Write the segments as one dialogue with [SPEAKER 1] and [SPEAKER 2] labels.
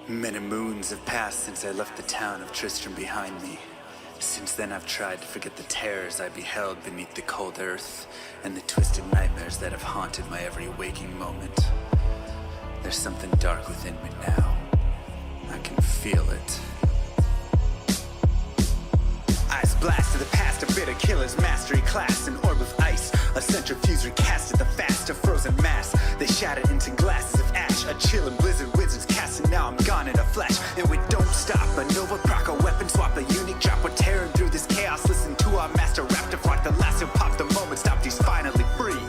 [SPEAKER 1] Many moons have passed since I left the town of Tristram behind me. Since then I've tried to forget the terrors I beheld beneath the cold earth and the twisted nightmares that have haunted my every waking moment. There's something dark within me now. I can feel it. Eyes blast to the past, a bitter killer's mastery class, an orb of ice, a centrifuge recasted the fast, a frozen mass. They shattered into glasses of ash, a chill and blizzard wizards cast, and now I'm gone in a flash. And we don't stop, a nova proc, a weapon swap, a unique drop. We're tearing through this chaos, listen to our master rap to flock. The last who popped the moment stopped, he's finally free.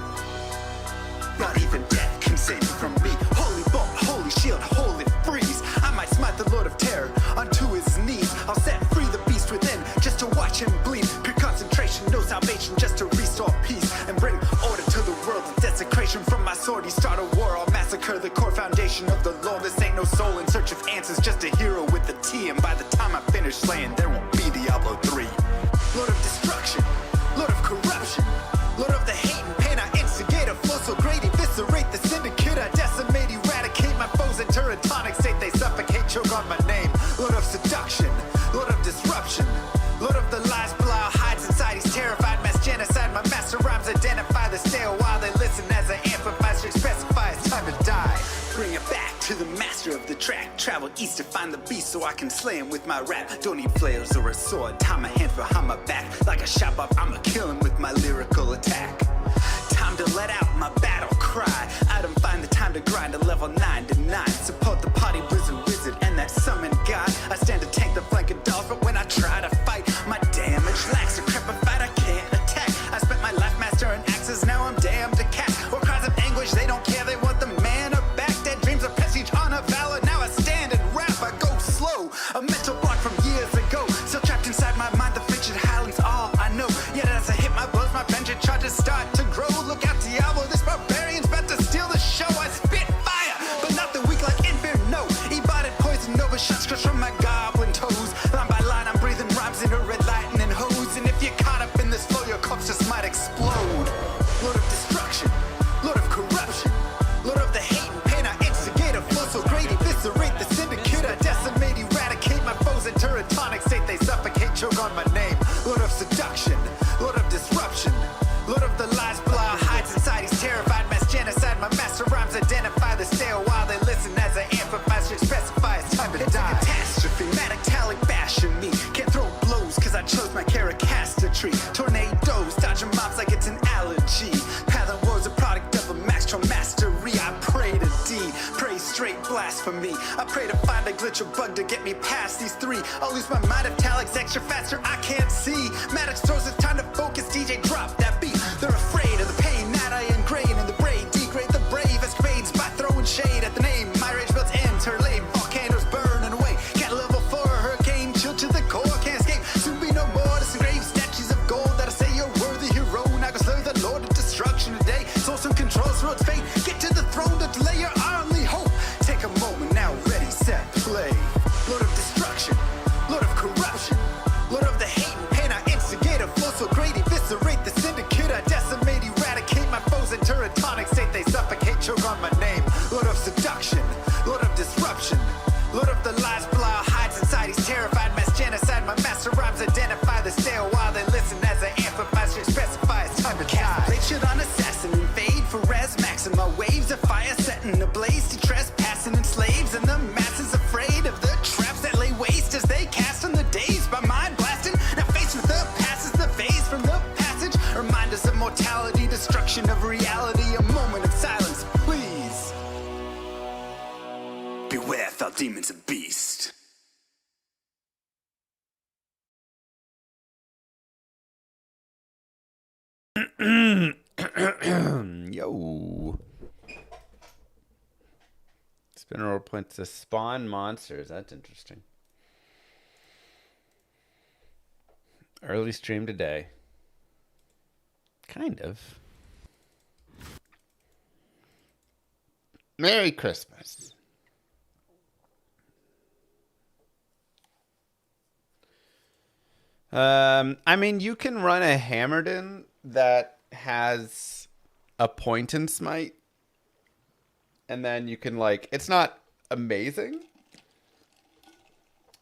[SPEAKER 1] Not even death can save me from me. Holy bolt, holy shield, holy freeze. I might smite the Lord of Terror onto his knees. I'll set free the beast within just to watch him bleed. Pure concentration, no salvation, just to restore peace and bring order to the world. The desecration from my sword, he start a war. I'll massacre the core foundation of the law. This ain't no soul in search of answers, just a hero with a T. And by the time I finish slaying, there won't be Diablo 3. Lord of destruction, Lord of corruption, Lord of the hate and pain. I instigate a flow so great, eviscerate the syndicate. I decimate, eradicate my foes in turretonic state. They suffocate, choke on my name. Lord of seduction, Lord of disruption, Lord of the lies, Belial hides inside. He's terrified, mass genocide. My master rhymes identify the stale while they listen as I amplify, specify it's time to die. Bring it back to the master of the track. Travel east to find the beast so I can slay him with my rap. Don't need flails or a sword, tie my hand behind my back. Like a shop up, I'ma kill him with my lyrical attack. Time to let out my battle cry. I don't find the time to grind a level 9 to 9. Support the party wizard and that summon god. I stand to tank the flanking dolls, but when I try to fight, my damage lacks. Decrepified, I can't attack. I spent my life mastering axes, now I'm damned to cast. Or cries of anguish, they don't care, they want the mana back. Dead dreams of prestige, honor, valor. Now I stand and rap, I go slow. A mental block from years ago, still trapped inside my mind. The frigid highlands, all I know. Yet as I hit my blows, my vengeance charges start to grow. Look out, Diablo, this barbarian's about to steal the show. I spit fire, but not the weak like Inferno. E-bodied poison over shots crushed from my goblin toes. Line by line, I'm breathing rhymes into red lightning hose. And if you're caught up in this flow, your corpse just might explode. Lord of destruction, Lord of corruption, Lord of the hate and pain. I instigate a flow so great, eviscerate the syndicate. I decimate, eradicate my foes in turretonic state. They suffocate, choke on my name. Lord of seduction, Lord of disruption, Lord of the lies, Belial hides inside. He's terrified, mass genocide. My master rhymes identify the stale while they listen as I amplify, specify it's time to die. It's a catastrophe, metallic bashing me. Can't throw blows cause I chose my characteristry. Tornadoes, dodging mobs like it's an allergy. Path of woes, a product of a master mastery. I pray to D, pray straight blasphemy. I pray to find a glitch or bug to get me past these three. I'll lose my mind if Talik's extra faster, I can't see. Maddox throws, it's time to focus, DJ drop that beat. They're afraid of the pain that I ingrain in the brain. Degrade the brave escapades by throwing shade at the name. My rage builds interlaid, volcanoes burning away. Cat level 4, hurricane, chill to the core, can't escape. Soon be no more, disengrave statues of gold that'll say you're worthy hero. Now go slay the Lord of destruction today. Source and controls road's fate. Get to the throne to delay your only hope. Take a moment now, ready, set, play. Lord of destruction, Lord of corruption, Lord of the hate and pain. I instigate a flow so great, eviscerate the syndicate. I decimate, eradicate my foes in turretonic state. They suffocate, choke on my name. Lord of seduction, Lord of disruption, Lord of the lies, Belial hides inside. He's terrified, mass genocide. My master rhymes identify the stale while they listen as I amplify, specify it's time to die. Blade shit on assassin, invade for res maxima. Waves of fire setting ablaze to trespassing and slaves. And the masses afraid of the traps that lay waste as they cast on the days by mind blasting. Now faced with the passes, the phase from the passage. Remind us of mortality, destruction of reality. A moment of silence, please. Beware, foul demons and beast.
[SPEAKER 2] Yo. Spinner roll points to spawn monsters. That's interesting. Early stream today. Kind of. Merry Christmas. I mean, you can run a Hammerden that has a point and smite, and then you can, like, it's not amazing,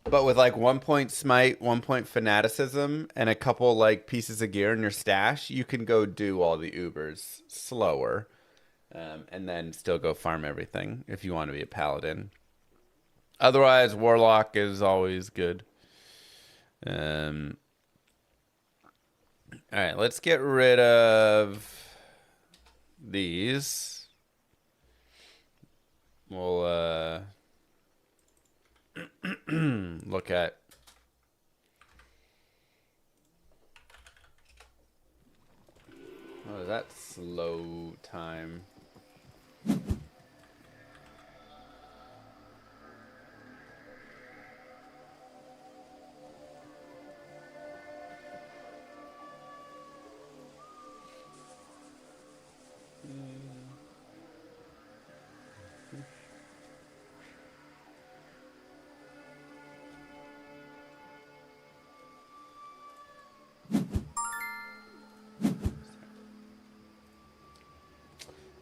[SPEAKER 2] But with like 1 point smite, 1 point fanaticism, and a couple like pieces of gear in your stash, you can go do all the Ubers slower, and then still go farm everything if you want to be a paladin. Otherwise, warlock is always good. All right, let's get rid of these. We'll look at that slow time.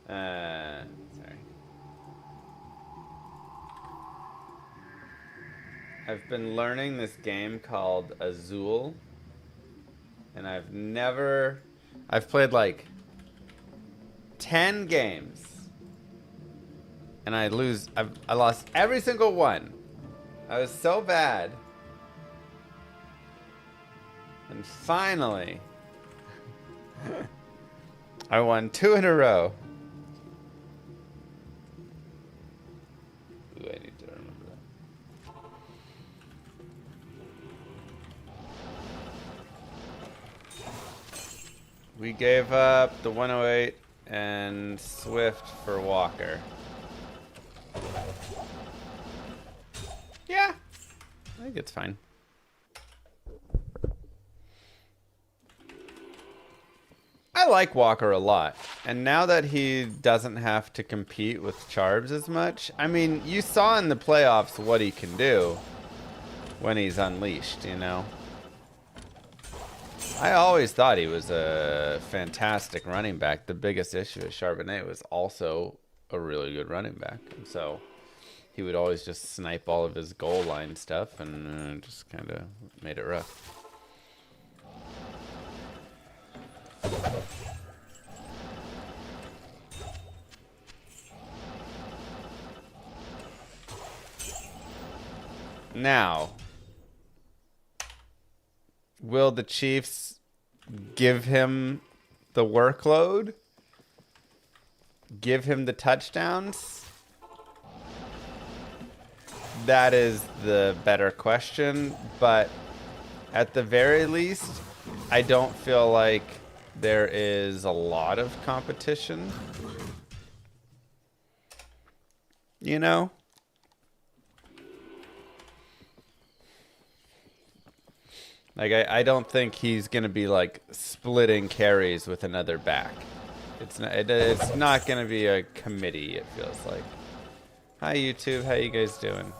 [SPEAKER 2] Sorry. I've been learning this game called Azul, and I've played like 10 games, and I lost every single one. I was so bad. And finally, I won 2 in a row. Ooh, I need to remember that. We gave up the 108 and Swift for Walker. Yeah, I think it's fine. I like Walker a lot, and now that he doesn't have to compete with Charbs as much, I mean, you saw in the playoffs what he can do when he's unleashed, you know? I always thought he was a fantastic running back. The biggest issue with Charbonnet was also a really good running back, and so he would always just snipe all of his goal line stuff, and just kind of made it rough. Now, will the Chiefs give him the workload? Give him the touchdowns? That is the better question, but at the very least, I don't feel like there is a lot of competition. You know? Like, I don't think he's going to be, like, splitting carries with another back. It's not going to be a committee, it feels like. Hi, YouTube. How you guys doing?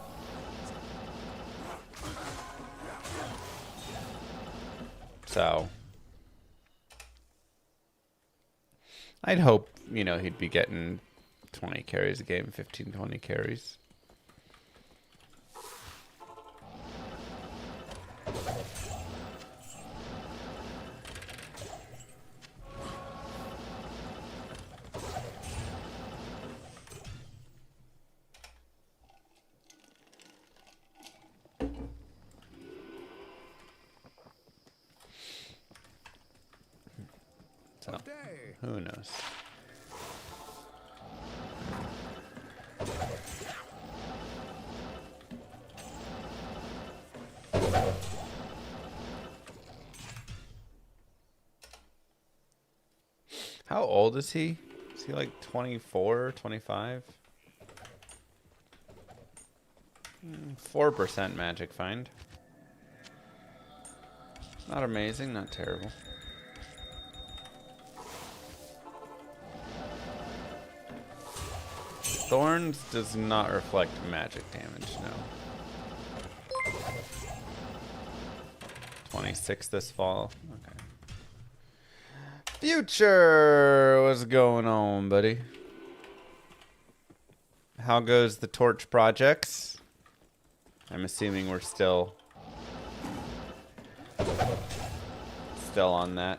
[SPEAKER 2] So, I'd hope, you know, he'd be getting 20 carries a game, 15, 20 carries. So, who knows? How old is he? Is he like 24, 25? 4% magic find. Not amazing, not terrible. Thorns does not reflect magic damage, no. 26 this fall. Okay. Future, what's going on, buddy? How goes the Torch projects? I'm assuming we're still on that.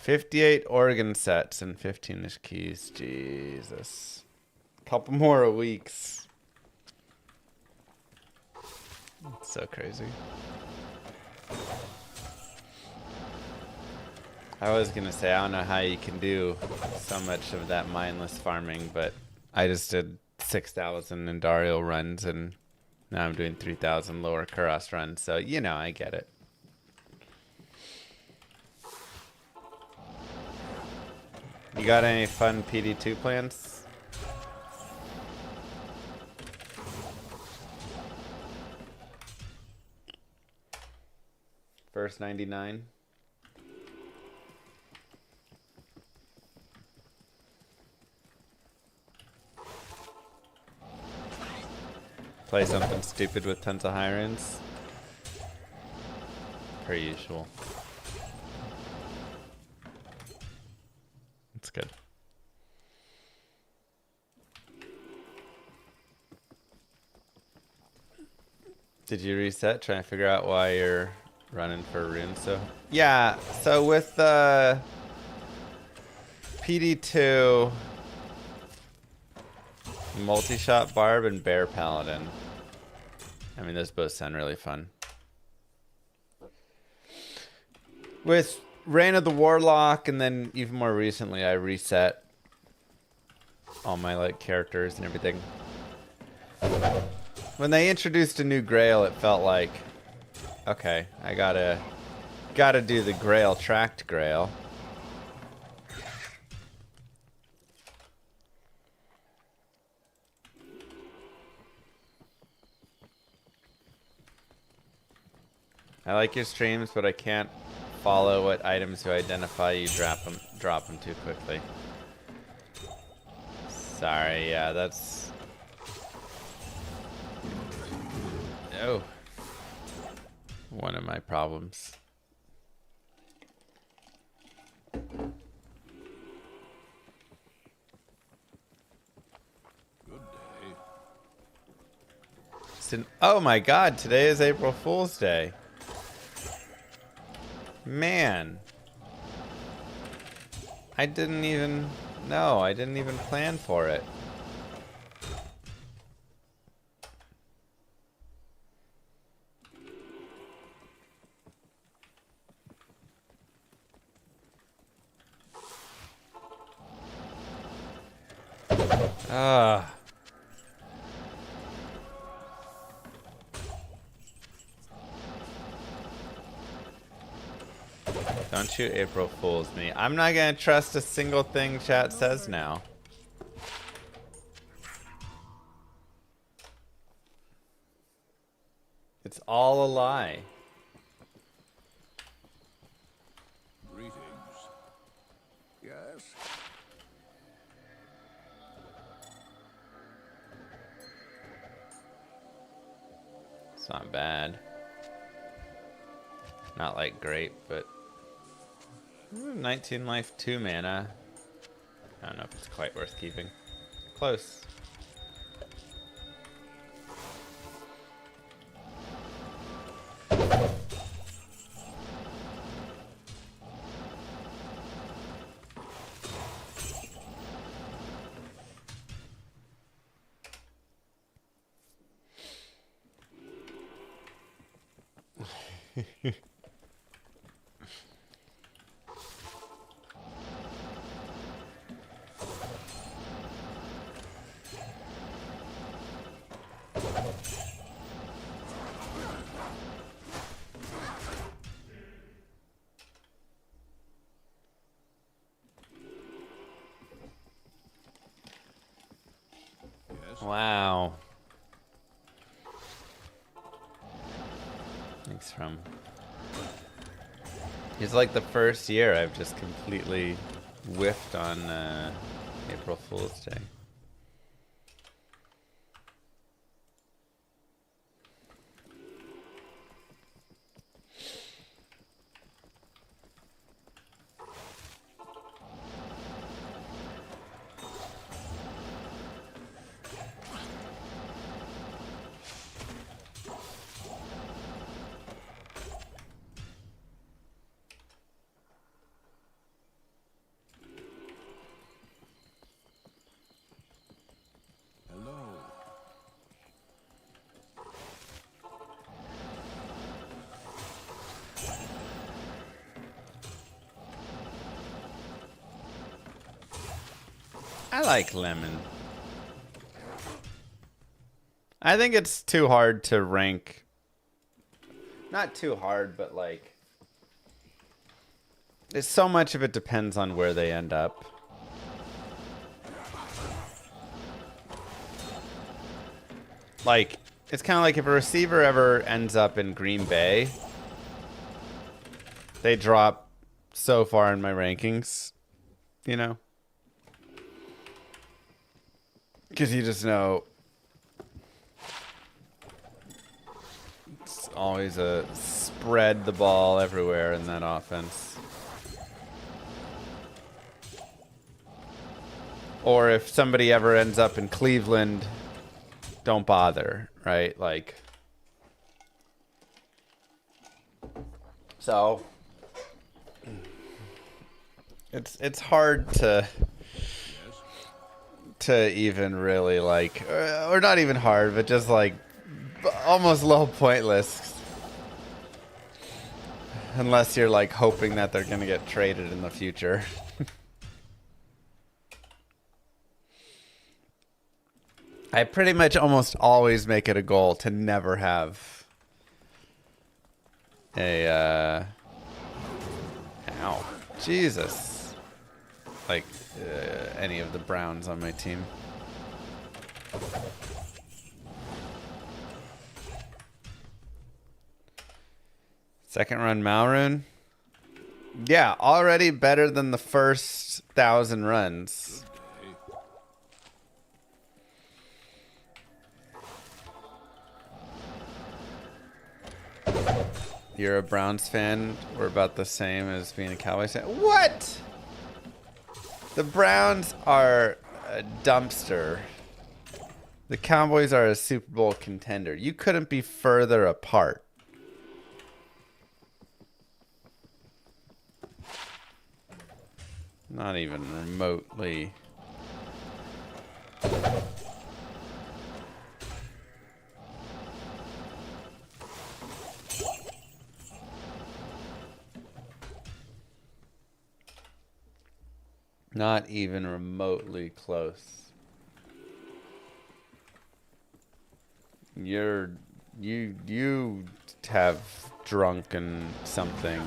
[SPEAKER 2] $58 organ sets and 15-ish keys. Jesus. Couple more weeks. It's so crazy. I was gonna say, I don't know how you can do so much of that mindless farming, but I just did 6,000 Endario runs, and now I'm doing 3,000 Lower Kurast runs, so, you know, I get it. You got any fun PD2 plans? First 99? Play something stupid with tons of high runes. Per usual. That's good. Did you reset? Trying to figure out why you're running for runes. So yeah, so with the PD2, multi-shot barb and bear paladin. I mean, those both sound really fun. With Reign of the Warlock, and then even more recently, I reset all my like characters and everything. When they introduced a new Grail, it felt like, okay, I gotta do the Grail tracked Grail. I like your streams, but I can't follow what items you identify. You drop them too quickly. Sorry, yeah, that's... Oh. One of my problems. Oh my god, today is April Fool's Day. Man. I didn't even plan for it. Ah. Don't you April Fools me. I'm not gonna trust a single thing chat says now. It's all a lie.
[SPEAKER 3] Greetings. Yes?
[SPEAKER 2] It's not bad. Not like great, but 19 life, 2 mana. I don't know if it's quite worth keeping. Close. Wow. Thanks, from. It's like the first year I've just completely whiffed on April Fool's Day. I like lemon. I think it's too hard to rank. Not too hard, but like, it's so much of it depends on where they end up. Like, it's kind of like if a receiver ever ends up in Green Bay, they drop so far in my rankings, you know? Because you just know it's always a spread the ball everywhere in that offense. Or if somebody ever ends up in Cleveland, don't bother, right? Like, so it's hard to even really like, or not even hard, but just like almost a little pointless, unless you're like hoping that they're gonna get traded in the future. I pretty much almost always make it a goal to never have a ow, Jesus, like any of the Browns on my team. Second run Malrune. Yeah, already better than the first 1,000 runs. You're a Browns fan. We're about the same as being a Cowboys fan. What? The Browns are a dumpster. The Cowboys are a Super Bowl contender. You couldn't be further apart. Not even remotely. Not even remotely close. You have drunken something.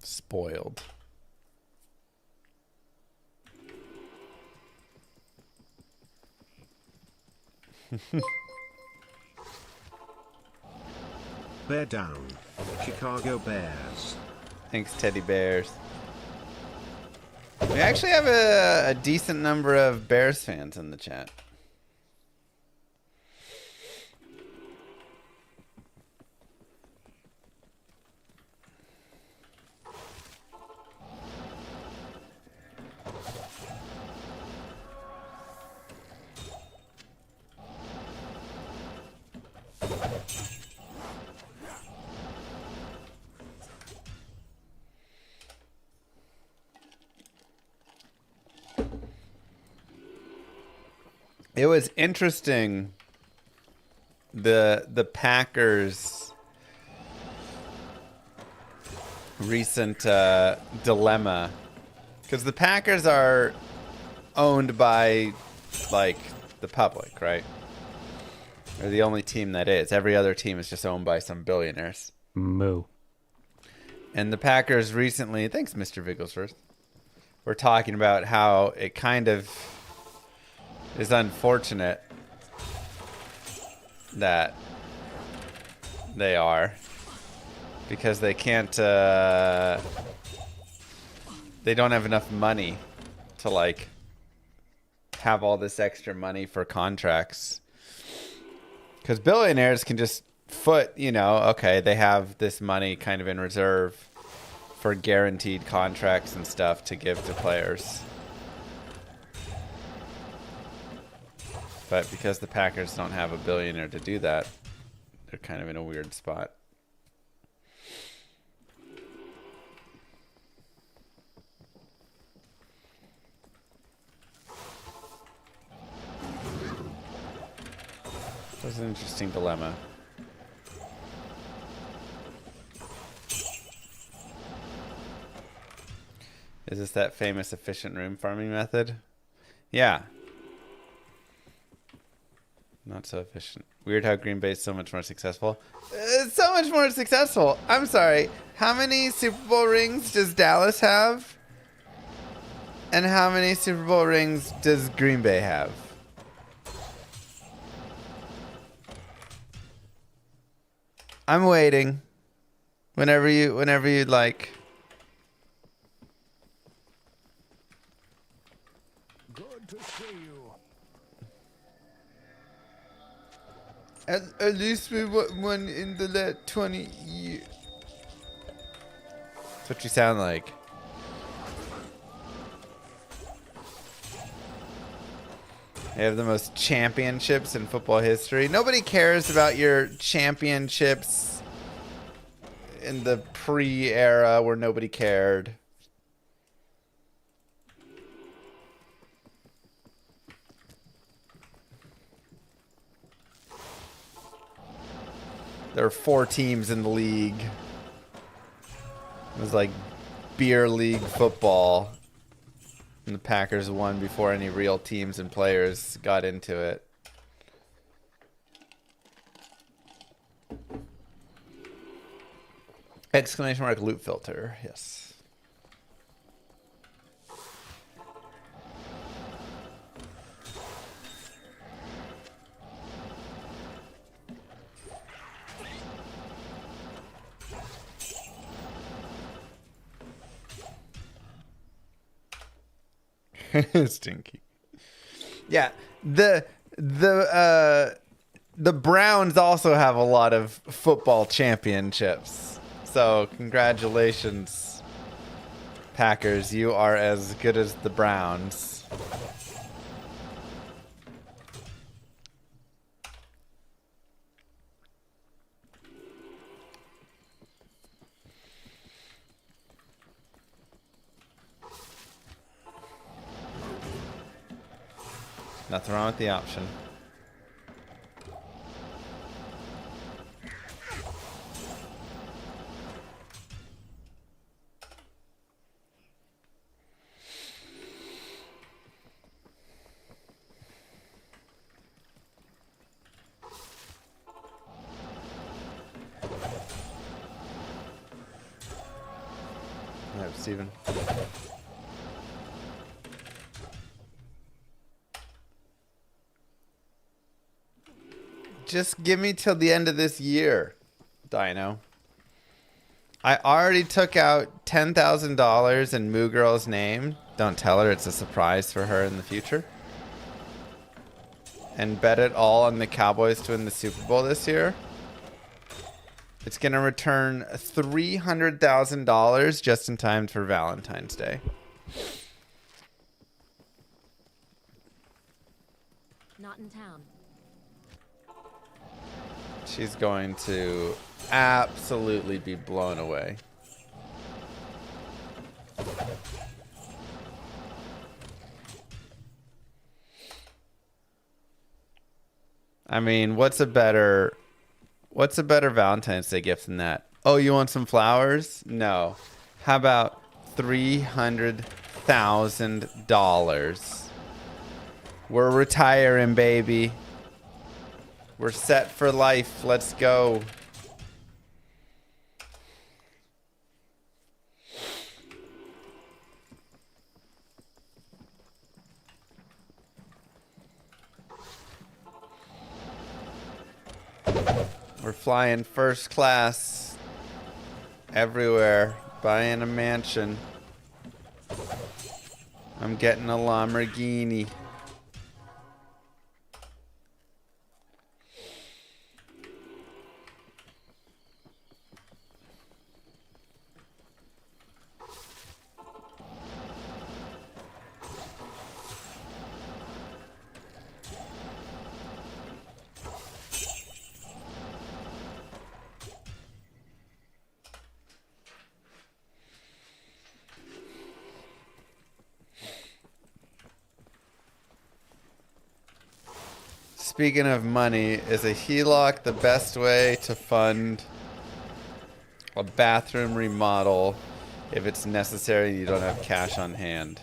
[SPEAKER 2] Spoiled.
[SPEAKER 4] Bear down. Chicago Bears.
[SPEAKER 2] Thanks, Teddy Bears. We actually have a decent number of Bears fans in the chat. It was interesting, the Packers' recent dilemma, because the Packers are owned by like the public, right? They're the only team that is. Every other team is just owned by some billionaires.
[SPEAKER 5] Moo.
[SPEAKER 2] And the Packers recently, thanks, Mr. Vigglesworth, were talking about how it kind of is unfortunate that they are, because they can't they don't have enough money to like have all this extra money for contracts, because billionaires can just foot, you know, okay, they have this money kind of in reserve for guaranteed contracts and stuff to give to players. But because the Packers don't have a billionaire to do that, they're kind of in a weird spot. That's an interesting dilemma. Is this that famous efficient room farming method? Yeah. Not so efficient. Weird how Green Bay is so much more successful. It's so much more successful. I'm sorry. How many Super Bowl rings does Dallas have? And how many Super Bowl rings does Green Bay have? I'm waiting. Whenever you'd like.
[SPEAKER 3] Good to see you.
[SPEAKER 2] At least we won one in the last 20 years. That's what you sound like. They have the most championships in football history. Nobody cares about your championships in the pre-era where nobody cared. There are 4 teams in the league. It was like beer league football. And the Packers won before any real teams and players got into it. Exclamation mark loot filter. Yes. Stinky. Yeah, the Browns also have a lot of football championships. So congratulations, Packers. You are as good as the Browns. Nothing wrong with the option. All right, Steven. Just give me till the end of this year, Dino. I already took out $10,000 in Moo Girl's name. Don't tell her, it's a surprise for her in the future. And bet it all on the Cowboys to win the Super Bowl this year. It's going to return $300,000 just in time for Valentine's Day.
[SPEAKER 5] Not in town.
[SPEAKER 2] She's going to absolutely be blown away. I mean, what's a better Valentine's Day gift than that? Oh, you want some flowers? No. How about $300,000? We're retiring, baby. We're set for life. Let's go. We're flying first class everywhere, buying a mansion. I'm getting a Lamborghini. Speaking of money, is a HELOC the best way to fund a bathroom remodel if it's necessary and you don't have cash on hand?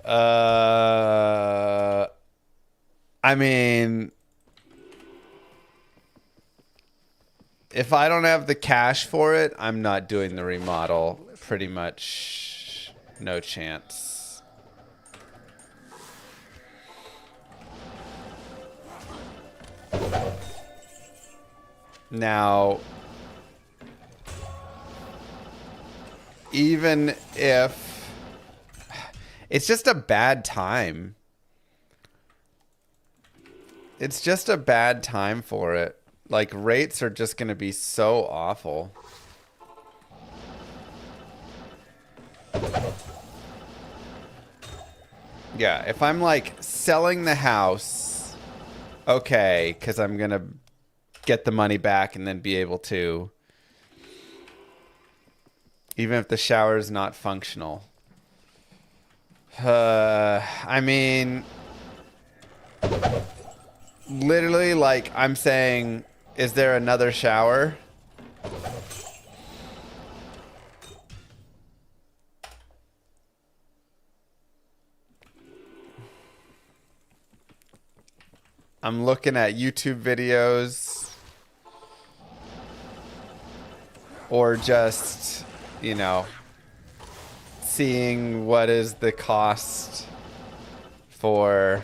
[SPEAKER 2] I mean, if I don't have the cash for it, I'm not doing the remodel. Pretty much no chance. Now, even if it's just a bad time. It's just a bad time for it. Like, rates are just going to be so awful. Yeah, if I'm like selling the house, okay, because I'm going to get the money back and then be able to, even if the shower is not functional. I mean, literally, like, I'm saying, is there another shower? I'm looking at YouTube videos. Or just, you know, seeing what is the cost for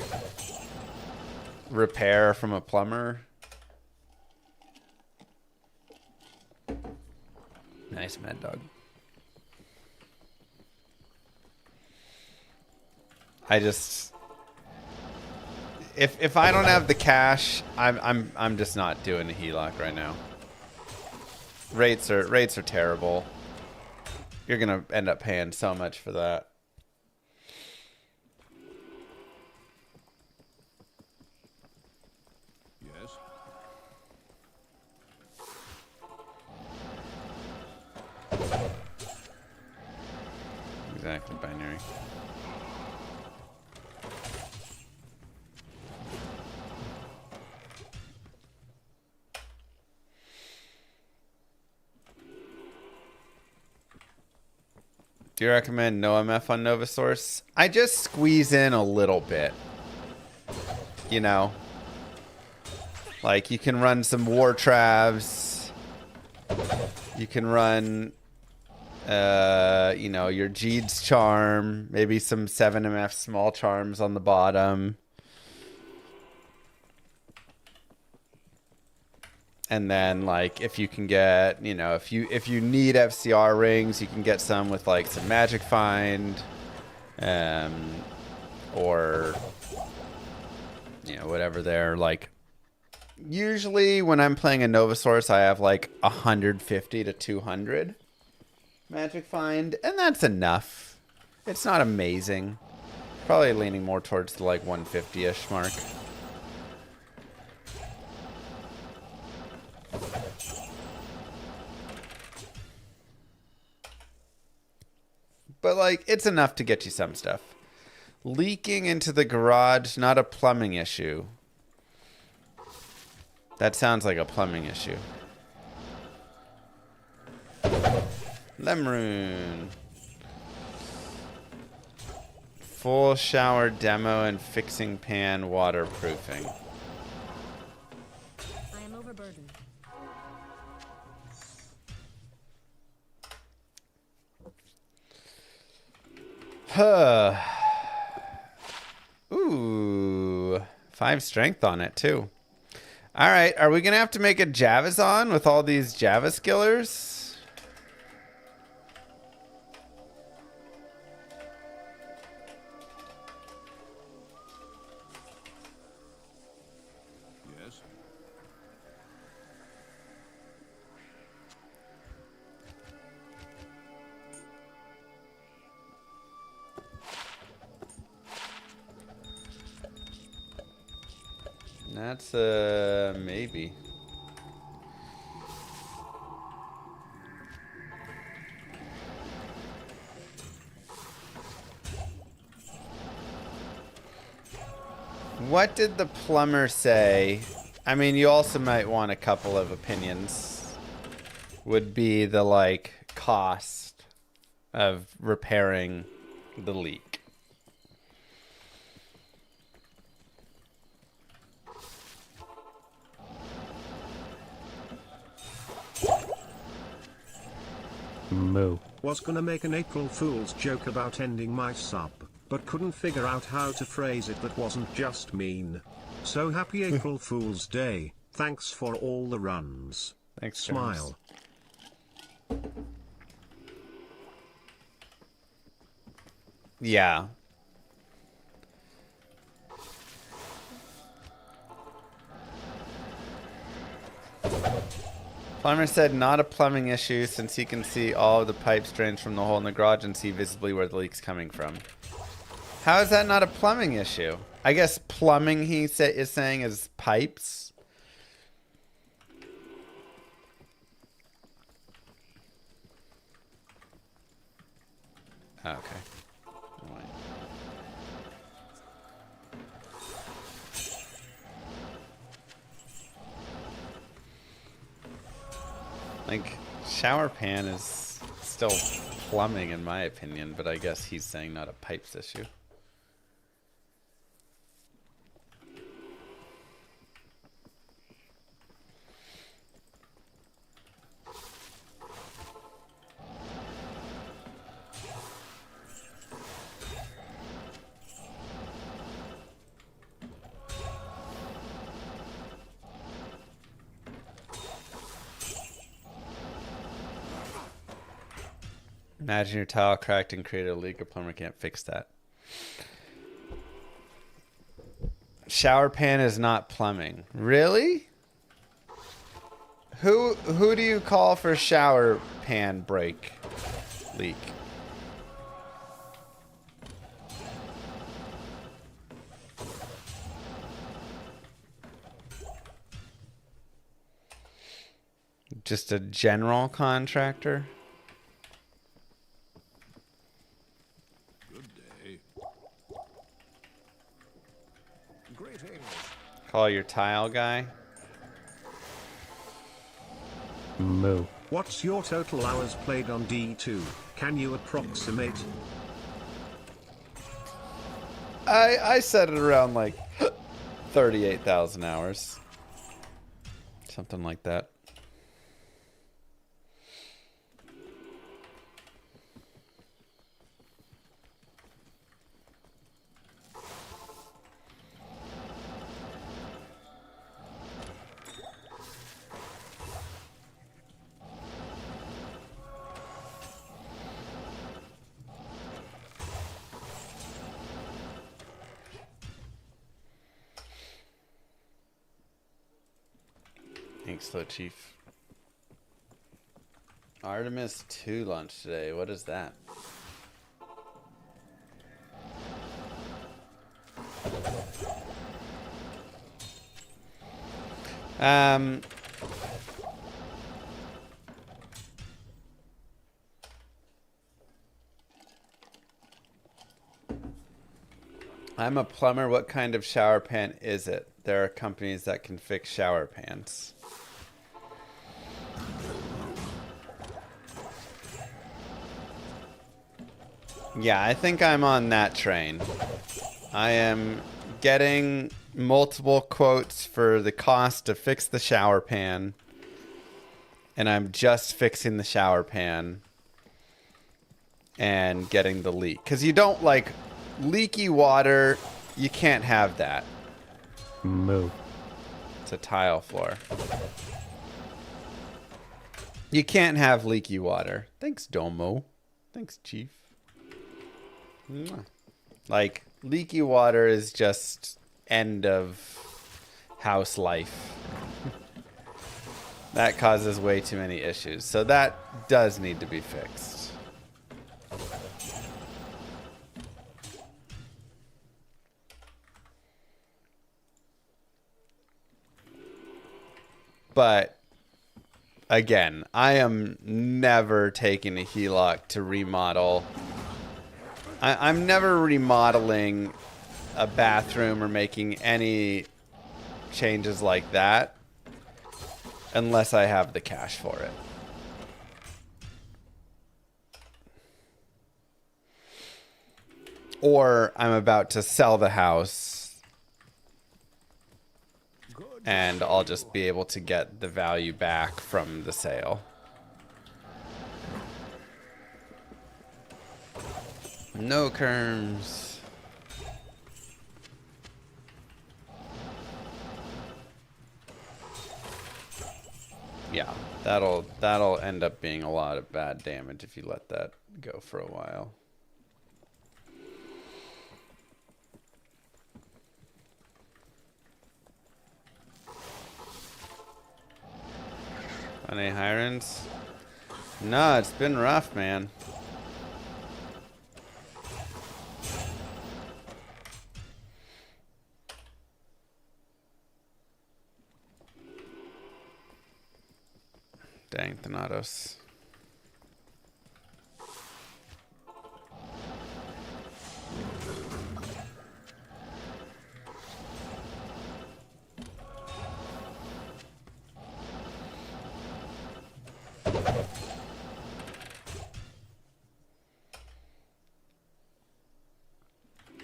[SPEAKER 2] repair from a plumber. Nice, Mad Dog. I just, if I don't have the cash, I'm just not doing a HELOC right now. Rates are terrible. You're gonna end up paying so much for that.
[SPEAKER 3] Yes.
[SPEAKER 2] Exactly, binary. Do you recommend no MF on Novasource? I just squeeze in a little bit. You know? Like, you can run some War Travs. You can run, you know, your Jeed's Charm. Maybe some 7MF small charms on the bottom. And then, like, if you can get, you know, if you need FCR rings, you can get some with, like, some Magic Find, or, you know, whatever they're, like. Usually, when I'm playing a Novasource, I have, like, 150 to 200 Magic Find, and that's enough. It's not amazing. Probably leaning more towards the, like, 150-ish mark. But, like, it's enough to get you some stuff. Leaking into the garage, not a plumbing issue. That sounds like a plumbing issue. Lemrune. Full shower demo and fixing pan waterproofing.
[SPEAKER 5] I am overburdened.
[SPEAKER 2] Huh. Ooh. 5 strength on it, too. Alright, are we going to have to make a Javazon with all these Java skillers?
[SPEAKER 3] Yes.
[SPEAKER 2] That's a maybe. What did the plumber say? I mean, you also might want a couple of opinions. Would be the, like, cost of repairing the leak.
[SPEAKER 6] Moo.
[SPEAKER 4] Was gonna make an April Fool's joke about ending my sub, but couldn't figure out how to phrase it that wasn't just mean. So happy April Fool's Day. Thanks for all the runs.
[SPEAKER 2] Thanks,
[SPEAKER 4] Smile.
[SPEAKER 2] Yeah. Plumber said not a plumbing issue since he can see all of the pipe drains from the hole in the garage and see visibly where the leak's coming from. How is that not a plumbing issue? I guess plumbing is saying is pipes. Okay. Right. Like, shower pan is still plumbing in my opinion, but I guess he's saying not a pipes issue. Imagine your tile cracked and created a leak. A plumber can't fix that. Shower pan is not plumbing. Really? Who do you call for shower pan break leak? Just a general contractor? Call your tile guy.
[SPEAKER 6] Moo.
[SPEAKER 4] What's your total hours played on D2? Can you approximate?
[SPEAKER 2] I set it around like 38,000 hours. Something like that. Thanks, Slow Chief. Artemis 2 lunch today. What is that? I'm a plumber. What kind of shower pan is it? There are companies that can fix shower pans. Yeah, I think I'm on that train. I am getting multiple quotes for the cost to fix the shower pan. And I'm just fixing the shower pan and getting the leak. Because you don't like leaky water. You can't have that.
[SPEAKER 6] Moo.
[SPEAKER 2] It's a tile floor. You can't have leaky water. Thanks, Domo. Thanks, Chief. Mwah. Like, leaky water is just end of house life. That causes way too many issues. So that does need to be fixed. But again, I am never taking a HELOC to remodel. I'm never remodeling a bathroom or making any changes like that unless I have the cash for it. Or I'm about to sell the house and I'll just be able to get the value back from the sale. No kerms. Yeah, that'll end up being a lot of bad damage if you let that go for a while. Any hirons? No, it's been rough, man. Dang, Thanatos.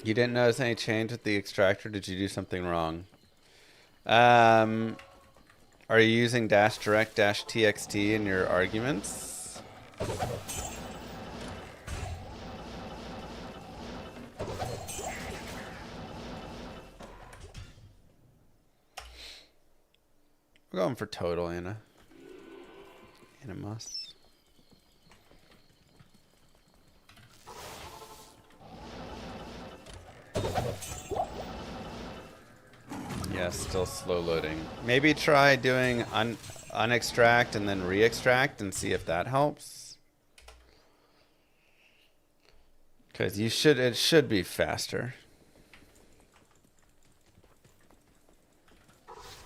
[SPEAKER 2] You didn't notice any change with the extractor? Did you do something wrong? Are you using dash direct dash txt in your arguments? We're going for total, Anna. Animus. Yeah, still slow loading. Maybe try doing unextract and then re-extract and see if that helps. Because it should be faster.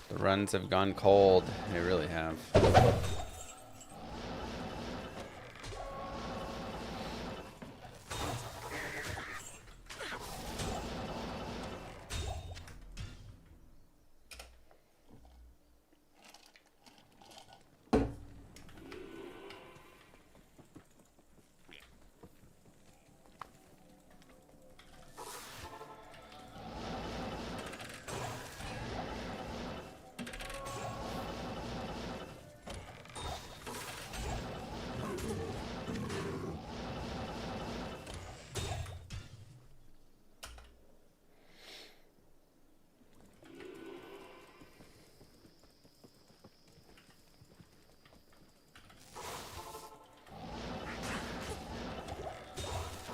[SPEAKER 2] The runs have gone cold. They really have.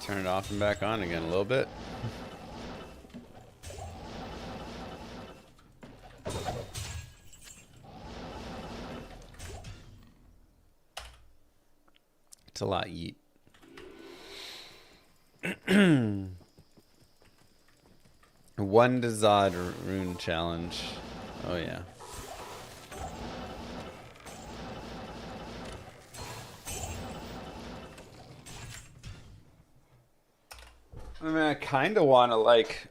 [SPEAKER 2] Turn it off and back on again a little bit. It's a lot yeet. One Dazad rune challenge. Oh yeah. I mean, I kind of want to, like,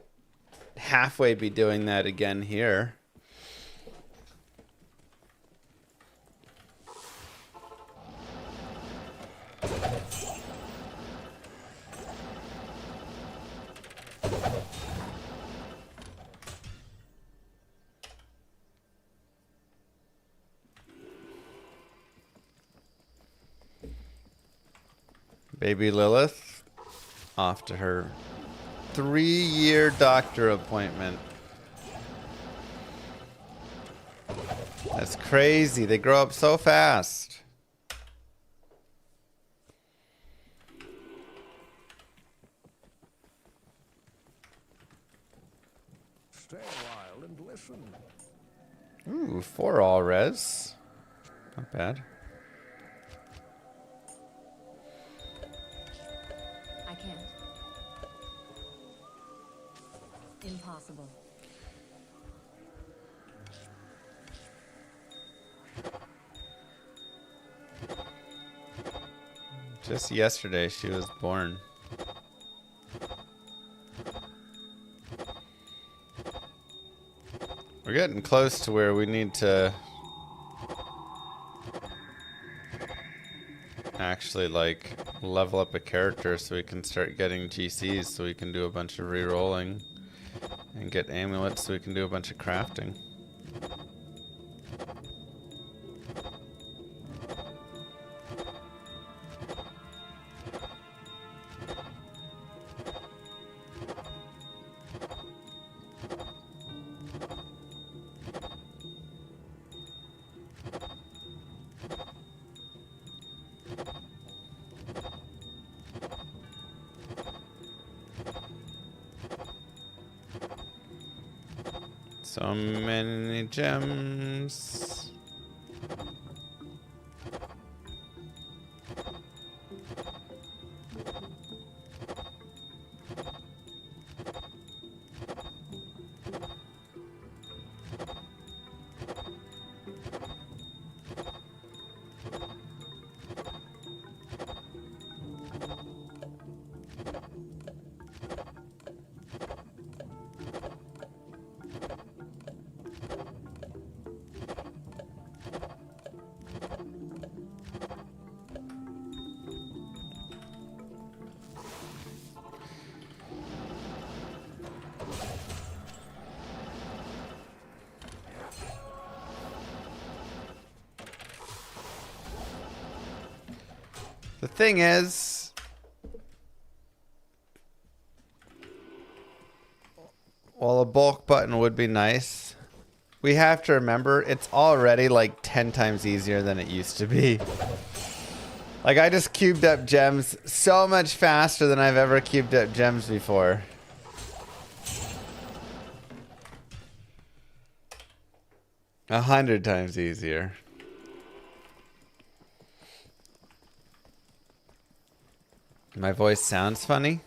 [SPEAKER 2] halfway be doing that again here. Baby Lilith, off to her 3-year doctor appointment. That's crazy. They grow up so fast.
[SPEAKER 3] Stay a while and listen.
[SPEAKER 2] Ooh, 4 all res. Not bad.
[SPEAKER 5] I can't. Impossible.
[SPEAKER 2] Just yesterday she was born. We're getting close to where we need to actually like level up a character so we can start getting GCs so we can do a bunch of re-rolling and get amulets so we can do a bunch of crafting. So many gems. The thing is, while a bulk button would be nice, we have to remember it's already like 10 times easier than it used to be. Like, I just cubed up gems so much faster than I've ever cubed up gems before. A 100 times easier. My voice sounds funny.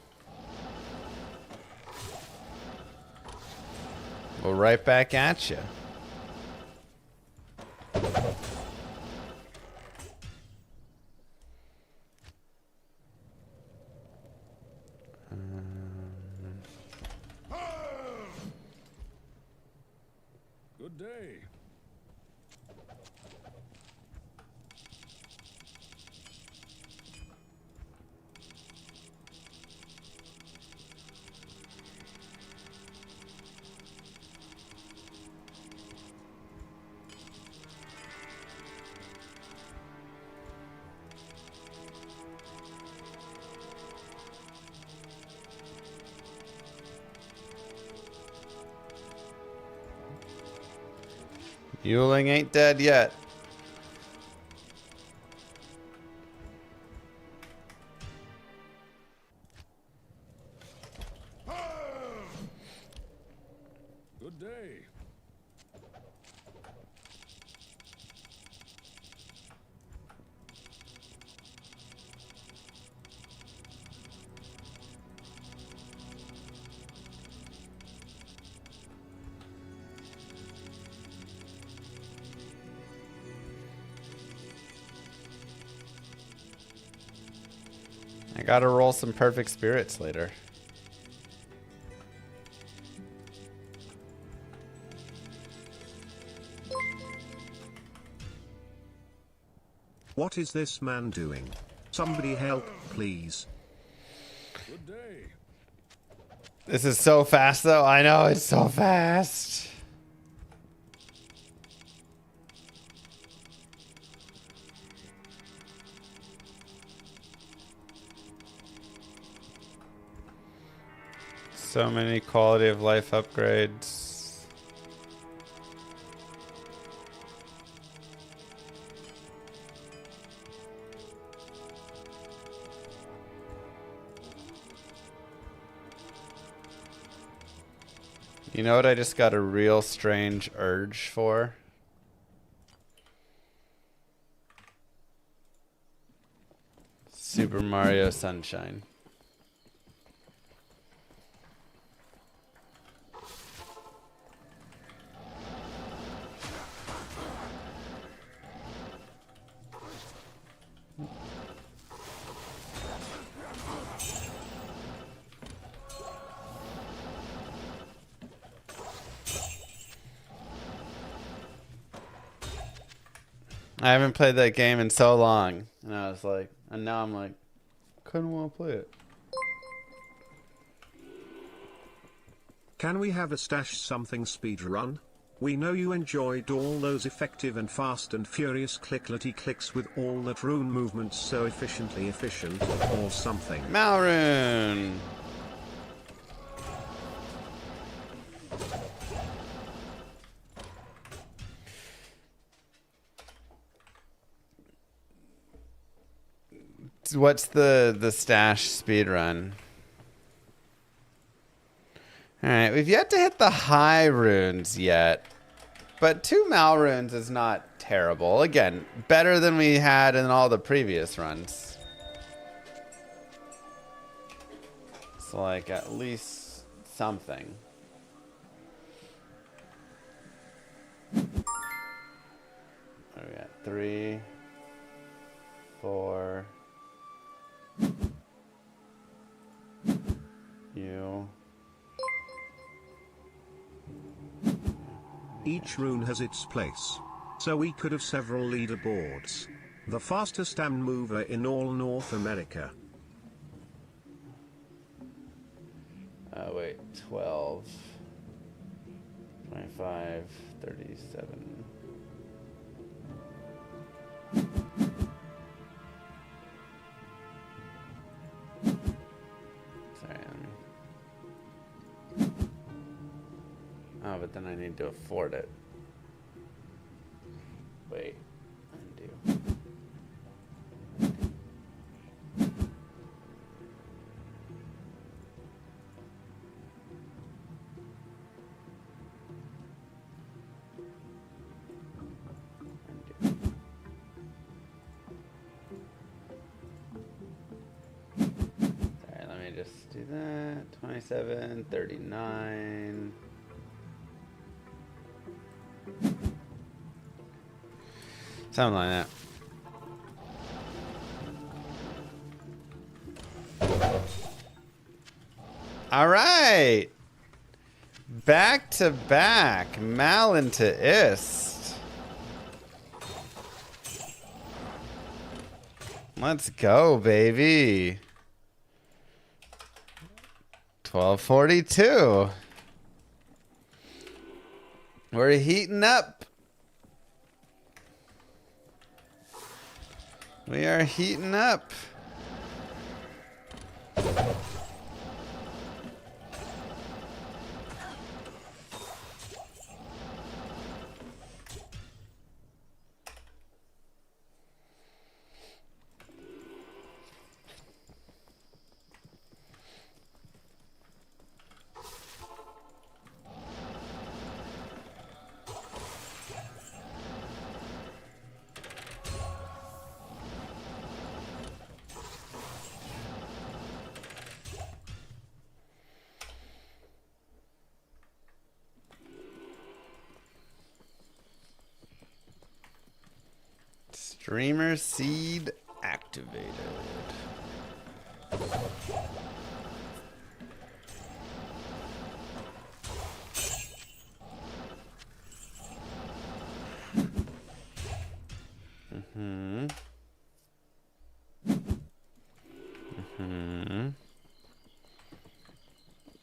[SPEAKER 2] Well, right back at you.
[SPEAKER 3] Good day.
[SPEAKER 2] Yuling ain't dead yet.
[SPEAKER 3] Good day.
[SPEAKER 2] I gotta roll some perfect spirits later.
[SPEAKER 4] What is this man doing? Somebody help, please.
[SPEAKER 3] Good day.
[SPEAKER 2] This is so fast though. I know it's so fast. So many quality of life upgrades. You know what I just got a real strange urge for? Super Mario Sunshine. I haven't played that game in so long. And I was like, and now I'm like, kind of want to play it.
[SPEAKER 4] Can we have a stash something speedrun? We know you enjoyed all those effective and fast and furious clickety clicks with all that rune movements so efficiently efficient, or something.
[SPEAKER 2] Malrune! What's the stash speedrun? Alright, we've yet to hit the high runes yet. But 2 Malrunes is not terrible. Again, better than we had in all the previous runs. So like at least something. What do we got? 3, 4. You.
[SPEAKER 4] Each rune has its place. So we could have several leaderboards. The fastest AM mover in all North America.
[SPEAKER 2] Wait, 12, 25, 37. Sorry, oh, but then I need to afford it. Wait, undo. Sorry, let me just do that. 27, 39. Something like that. All right. Back to back. Mal into Ist. Let's go, baby. 1242. We're heating up. We are heating up. Streamer seed activated.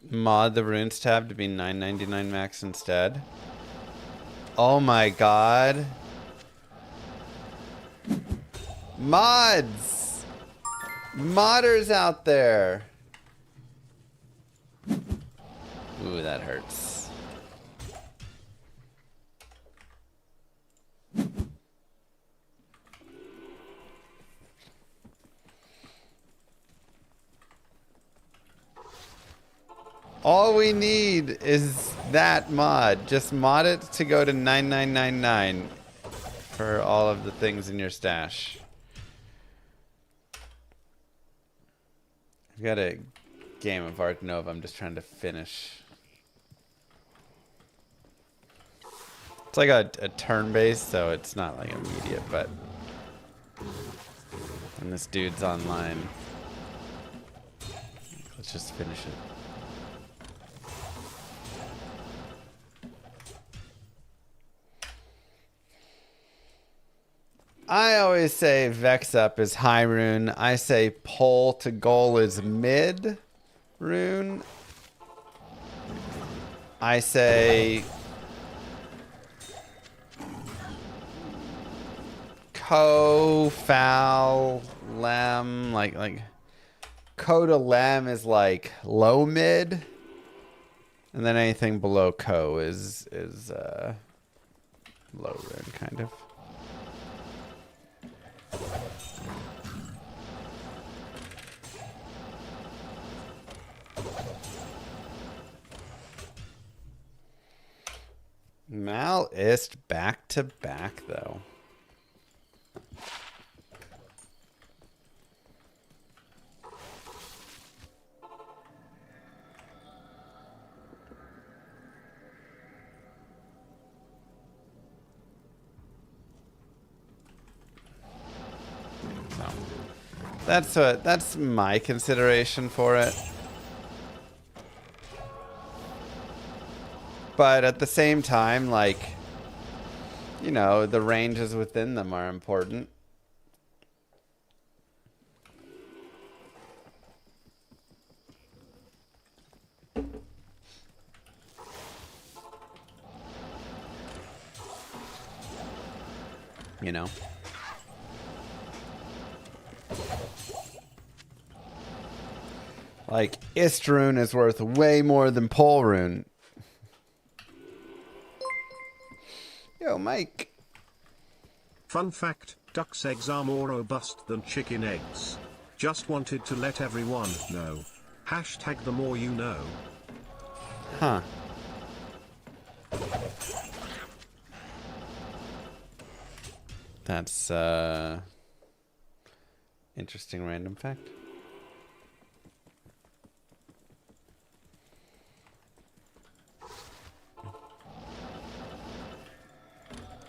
[SPEAKER 2] Mod the runes tab to be $9.99 max instead. Oh my god. Mods! Modders out there! Ooh, that hurts. All we need is that mod. Just mod it to go to 9999 for all of the things in your stash. I've got a game of Arc Nova I'm just trying to finish. It's like a turn-based, so it's not like immediate, but when this dude's online, let's just finish it. I always say Vex Up is high rune. I say Pole to Goal is mid rune. I say Fal, Lem, like Ko to Lem is like low mid. And then anything below Ko is low rune, kind of. Malist back to back, though. That's my consideration for it. But at the same time, like, you know, the ranges within them are important. You know? Like, Istrune is worth way more than Polrune. Yo, Mike.
[SPEAKER 4] Fun fact, duck's eggs are more robust than chicken eggs. Just wanted to let everyone know. Hashtag the more you know.
[SPEAKER 2] Huh. That's, interesting random fact.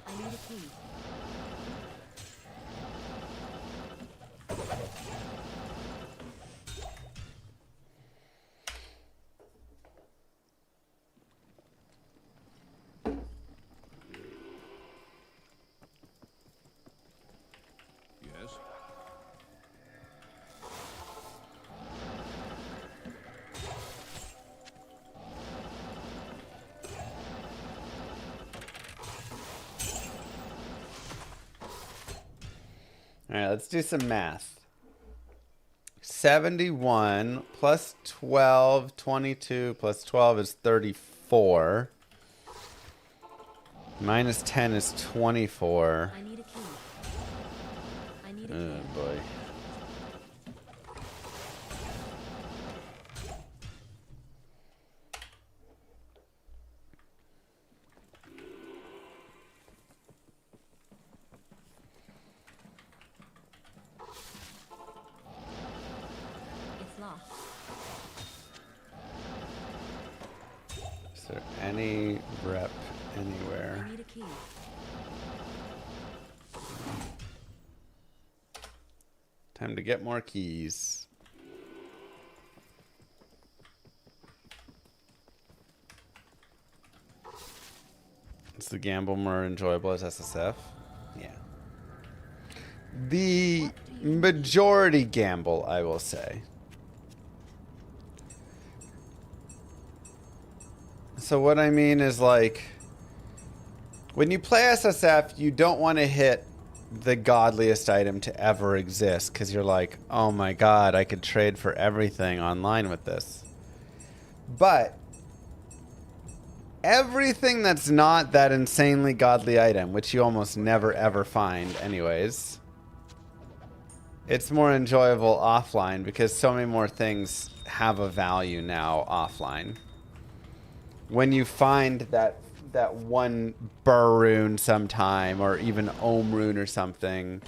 [SPEAKER 5] I need a key.
[SPEAKER 3] Yes.
[SPEAKER 2] All right, let's do some math. 71 plus 12, 22 plus 12 is 34. Minus 10 is 24.
[SPEAKER 5] I need a key. I need a
[SPEAKER 2] Oh,
[SPEAKER 5] key.
[SPEAKER 2] boy.
[SPEAKER 5] It's locked.
[SPEAKER 2] Is there any rep
[SPEAKER 5] I
[SPEAKER 2] anywhere?
[SPEAKER 5] need a key.
[SPEAKER 2] Time to get more keys. Is the gamble more enjoyable as SSF? Yeah. The majority gamble, I will say. So what I mean is, like, when you play SSF, you don't want to hit the godliest item to ever exist, because you're like, oh my god, I could trade for everything online with this. But everything that's not that insanely godly item, which you almost never ever find anyways, it's more enjoyable offline because so many more things have a value now offline. When you find that one Burr rune sometime, or even Ohm rune or something,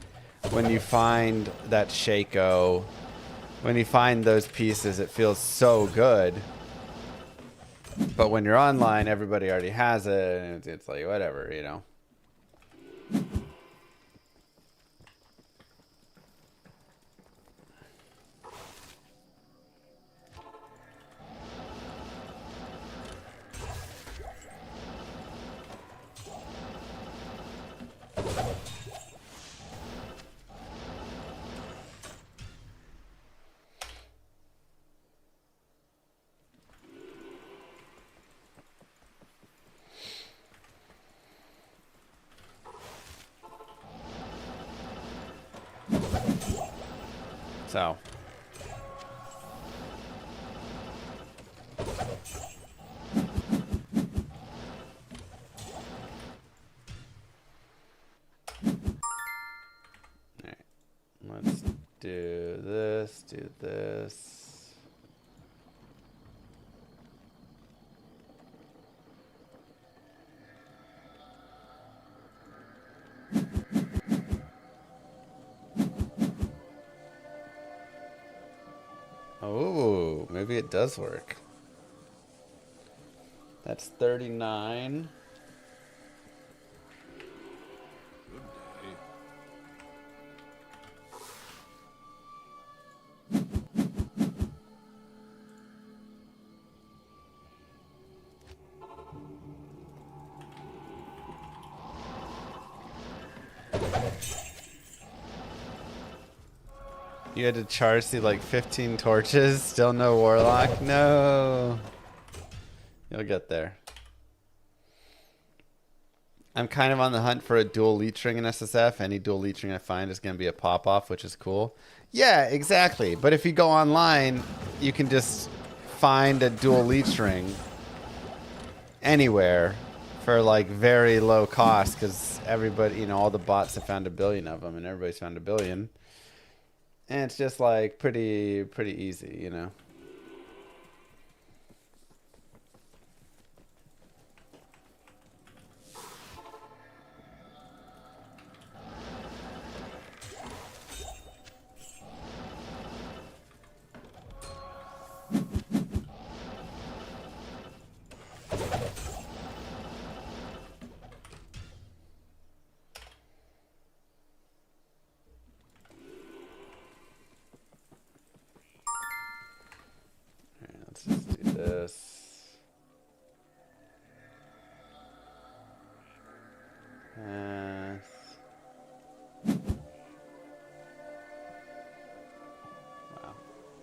[SPEAKER 2] when you find that Shaco, when you find those pieces, it feels so good. But when you're online, everybody already has it, and it's like, whatever, you know. So. Alright. Let's do this, do this. Oh, maybe it does work. That's 39.
[SPEAKER 3] Good day.
[SPEAKER 2] You had to charge the like 15 torches, still no warlock? No. You'll get there. I'm kind of on the hunt for a dual leech ring in SSF. Any dual leech ring I find is going to be a pop-off, which is cool. Yeah, exactly. But if you go online, you can just find a dual leech ring anywhere for like very low cost because everybody, you know, all the bots have found a billion of them and everybody's found a billion. And it's just like pretty easy, you know. Let's just do this. Wow,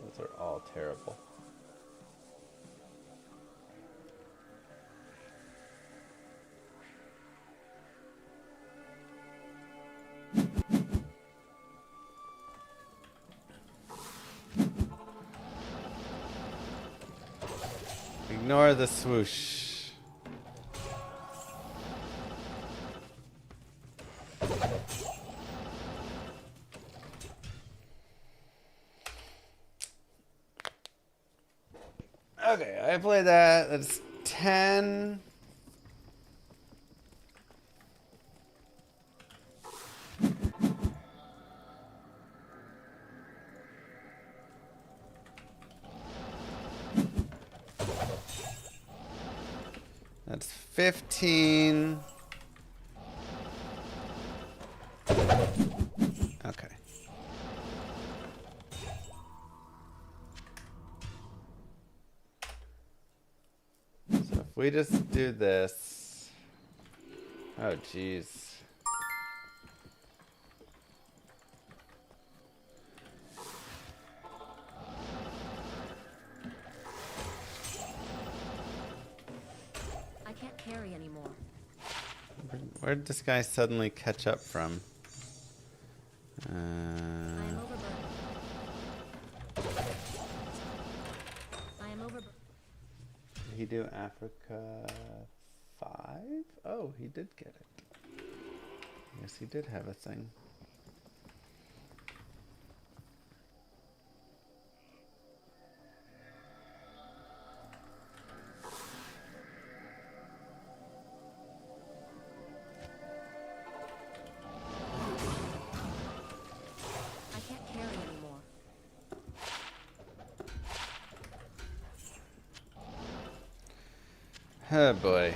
[SPEAKER 2] those are all terrible. Ignore the swoosh. Okay, I played that. That's 10. That's 15. Okay. So if we just do this. Oh, jeez.
[SPEAKER 5] I can't carry anymore.
[SPEAKER 2] Where did this guy suddenly catch up from?
[SPEAKER 5] I am overburdened. I am overburdened.
[SPEAKER 2] Did he do Africa 5? Oh, he did get it. Yes, he did have a thing.
[SPEAKER 5] I can't carry anymore.
[SPEAKER 2] Oh boy.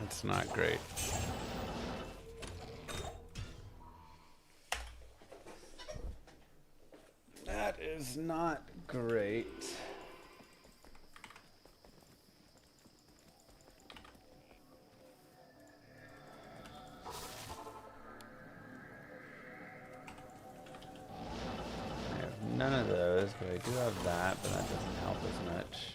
[SPEAKER 2] That's not great. That is not great. I have none of those, but I do have that, but that doesn't help as much.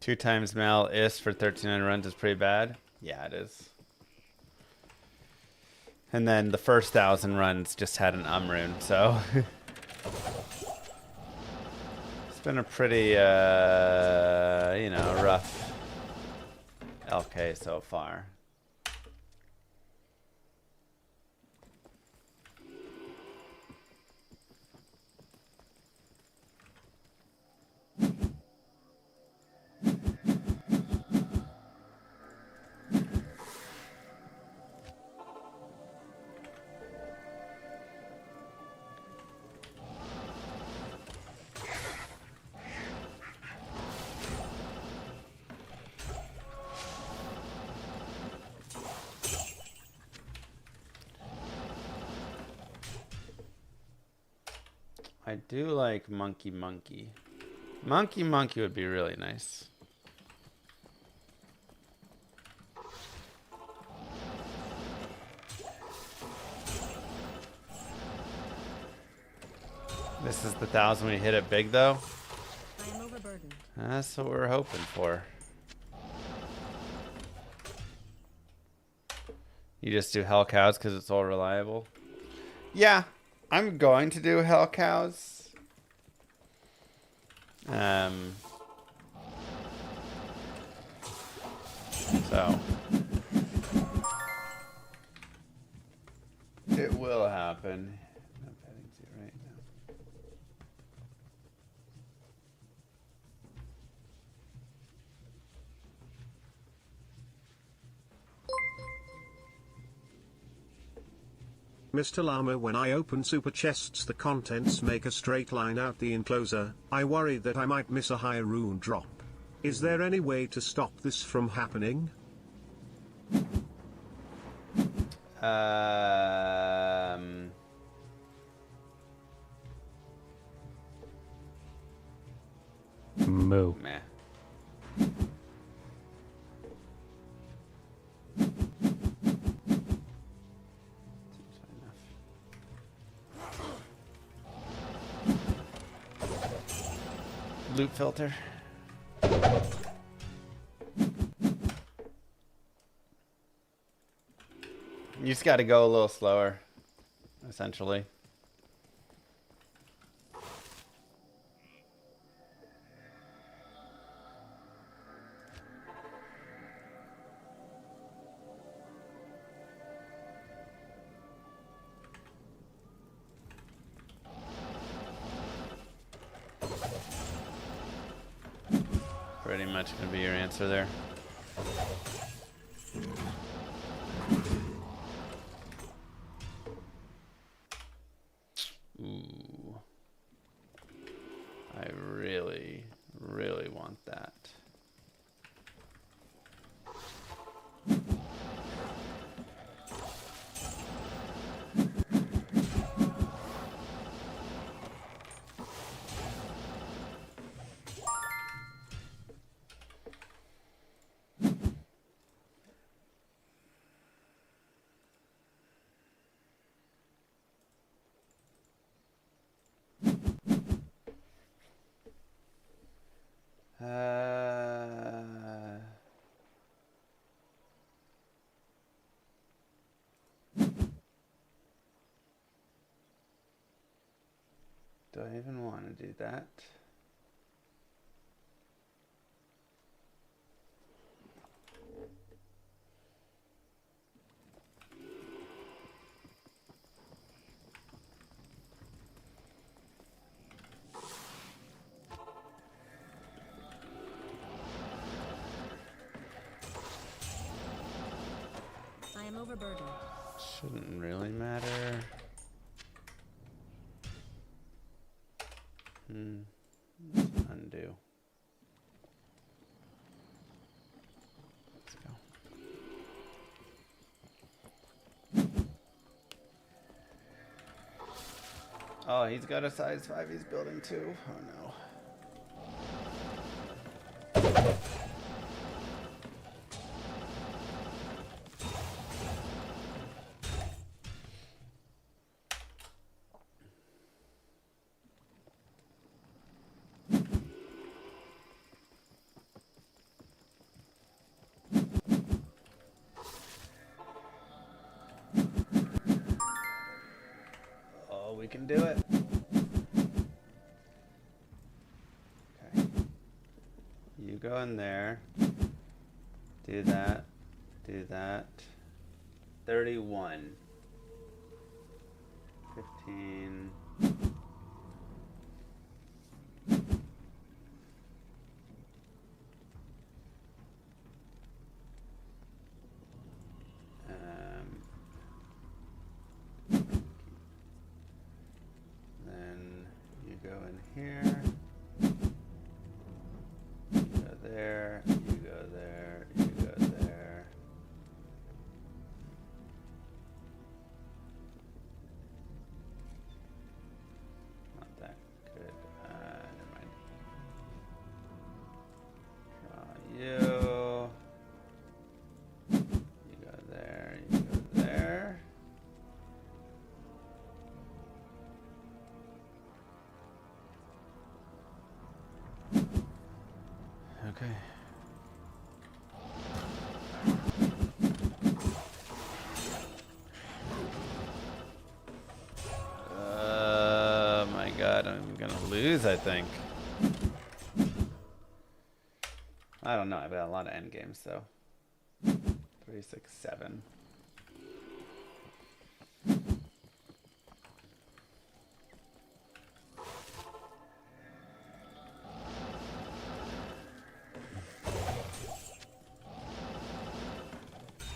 [SPEAKER 2] 2 times Mal is for 13 runs is pretty bad. Yeah, it is. And then the first 1,000 runs just had an rune, so it's been a pretty, you know, rough LK so far. I do like Monkey Monkey. Monkey Monkey would be really nice. This is the 1,000 we hit it big though.
[SPEAKER 5] I am overburdened.
[SPEAKER 2] That's what we're hoping for. You just do Hell Cows because it's all reliable? Yeah, I'm going to do Hell Cows. So it will happen. I'm betting to right now.
[SPEAKER 4] Mr. Llama, when I open super chests the contents make a straight line out the enclosure. I worry that I might miss a high rune drop. Is there any way to stop this from happening?
[SPEAKER 6] Moo.
[SPEAKER 2] Meh. Loot filter. You just got to go a little slower, essentially. Pretty much gonna be your answer there. Ooh. I really, really want that. Do I even want to do that?
[SPEAKER 5] I am overburdened.
[SPEAKER 2] Shouldn't really matter. Let's undo. Let's go. Oh, he's got a size 5 he's building too. Oh no. can do it. Okay. You go in there. Do that. Do that. 31. 15. Then you go in here. You go there. You go there. You go there. Not that good. Never mind. Draw you. You go there. You go there. Okay. My God, I'm gonna lose, I think. I don't know, I've got a lot of end games, so 3, 6, 7.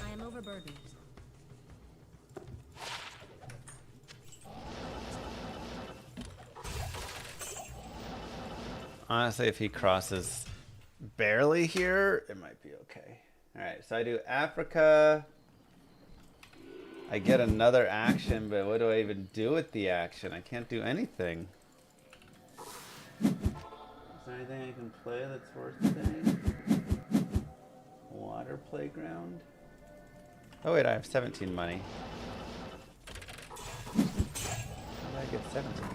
[SPEAKER 5] I am overburdened.
[SPEAKER 2] Honestly, if he crosses barely here, it might be okay. Alright, so I do Africa. I get another action, but what do I even do with the action? I can't do anything. Is there anything I can play that's worth saying? Water playground? Oh wait, I have 17 money. How did I get 17?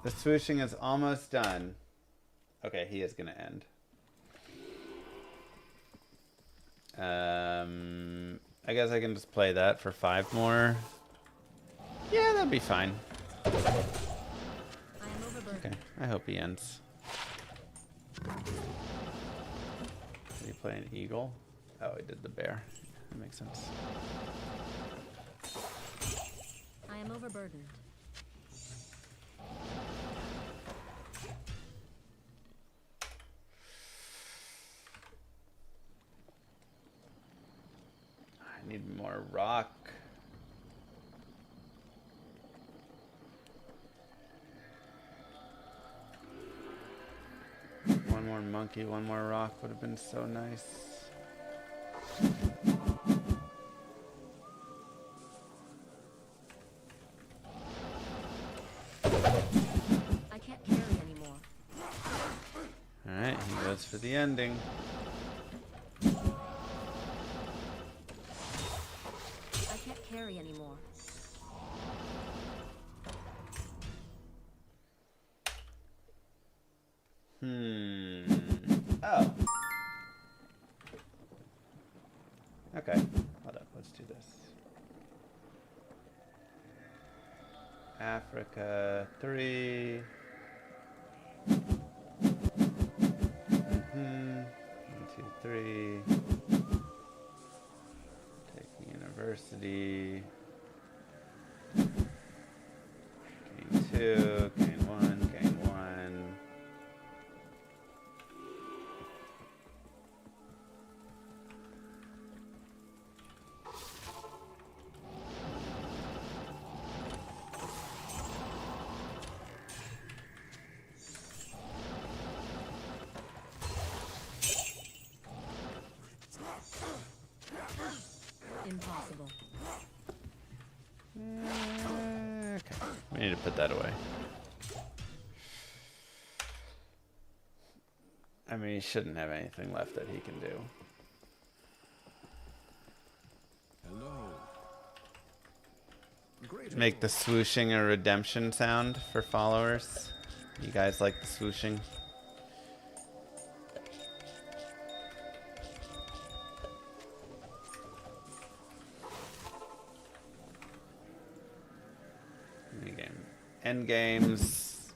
[SPEAKER 2] The swooshing is almost done. Okay, he is gonna end. I guess I can just play that for 5 more. Yeah, that'd be fine.
[SPEAKER 5] I am overburdened.
[SPEAKER 2] Okay, I hope he ends. Did he play an eagle? Oh, he did the bear. That makes sense.
[SPEAKER 5] I am overburdened.
[SPEAKER 2] I need more rock. One more monkey, one more rock would have been so nice.
[SPEAKER 5] I can't carry anymore.
[SPEAKER 2] Alright, he goes for the ending.
[SPEAKER 5] I can't carry anymore.
[SPEAKER 2] Oh. Okay. Hold up. Let's do this. Africa 3. 1, 2, 3. Take university. Gain 2. Gain 1. Gain 1.
[SPEAKER 5] Impossible.
[SPEAKER 2] Okay. We need to put that away. I mean, he shouldn't have anything left that he can do.
[SPEAKER 3] Hello. Great.
[SPEAKER 2] Make the swooshing a redemption sound for followers. You guys like the swooshing? End games.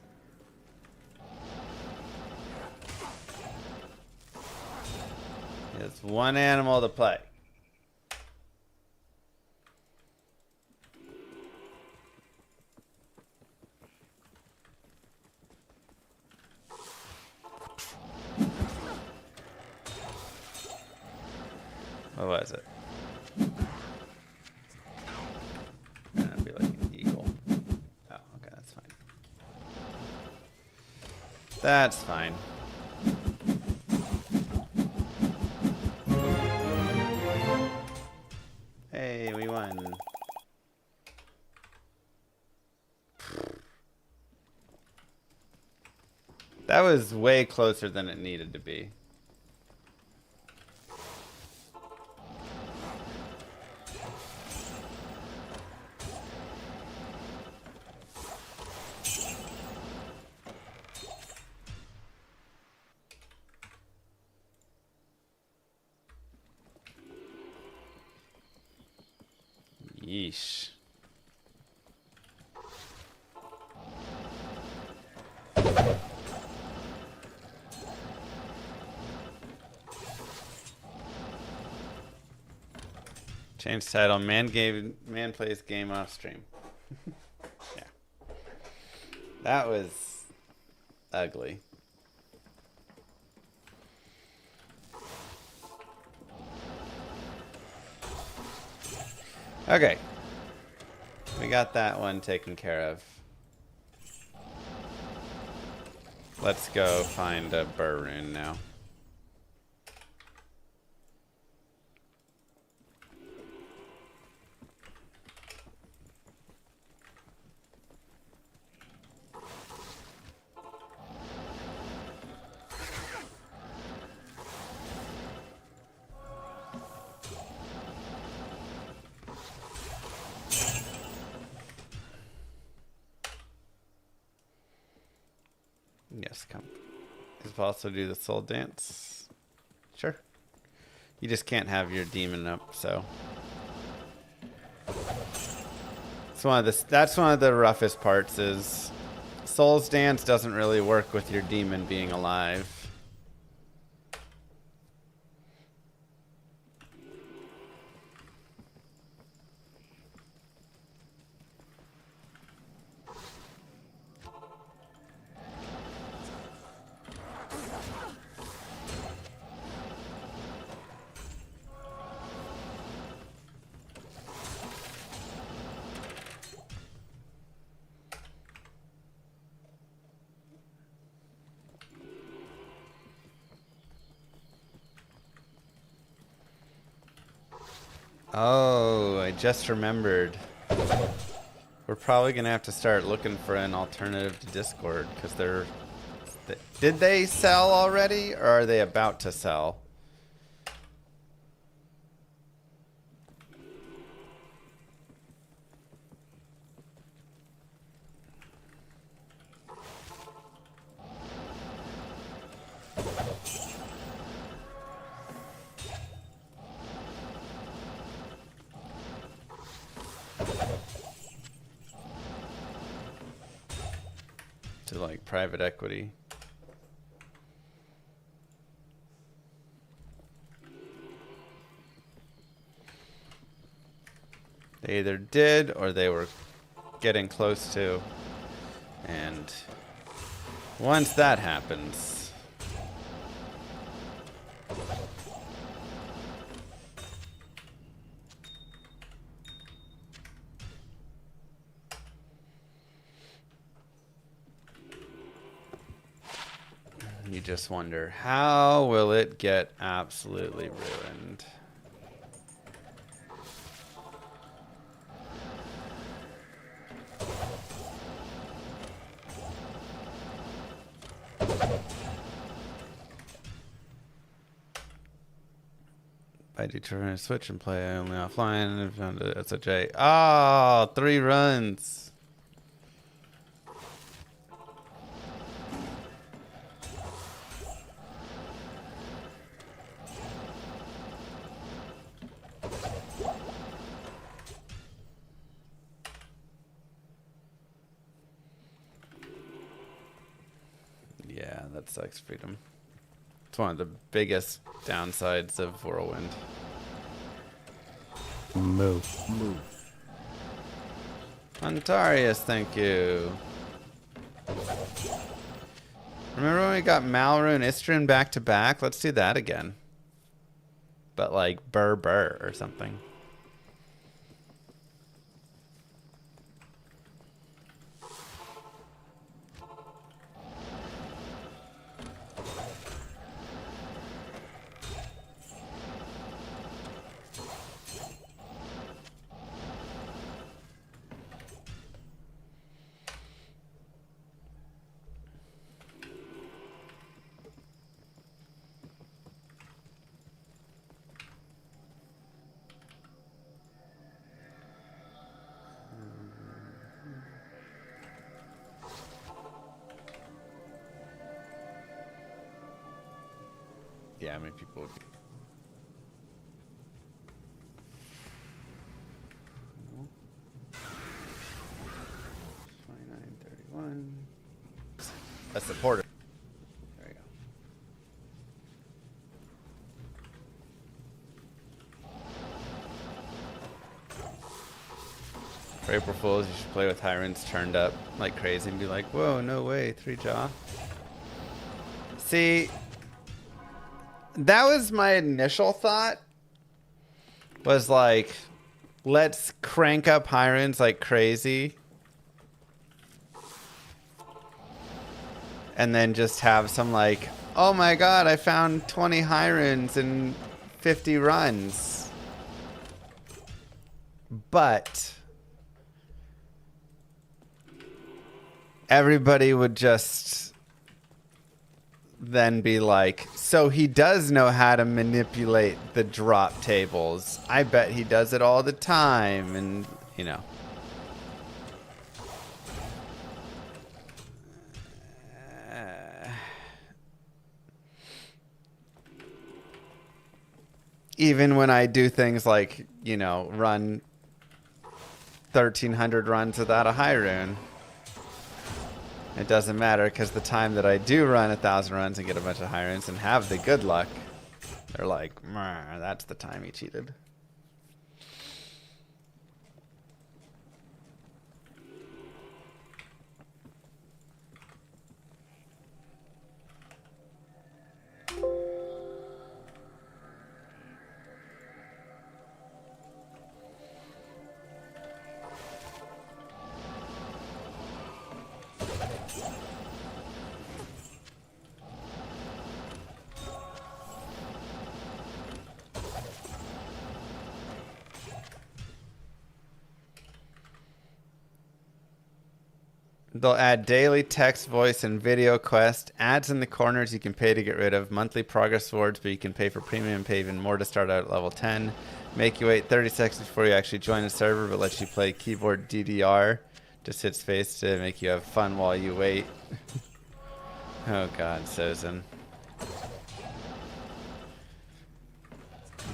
[SPEAKER 2] It's one animal to play. What was it? That'd be like an eagle. Oh, okay, that's fine. That's fine. Hey, we won. That was way closer than it needed to be. Yeesh. Change title. Man plays game off stream. Yeah. That was ugly. Okay. We got that one taken care of. Let's go find a burr rune now. Yes, come. Could also do the soul dance. Sure. You just can't have your demon up, so. That's one of the roughest parts is Soul's Dance doesn't really work with your demon being alive. Oh, I just remembered. We're probably gonna have to start looking for an alternative to Discord because did they sell already or are they about to sell? To like private equity. They either did or they were getting close to. And once that happens, you just wonder, how will it get absolutely ruined? I determine to switch and play only offline and found it SOJ. Oh, 3 runs. that sucks, Freedom. It's one of the biggest downsides of Whirlwind.
[SPEAKER 6] Moo.
[SPEAKER 2] Antarius, thank you. Remember when we got Malru and Istrin back to back? Let's do that again. But like burr or something. Yeah, how many people would... 29, 31. A supporter. There you go. For April Fools, you should play with Tyrants turned up like crazy and be like, whoa, no way, 3-jaw. See, that was my initial thought. Was like, let's crank up Hirons like crazy. And then just have some like, oh my god, I found 20 Hirons and 50 runs. But everybody would just then be like, so he does know how to manipulate the drop tables. I bet he does it all the time. And, you know. Even when I do things like, you know, run 1,300 runs without a Hyrule. It doesn't matter because the time that I do run 1,000 runs and get a bunch of Hyrunes and have the good luck, they're like, that's the time he cheated. They'll add daily text, voice, and video quest. Ads in the corners you can pay to get rid of. Monthly progress rewards, but you can pay for premium and pay even more to start out at level 10. Make you wait 30 seconds before you actually join a server, but lets you play keyboard DDR. Just hit space to make you have fun while you wait. Oh god, Susan.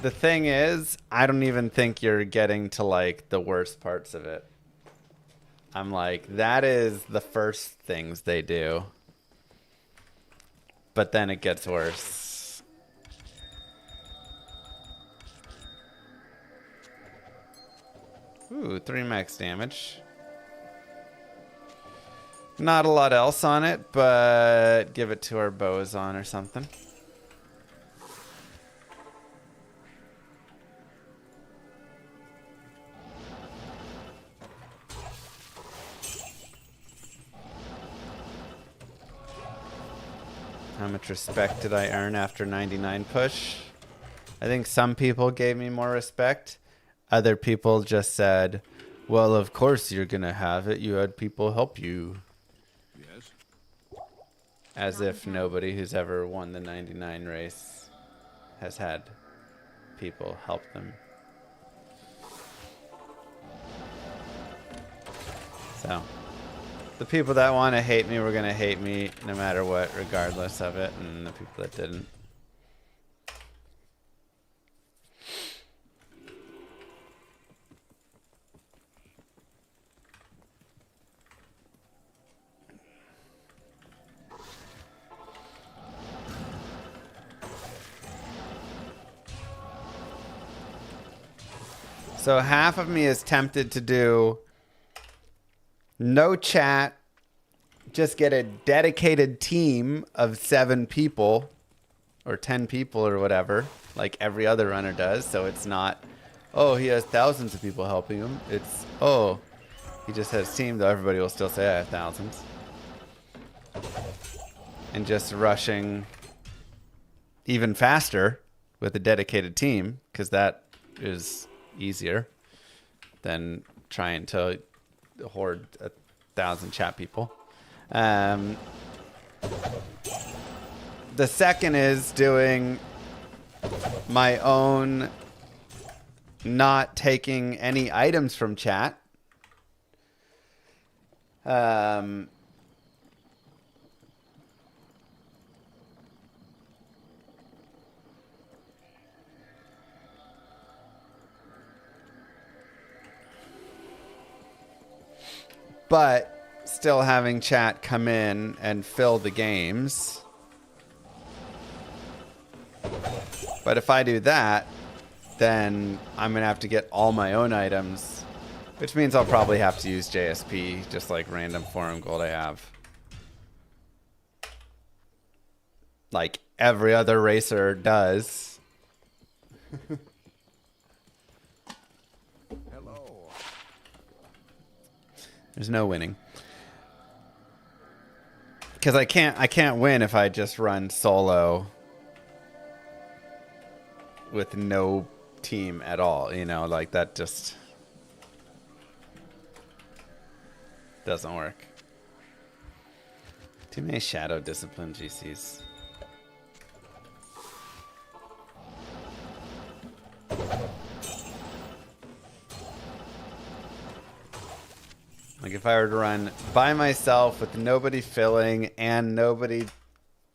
[SPEAKER 2] The thing is, I don't even think you're getting to like the worst parts of it. I'm like, that is the first things they do. But then it gets worse. Ooh, 3 max damage. Not a lot else on it, but give it to our bows on or something. How much respect did I earn after 99 push? I think some people gave me more respect. Other people just said, well, of course you're going to have it. You had people help you.
[SPEAKER 3] Yes.
[SPEAKER 2] As if nobody who's ever won the 99 race has had people help them. So, the people that want to hate me were going to hate me no matter what, regardless of it, and the people that didn't. So half of me is tempted to do no chat, just get a dedicated team of 7 people or 10 people or whatever, like every other runner does. So it's not, oh, he has thousands of people helping him. It's, oh, he just has team, though everybody will still say I have thousands. And just rushing even faster with a dedicated team, because that is easier than trying to hoard 1,000 chat people. The second is doing my own, not taking any items from chat. But still having chat come in and fill the games. But if I do that, then I'm going to have to get all my own items, which means I'll probably have to use JSP, just like random forum gold I have. Like every other racer does.
[SPEAKER 3] Hello.
[SPEAKER 2] There's no winning. Because I can't win if I just run solo with no team at all, you know, like that just doesn't work. Too many shadow discipline GCs. Like if I were to run by myself with nobody filling and nobody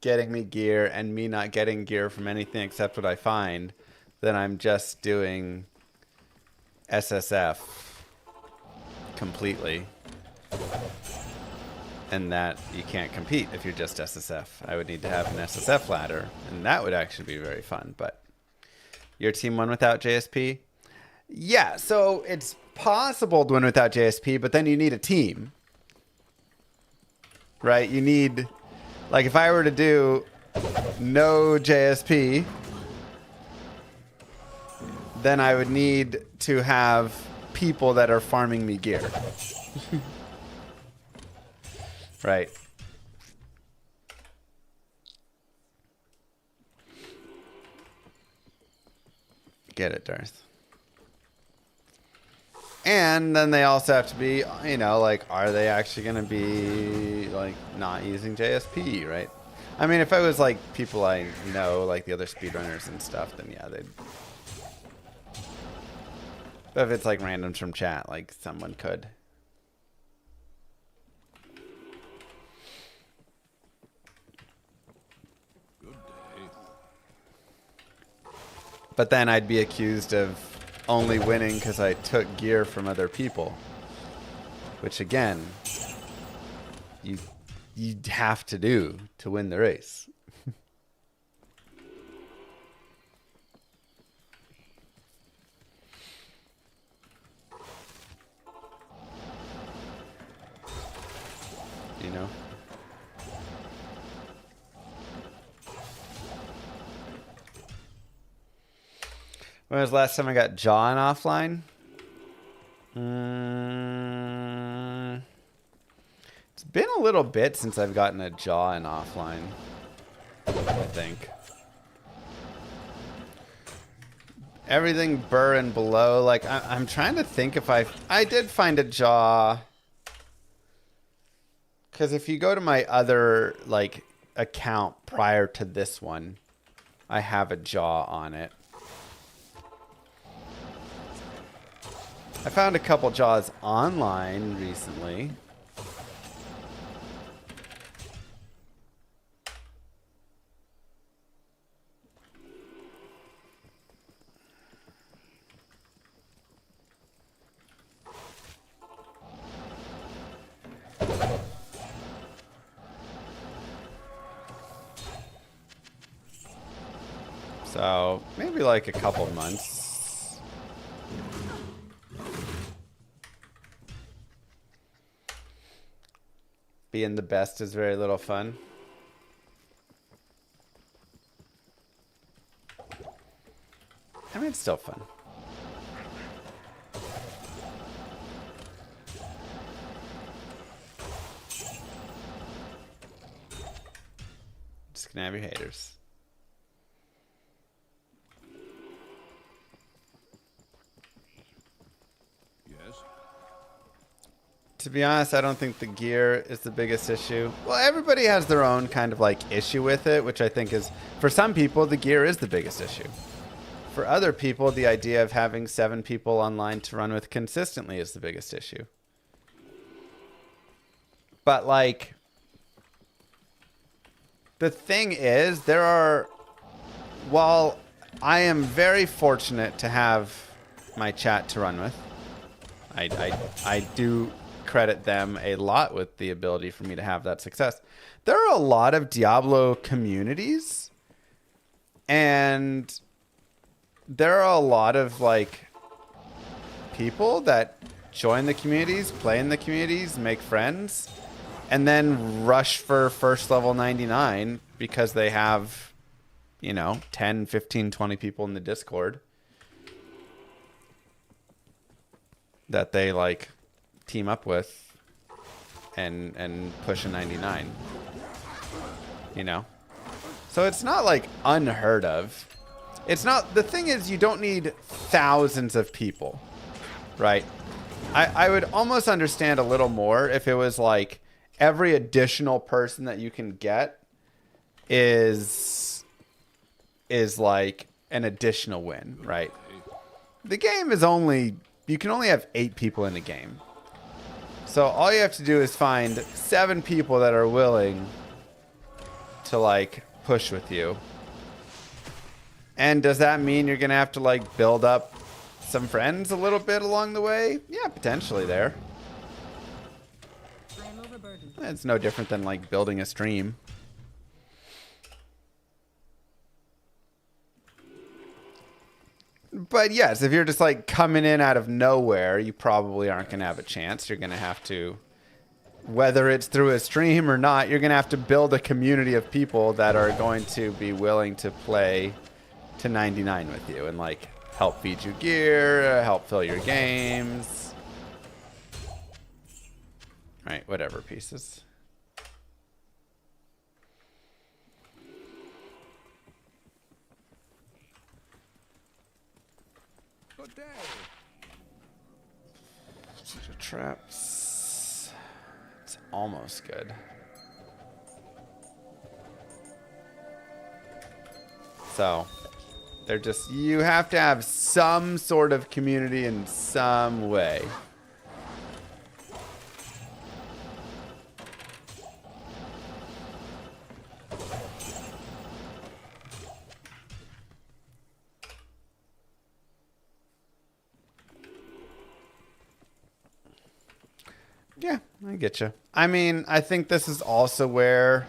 [SPEAKER 2] getting me gear and me not getting gear from anything except what I find, then I'm just doing SSF completely. And that you can't compete if you're just SSF. I would need to have an SSF ladder, and that would actually be very fun. But your team won without JSP? Yeah, so it's possible to win without JSP, but then you need a team. Right? You need, like if I were to do no JSP, then I would need to have people that are farming me gear. Right. Get it, Darth. And then they also have to be, you know, like, are they actually going to be, like, not using JSP, right? I mean, if it was, like, people I know, like the other speedrunners and stuff, then yeah, they'd... But if it's, like, randoms from chat, like, someone could. But then I'd be accused of only winning because I took gear from other people. Which again, you have to do to win the race. You know? When was the last time I got Jaw in offline? It's been a little bit since I've gotten a Jaw in offline, I think. Everything Burr and below, like, I'm trying to think if I did find a Jaw. Because if you go to my other, like, account prior to this one, I have a Jaw on it. I found a couple Jaws online recently. So maybe like a couple months. being the best is very little fun. I mean, it's still fun. Just gonna have your haters.
[SPEAKER 3] Yes.
[SPEAKER 2] To be honest, I don't think the gear is the biggest issue. Well, everybody has their own kind of like issue with it, which I think is, for some people, the gear is the biggest issue. For other people, the idea of having 7 people online to run with consistently is the biggest issue. But like, the thing is, while I am very fortunate to have my chat to run with, I do credit them a lot with the ability for me to have that success. There are a lot of Diablo communities, and there are a lot of like people that join the communities, play in the communities, make friends, and then rush for first level 99 because they have, you know, 10, 15, 20 people in the Discord that they like team up with and push a 99, you know? So it's not like unheard of. It's not, the thing is, you don't need thousands of people, right? I would almost understand a little more if it was like every additional person that you can get is like an additional win, right? The game is you can only have 8 people in the game. So all you have to do is find 7 people that are willing to like push with you. And does that mean you're going to have to like build up some friends a little bit along the way? Yeah, potentially there.
[SPEAKER 5] I am overburdened.
[SPEAKER 2] It's no different than like building a stream. But yes, if you're just like coming in out of nowhere, you probably aren't going to have a chance. You're going to have to, whether it's through a stream or not, you're going to have to build a community of people that are going to be willing to play to 99 with you and like help feed you gear, help fill your games. All right, whatever, pieces.
[SPEAKER 3] Good day.
[SPEAKER 2] Traps. It's almost good. So, they're just, you have to have some sort of community in some way. Yeah, I get you. I mean, I think this is also where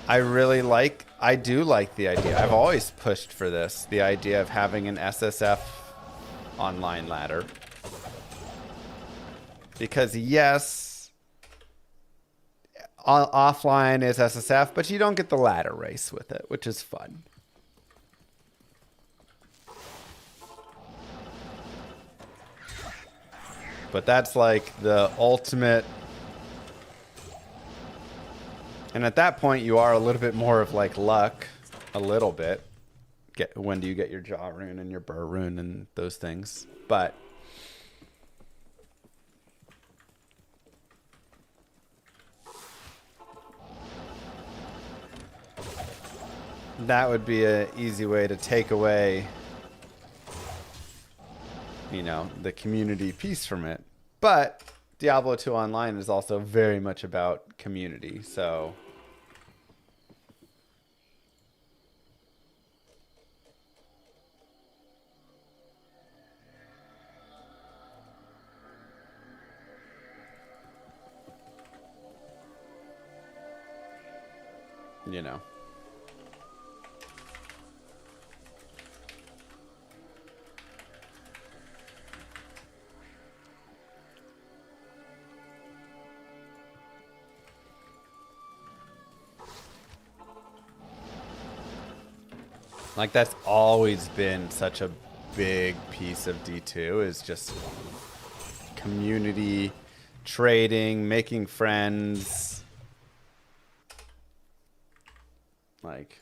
[SPEAKER 2] I do like the idea. I've always pushed for this, the idea of having an SSF online ladder. Because yes, offline is SSF, but you don't get the ladder race with it, which is fun. But that's like the ultimate. And at that point, you are a little bit more of like luck, a little bit. When do you get your jaw rune and your burr rune and those things? But that would be an easy way to take away, you know, the community piece from it. But Diablo 2 Online is also very much about community, so you know. Like that's always been such a big piece of D2 is just community, trading, making friends. Like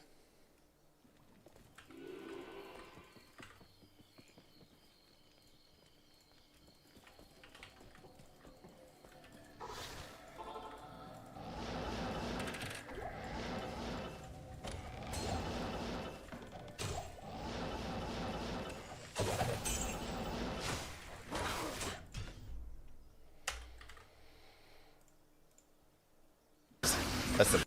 [SPEAKER 2] that's a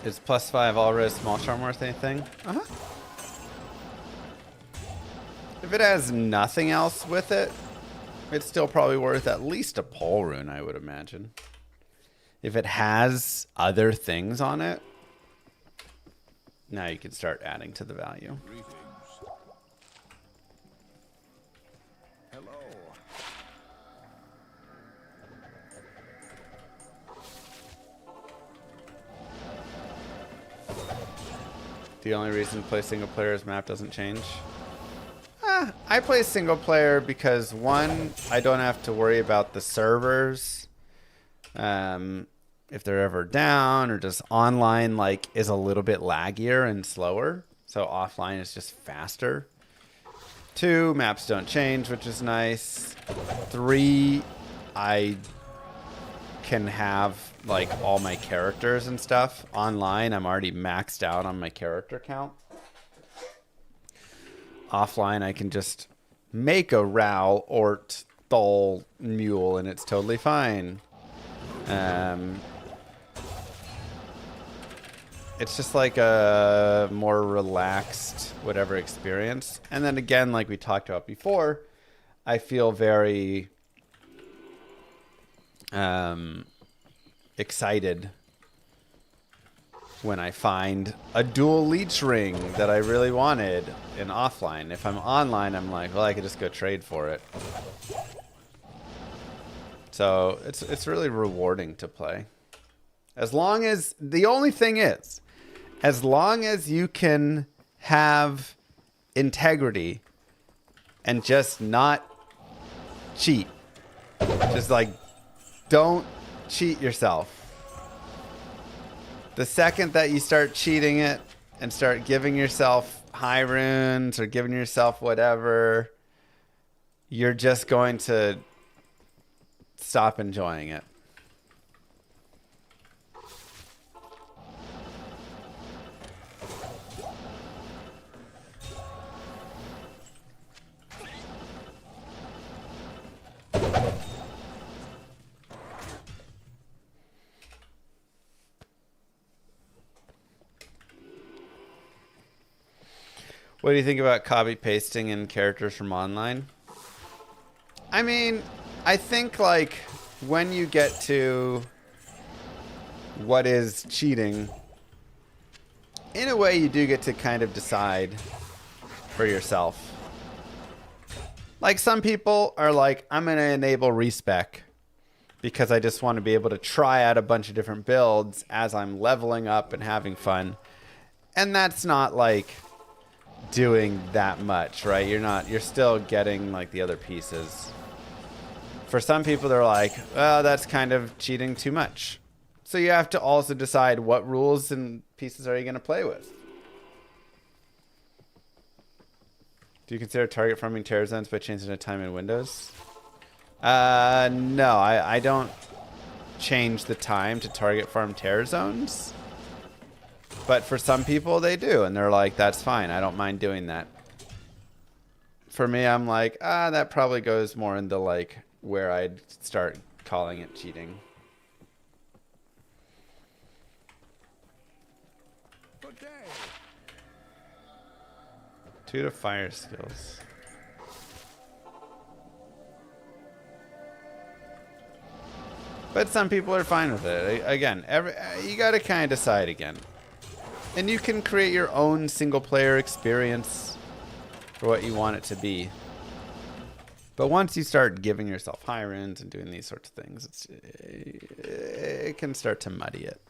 [SPEAKER 2] Is +5 all res small charm worth anything? Uh-huh. If it has nothing else with it, it's still probably worth at least a pole rune, I would imagine. If it has other things on it, now you can start adding to the value.
[SPEAKER 3] Greetings. Hello.
[SPEAKER 2] The only reason to play single player's map doesn't change. I play single player because one, I don't have to worry about the servers. If they're ever down or just online like is a little bit laggier and slower. So offline is just faster. 2, maps don't change, which is nice. 3, I can have like all my characters and stuff. Online, I'm already maxed out on my character count. Offline, I can just make a Ral, Ort, Thol, Mule, and it's totally fine. It's just like a more relaxed whatever experience. And then again, like we talked about before, I feel very excited when I find a dual leech ring that I really wanted in offline. If I'm online, I'm like, well, I could just go trade for it. So it's really rewarding to play. As long as, the only thing is, as long as you can have integrity and just not cheat. Just like, don't cheat yourself. The second that you start cheating it and start giving yourself high runes or giving yourself whatever, you're just going to stop enjoying it. What do you think about copy pasting in characters from online? I mean, I think like when you get to what is cheating, in a way you do get to kind of decide for yourself. Like some people are like, I'm going to enable respec because I just want to be able to try out a bunch of different builds as I'm leveling up and having fun. And that's not like doing that much, right? You're still getting like the other pieces. For some people, they're like, well, that's kind of cheating too much. So you have to also decide what rules and pieces are you going to play with. Do you consider target farming terror zones by changing the time in windows? No, I don't change the time to target farm terror zones. But for some people, they do. And they're like, that's fine. I don't mind doing that. For me, I'm like, that probably goes more into like where I'd start calling it cheating.
[SPEAKER 3] Good day.
[SPEAKER 2] 2 to fire skills. But some people are fine with it. Again, you got to kind of decide again. And you can create your own single-player experience for what you want it to be. But once you start giving yourself high runs and doing these sorts of things, it can start to muddy it.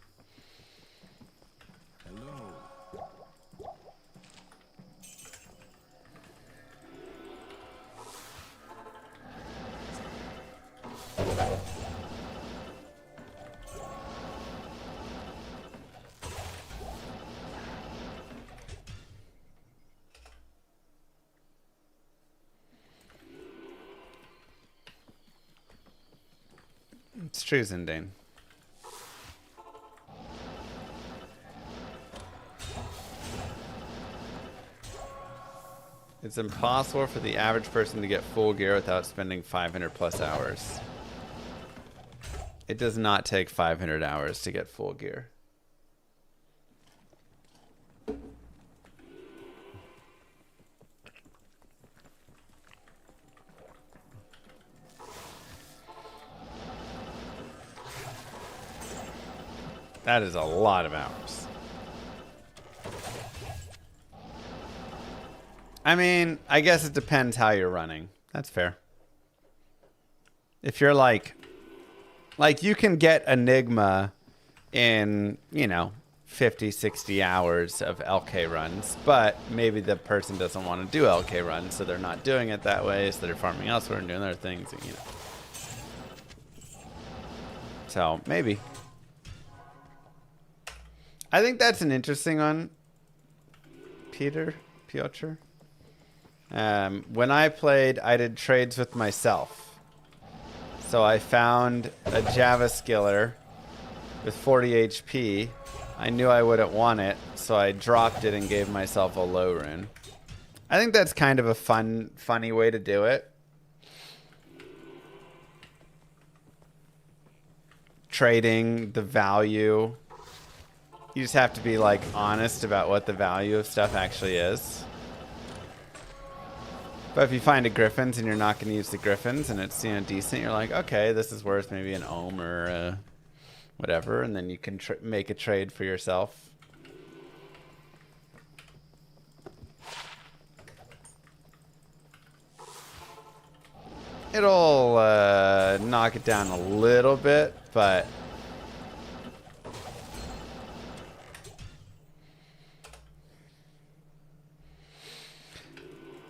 [SPEAKER 2] It's true, Zindane. It's impossible for the average person to get full gear without spending 500 plus hours. It does not take 500 hours to get full gear. That is a lot of hours. I mean, I guess it depends how you're running. That's fair. If you're like you can get Enigma in, 50, 60 hours of LK runs, but maybe the person doesn't want to do LK runs, so they're not doing it that way, so they're farming elsewhere and doing other things, So, maybe. I think that's an interesting one, Piotr. When I played, I did trades with myself. So I found a Java skiller with 40 HP. I knew I wouldn't want it, so I dropped it and gave myself a low rune. I think that's kind of a funny way to do it. Trading the value. You just have to be honest about what the value of stuff actually is. But if you find a Griffins and you're not going to use the Griffins and it's decent, you're like, okay, this is worth maybe an ohm or whatever, and then you can make a trade for yourself. It'll knock it down a little bit, but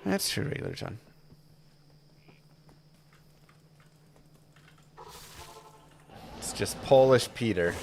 [SPEAKER 2] that's true, regular John. It's just Polish Peter.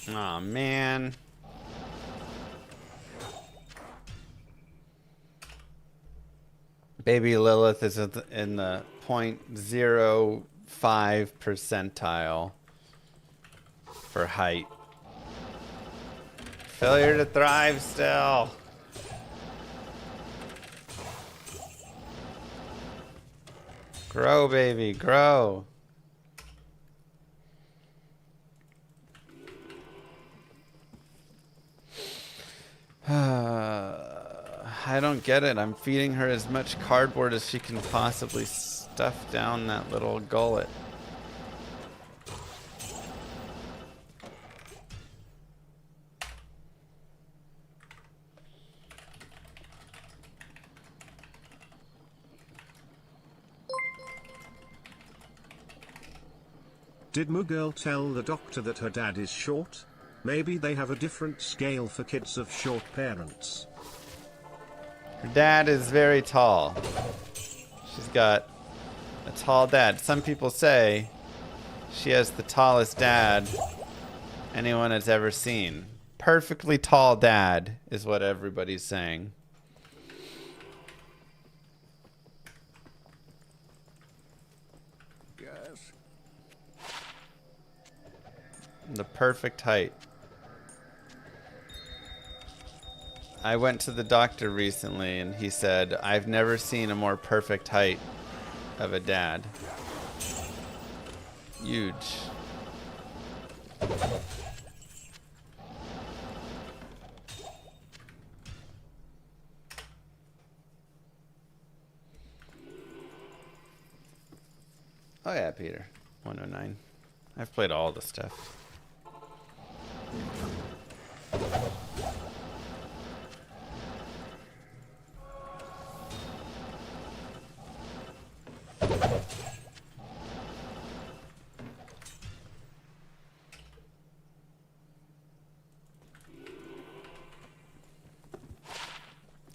[SPEAKER 2] Aw, man. Baby Lilith is in the 0.05 percentile for height. Failure to thrive still. Grow, baby, grow. I don't get it. I'm feeding her as much cardboard as she can possibly stuff down that little gullet.
[SPEAKER 4] Did Moogirl tell the doctor that her dad is short? Maybe they have a different scale for kids of short parents.
[SPEAKER 2] Her dad is very tall. She's got a tall dad. Some people say she has the tallest dad anyone has ever seen. Perfectly tall dad is what everybody's saying.
[SPEAKER 3] Yes.
[SPEAKER 2] The perfect height. I went to the doctor recently and he said, I've never seen a more perfect height of a dad. Huge. Oh yeah, Peter. 109. I've played all the stuff.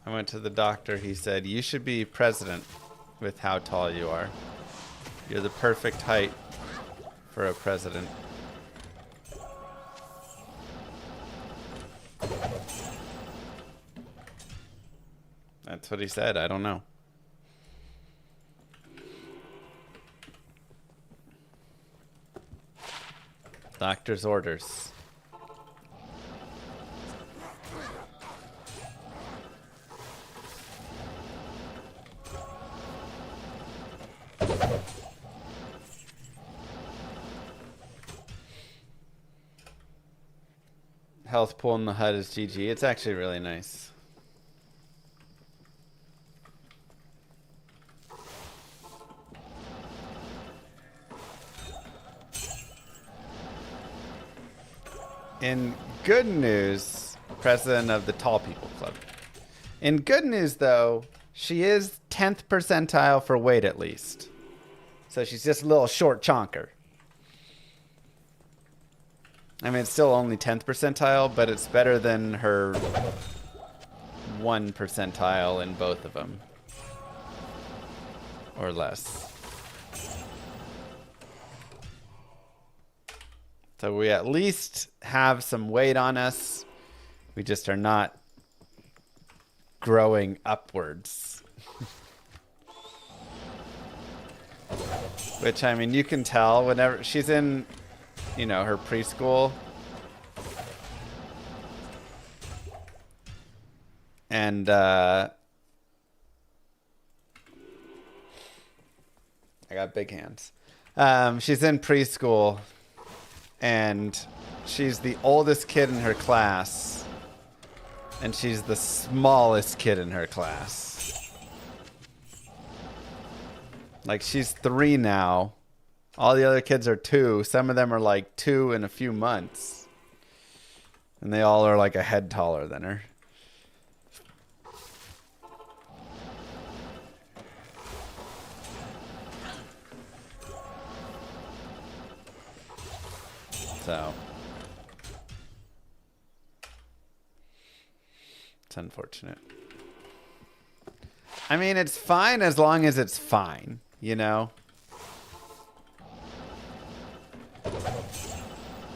[SPEAKER 2] I went to the doctor. He said, you should be president with how tall you are. You're the perfect height for a president. That's what he said. I don't know. Doctor's orders. Health pool in the HUD is GG. It's actually really nice. In good news, president of the Tall People Club. In good news, though, she is 10th percentile for weight at least. So she's just a little short chonker. I mean, it's still only 10th percentile, but it's better than her 1 percentile in both of them. Or less. So we at least have some weight on us. We just are not growing upwards. Which, I mean, you can tell whenever she's in, you know, her preschool. And, I got big hands. She's in preschool. And she's the oldest kid in her class. And she's the smallest kid in her class. Like, she's 3 now. All the other kids are 2. Some of them are like 2 in a few months. And they all are like a head taller than her. So it's unfortunate. I mean, it's fine as long as it's fine, you know?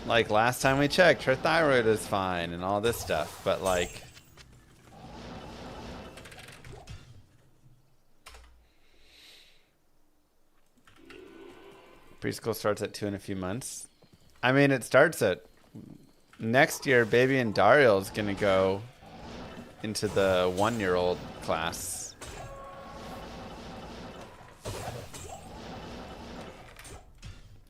[SPEAKER 2] Like last time we checked, her thyroid is fine and all this stuff, but like preschool starts at 2 in a few months. I mean, it starts at next year. Baby and Dario is going to go into the 1-year-old class.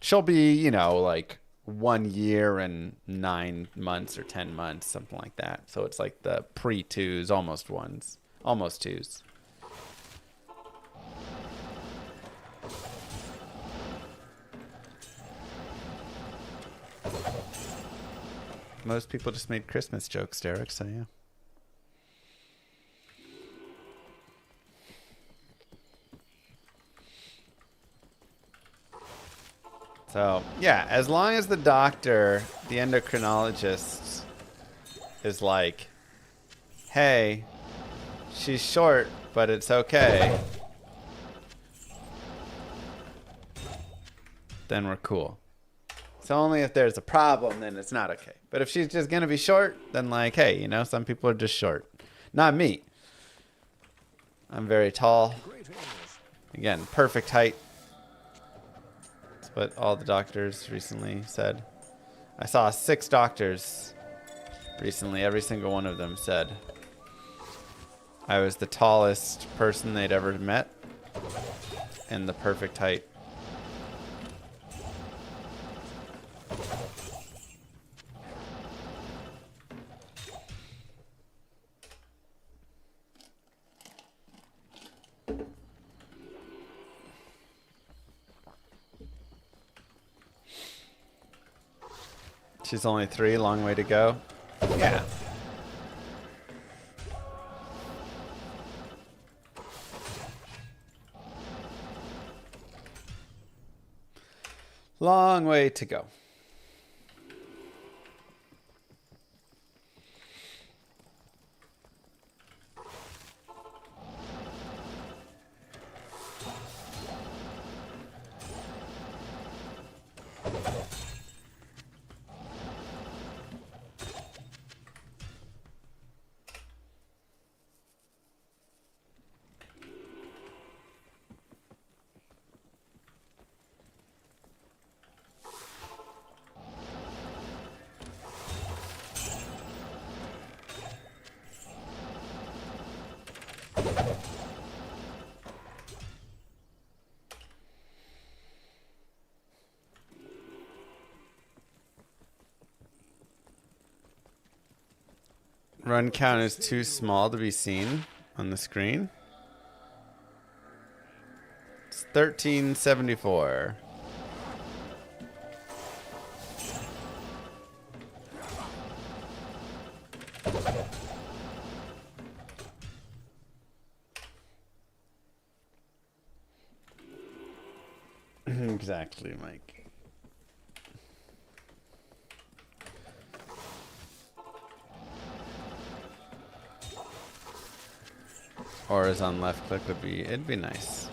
[SPEAKER 2] She'll be, you know, like 1 year and 9 months or 10 months, something like that. So it's like the pre-2s, almost 1s, almost 2s. Most people just made Christmas jokes, Derek, so yeah. So, yeah, as long as the doctor, the endocrinologist, is like, hey, she's short, but it's okay, then we're cool. So only if there's a problem, then it's not okay. But if she's just going to be short, then like, hey, you know, some people are just short. Not me. I'm very tall. Again, perfect height. That's what all the doctors recently said. I saw 6 doctors recently. Every single one of them said I was the tallest person they'd ever met and the perfect height. She's only 3, long way to go. Yeah. Long way to go. Run count is too small to be seen on the screen. It's 1374. Exactly, Mike. Or is on left click would be, it'd be nice.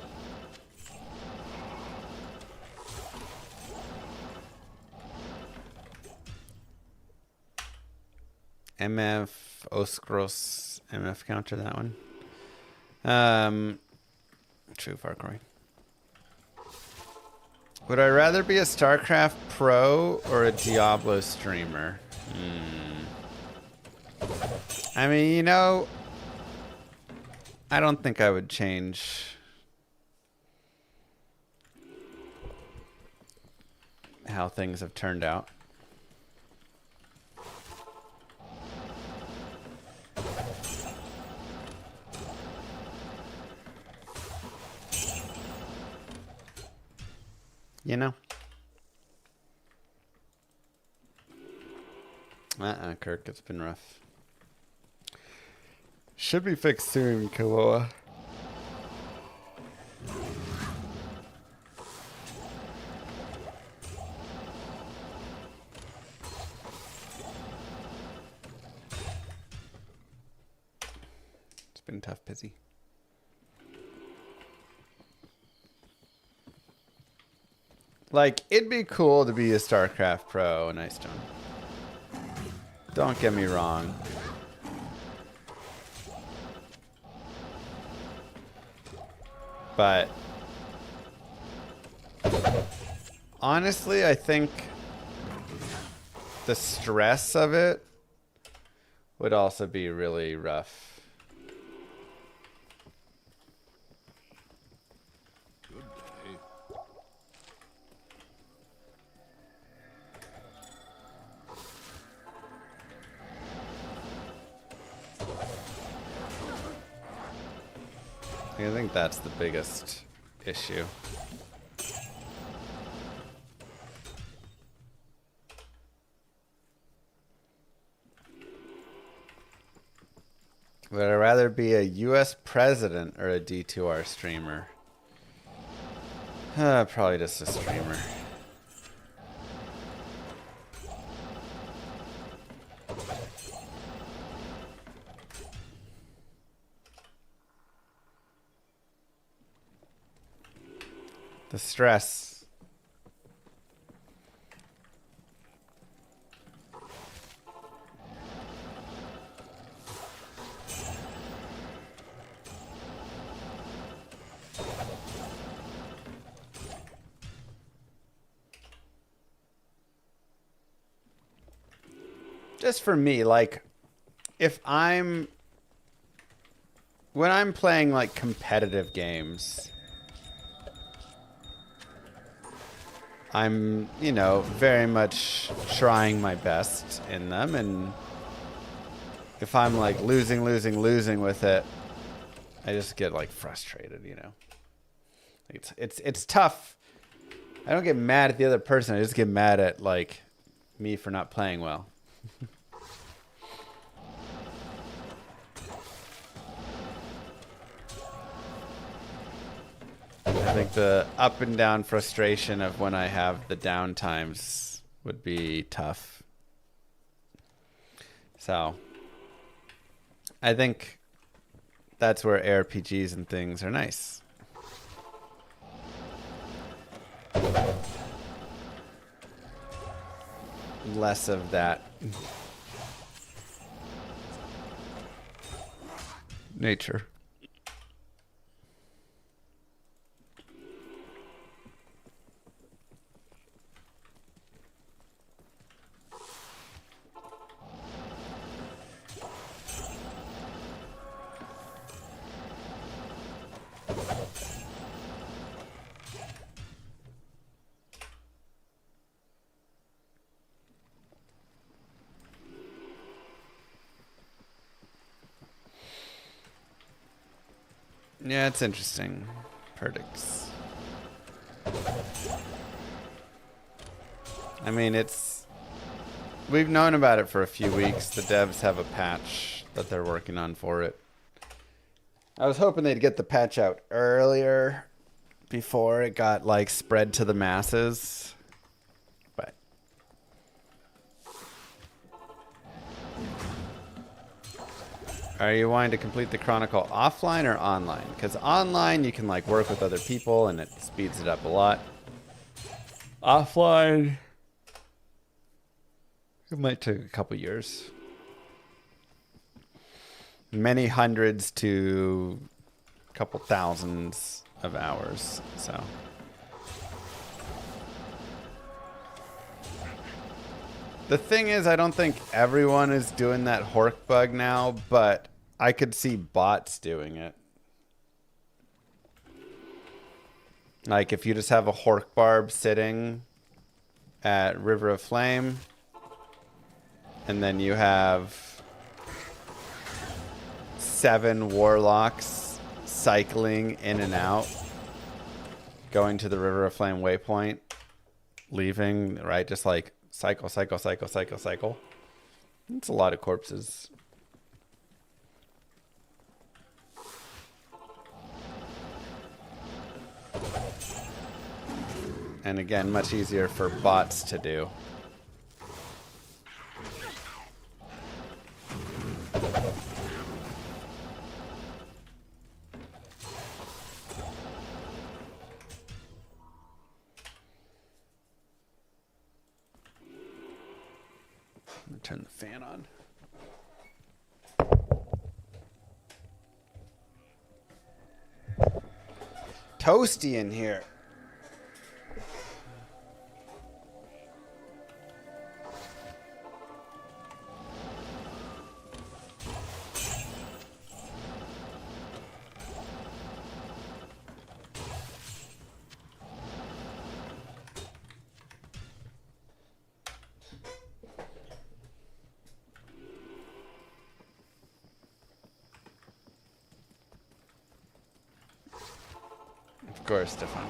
[SPEAKER 2] MF Oskros MF counter, that one. True Far Cry. Would I rather be a StarCraft pro or a Diablo streamer? I mean, you know, I don't think I would change how things have turned out. You know? Kirk, it's been rough. Should be fixed soon, Kawoa. It's been tough, busy. Like, it'd be cool to be a StarCraft pro in Ice Stone. Don't get me wrong. But honestly, I think the stress of it would also be really rough. I think that's the biggest issue. Would I rather be a US president or a D2R streamer? Probably just a streamer. The stress. Just for me, like, when I'm playing like competitive games, I'm, very much trying my best in them, and if I'm like losing with it, I just get like frustrated, It's tough. I don't get mad at the other person. I just get mad at like me for not playing well. I think the up and down frustration of when I have the down times would be tough. So I think that's where ARPGs and things are nice. Less of that nature. Yeah, it's interesting. Perdix. I mean, we've known about it for a few weeks. The devs have a patch that they're working on for it. I was hoping they'd get the patch out earlier before it got like spread to the masses. But are you wanting to complete the Chronicle offline or online? Because online you can like work with other people and it speeds it up a lot. Offline, it might take a couple years. Many hundreds to a couple thousands of hours. So the thing is, I don't think everyone is doing that hork bug now, but I could see bots doing it. Like if you just have a hork barb sitting at River of Flame, and then you have 7 warlocks cycling in and out, going to the River of Flame waypoint, leaving, right? Just like cycle. It's a lot of corpses. And again, much easier for bots to do. I'm gonna turn the fan on. Toasty in here. Of course, Defunk.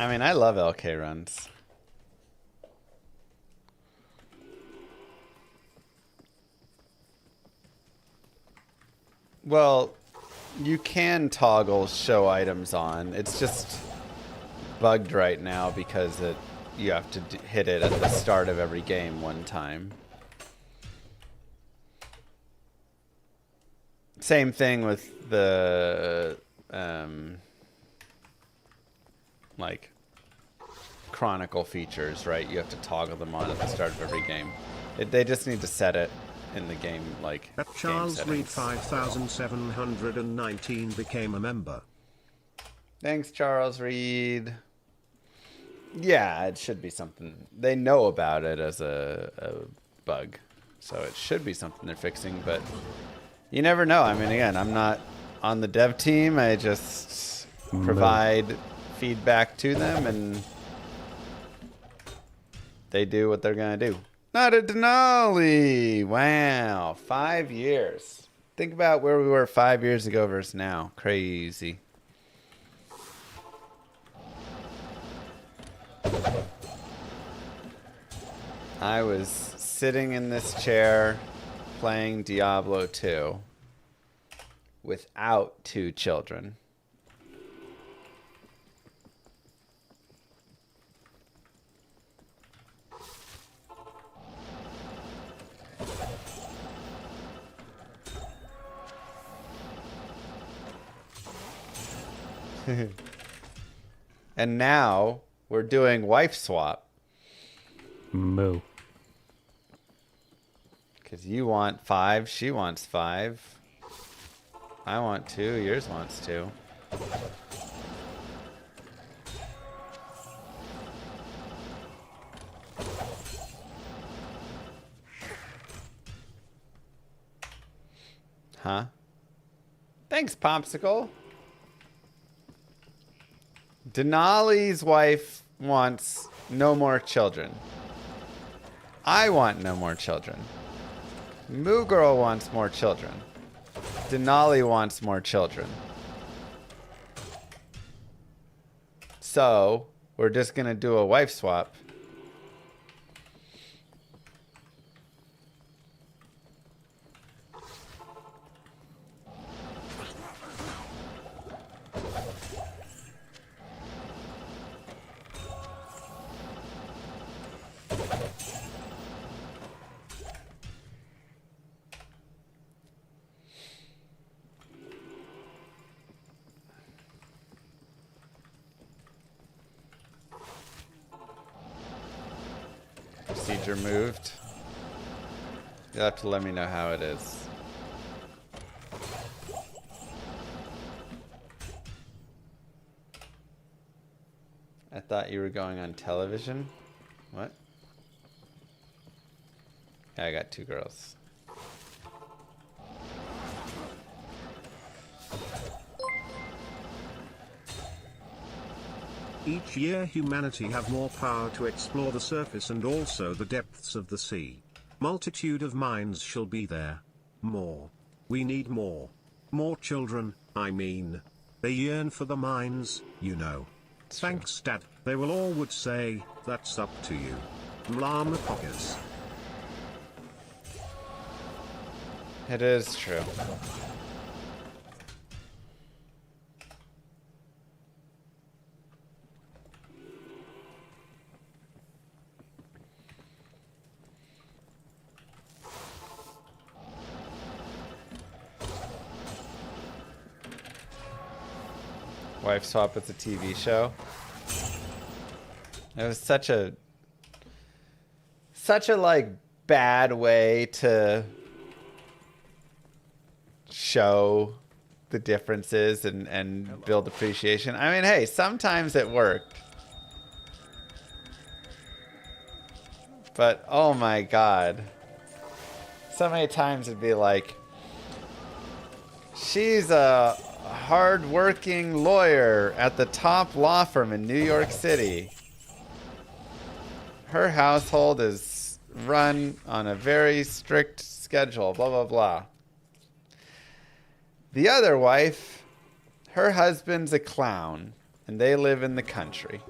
[SPEAKER 2] I mean, I love LK runs. Well, you can toggle show items on. It's just bugged right now because you have to hit it at the start of every game one time. Same thing with the like chronicle features, right? You have to toggle them on at the start of every game. They just need to set it in the game, like
[SPEAKER 4] At
[SPEAKER 2] game
[SPEAKER 4] Charles Reed
[SPEAKER 2] settings.
[SPEAKER 4] 5719 became a member.
[SPEAKER 2] Thanks, Charles Reed. Yeah, it should be something. They know about it as a bug, so it should be something they're fixing, but you never know. I mean, again, I'm not on the dev team. I just provide feedback to them, and they do what they're going to do. Not a Denali! Wow, 5 years. Think about where we were 5 years ago versus now. Crazy. I was sitting in this chair playing Diablo 2 without 2 children. And now we're doing wife swap.
[SPEAKER 6] Moo.
[SPEAKER 2] Because you want 5, she wants 5. I want 2, yours wants 2. Huh? Thanks, Popsicle. Denali's wife wants no more children. I want no more children. Moo Girl wants more children. Denali wants more children. So, we're just going to do a wife swap. Procedure moved. You'll have to let me know how it is. I thought you were going on television. What? Yeah, I got 2 girls.
[SPEAKER 4] Each year humanity have more power to explore the surface and also the depths of the sea. Multitude of minds shall be there. More. We need more. More children, I mean. They yearn for the mines, you know. Thanks, Dad. They will all would say, that's up to you. Llama pockets.
[SPEAKER 2] It is true. Wife Swap was a TV show. It was such a like bad way to show the differences and build appreciation. I mean, hey, sometimes it worked. But oh my god. So many times it'd be like, she's a hard-working lawyer at the top law firm in New York City. Her household is run on a very strict schedule, blah, blah, blah. The other wife, her husband's a clown, and they live in the country.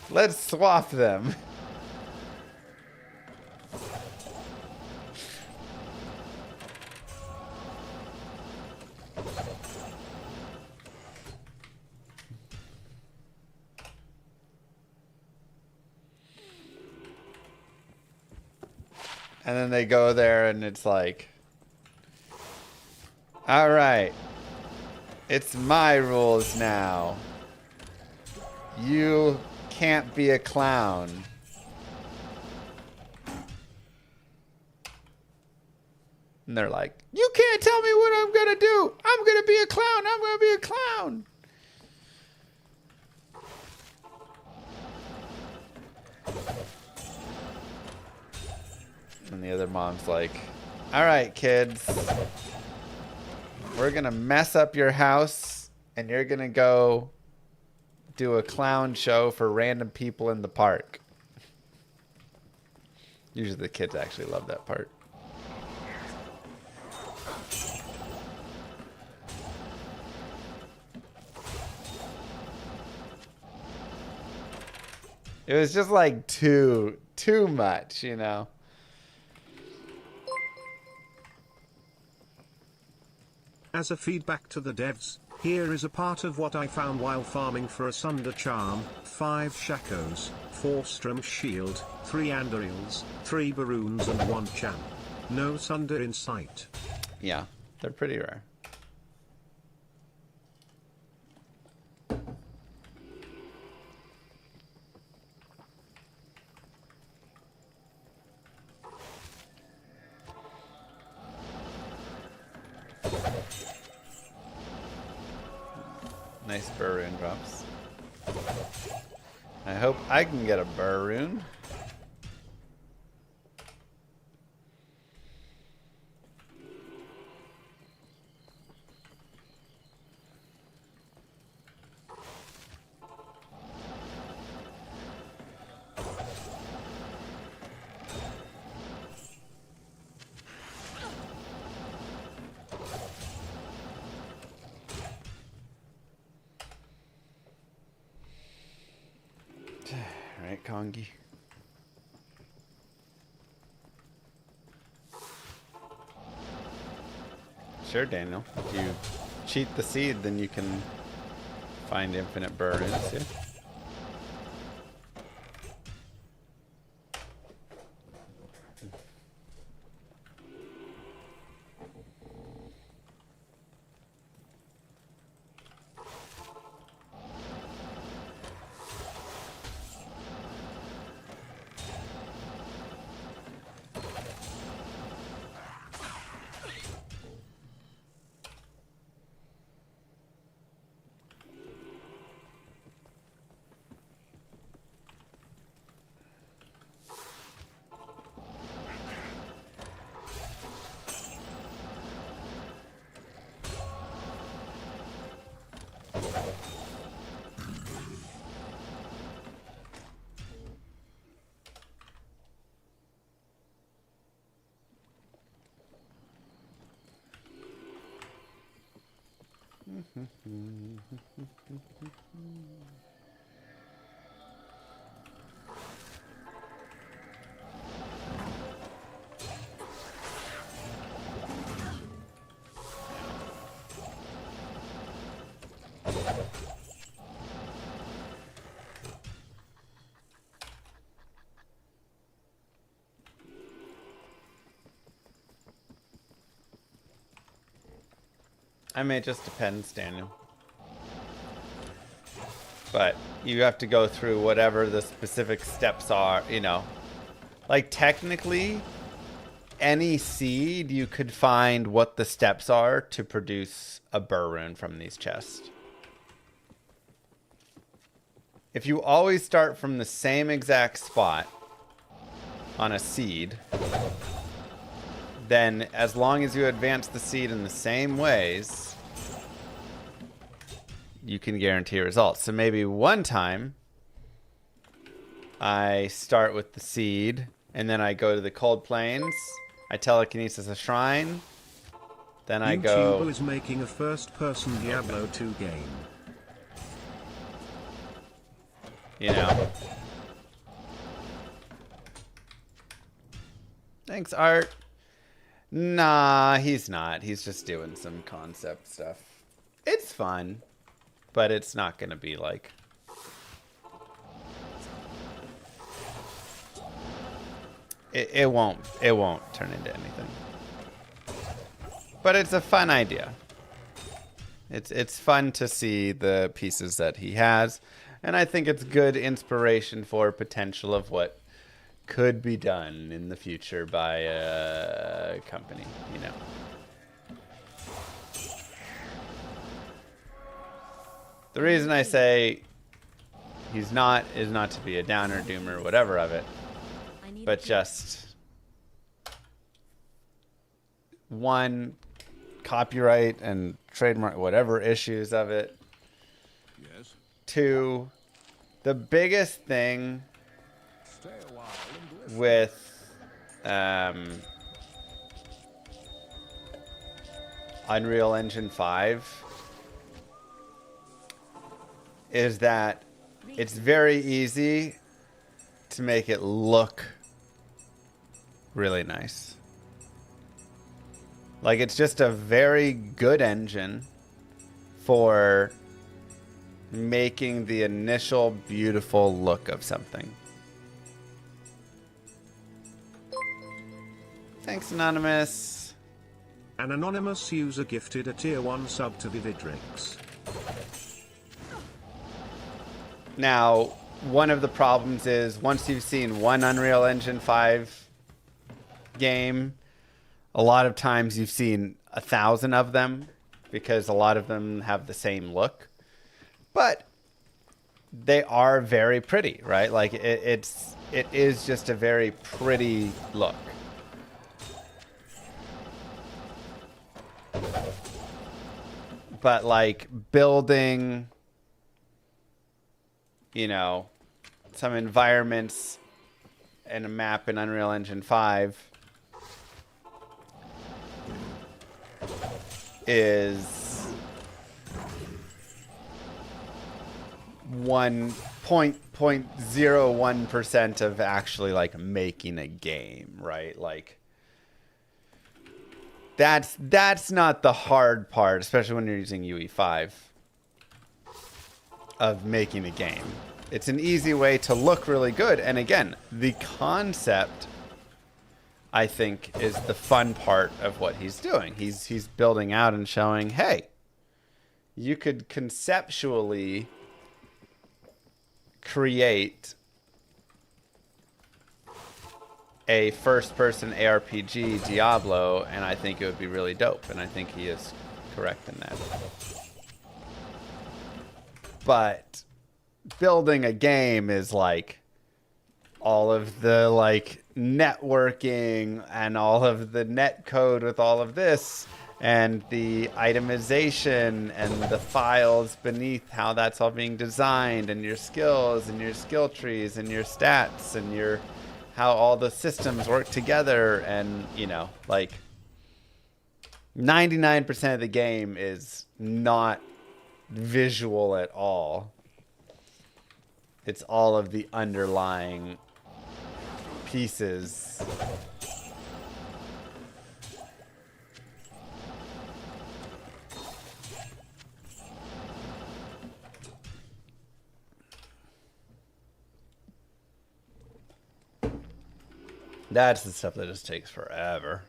[SPEAKER 2] Let's swap them. And then they go there and it's like, all right, it's my rules now. You can't be a clown. And they're like, you can't tell me what I'm gonna do. I'm gonna be a clown. I'm gonna be a clown. And the other mom's like, all right, kids, we're gonna mess up your house and you're gonna go do a clown show for random people in the park. Usually the kids actually love that part. It was just like too much, you know.
[SPEAKER 4] As a feedback to the devs, here is a part of what I found while farming for a Sunder Charm: 5 Shakos, 4 Strum Shield, 3 Andurils, 3 Baroons and 1 Champ. No Sunder in sight.
[SPEAKER 2] Yeah, they're pretty rare. Nice Baroon drops. I hope I can get a Baroon. Right, Kongi. Sure, Daniel. If you cheat the seed, then you can find infinite Baroons, yeah? I mean, it just depends, Daniel. But you have to go through whatever the specific steps are, you know. Like, technically, any seed, you could find what the steps are to produce a Baroon from these chests. If you always start from the same exact spot on a seed, then as long as you advance the seed in the same ways, you can guarantee results. So maybe one time I start with the seed and then I go to the cold plains, I telekinesis a shrine, then I go...
[SPEAKER 4] YouTuber is making a first-person Diablo 2 game.
[SPEAKER 2] You know? Thanks, Art. Nah, he's not. He's just doing some concept stuff. It's fun, but it's not gonna be like... It won't turn into anything. But it's a fun idea. It's fun to see the pieces that he has, and I think it's good inspiration for potential of what could be done in the future by a company, you know. The reason I say he's not is not to be a downer, doomer, whatever of it, but just one, copyright and trademark, whatever issues of it.
[SPEAKER 3] Yes.
[SPEAKER 2] Two, the biggest thing
[SPEAKER 3] Stay a while and listen.
[SPEAKER 2] with Unreal Engine 5 is that it's very easy to make it look really nice. Like, it's just a very good engine for making the initial beautiful look of something. Thanks, Anonymous.
[SPEAKER 4] An anonymous user gifted a tier 1 sub to Vividrix.
[SPEAKER 2] Now, one of the problems is once you've seen one Unreal Engine 5 game, a lot of times you've seen 1,000 of them because a lot of them have the same look. But they are very pretty, right? Like it is just a very pretty look. But like building, you know, some environments and a map in Unreal Engine 5 is 1.01% of actually like making a game, right? Like that's not the hard part, especially when you're using UE5 of making a game. It's an easy way to look really good. And again, the concept, I think, is the fun part of what he's doing. He's building out and showing, hey, you could conceptually create a first-person ARPG Diablo, and I think it would be really dope. And I think he is correct in that. But building a game is like all of the like networking and all of the net code with all of this and the itemization and the files beneath how that's all being designed and your skills and your skill trees and your stats and your how all the systems work together. And you know, like 99% of the game is not visual at all. It's all of the underlying pieces. That's the stuff that just takes forever.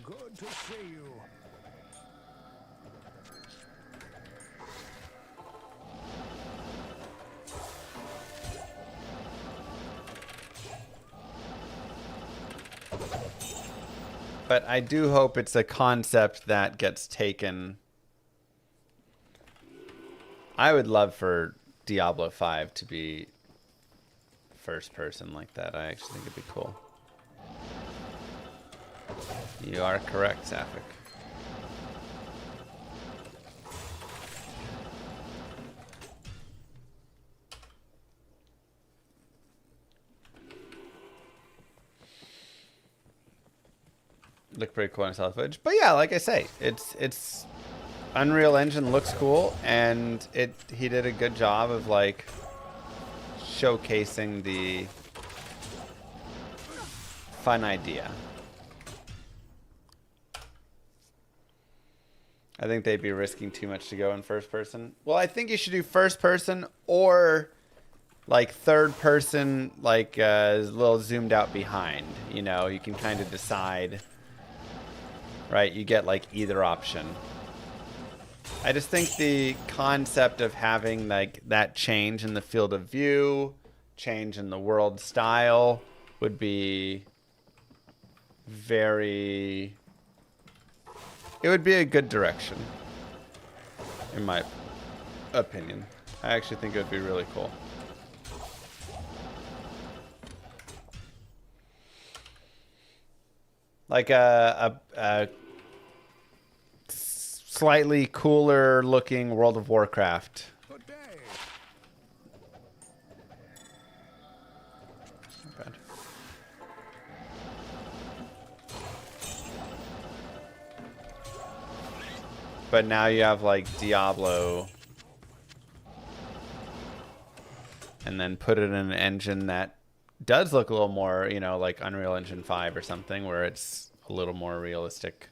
[SPEAKER 3] Good to see you.
[SPEAKER 2] But I do hope it's a concept that gets taken. I would love for Diablo 5 to be first person like that. I actually think it'd be cool. You are correct, Sapphic. Look pretty cool in stealth footage. But yeah, like I say, it's Unreal Engine looks cool, and he did a good job of like showcasing the fun idea. I think they'd be risking too much to go in first person. Well, I think you should do first person or like third person, like a little zoomed out behind. You know, you can kind of decide, right? You get like either option. I just think the concept of having like that change in the field of view, change in the world style would be very... It would be a good direction, in my opinion. I actually think it would be really cool. Like a slightly cooler looking World of Warcraft.
[SPEAKER 3] Good day.
[SPEAKER 2] Not bad. But now you have like Diablo, and then put it in an engine that does look a little more, you know, like Unreal Engine 5 or something, where it's a little more realistic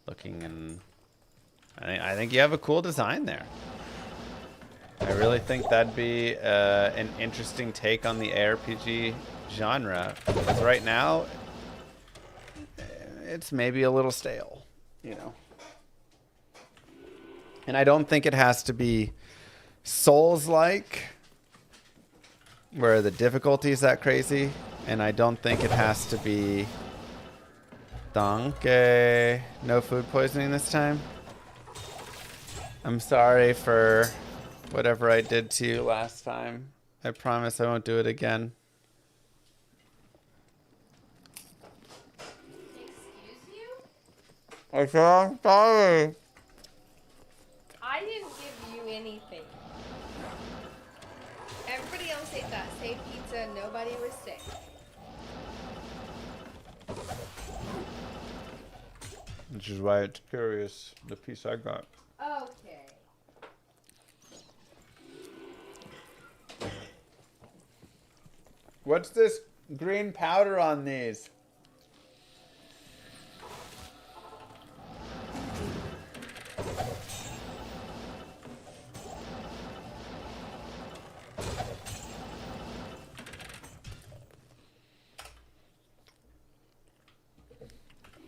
[SPEAKER 2] looking, and I think you have a cool design there. I really think that'd be an interesting take on the ARPG genre, because right now it's maybe a little stale, you know. And I don't think it has to be Souls-like, where the difficulty is that crazy. And I don't think it has to be... Donkey. No food poisoning this time. I'm sorry for whatever I did to you last time. I promise I won't do it again.
[SPEAKER 7] Excuse you?
[SPEAKER 2] I said I'm sorry.
[SPEAKER 7] I didn't give you anything. Everybody else ate that same pizza. Nobody was sick.
[SPEAKER 2] Which is why it's curious, the piece I got.
[SPEAKER 7] Okay.
[SPEAKER 2] What's this green powder on these?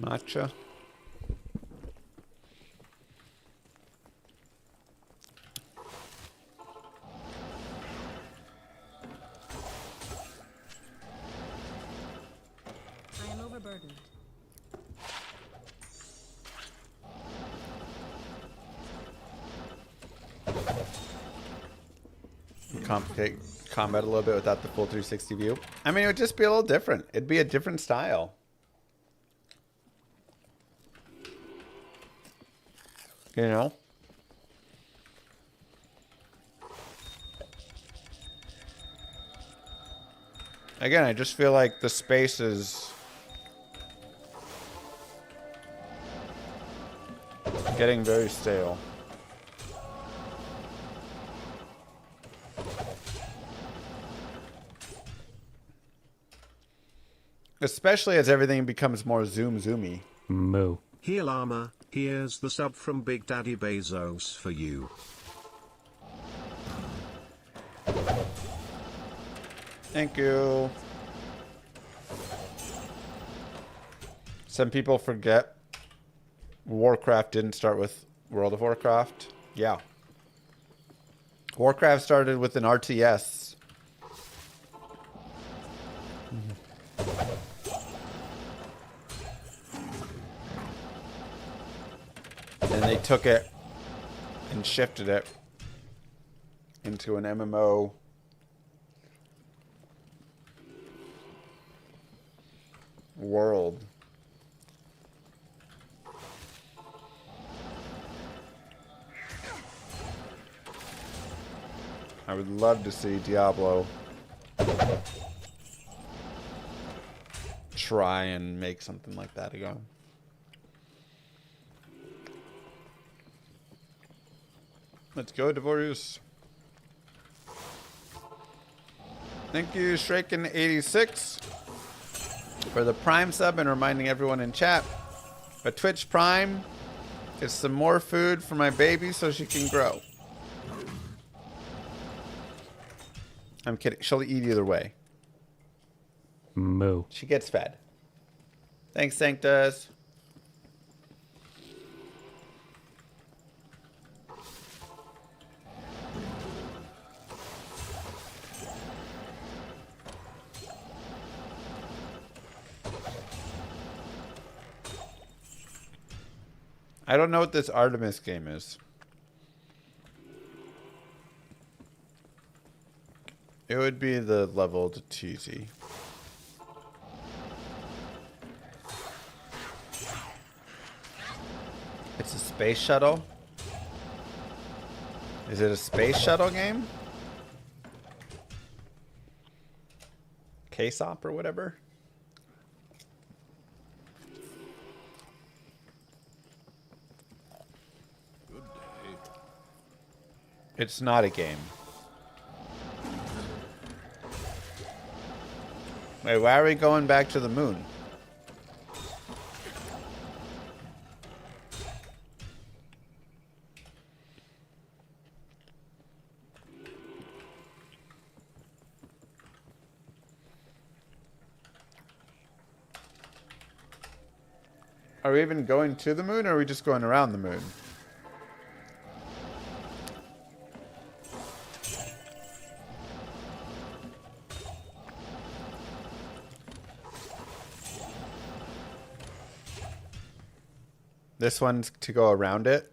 [SPEAKER 2] Matcha.
[SPEAKER 5] I am overburdened.
[SPEAKER 2] Complicate combat a little bit without the full 360 view. I mean, it would just be a little different. It'd be a different style. You know? Again, I just feel like the space is getting very stale. Especially as everything becomes more zoomy.
[SPEAKER 6] Moo.
[SPEAKER 4] Here Llama, here's the sub from Big Daddy Bezos for you.
[SPEAKER 2] Thank you. Some people forget Warcraft didn't start with World of Warcraft. Yeah. Warcraft started with an RTS. And they took it and shifted it into an MMO world. I would love to see Diablo try and make something like that again. Let's go, Devorius. Thank you, Shraken86, for the Prime sub and reminding everyone in chat. A Twitch Prime is some more food for my baby so she can grow. I'm kidding. She'll eat either way.
[SPEAKER 6] Moo.
[SPEAKER 2] She gets fed. Thanks, Sanctus. I don't know what this Artemis game is. It would be the leveled cheesy. It's a space shuttle. Is it a space shuttle game? K-SOP or whatever?
[SPEAKER 3] Good day.
[SPEAKER 2] It's not a game. Wait, why are we going back to the moon? Are we even going to the moon, or are we just going around the moon? This one's to go around it.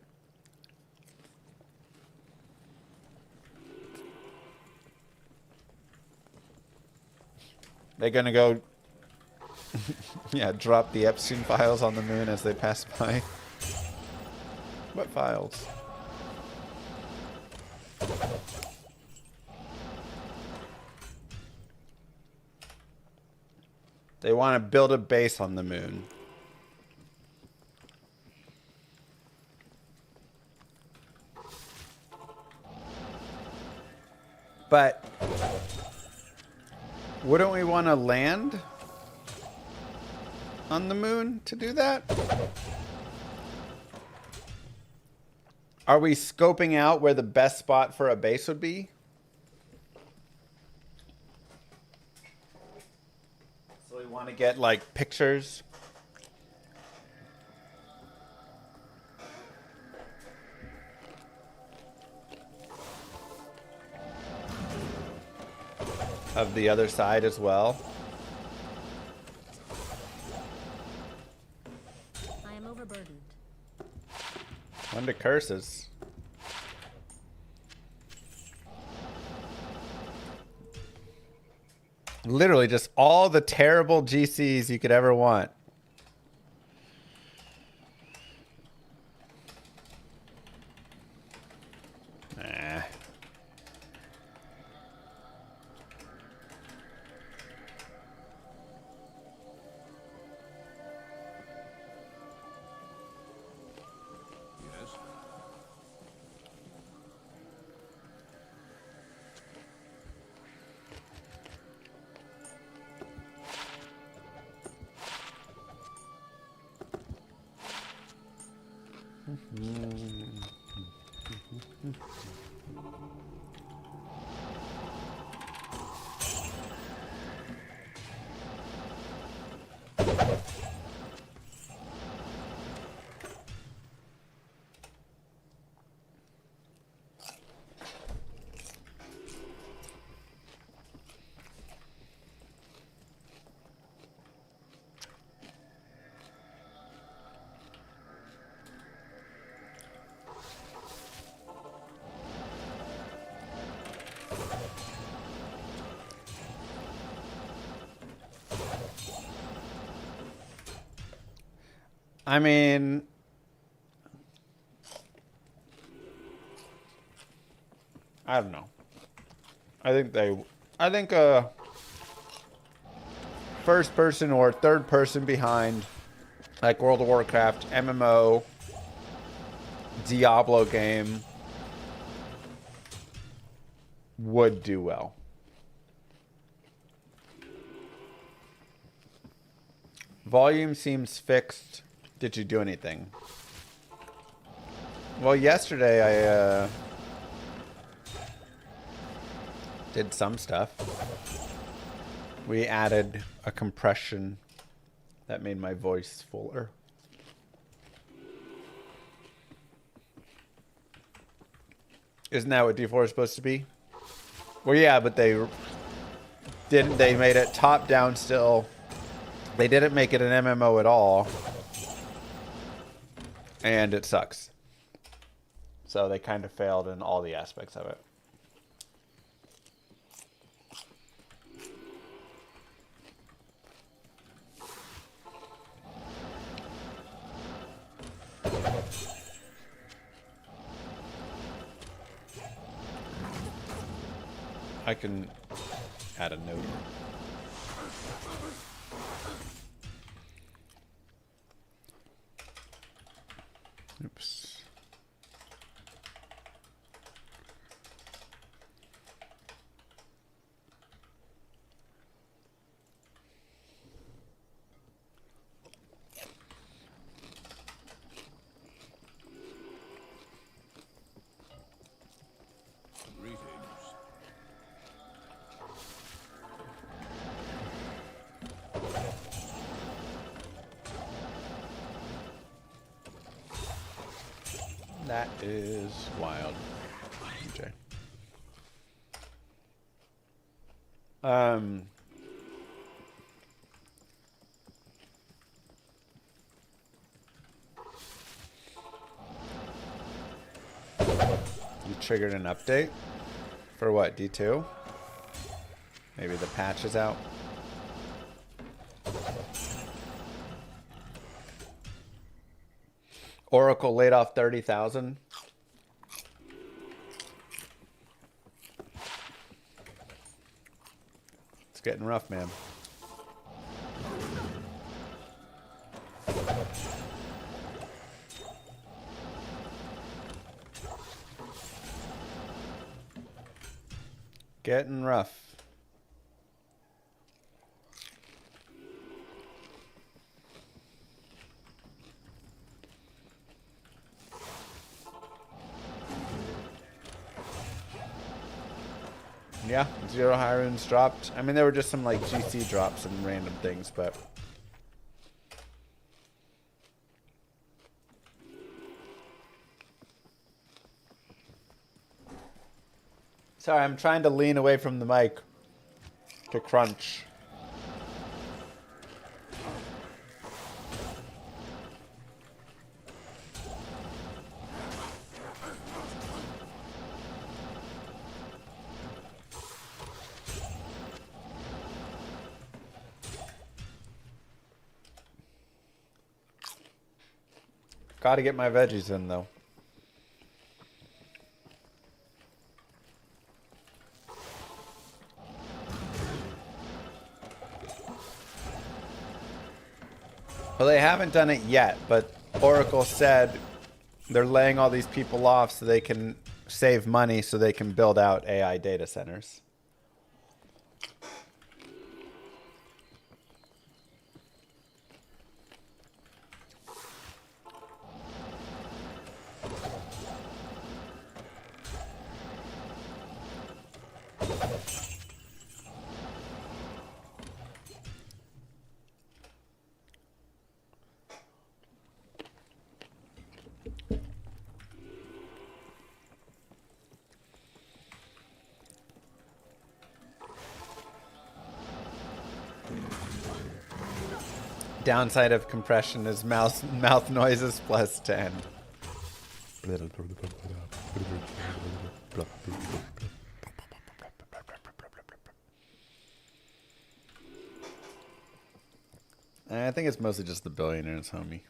[SPEAKER 2] They're gonna go, yeah, drop the Epstein files on the moon as they pass by. What files? They want to build a base on the moon. But wouldn't we want to land on the moon to do that? Are we scoping out where the best spot for a base would be? So we want to get like pictures. Of the other side as well.
[SPEAKER 5] I am overburdened.
[SPEAKER 2] Under curses. Literally just all the terrible GCs you could ever want. Nah.
[SPEAKER 3] Yes.
[SPEAKER 2] I mean, I don't know. I think first person or third person behind, like World of Warcraft, MMO, Diablo game, would do well. Volume seems fixed. Did you do anything? Well, yesterday I did some stuff. We added a compression that made my voice fuller. Isn't that what D4 is supposed to be? Well, yeah, but they didn't. They made it top down still. They didn't make it an MMO at all. And it sucks. So they kind of failed in all the aspects of it. I can add a note. Oops.
[SPEAKER 3] Greetings.
[SPEAKER 2] That is wild. Okay. You triggered an update? For what, D2? Maybe the patch is out? Oracle laid off 30,000. It's getting rough, man. Getting rough. Yeah, 0 high runes dropped. I mean, there were just some like GC drops and random things, but sorry, I'm trying to lean away from the mic to crunch. Gotta get my veggies in, though. Well, they haven't done it yet, but Oracle said they're laying all these people off so they can save money so they can build out AI data centers. Downside of compression is mouth noises plus 10. I think it's mostly just the billionaires, homie.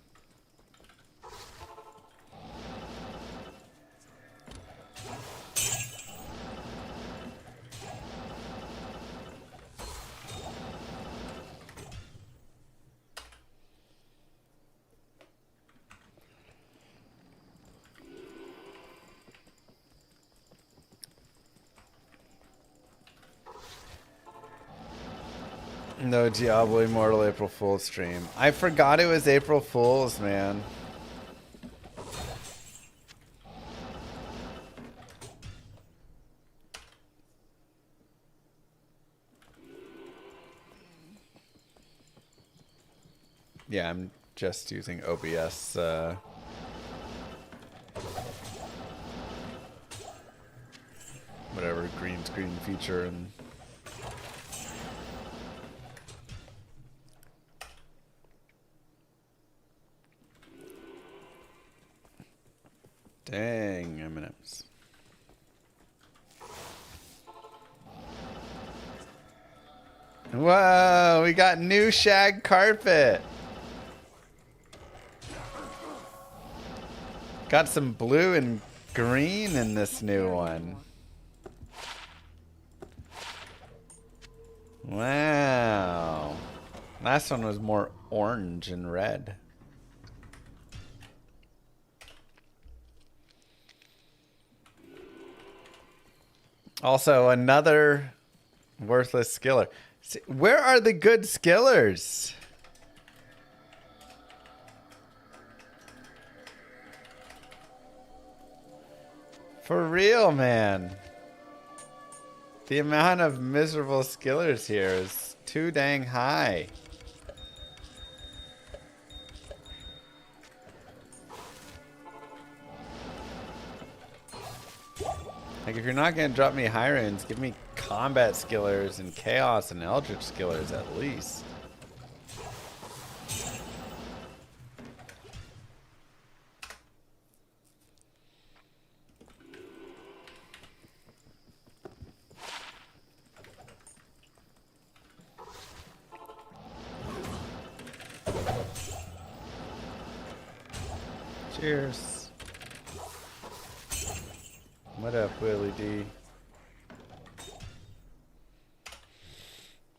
[SPEAKER 2] No Diablo Immortal April Fool's stream. I forgot it was April Fool's, man. Yeah, I'm just using OBS. Whatever green screen feature and. Dang, M&M's. Whoa, we got new shag carpet. Got some blue and green in this new one. Wow. Last one was more orange and red. Also, another worthless skiller. Where are the good skillers? For real, man. The amount of miserable skillers here is too dang high. Like, if you're not going to drop me high runes, give me combat skillers and chaos and eldritch skillers at least. Cheers. What up, Willie D?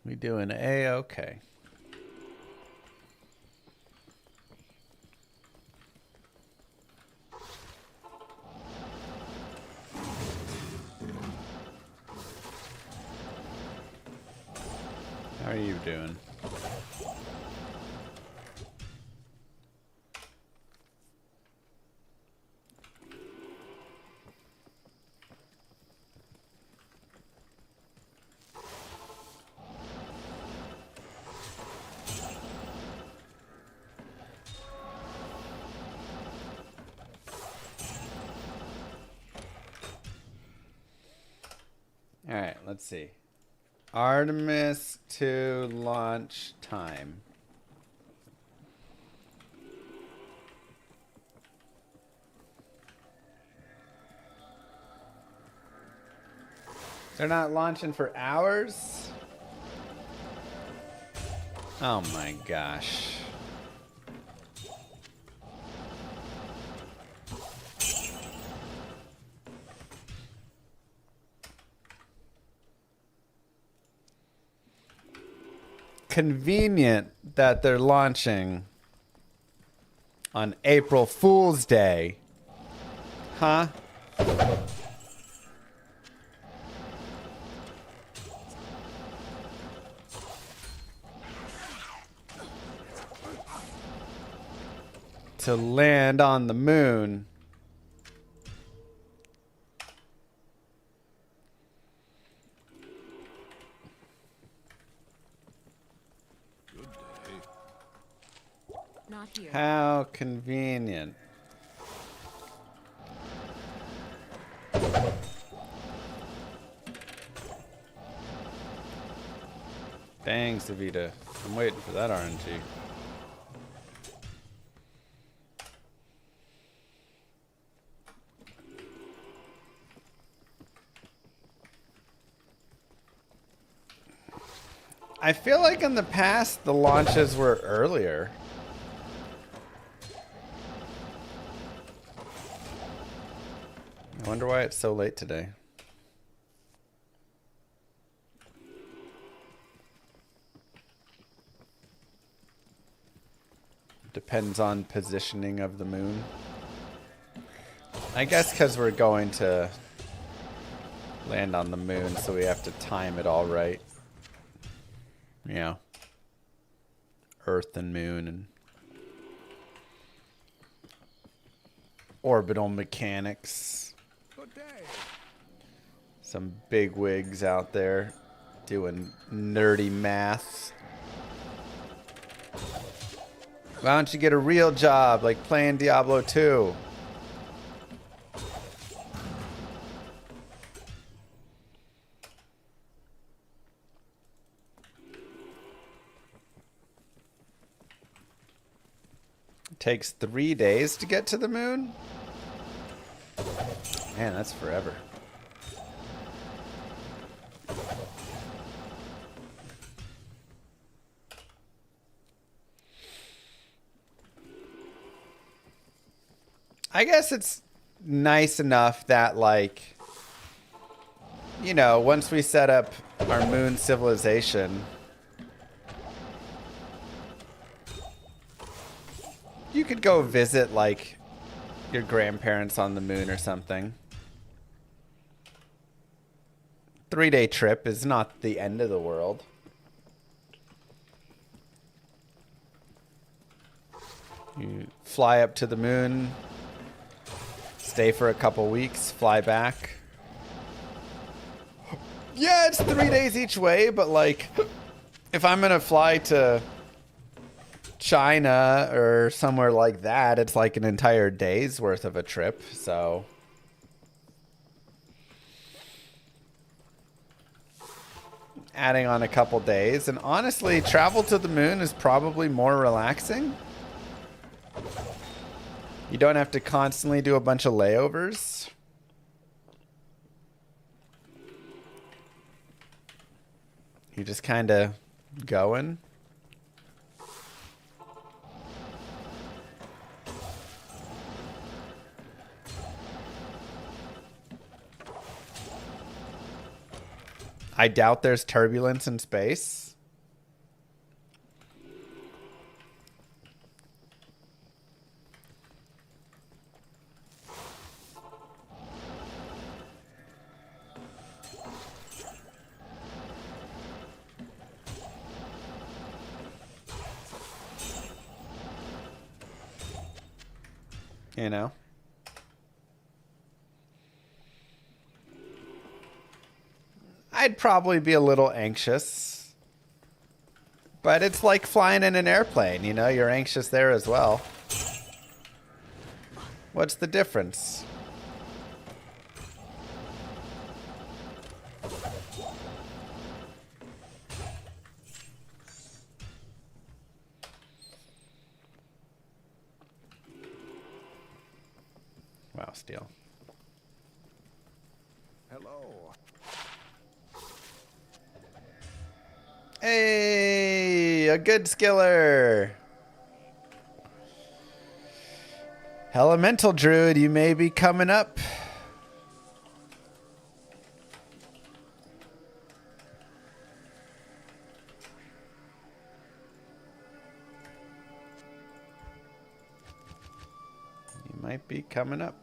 [SPEAKER 2] We doing A-okay. How are you doing? Alright, let's see. Artemis to launch time. They're not launching for hours? Oh my gosh. Convenient that they're launching on April Fool's Day. Huh? To land on the moon.
[SPEAKER 5] Not here.
[SPEAKER 2] How convenient. Dang, Savita. I'm waiting for that RNG. I feel like in the past the launches were earlier. I wonder why it's so late today. Depends on positioning of the moon. I guess because we're going to land on the moon, so we have to time it all right. Yeah. Earth and Moon and orbital mechanics.
[SPEAKER 3] Good day.
[SPEAKER 2] Some big wigs out there doing nerdy math. Why don't you get a real job like playing Diablo 2? It takes 3 days to get to the moon? Man, that's forever. I guess it's nice enough that, like, you know, once we set up our moon civilization, you could go visit, like, your grandparents on the moon or something. 3-day trip is not the end of the world. You fly up to the moon, stay for a couple weeks, fly back. Yeah, it's 3 days each way, but like, if I'm gonna fly to China or somewhere like that, it's like an entire day's worth of a trip, so. Adding on a couple days, and honestly, travel to the moon is probably more relaxing. You don't have to constantly do a bunch of layovers. You're just kind of going. I doubt there's turbulence in space. You know? I'd probably be a little anxious. But it's like flying in an airplane, you know? You're anxious there as well. What's the difference? Wow, Steel.
[SPEAKER 3] Hello.
[SPEAKER 2] Hey, a good skiller. Elemental Druid, you may be coming up. You might be coming up.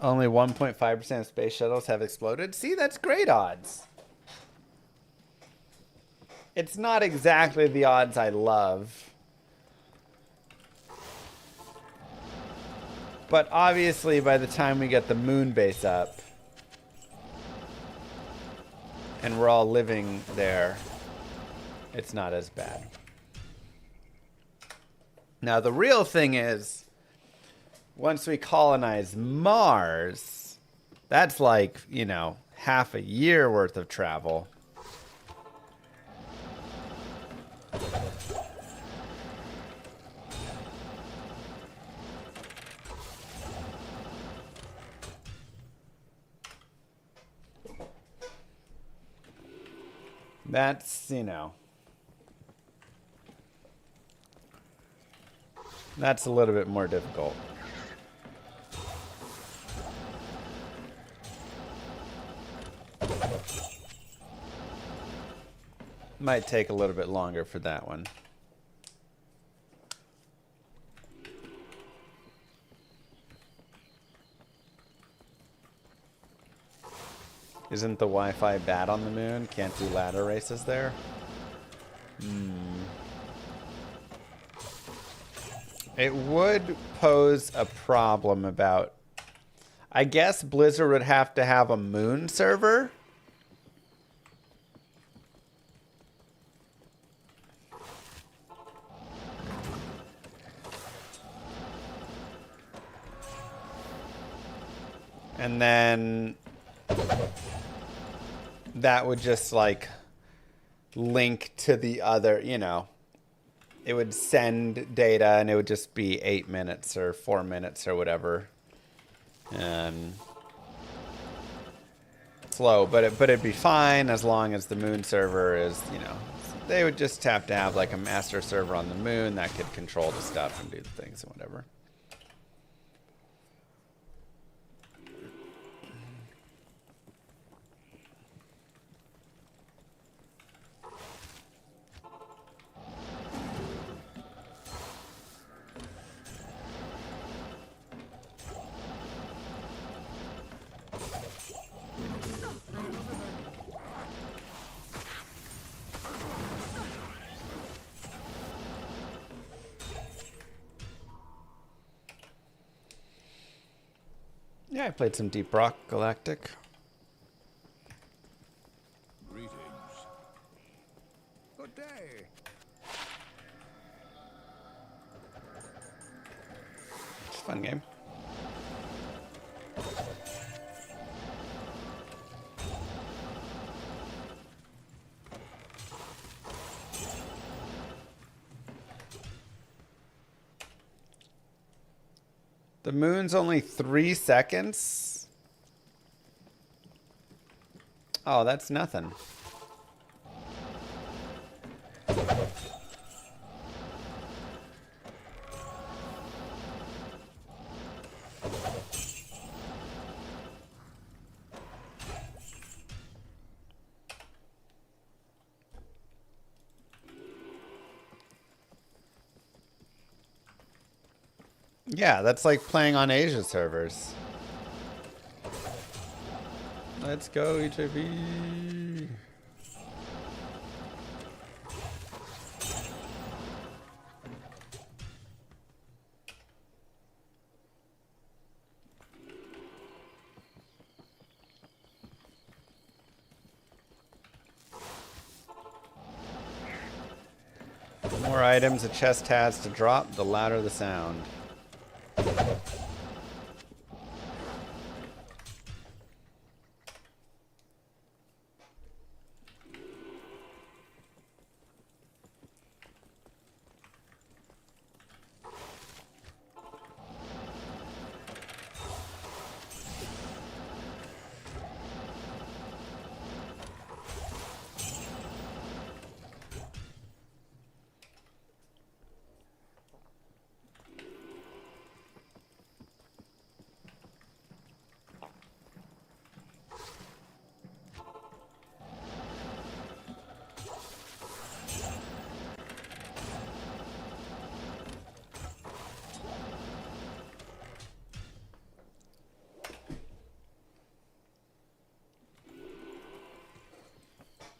[SPEAKER 2] Only 1.5% of space shuttles have exploded. See, that's great odds. It's not exactly the odds I love. But obviously, by the time we get the moon base up, and we're all living there, it's not as bad. Now, the real thing is, once we colonize Mars, that's like, you know, half a year worth of travel. That's, you know, that's a little bit more difficult. Might take a little bit longer for that one. Isn't the Wi-Fi bad on the moon? Can't do ladder races there? It would pose a problem about... I guess Blizzard would have to have a moon server. And then that would just like link to the other, you know, it would send data and it would just be 8 minutes or 4 minutes or whatever. Slow, but it'd be fine as long as the moon server is, you know, they would just have to have like a master server on the moon that could control the stuff and do the things and whatever. Yeah, I played some Deep Rock Galactic.
[SPEAKER 3] Greetings. Good day.
[SPEAKER 2] It's a fun game. The moon's only 3 seconds? Oh, that's nothing. Yeah, that's like playing on Asia servers. Let's go, HIV. The more items a chest has to drop, the louder the sound.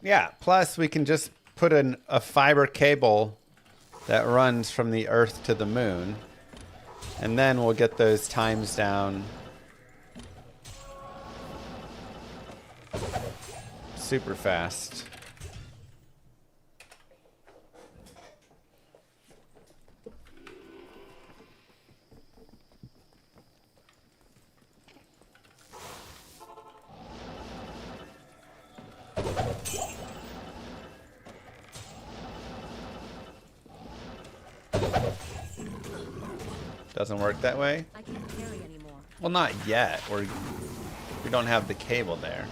[SPEAKER 2] Yeah, plus we can just put a fiber cable that runs from the Earth to the moon, and then we'll get those times down super fast. Doesn't work that way?
[SPEAKER 5] I can't carry anymore.
[SPEAKER 2] Well, not yet. We don't have the cable there.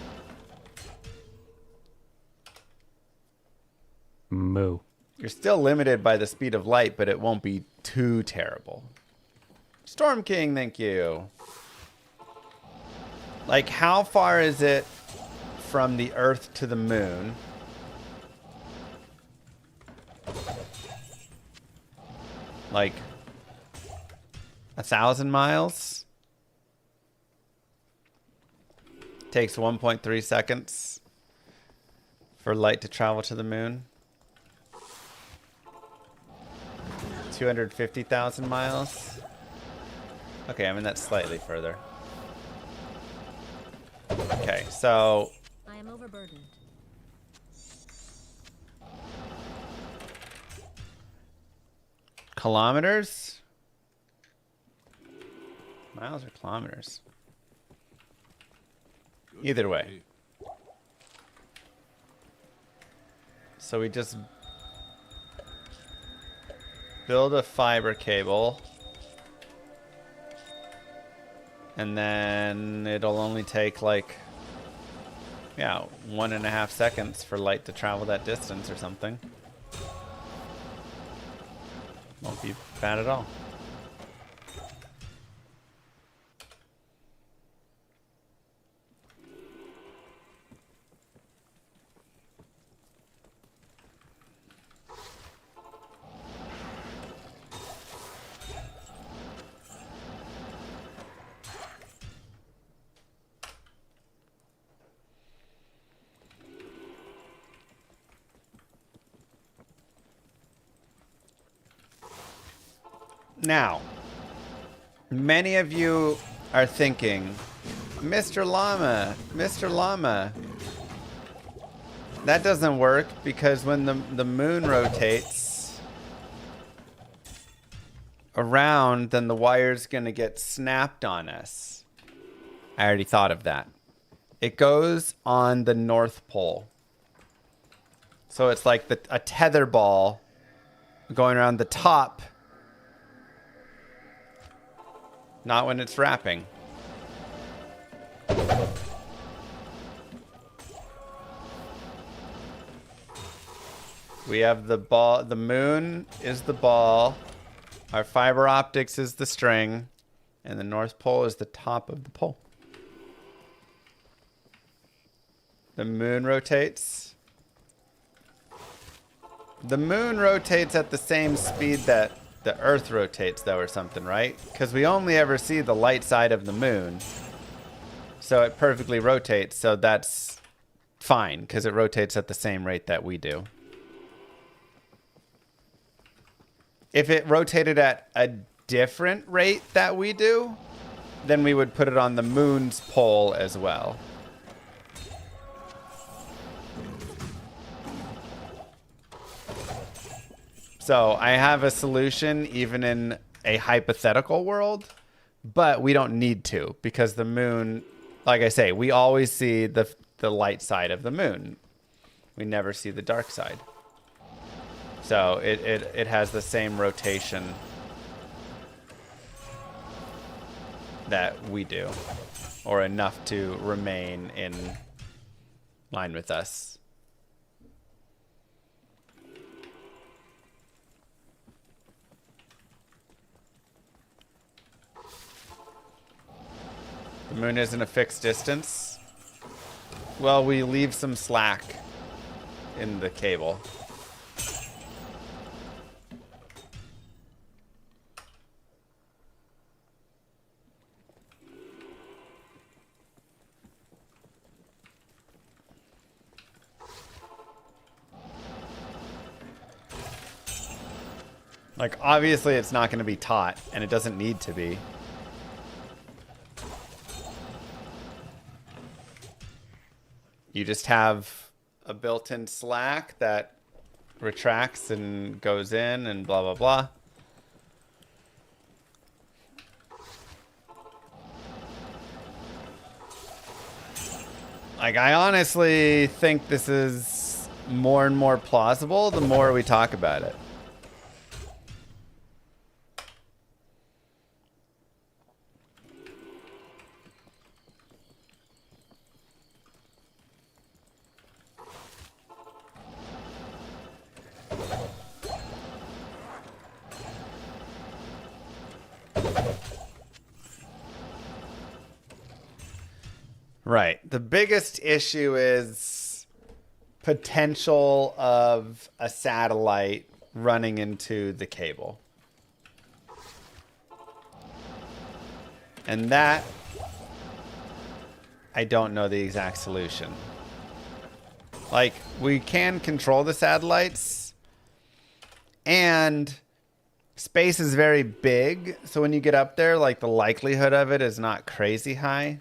[SPEAKER 6] Moo.
[SPEAKER 2] You're still limited by the speed of light, but it won't be too terrible. Storm King, thank you. Like, how far is it from the Earth to the moon? Like 1,000 miles? Takes 1.3 seconds for light to travel to the moon. 250,000 miles. Okay, I mean that's slightly further. Okay, so
[SPEAKER 5] I am overburdened.
[SPEAKER 2] kilometers? Miles or kilometers? Either way. So we just build a fiber cable. And then it'll only take like, yeah, 1.5 seconds for light to travel that distance or something. Won't be bad at all. Now, many of you are thinking, Mr. Llama, Mr. Llama. That doesn't work because when the moon rotates around, then the wire's going to get snapped on us. I already thought of that. It goes on the North Pole. So it's like a tether ball going around the top. Not when it's wrapping. We have the ball. The moon is the ball. Our fiber optics is the string. And the North Pole is the top of the pole. The moon rotates. The moon rotates at the same speed that the Earth rotates, though, or something, right? Because we only ever see the light side of the moon. So it perfectly rotates, so that's fine, because it rotates at the same rate that we do. If it rotated at a different rate that we do, then we would put it on the moon's pole as well. So I have a solution even in a hypothetical world, but we don't need to because the moon, like I say, we always see the light side of the moon. We never see the dark side. So it has the same rotation that we do, or enough to remain in line with us. The moon isn't a fixed distance. Well, we leave some slack in the cable. Like, obviously it's not going to be taut, and it doesn't need to be. You just have a built-in slack that retracts and goes in and blah, blah, blah. Like, I honestly think this is more and more plausible the more we talk about it. The biggest issue is potential of a satellite running into the cable. And that, I don't know the exact solution. Like, we can control the satellites, and space is very big, so when you get up there, like, the likelihood of it is not crazy high.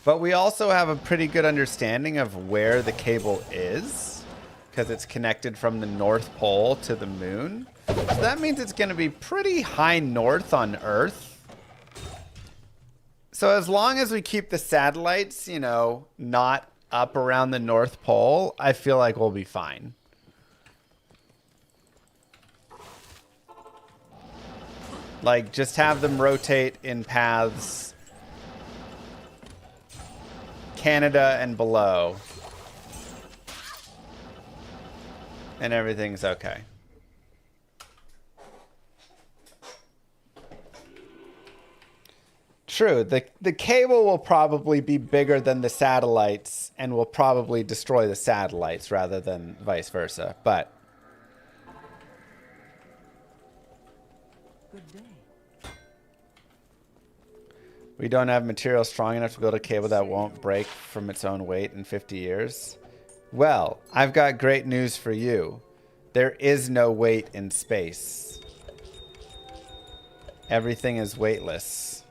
[SPEAKER 2] But we also have a pretty good understanding of where the cable is, because it's connected from the North Pole to the moon. So that means it's going to be pretty high north on Earth. So as long as we keep the satellites, you know, not up around the North Pole, I feel like we'll be fine. Like, just have them rotate in paths Canada and below, and everything's okay. True. The cable will probably be bigger than the satellites and will probably destroy the satellites rather than vice versa. But we don't have material strong enough to build a cable that won't break from its own weight in 50 years. Well, I've got great news for you. There is no weight in space. Everything is weightless.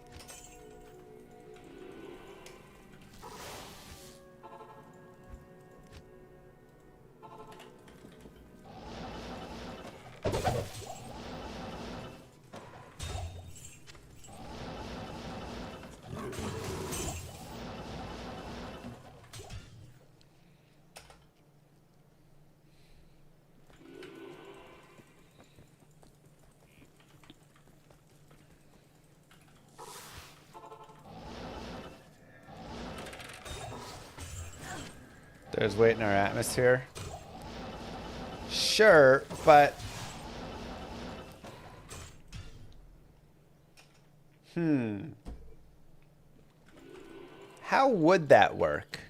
[SPEAKER 2] There's weight in our atmosphere. Sure, but... How would that work?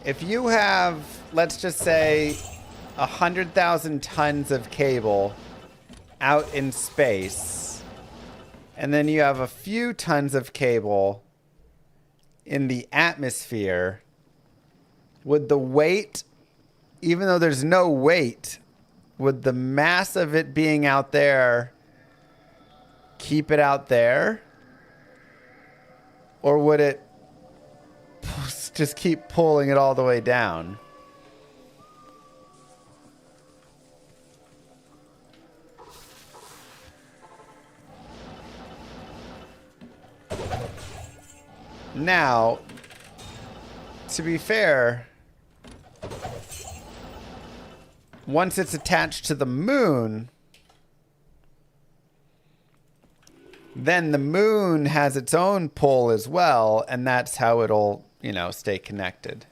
[SPEAKER 2] If you have, let's just say, 100,000 tons of cable out in space, and then you have a few tons of cable in the atmosphere, would the weight, even though there's no weight, would the mass of it being out there keep it out there? Or would it just keep pulling it all the way down? Now, to be fair, once it's attached to the moon, then the moon has its own pull as well, and that's how it'll, you know, stay connected.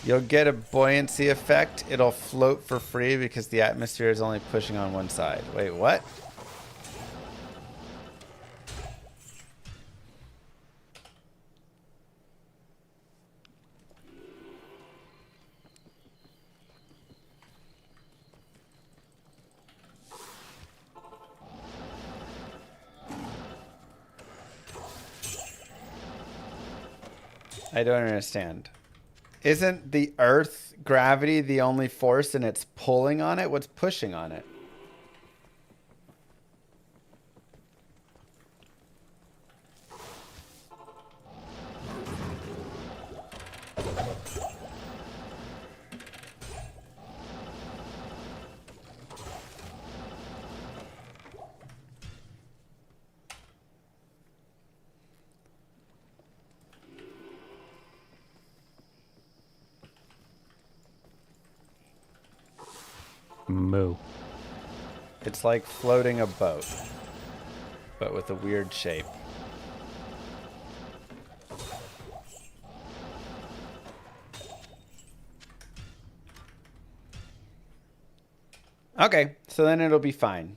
[SPEAKER 2] You'll get a buoyancy effect. It'll float for free because the atmosphere is only pushing on one side. Wait, what? I don't understand. Isn't the Earth gravity the only force and it's pulling on it? What's pushing on it?
[SPEAKER 6] Moo.
[SPEAKER 2] It's like floating a boat, but with a weird shape. Okay, so then it'll be fine.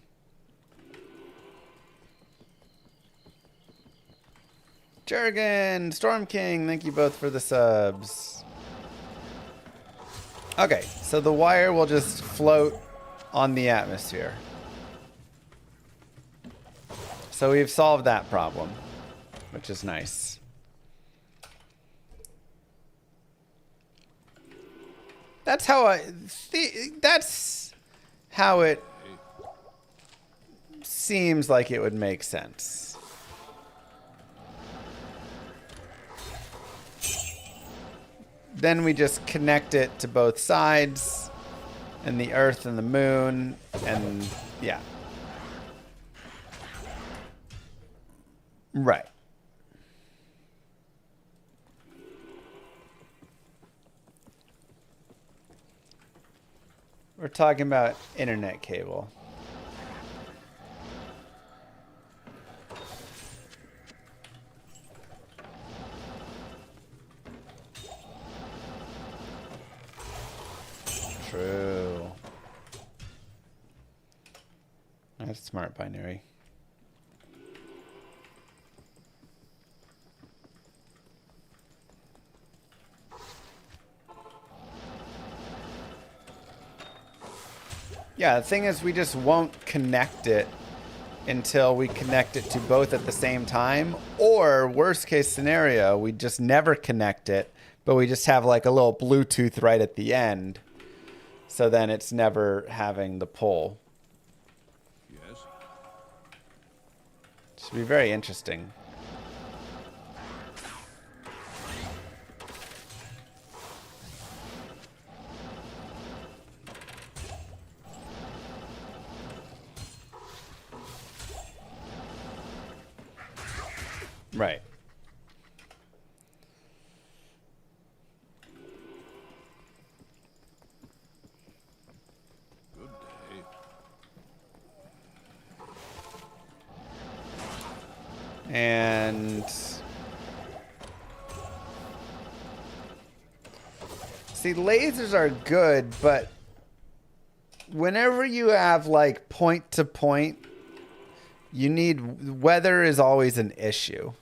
[SPEAKER 2] Jurgen, Storm King, thank you both for the subs. Okay, so the wire will just float on the atmosphere. So we've solved that problem, which is nice. That's how that's how it seems like it would make sense. Then we just connect it to both sides, and the Earth and the Moon, and yeah. Right. We're talking about internet cable. True. That's smart binary. Yeah, the thing is we just won't connect it until we connect it to both at the same time. Or worst case scenario, we just never connect it, but we just have like a little Bluetooth right at the end. So then it's never having the pull.
[SPEAKER 3] Yes.
[SPEAKER 2] Should be very interesting. Right.
[SPEAKER 3] Good day.
[SPEAKER 2] And see, lasers are good, but whenever you have like point to point, you need weather is always an issue.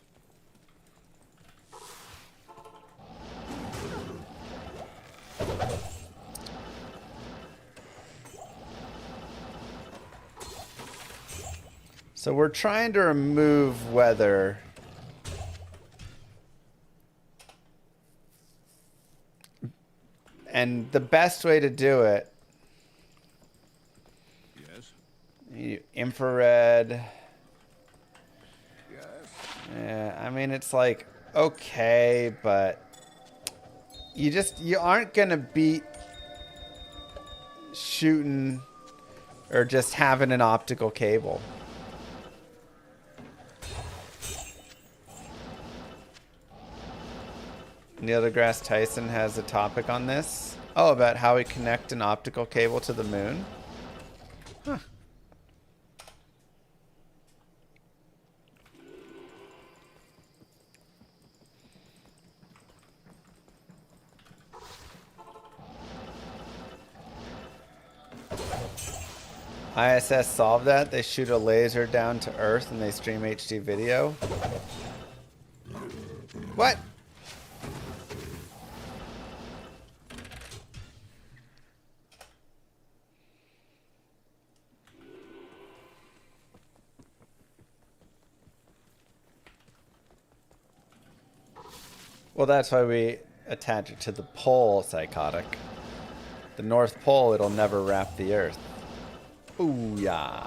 [SPEAKER 2] So we're trying to remove weather. And the best way to do it,
[SPEAKER 3] Yes.
[SPEAKER 2] infrared.
[SPEAKER 3] Yes.
[SPEAKER 2] Yeah, I mean, it's like, okay, but you aren't going to beat shooting or just having an optical cable. Neil deGrasse Tyson has a topic on this. Oh, about how we connect an optical cable to the moon. Huh. ISS solved that. They shoot a laser down to Earth and they stream HD video. What? Well, that's why we attach it to the pole, psychotic. The North Pole, it'll never wrap the Earth. Ooh, yeah.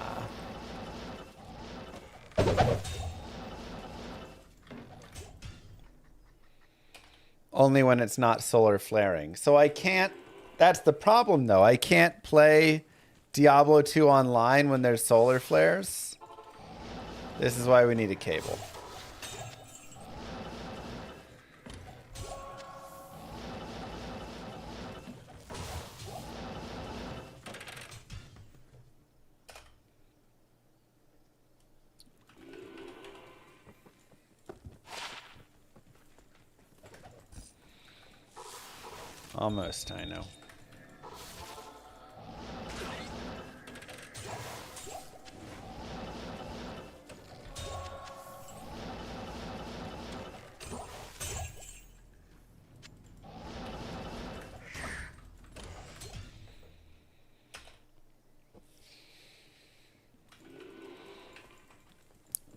[SPEAKER 2] Only when it's not solar flaring. So I can't... That's the problem, though. I can't play Diablo 2 online when there's solar flares. This is why we need a cable. Almost, I know.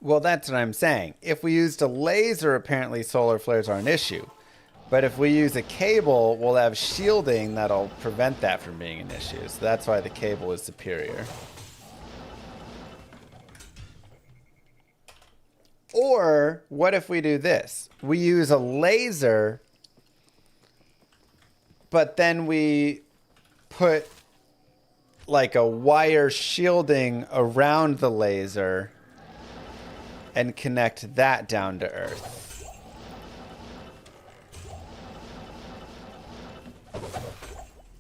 [SPEAKER 2] Well, that's what I'm saying. If we used a laser, apparently solar flares are an issue. But if we use a cable, we'll have shielding that'll prevent that from being an issue. So that's why the cable is superior. Or what if we do this? We use a laser, but then we put like a wire shielding around the laser and connect that down to Earth.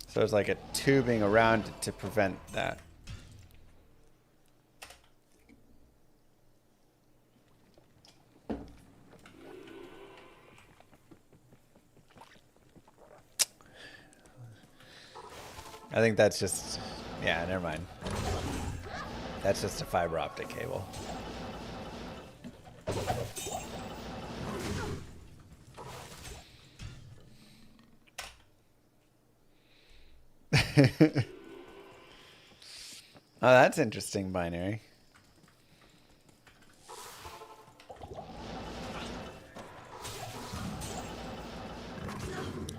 [SPEAKER 2] So there's like a tubing around it to prevent that. I think that's just, yeah, never mind. That's just a fiber optic cable. Oh, that's interesting, binary.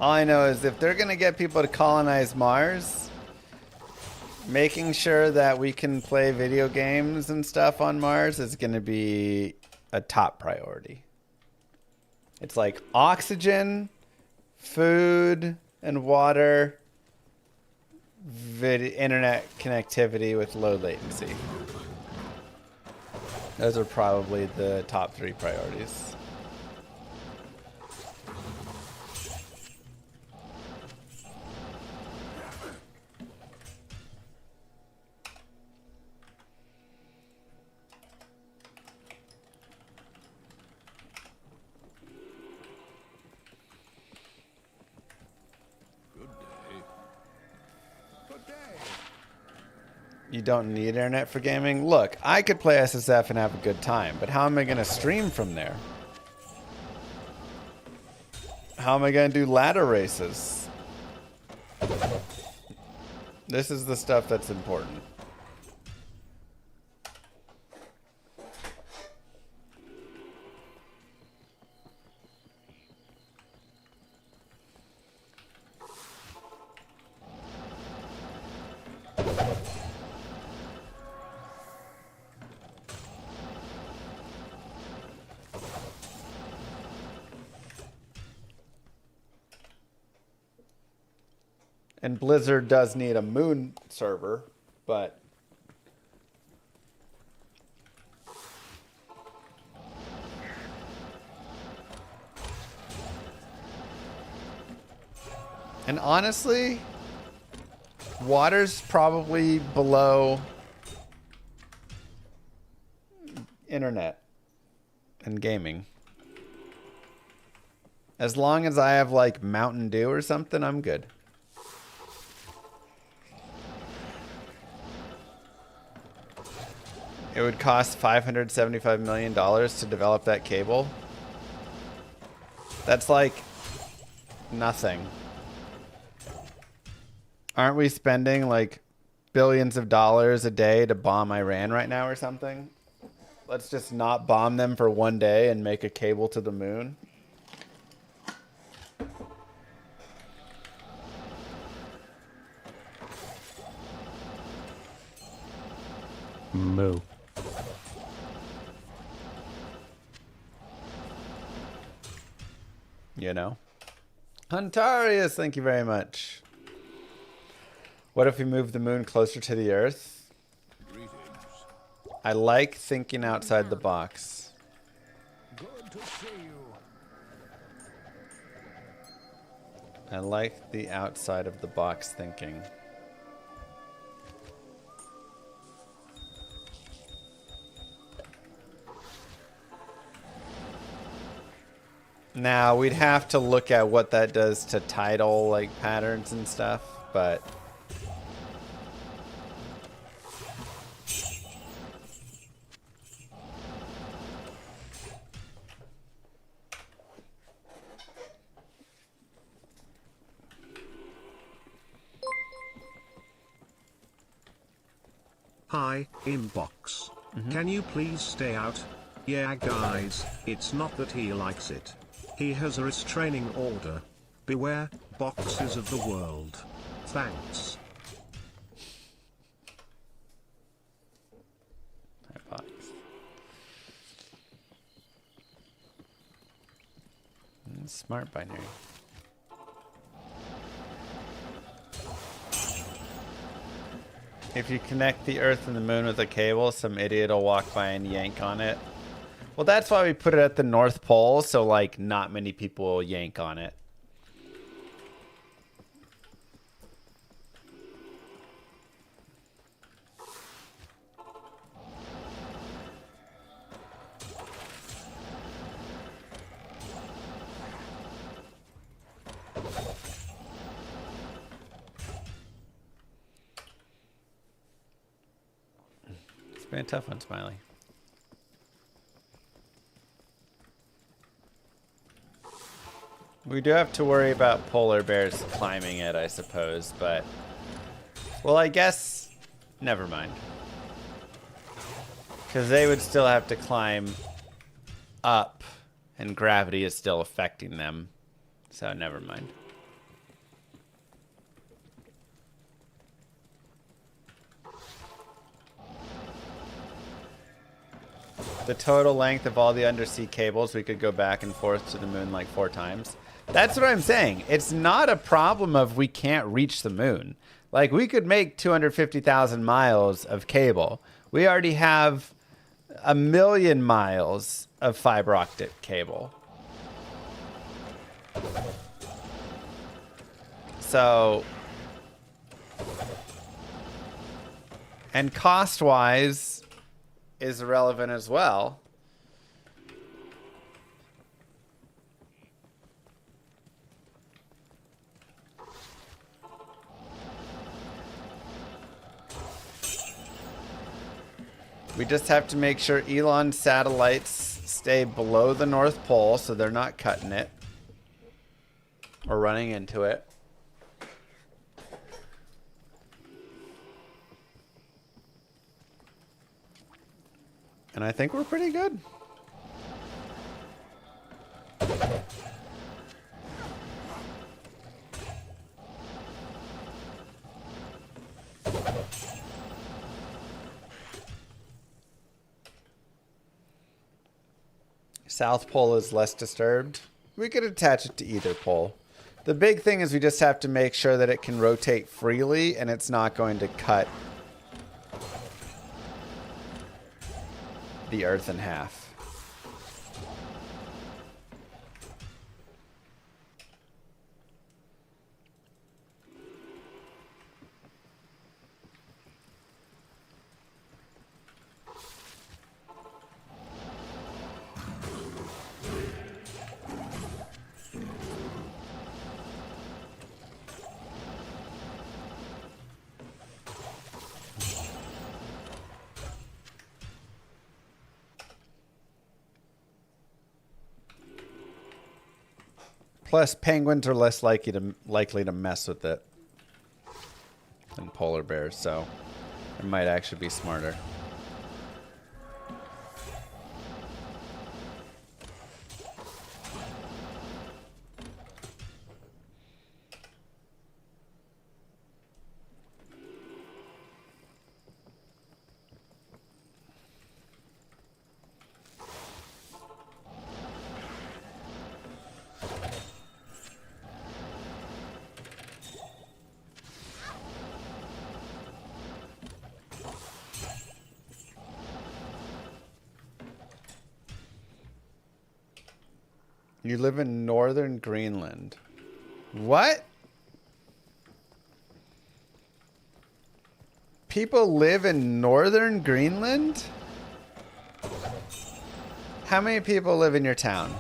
[SPEAKER 2] All I know is if they're going to get people to colonize Mars, making sure that we can play video games and stuff on Mars is going to be a top priority. It's like oxygen, food, and water, internet connectivity with low latency. Those are probably the top 3 priorities. You don't need internet for gaming? Look, I could play SSF and have a good time, but how am I going to stream from there? How am I going to do ladder races? This is the stuff that's important. And Blizzard does need a moon server, but and honestly, water's probably below internet and gaming. As long as I have like Mountain Dew or something, I'm good. It would cost $575 million to develop that cable. That's like nothing. Aren't we spending like billions of dollars a day to bomb Iran right now or something? Let's just not bomb them for one day and make a cable to the moon.
[SPEAKER 6] Moo.
[SPEAKER 2] You know? Huntarius, thank you very much. What if we move the moon closer to the Earth?
[SPEAKER 3] Greetings.
[SPEAKER 2] I like thinking outside the box.
[SPEAKER 3] Good to see you.
[SPEAKER 2] I like the outside of the box thinking. Now, we'd have to look at what that does to tidal like patterns and stuff, but
[SPEAKER 4] Hi, inbox. Can you please stay out? Yeah guys, it's not that he likes it. He has a restraining order. Beware, boxes of the world. Thanks.
[SPEAKER 2] Box. Smart binary. If you connect the Earth and the Moon with a cable, some idiot will walk by and yank on it. Well, that's why we put it at the North Pole, so like not many people will yank on it. It's been a tough one, Smiley. We do have to worry about polar bears climbing it, I suppose, but... Well, I guess... Never mind. Because they would still have to climb up, and gravity is still affecting them. So, never mind. The total length of all the undersea cables, we could go back and forth to the moon like 4 times. That's what I'm saying. It's not a problem of we can't reach the moon. Like, we could make 250,000 miles of cable. We already have 1,000,000 miles of fiber optic cable. So, and cost-wise is irrelevant as well. We just have to make sure Elon's satellites stay below the North Pole so they're not cutting it or running into it. And I think we're pretty good. South Pole is less disturbed. We could attach it to either pole. The big thing is we just have to make sure that it can rotate freely and it's not going to cut the Earth in half. Plus, penguins are less likely to mess with it than polar bears, so it might actually be smarter. You live in northern Greenland. What? People live in northern Greenland? How many people live in your town?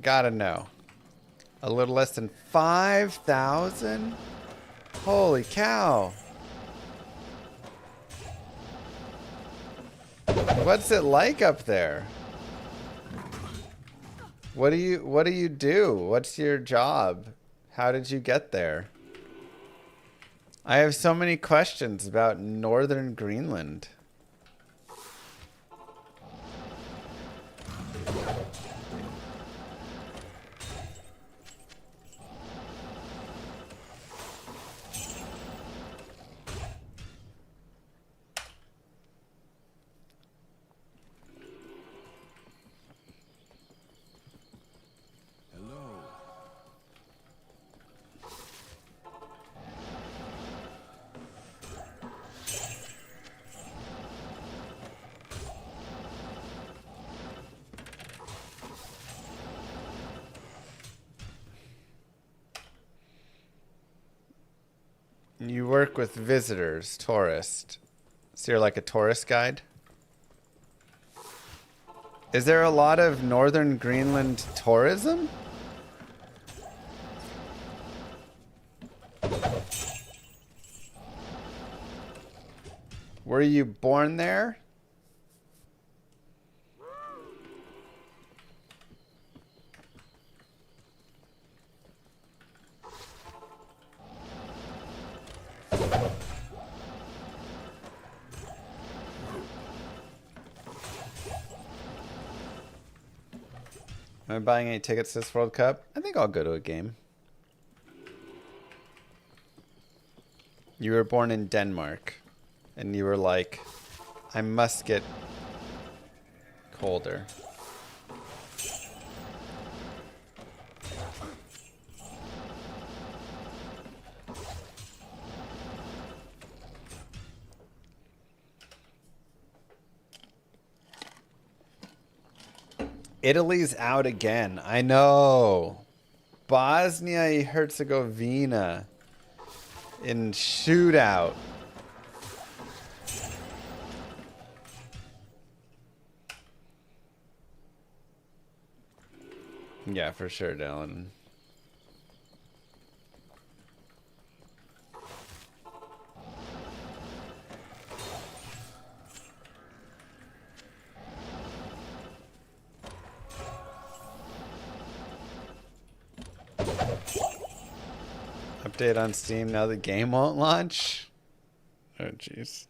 [SPEAKER 2] Gotta know. A little less than 5,000? Holy cow. What's it like up there? What do you do? What's your job? How did you get there? I have so many questions about northern Greenland. You work with visitors, tourist. So you're like a tourist guide? Is there a lot of northern Greenland tourism? Were you born there? Am I buying any tickets to this World Cup? I think I'll go to a game. You were born in Denmark, and you were like, I must get colder. Italy's out again. I know. Bosnia Herzegovina in shootout. Yeah, for sure, Dylan. Update on Steam, now the game won't launch? Oh, jeez.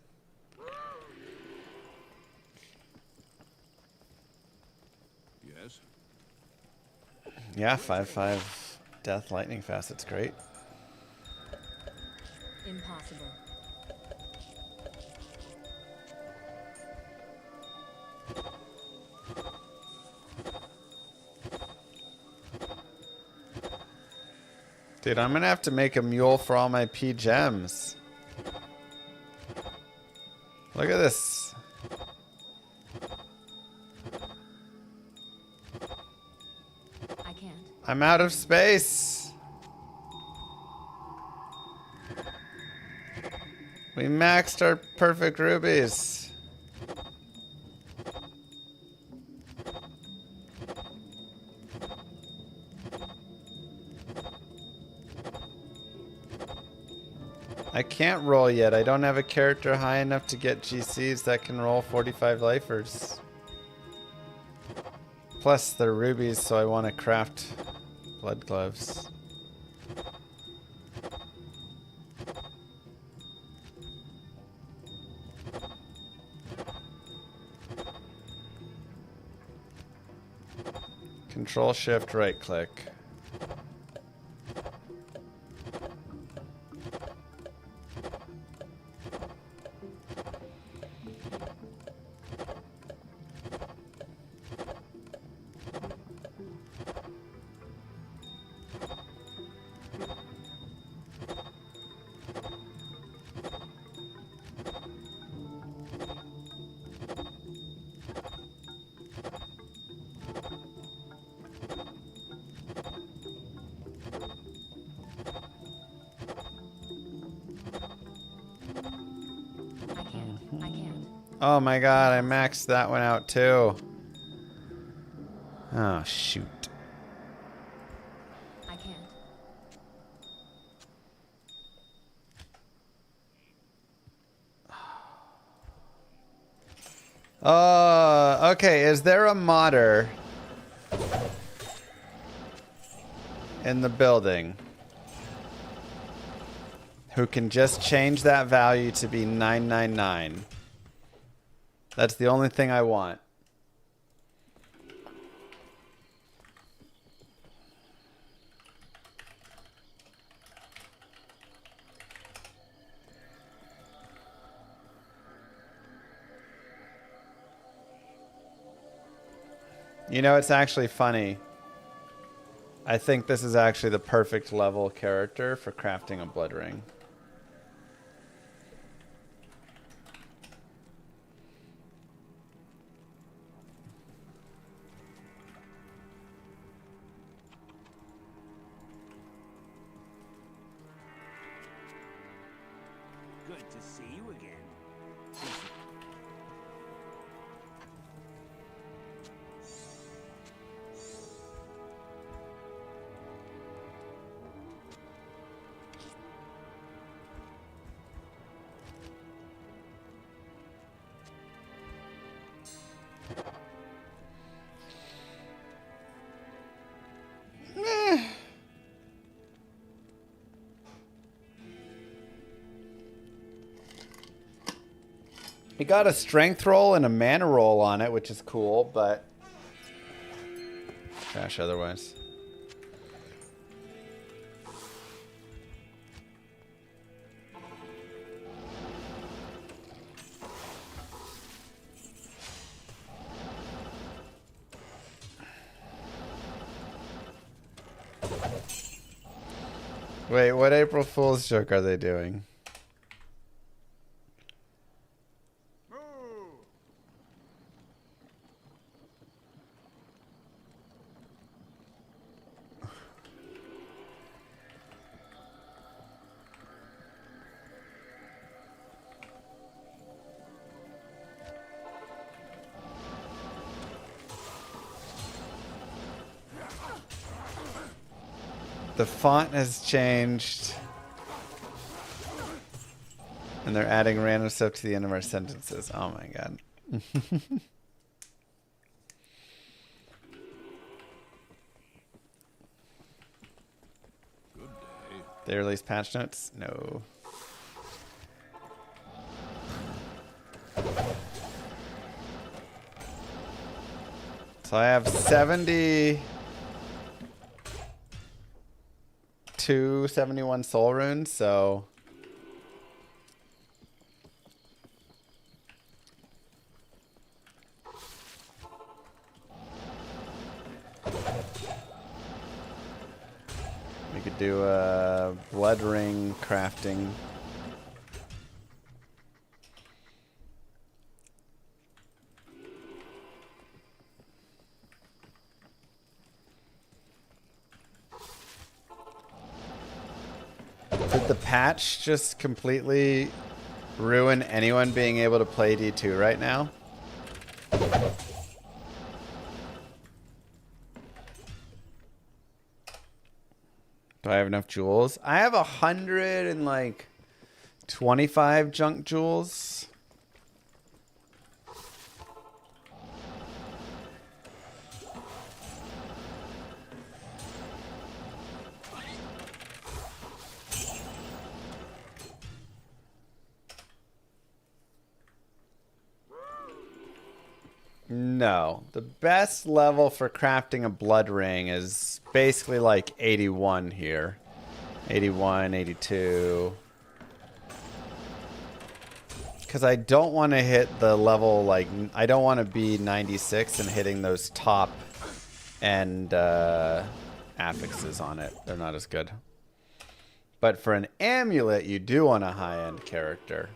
[SPEAKER 3] Yes.
[SPEAKER 2] Yeah, 5-5 death lightning fast. It's great.
[SPEAKER 5] Impossible.
[SPEAKER 2] Dude, I'm gonna have to make a mule for all my P gems. Look at this.
[SPEAKER 5] I can't.
[SPEAKER 2] I'm out of space. We maxed our perfect rubies. I can't roll yet. I don't have a character high enough to get GCs that can roll 45 lifers. Plus, they're rubies, so I want to craft blood gloves. Control Shift right click.
[SPEAKER 5] I can't.
[SPEAKER 2] Oh my god, I maxed that one out too. Oh, shoot.
[SPEAKER 5] I can't.
[SPEAKER 2] Okay, is there a modder in the building who can just change that value to be 999. That's the only thing I want. You know, it's actually funny. I think this is actually the perfect level character for crafting a blood ring.
[SPEAKER 8] Good to see you again.
[SPEAKER 2] He got a strength roll and a mana roll on it, which is cool, but trash otherwise. Wait, what April Fool's joke are they doing? The font has changed. And they're adding random stuff to the end of our sentences. Oh my god. They release patch notes? No. So I have 71 soul runes, so we could do a blood ring crafting. Did the patch just completely ruin anyone being able to play D2 right now? Do I have enough jewels? I have 125 junk jewels. No. The best level for crafting a blood ring is basically like 81 here. 81, 82. Because I don't want to hit the level, like, I don't want to be 96 and hitting those top end affixes on it. They're not as good. But for an amulet, you do want a high-end character.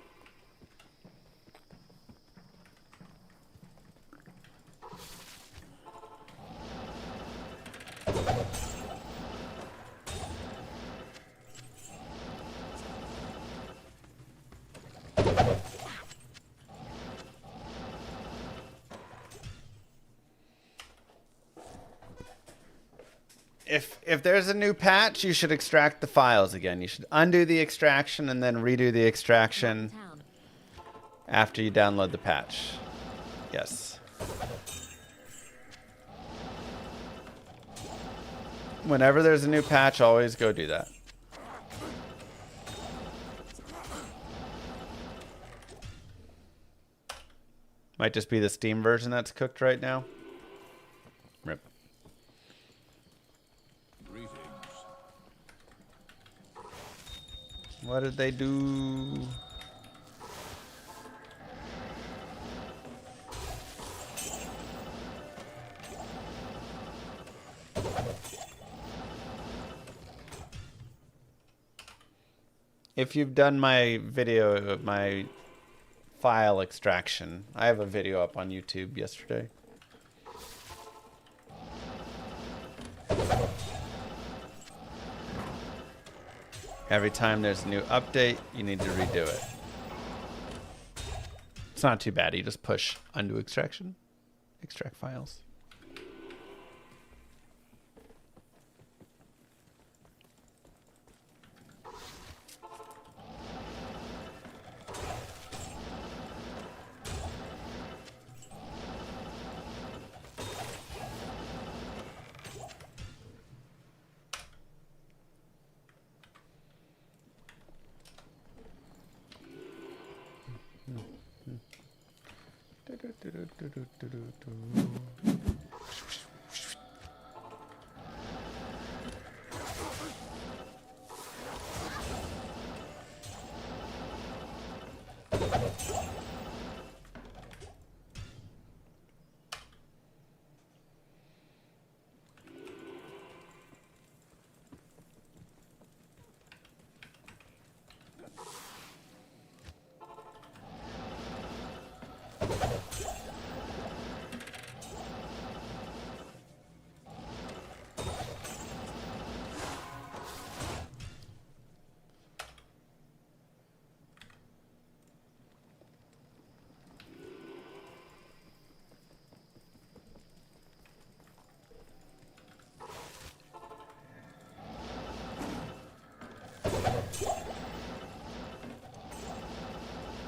[SPEAKER 2] If there's a new patch, you should extract the files again. You should undo the extraction and then redo the extraction after you download the patch. Yes. Whenever there's a new patch, always go do that. Might just be the Steam version that's cooked right now. Rip.
[SPEAKER 3] Greetings.
[SPEAKER 2] What did they do? If you've done my video, my file extraction, I have a video up on YouTube yesterday. Every time there's a new update, you need to redo it. It's not too bad. You just push undo extraction, extract files.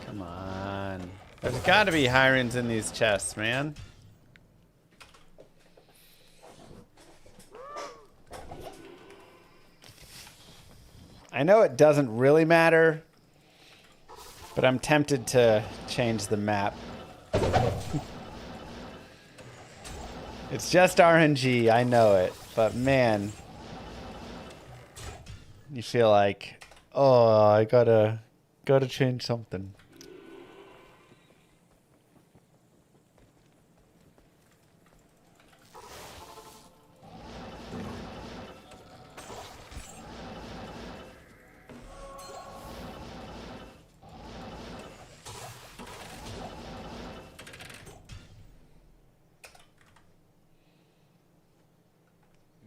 [SPEAKER 2] Come on. There's got to be hirings in these chests, man. I know it doesn't really matter, but I'm tempted to change the map. It's just RNG, I know it, but man, you feel like, oh, I gotta change something.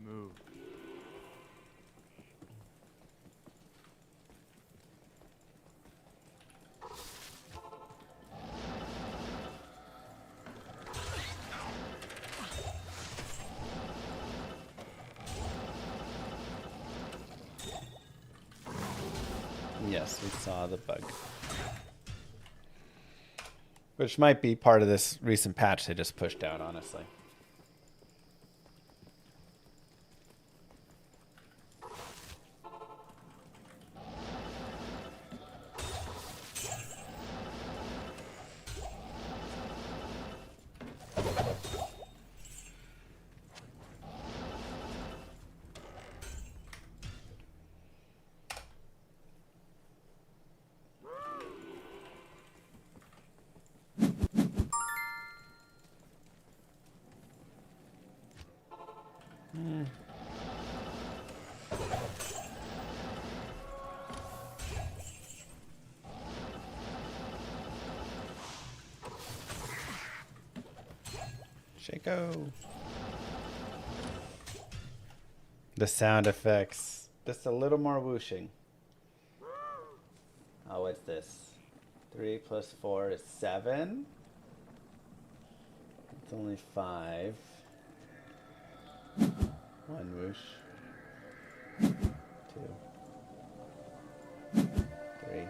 [SPEAKER 3] Move.
[SPEAKER 2] Yes, we saw the bug. Which might be part of this recent patch they just pushed out, honestly. Shaco. The sound effects. Just a little more whooshing. Oh, what's this? 3 plus 4 is 7. It's only 5. 1 whoosh. 2. 3.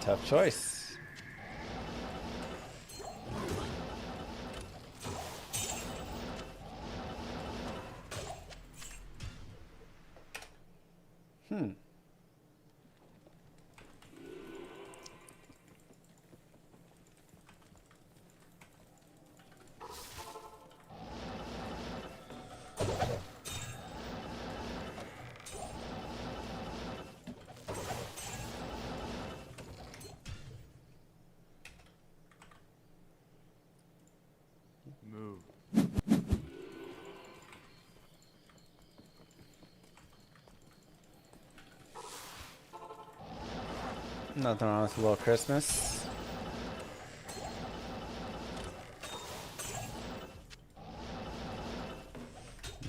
[SPEAKER 2] Tough choice.
[SPEAKER 3] Move.
[SPEAKER 2] Nothing wrong with a little Christmas.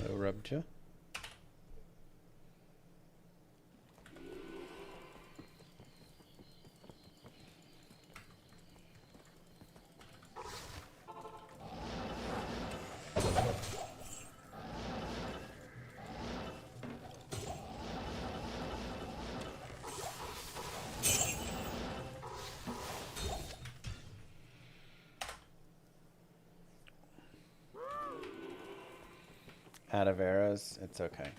[SPEAKER 2] No rupture. Out of arrows, it's okay.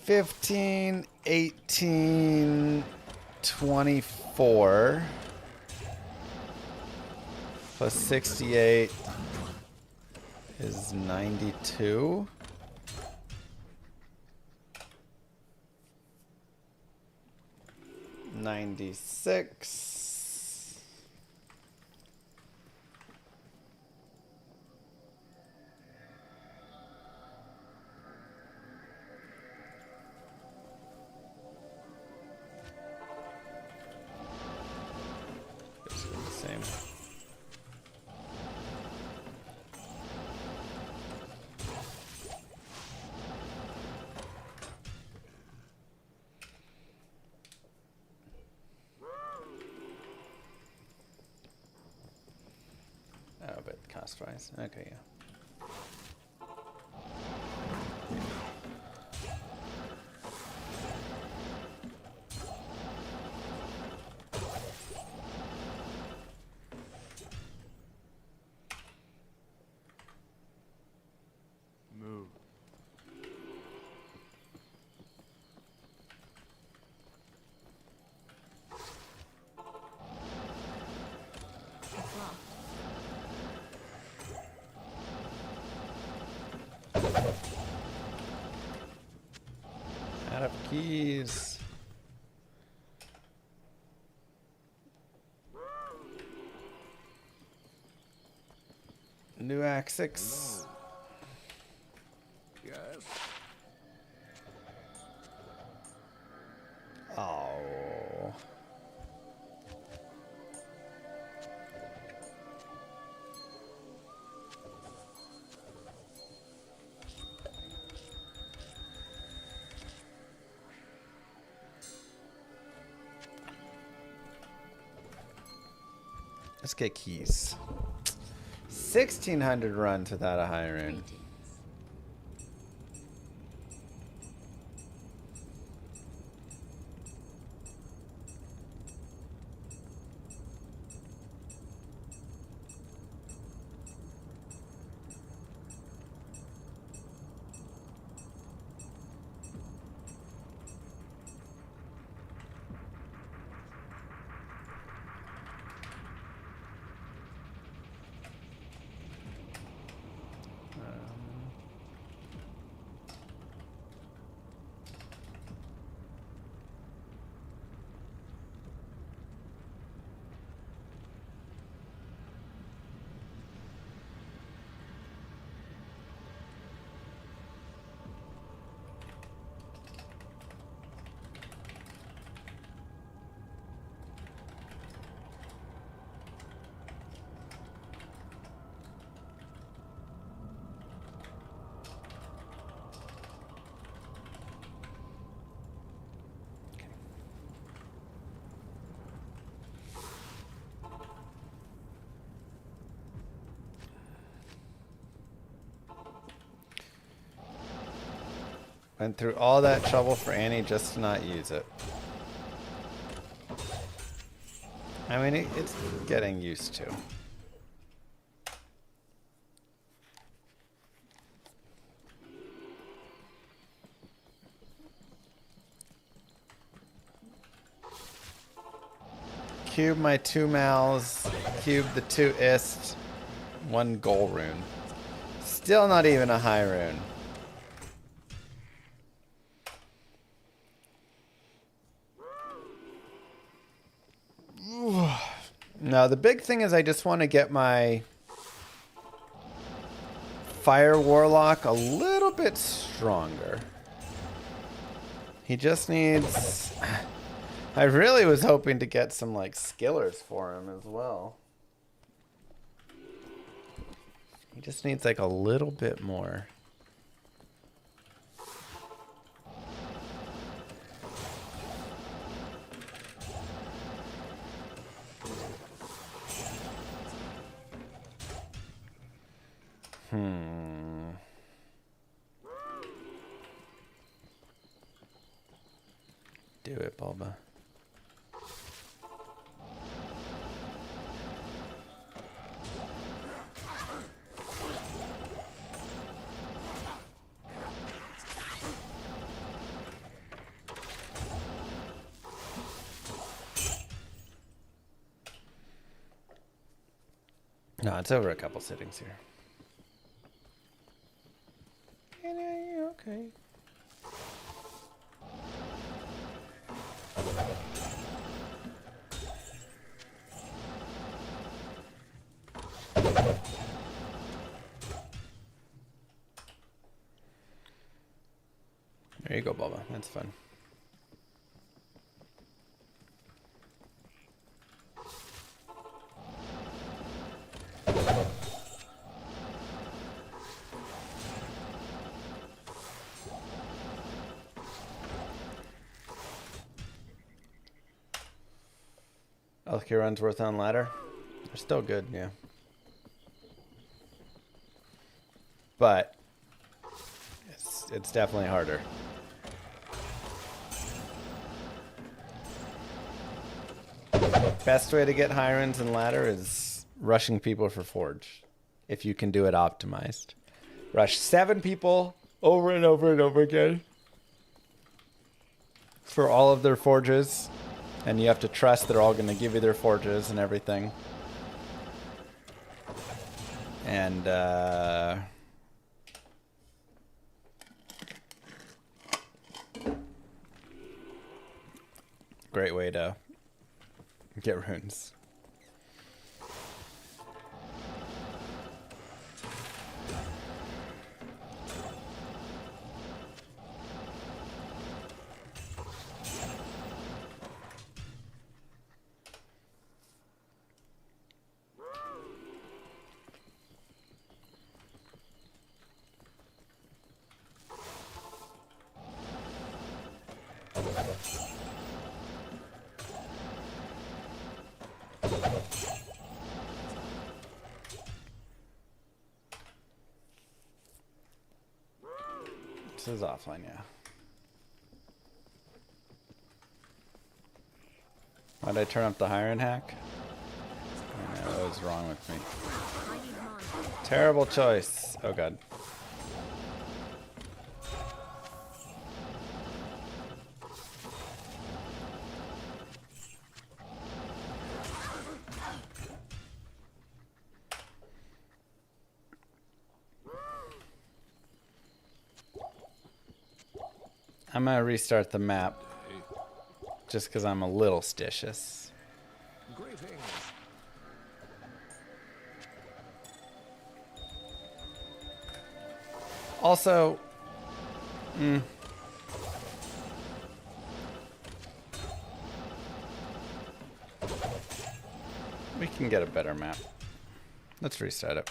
[SPEAKER 2] 15, 18, 24 plus 68 is 92. 96. Basically the same. Oh, but cost-wise. Okay, yeah.
[SPEAKER 3] Move.
[SPEAKER 5] It's locked.
[SPEAKER 2] Out of keys. New Act 6.
[SPEAKER 3] Yes.
[SPEAKER 2] Oh. Let's get keys. 1,600 runs without a high rune.
[SPEAKER 5] Greetings. Went through all that trouble for Annie just to not use it.
[SPEAKER 2] I mean, it's getting used to. Cube my 2 mals, cube the 2 ist, 1 goal rune. Still not even a high rune. No, the big thing is I just want to get my Fire Warlock a little bit stronger. He just needs... I really was hoping to get some, like, skillers for him as well. He just needs, like, a little bit more. Do it, Bulba. No, it's over a couple sittings here. Okay. There you go, Bubba. That's fun. Healthcare runs worth on ladder. They're still good, yeah. But it's definitely harder. Best way to get high runs and ladder is rushing people for forge. If you can do it optimized. Rush 7 people over and over and over again for all of their forges. And you have to trust they're all going to give you their forges and everything. And, great way to get runes. This is offline, yeah. Why'd I turn up the hiring hack? I know, what was wrong with me? Terrible choice. Oh god. I'm gonna restart the map just because I'm a little stitious.
[SPEAKER 3] Greetings.
[SPEAKER 2] Also, we can get a better map. Let's restart it.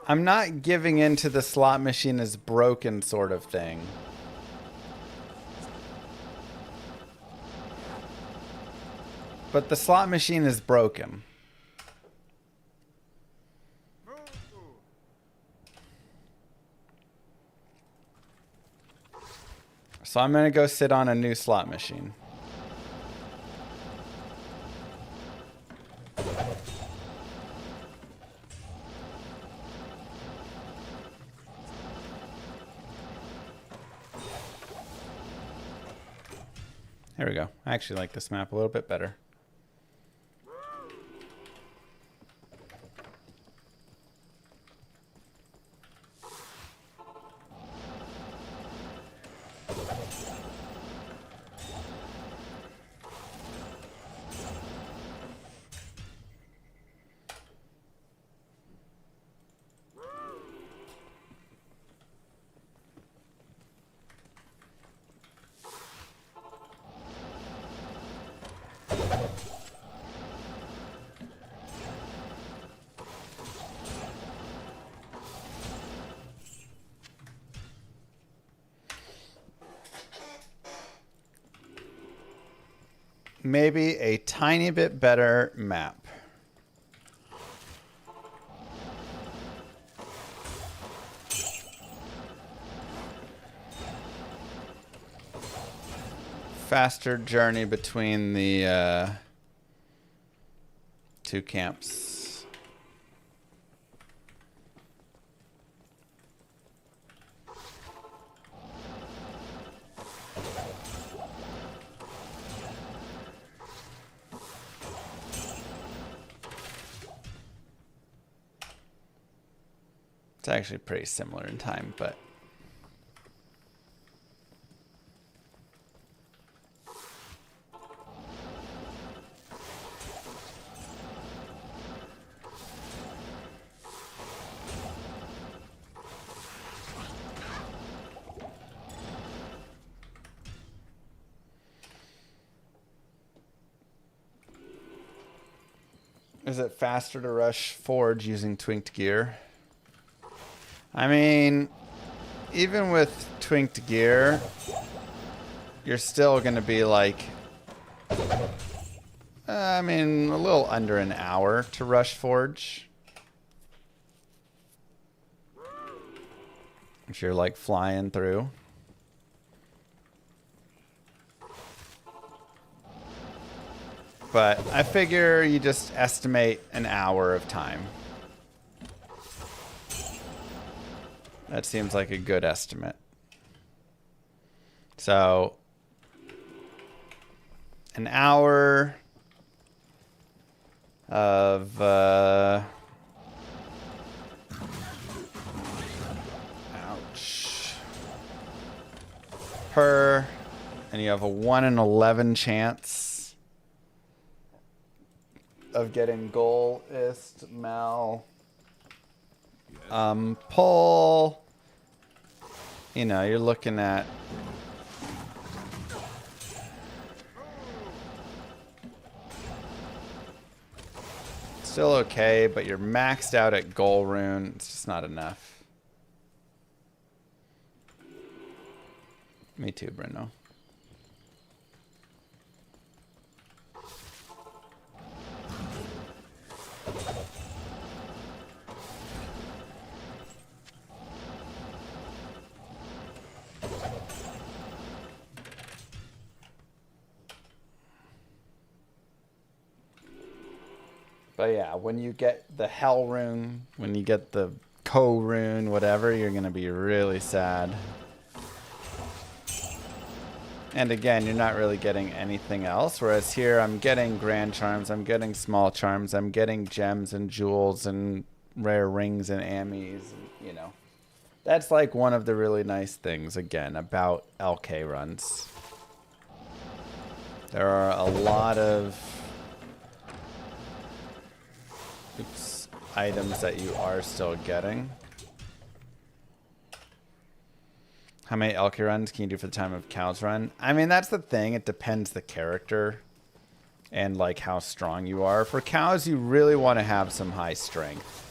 [SPEAKER 2] I'm not giving in to the slot machine is broken sort of thing. But the slot machine is broken. So I'm going to go sit on a new slot machine. There we go. I actually like this map a little bit better. Maybe a tiny bit better map. Faster journey between the two camps. It's actually pretty similar in time, but is it faster to rush forge using twinked gear? I mean, even with twinked gear, you're still going to be like, I mean, a little under an hour to rush forge. If you're like flying through. But I figure you just estimate an hour of time. That seems like a good estimate. So, an hour of ouch per, and you have a 1 in 11 chance of getting goalist mal pull. You know, you're looking at still okay, but you're maxed out at goal rune. It's just not enough. Me too, Bruno. But yeah, when you get the Hell rune, when you get the Ko rune, whatever, you're going to be really sad. And again, you're not really getting anything else. Whereas here, I'm getting Grand Charms, I'm getting Small Charms, I'm getting gems and jewels and rare rings and ammies, and, you know. That's like one of the really nice things, again, about LK runs. There are a lot of items that you are still getting. How many LK runs can you do for the time of Cow's run? I mean, that's the thing. It depends the character and like how strong you are. For cows, you really want to have some high strength.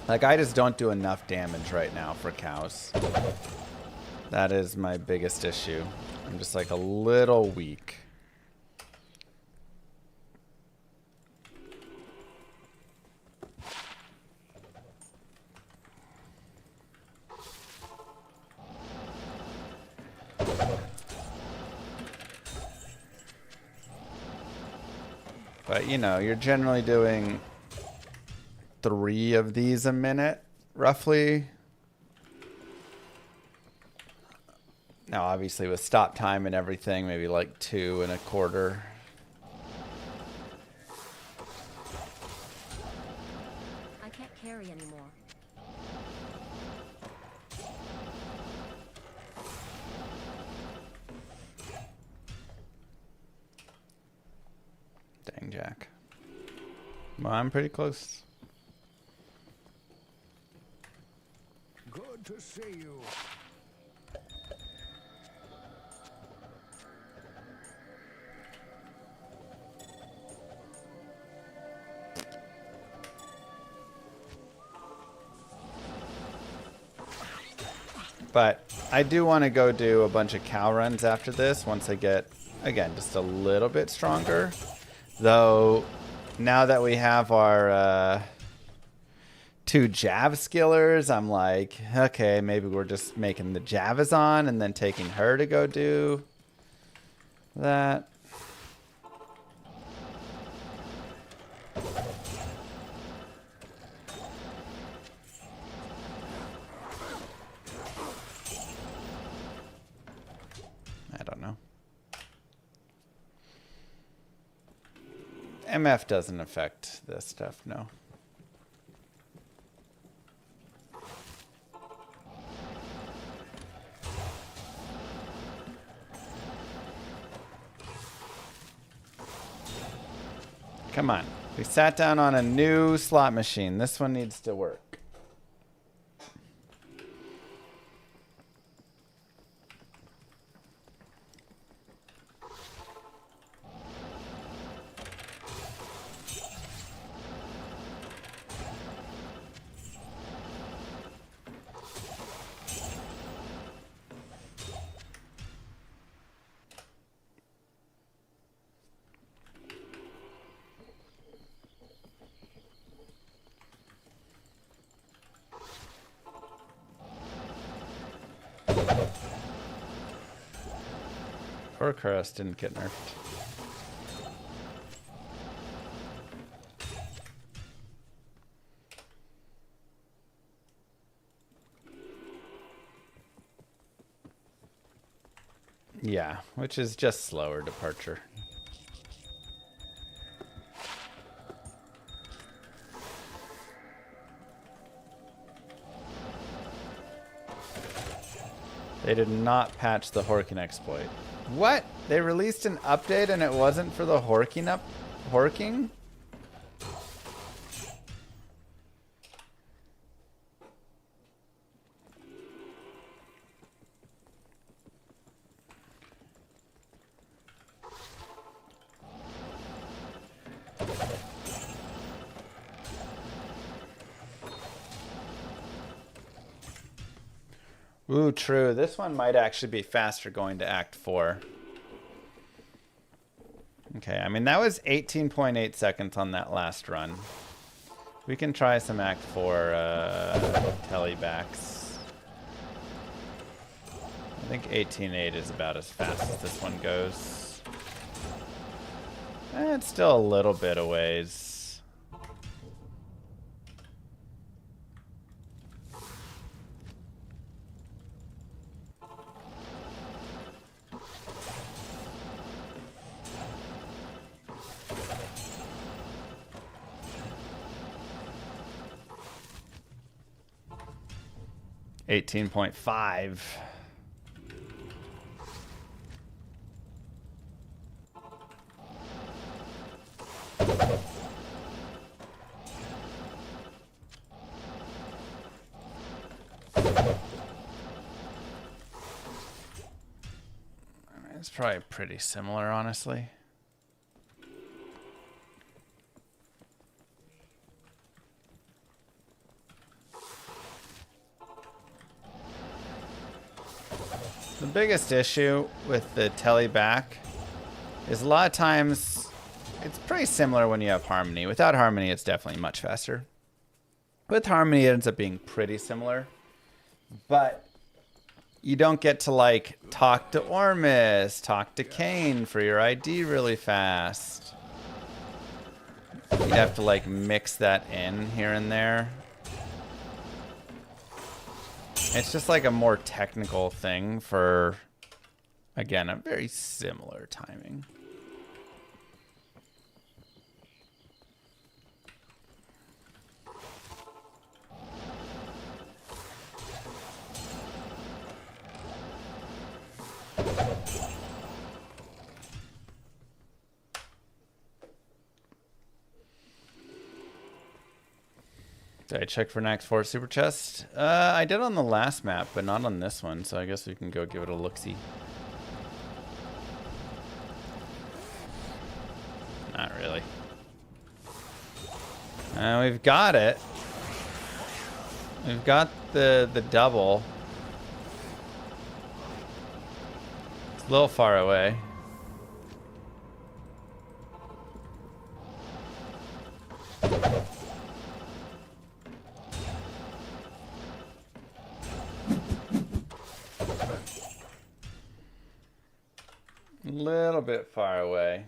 [SPEAKER 2] Like, I just don't do enough damage right now for cows. That is my biggest issue. I'm just like a little weak. But, you know, you're generally doing 3 of these a minute, roughly. Now, obviously, with stop time and everything, maybe like 2 1/4.
[SPEAKER 5] I can't carry anymore.
[SPEAKER 2] Dang, Jack. Well, I'm pretty close.
[SPEAKER 3] Good to see you.
[SPEAKER 2] But I do want to go do a bunch of cow runs after this once I get, again, just a little bit stronger. Though, now that we have our 2 Jav skillers, I'm like, okay, maybe we're just making the Javazon and then taking her to go do that. I don't know. MF doesn't affect this stuff, no. Come on. We sat down on a new slot machine. This one needs to work. Lower Kurast didn't get nerfed. Yeah, which is just slower departure. They did not patch the Horking exploit. What? They released an update and it wasn't for the Horking? Ooh, true. This one might actually be faster going to Act 4. Okay, I mean, that was 18.8 seconds on that last run. We can try some Act 4 telebacks. I think 18.8 is about as fast as this one goes. It's still a little bit a ways. $18.5. It's probably pretty similar, honestly.
[SPEAKER 9] biggest issue with the telly back is a lot of times it's pretty similar when you have harmony. Without harmony, it's definitely much faster. With harmony, it ends up being pretty similar. But you don't get to, like, talk to Ormus, talk to Kane for your ID really fast. You'd have to, like, mix that in here and there. It's just, like, a more technical thing for, again, a very similar timing. Did I check for next 4 super chest? I did on the last map, but not on this one, so I guess we can go give it a look-see. Not really. We've got it. We've got the double. It's a little far away. A little bit far away.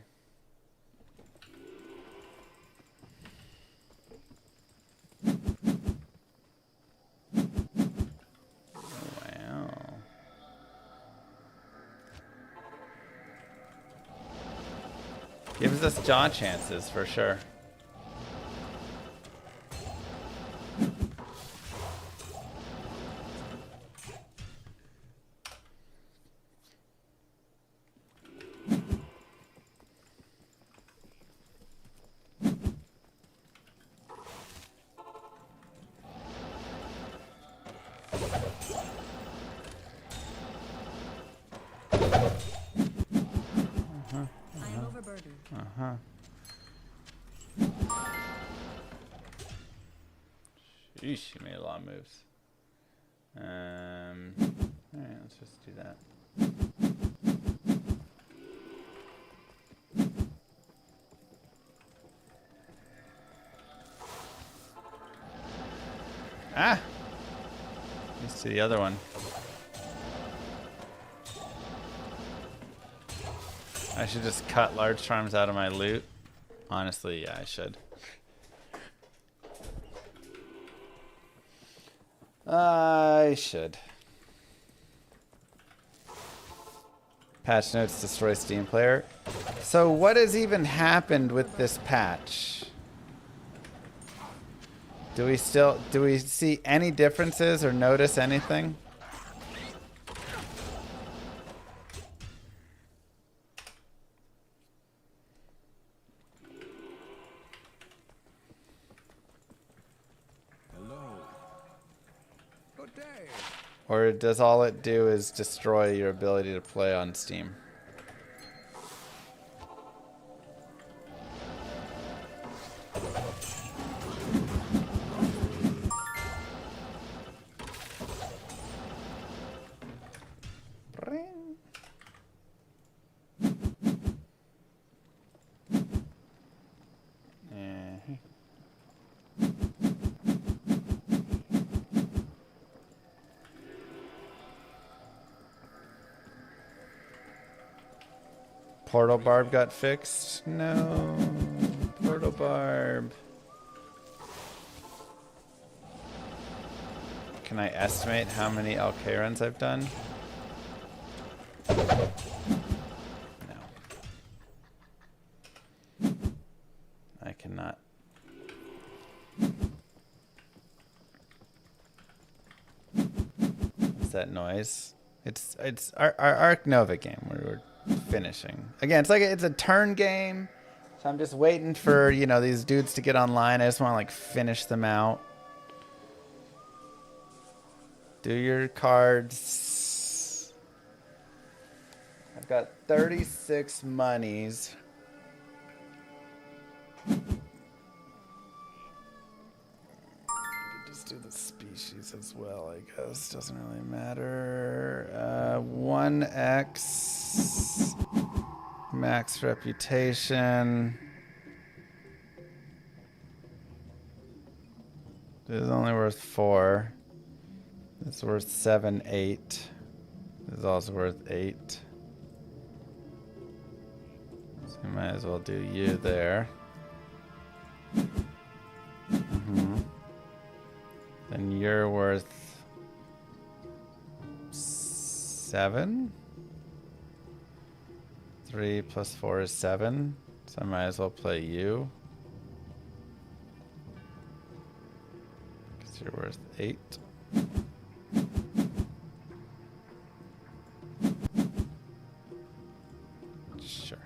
[SPEAKER 9] Wow. Gives us jaw chances for sure. Sheesh, she made a lot of moves. Alright, let's just do that. Ah! Let's do the other one. I should just cut large charms out of my loot. Honestly, yeah, I should. I should. Patch notes destroy Steam player. So what has even happened with this patch? Do we see any differences or notice anything? Or does all it do is destroy your ability to play on Steam? Portal Barb got fixed? No. Portal Barb. Can I estimate how many LK runs I've done? No. I cannot. What's that noise? It's our Arc Nova game where we're finishing. Again, it's a turn game. So I'm just waiting for, you know, these dudes to get online. I just want to like finish them out. Do your cards. I've got 36 monies. Let's do the species as well, I guess. Doesn't really matter. 1x max reputation. This is only worth 4. This is worth 7, 8. This is also worth 8. So we might as well do you there. Then you're worth 7. 3 plus 4 is 7. So I might as well play you. Because you're worth 8. Sure.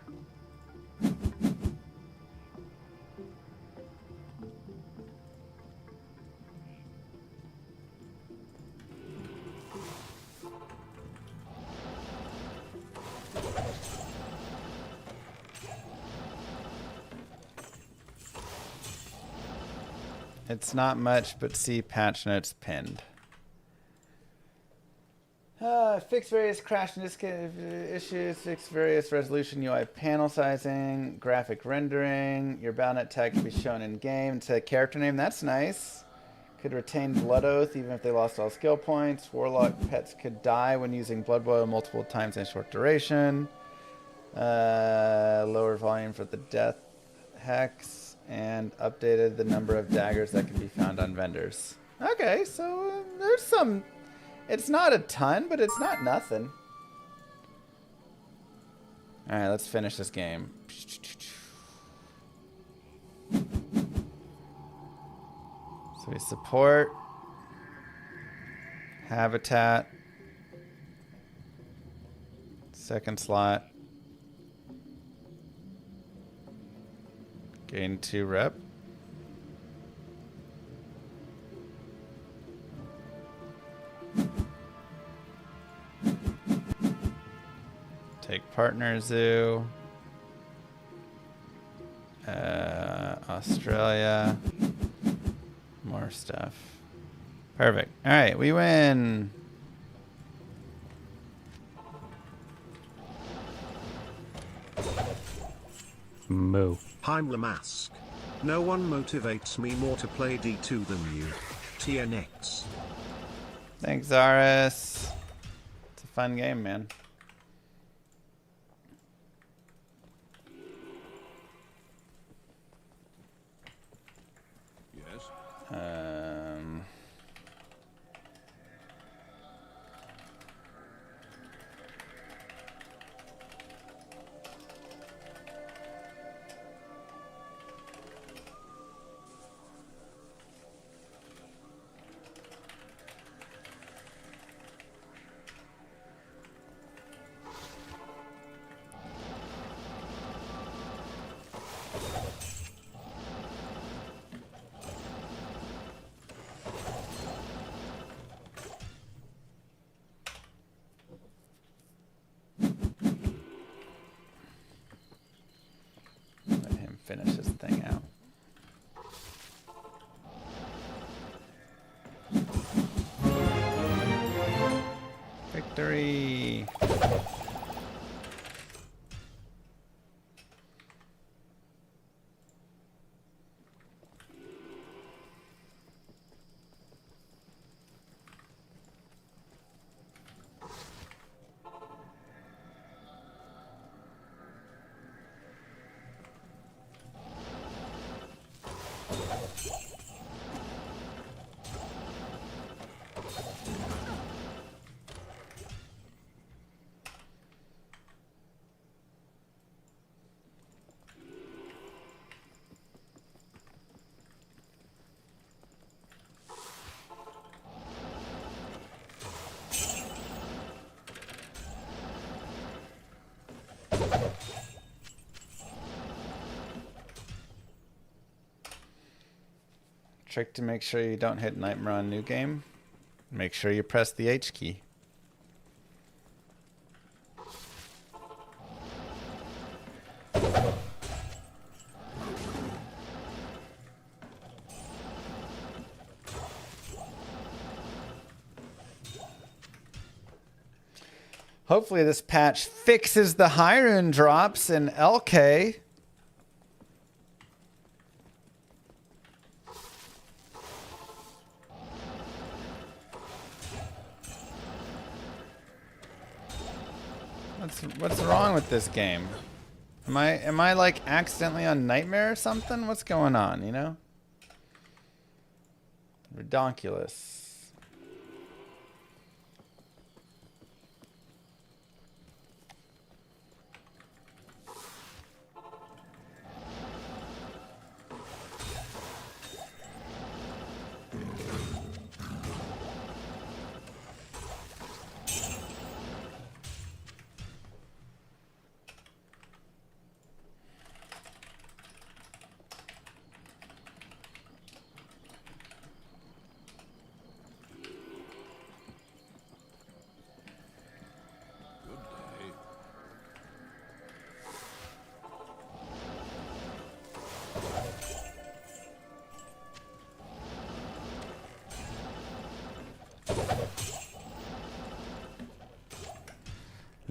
[SPEAKER 9] It's not much, but see patch notes pinned. Fix various crash and disk issues, fix various resolution UI panel sizing, graphic rendering, your Battle.net tag can be shown in game. It's a character name, that's nice. Could retain Blood Oath even if they lost all skill points. Warlock pets could die when using Blood Boil multiple times in a short duration. Lower volume for the death hex. And updated the number of daggers that can be found on vendors. Okay, so there's some... It's not a ton, but it's not nothing. Alright, let's finish this game. So we support... Habitat... Second slot... Gain 2 rep. Take partner zoo. Australia. More stuff. Perfect. All right, we win.
[SPEAKER 6] Moo.
[SPEAKER 4] Heimler Mask. No one motivates me more to play D2 than you. TNX.
[SPEAKER 9] Thanks, Zaris. It's a fun game, man.
[SPEAKER 3] Yes?
[SPEAKER 9] Let him finish this thing out. Victory! Trick to make sure you don't hit Nightmare on New Game. Make sure you press the H key. Hopefully this patch fixes the high rune drops in LK. What's wrong with this game? Am I like accidentally on Nightmare or something? What's going on, you know? Redonkulous.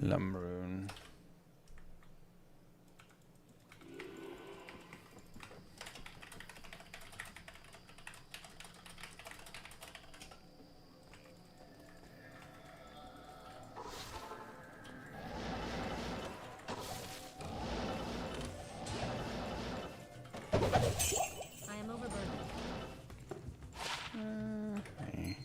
[SPEAKER 9] Lumrune.
[SPEAKER 5] I am overburdened.
[SPEAKER 9] Hey.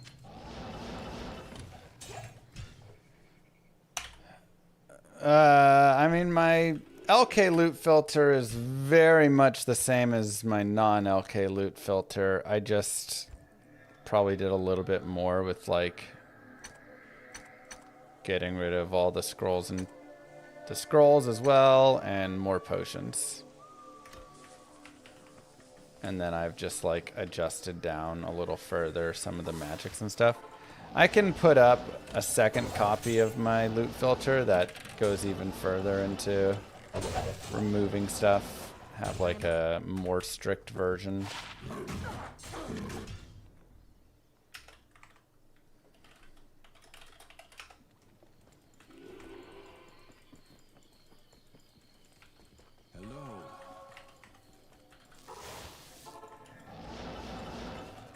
[SPEAKER 9] I mean, my LK loot filter is very much the same as my non-LK loot filter. I just probably did a little bit more with like getting rid of all the scrolls and the scrolls as well, and more potions. And then I've just like adjusted down a little further some of the magics and stuff. I can put up a second copy of my loot filter that goes even further into removing stuff. Have like a more strict version.
[SPEAKER 3] Hello.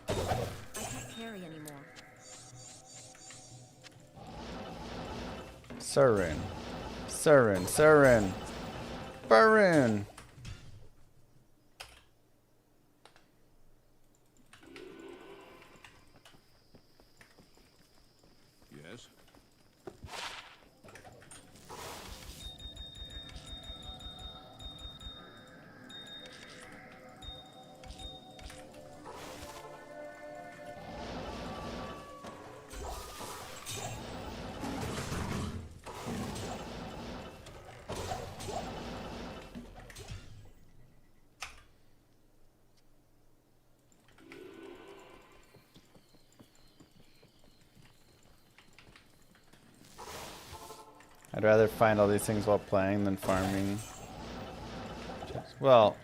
[SPEAKER 5] I can't carry anymore.
[SPEAKER 9] Surun. Surun. Surun. Barun.
[SPEAKER 3] Yes.
[SPEAKER 9] I'd rather find all these things while playing than farming. Well,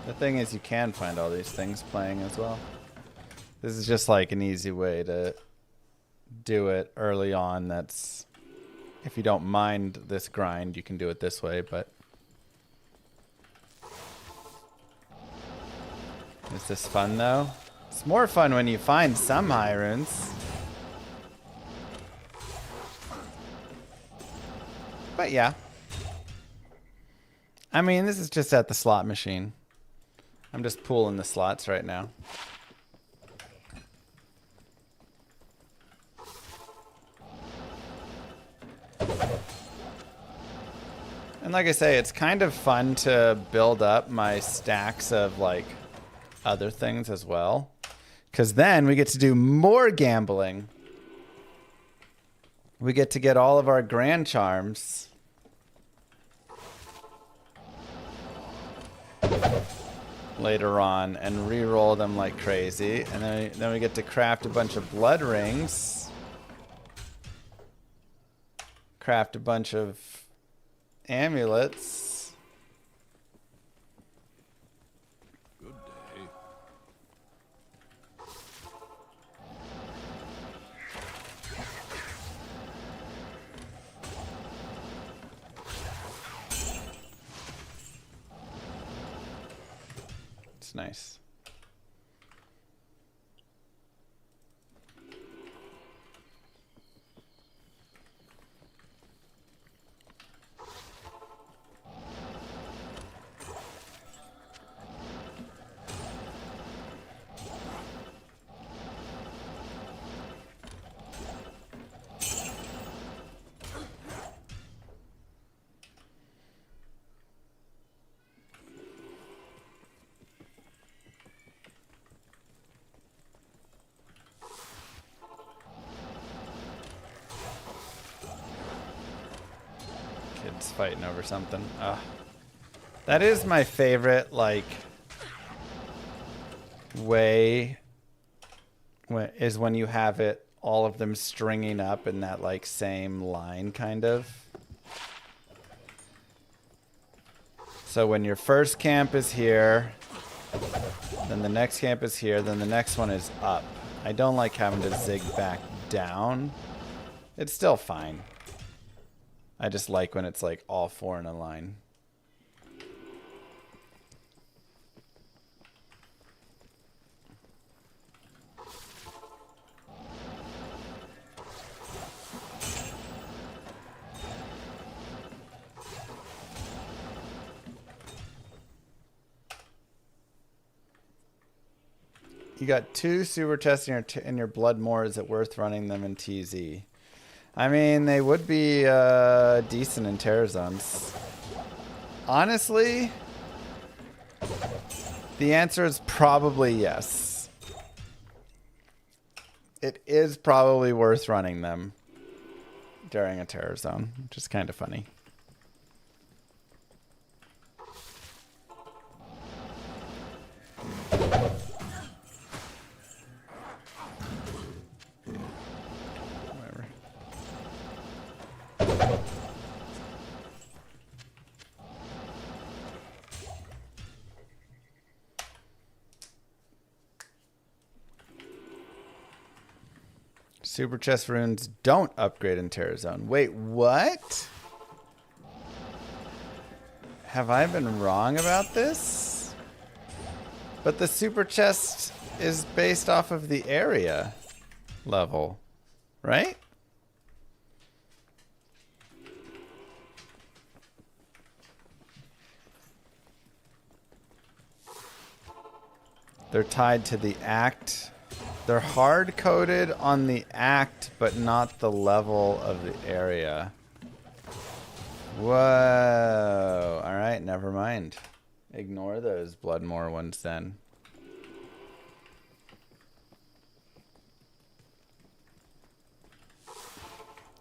[SPEAKER 9] the thing is you can find all these things playing as well. This is just like an easy way to do it early on. That's, if you don't mind this grind, you can do it this way, but is this fun though? It's more fun when you find some high runes. But yeah. I mean, this is just at the slot machine. I'm just pulling the slots right now. And like I say, it's kind of fun to build up my stacks of like other things as well. Because then we get to do more gambling. We get to get all of our grand charms. Later on and re-roll them like crazy, and then we get to craft a bunch of blood rings, craft a bunch of amulets.
[SPEAKER 3] Good day.
[SPEAKER 9] It's nice. Kids fighting over something. Ugh. That is my favorite, like, way is when you have it, all of them stringing up in that, like, same line, kind of. So when your first camp is here, then the next camp is here, then the next one is up. I don't like having to zig back down. It's still fine. I just like when it's like all four in a line. You got 2 super chests in your blood more. Is it worth running them in TZ? I mean, they would be decent in Terror Zones. Honestly, the answer is probably yes. It is probably worth running them during a Terror Zone, which is kind of funny. Super chest runes don't upgrade in Terror Zone. Wait, what? Have I been wrong about this? But the super chest is based off of the area level, right? They're tied to the act. They're hard-coded on the act, but not the level of the area. Whoa. Alright, never mind. Ignore those Bloodmore ones then.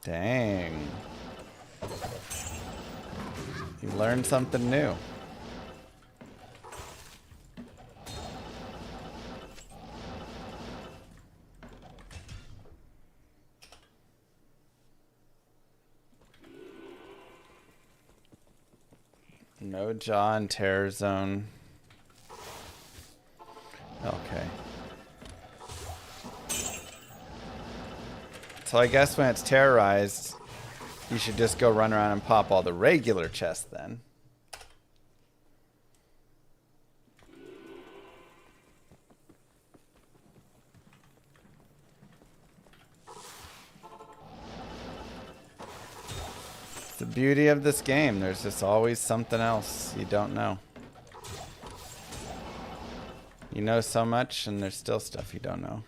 [SPEAKER 9] Dang. You learned something new. No jaw in Terror Zone. Okay. So I guess when it's terrorized, you should just go run around and pop all the regular chests then. The beauty of this game, there's just always something else you don't know. You know so much and there's still stuff you don't know.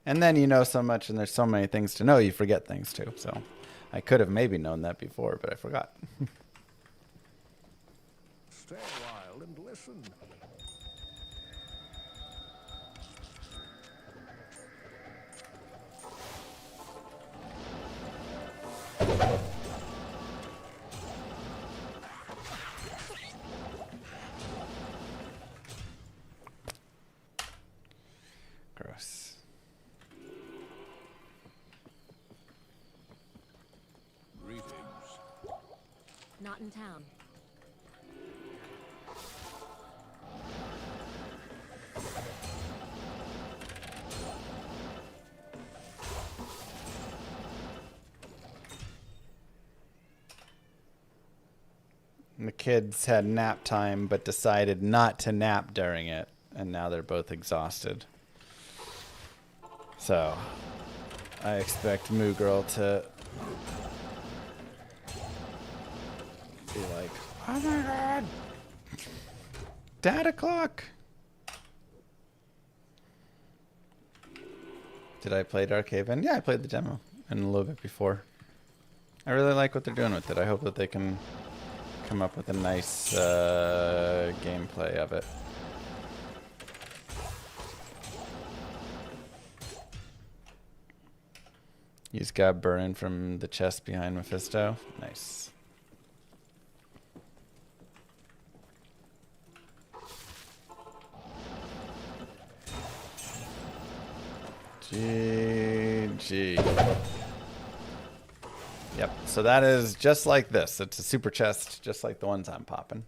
[SPEAKER 9] And then you know so much and there's so many things to know you forget things too. So I could have maybe known that before, but I forgot.
[SPEAKER 3] Stay a while and listen.
[SPEAKER 9] Gross.
[SPEAKER 3] Greetings.
[SPEAKER 5] Not in town.
[SPEAKER 9] The kids had nap time but decided not to nap during it. and now they're both exhausted. So I expect Moo Girl to be like, oh my god, data clock. Did I play Dark Haven? Yeah, I played the demo and a little bit before. I really like what they're doing with it. I hope that they can come up with a nice gameplay of it. You just got burning from the chest behind Mephisto. Nice. GG. Yep, so that is just like this. It's a super chest, just like the ones I'm popping.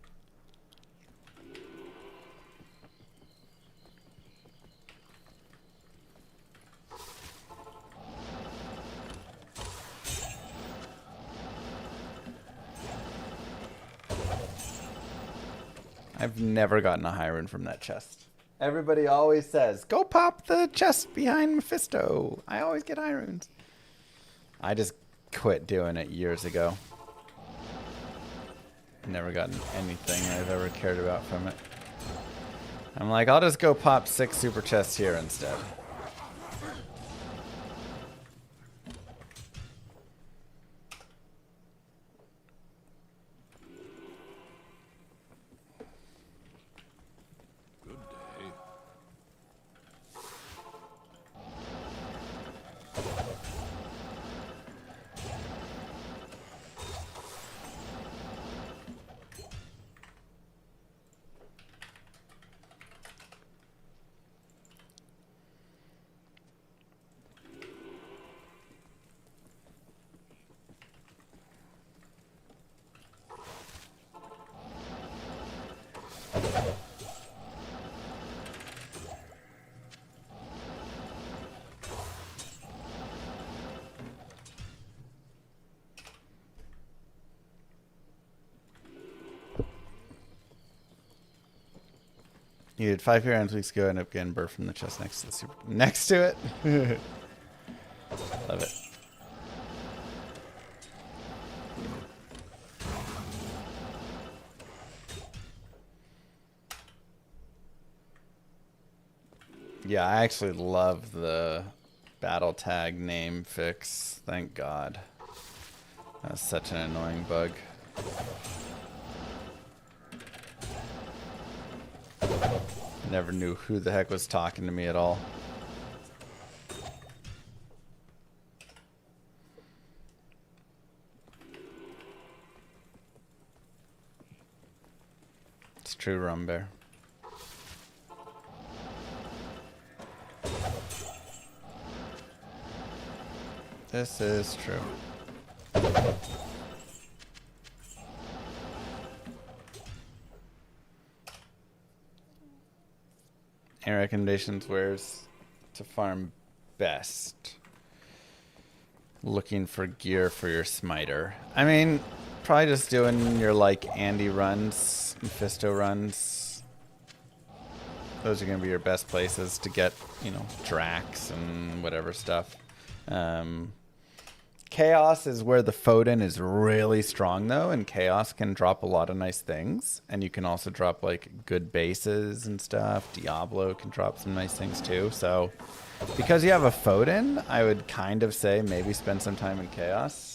[SPEAKER 9] I've never gotten a high rune from that chest. Everybody always says, go pop the chest behind Mephisto. I always get high runes. I just quit doing it years ago. Never gotten anything I've ever cared about from it. I'm like, I'll just go pop 6 super chests here instead. You did 5 here weeks ago, end up getting burst from the chest next to the super next to it. Love it. Yeah, I actually love the battle tag name fix. Thank God. That was such an annoying bug. Never knew who the heck was talking to me at all. It's true, Rum Bear. This is true. Any recommendations where's to farm best? Looking for gear for your smiter. I mean, probably just doing your like Andy runs, Mephisto runs. Those are going to be your best places to get, you know, Drax and whatever stuff. Chaos is where the Foden is really strong though, and Chaos can drop a lot of nice things, and you can also drop like good bases and stuff. Diablo can drop some nice things too. So because you have a Foden, I would kind of say maybe spend some time in Chaos.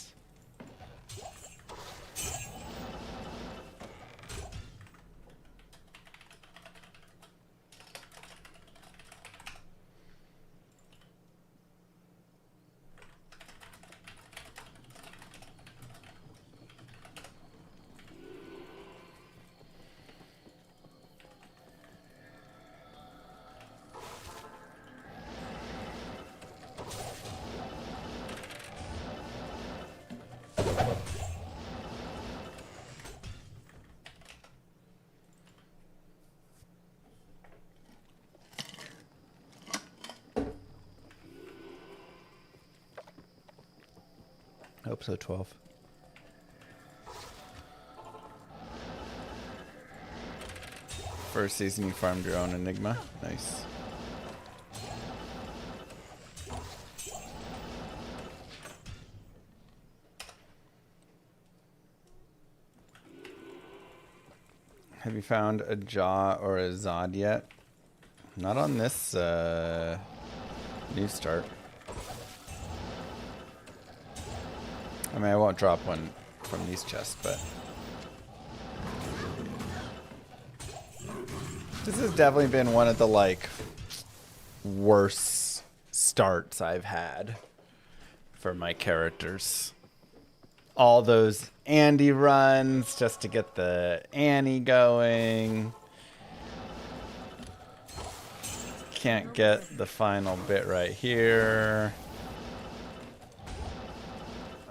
[SPEAKER 9] I hope so, 12. First season you farmed your own Enigma. Nice. Have you found a Jaw or a Zod yet? Not on this new start. I mean, I won't drop one from these chests, but this has definitely been one of the like worst starts I've had for my characters. All those Andy runs just to get the Annie going. Can't get the final bit right here.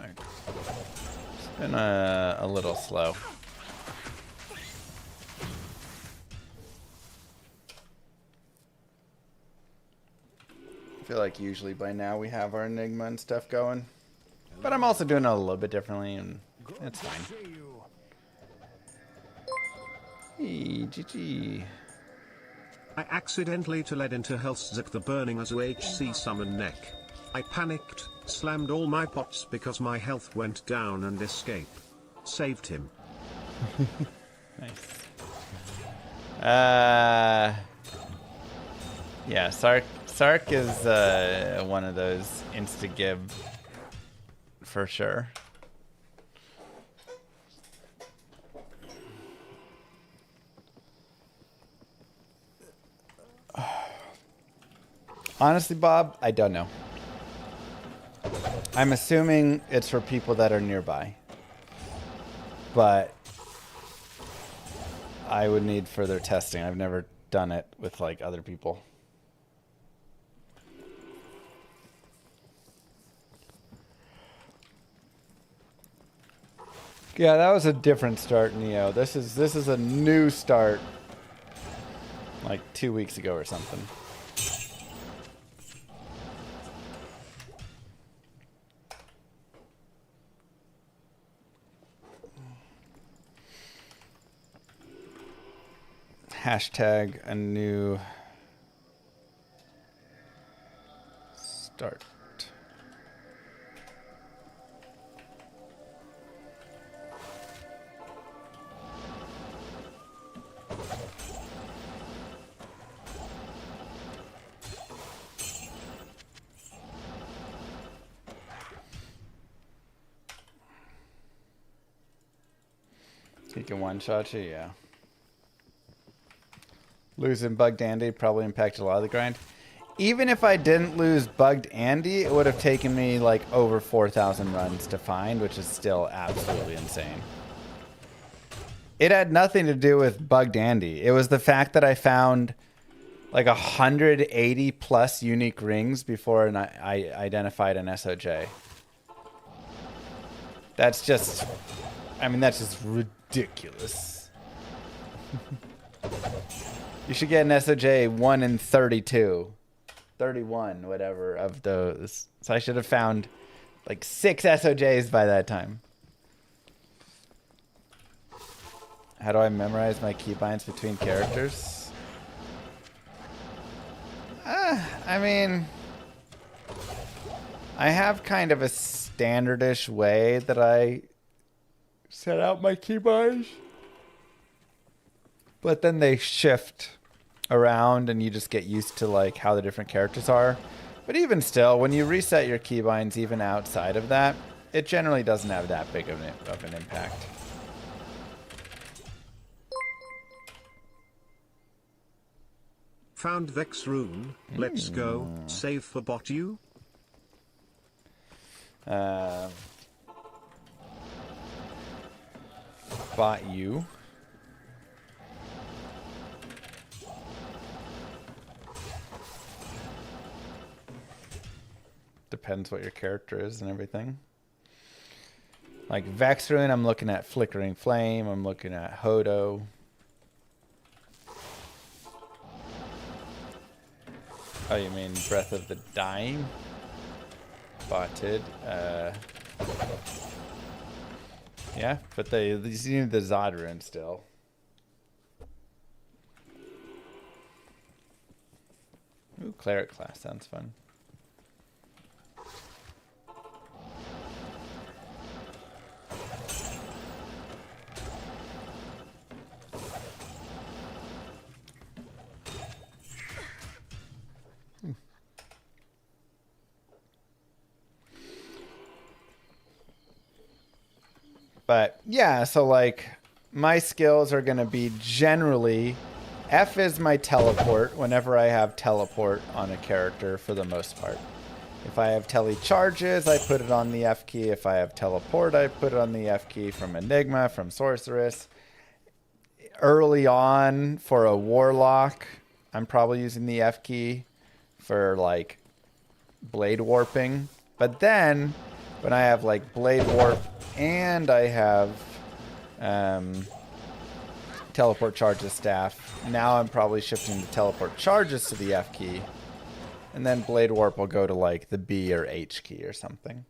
[SPEAKER 9] It's been a little slow. I feel like usually by now we have our Enigma and stuff going. But I'm also doing it a little bit differently, and it's fine. Hey, GG.
[SPEAKER 4] I accidentally led into Hellszak the burning as UHC summon neck. I panicked, slammed all my pots because my health went down and escape. Saved him.
[SPEAKER 9] Nice. Yeah, Sark is one of those insta-give for sure. Honestly, Bob, I don't know. I'm assuming it's for people that are nearby. But I would need further testing. I've never done it with like other people. Yeah, that was a different start, Neo. This is a new start. Like 2 weeks ago or something. Hashtag a new start. He can one-shot you, yeah. Losing Bugged Andy probably impacted a lot of the grind. Even if I didn't lose Bugged Andy, it would have taken me like over 4,000 runs to find, which is still absolutely insane. It had nothing to do with Bugged Andy. It was the fact that I found like 180 plus unique rings before I identified an SOJ. That's just, I mean, that's just ridiculous. You should get an SOJ 1 in 32. 31, whatever, of those. So I should have found like 6 SOJs by that time. How do I memorize my keybinds between characters? I mean, I have kind of a standardish way that I set out my keybinds. But then they shift around and you just get used to like how the different characters are. But even still, when you reset your keybinds even outside of that, it generally doesn't have that big of an impact.
[SPEAKER 4] Found Vex rune. Let's go. Save for bot you.
[SPEAKER 9] Bot you. Depends what your character is and everything. Like Vex rune, I'm looking at Flickering Flame. I'm looking at Hodo. Oh, you mean Breath of the Dying? Botted. Yeah, but you need the Zod rune still. Ooh, cleric class sounds fun. But yeah, so like my skills are going to be generally F is my teleport whenever I have teleport on a character for the most part. If I have tele charges, I put it on the F key. If I have teleport, I put it on the F key from Enigma, from Sorceress. Early on for a Warlock, I'm probably using the F key for like blade warping. But then when I have like blade warp and I have teleport charges staff, now I'm probably shifting the teleport charges to the F key. And then blade warp will go to like the B or H key or something.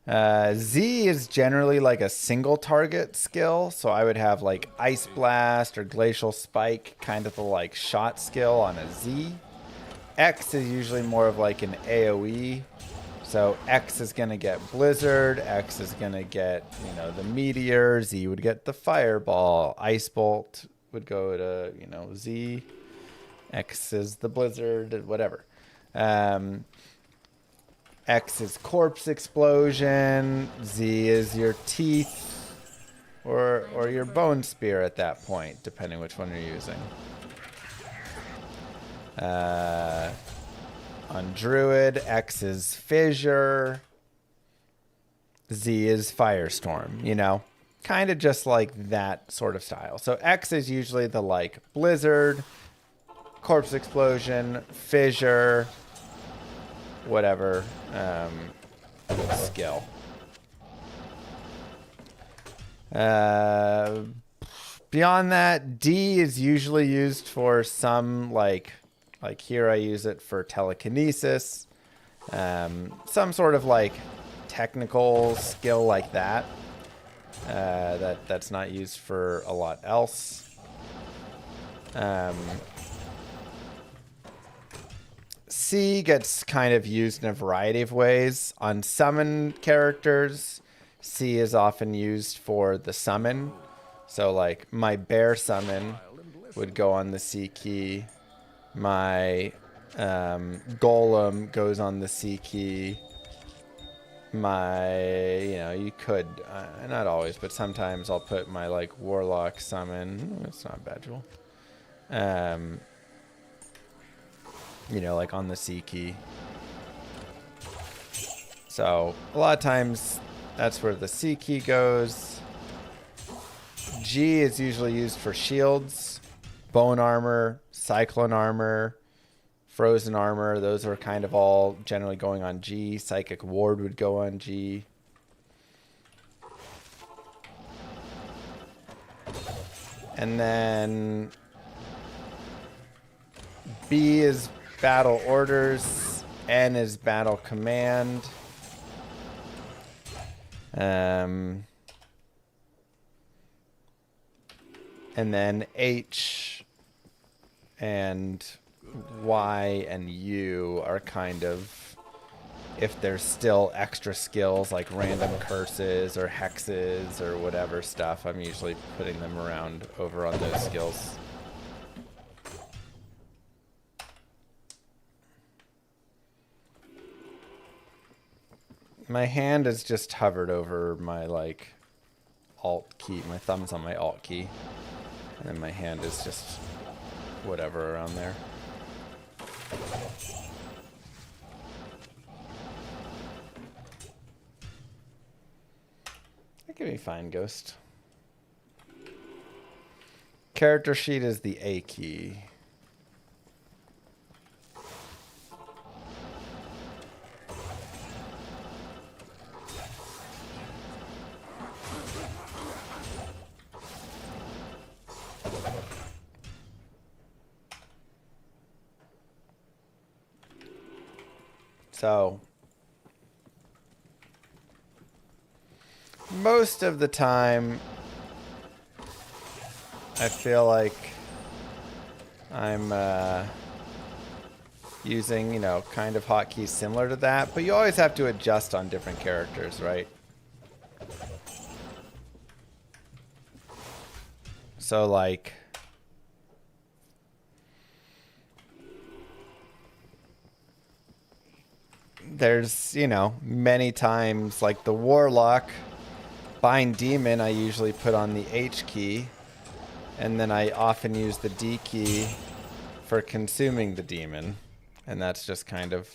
[SPEAKER 9] Z is generally like a single target skill. So I would have like Ice Blast or Glacial Spike, kind of the like shot skill on a Z. X is usually more of like an AoE. So X is going to get Blizzard. X is going to get, you know, the Meteor. Z would get the Fireball. Ice Bolt would go to, you know, Z. X is the Blizzard, whatever. X is Corpse Explosion. Z is your Teeth or your Bone Spear at that point, depending which one you're using. On Druid, X is Fissure. Z is Firestorm, you know? Kind of just like that sort of style. So X is usually the like Blizzard, Corpse Explosion, Fissure, whatever skill. Beyond that, D is usually used for some like here I use it for telekinesis, some sort of like technical skill like that. That's not used for a lot else. C gets kind of used in a variety of ways. On summon characters, C is often used for the summon. So like my bear summon would go on the C key. My golem goes on the C key. My, you know, you could, not always, but sometimes I'll put my like warlock summon. It's not bad, Joel. You know, like on the C key. So a lot of times that's where the C key goes. G is usually used for shields, bone armor, cyclone armor, frozen armor. Those are kind of all generally going on G. Psychic ward would go on G. And then B is battle orders. N is battle command. And then H and Y and U are kind of, if there's still extra skills like random curses or hexes or whatever stuff, I'm usually putting them around over on those skills. My hand is just hovered over my like alt key. My thumb's on my alt key. And then my hand is just whatever around there. That could be fine, Ghost. Character sheet is the A key. So, most of the time, I feel like I'm using, you know, kind of hotkeys similar to that, but you always have to adjust on different characters, right? So like there's, you know, many times like the Warlock Bind Demon I usually put on the H key, and then I often use the D key for consuming the demon, and that's just kind of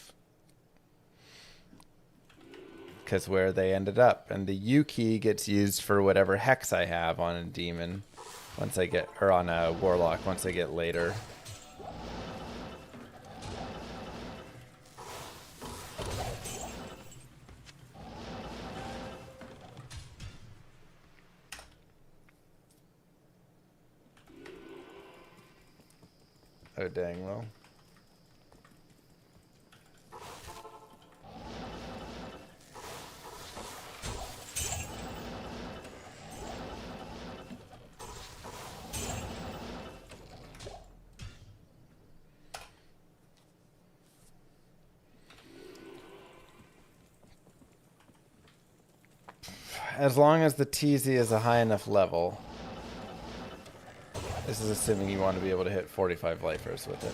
[SPEAKER 9] because where they ended up. And the U key gets used for whatever hex I have on a demon once I get, or on a Warlock once I get later. Oh dang, well. As long as the TZ is a high enough level. This is assuming you want to be able to hit 45 lifers with it.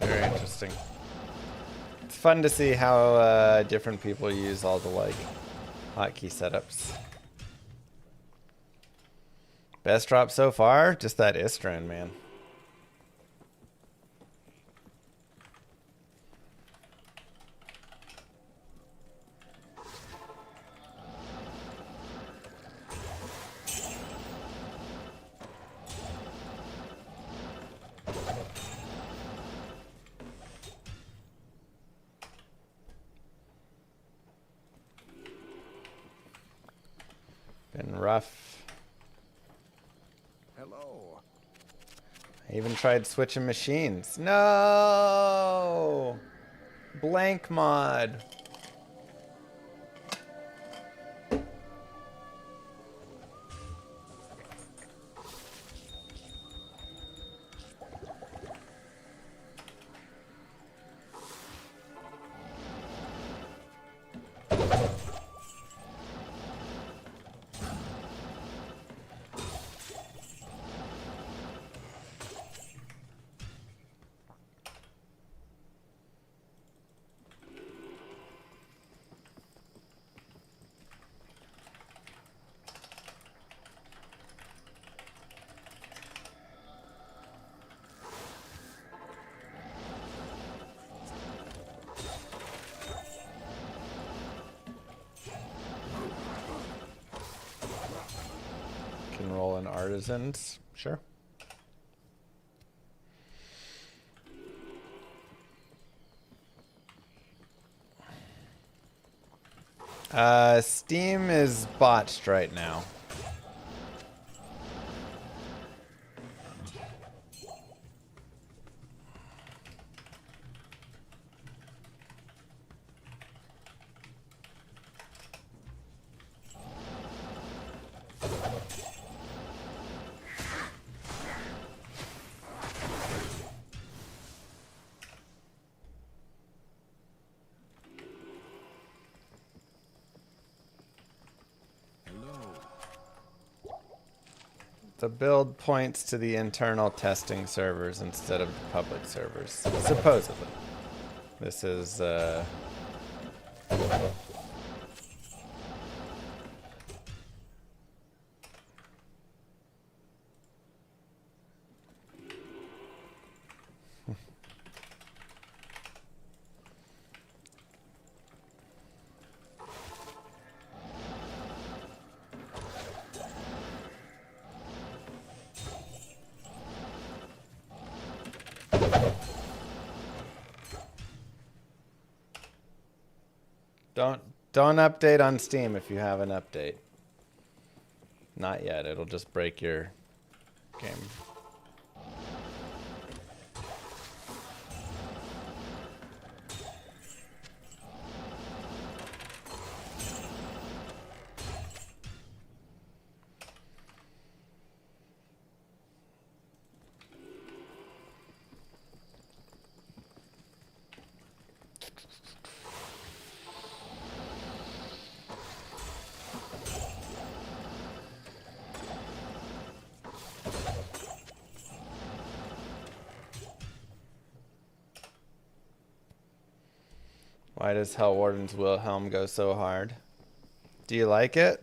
[SPEAKER 9] Very interesting. It's fun to see how different people use all the like hotkey setups. Best drop so far? Just that Istran, man. Been rough.
[SPEAKER 3] Hello.
[SPEAKER 9] I even tried switching machines. No! Blank mod. Can roll in artisans. Sure. Steam is botched right now. The build points to the internal testing servers instead of the public servers, supposedly. This is, Don't update on Steam if you have an update. Not yet. It'll just break your game. Why does Hellwarden's Wilhelm go so hard? Do you like it?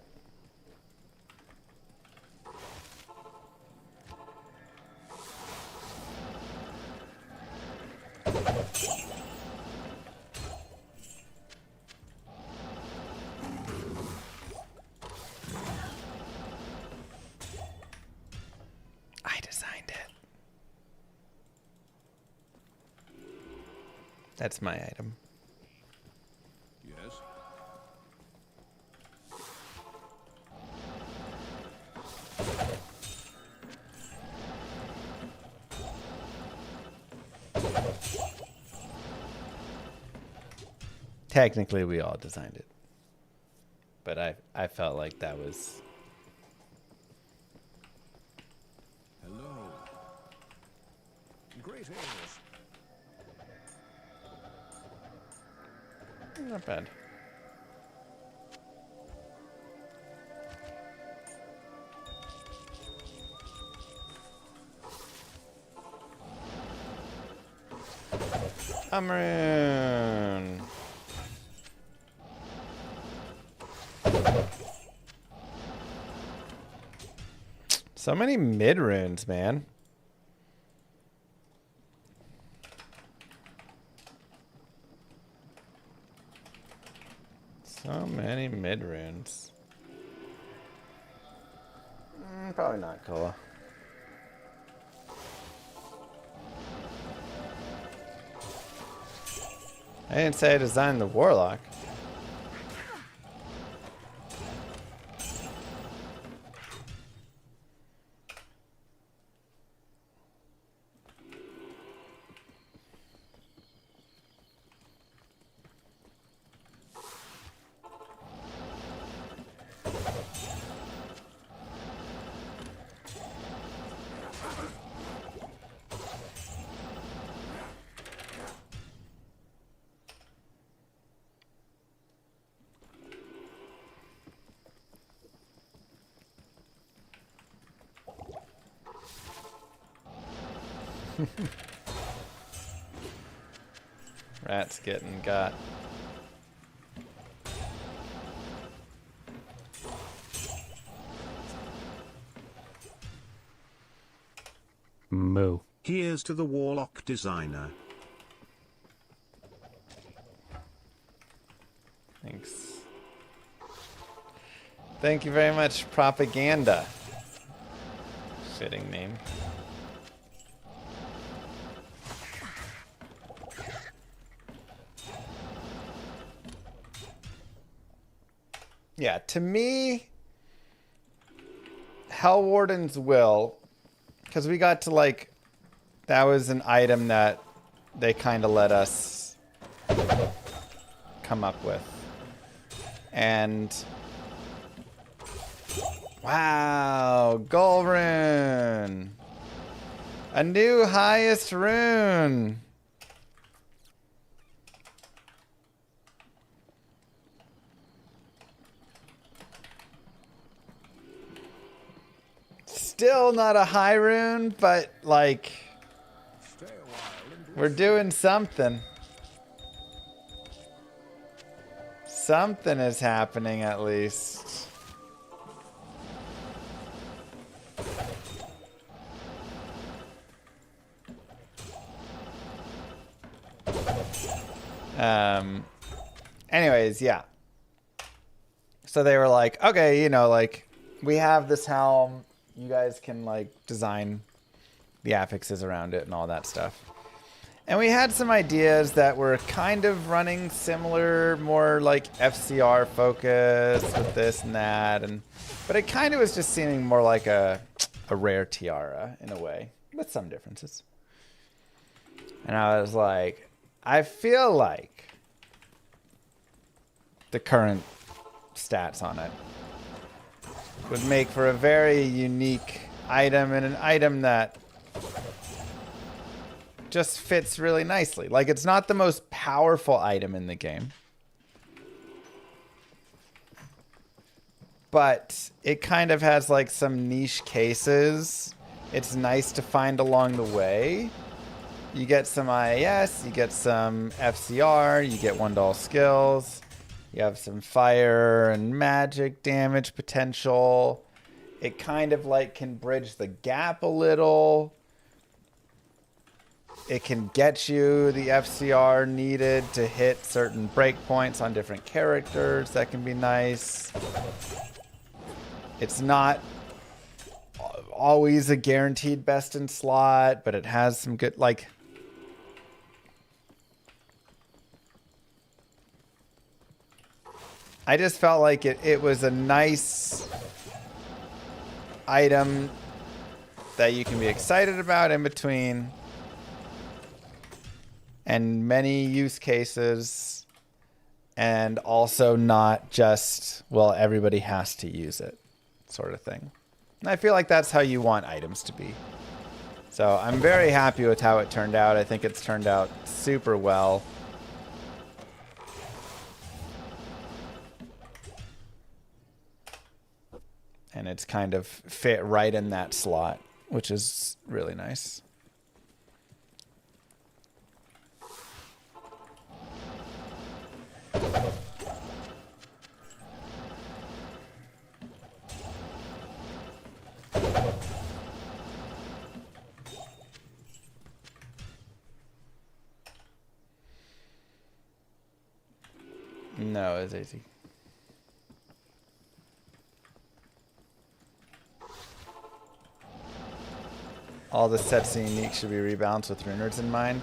[SPEAKER 9] I designed it. That's my item.
[SPEAKER 3] Yes.
[SPEAKER 9] Technically, we all designed it. But I felt like that was...
[SPEAKER 3] Hello. Greetings.
[SPEAKER 9] Not bad. Amrun. So many mid runes, man. So many mid runes. Probably not Koa. I didn't say I designed the Warlock. Rat's getting got.
[SPEAKER 6] Moo.
[SPEAKER 4] Here's to the Warlock designer.
[SPEAKER 9] Thanks. Thank you very much, Propaganda. Fitting name. Yeah, to me, Hellwarden's Will, because we got to like, that was an item that they kind of let us come up with. And wow, goal rune. A new highest rune. Still not a high rune, but like
[SPEAKER 3] Stay a while and
[SPEAKER 9] we're doing something. Something is happening at least. Anyways, yeah. So they were like, okay, you know, like we have this helm. You guys can like design the affixes around it and all that stuff. And we had some ideas that were kind of running similar, more like FCR focus with this and that, but it kind of was just seeming more like a rare tiara in a way, with some differences. And I was like, I feel like the current stats on it would make for a very unique item, and an item that just fits really nicely. Like, it's not the most powerful item in the game, but it kind of has like some niche cases. It's nice to find along the way. You get some IAS, you get some FCR, you get $1 skills, you have some fire and magic damage potential. It kind of like can bridge the gap a little. It can get you the FCR needed to hit certain breakpoints on different characters. That can be nice. It's not always a guaranteed best in slot, but it has some good, like... I just felt like it was a nice item that you can be excited about in between, and many use cases, and also not just, well, everybody has to use it sort of thing. And I feel like that's how you want items to be. So I'm very happy with how it turned out. I think it's turned out super well. And it's kind of fit right in that slot, which is really nice. No, it's easy. All the sets and unique should be rebalanced with rune words in mind.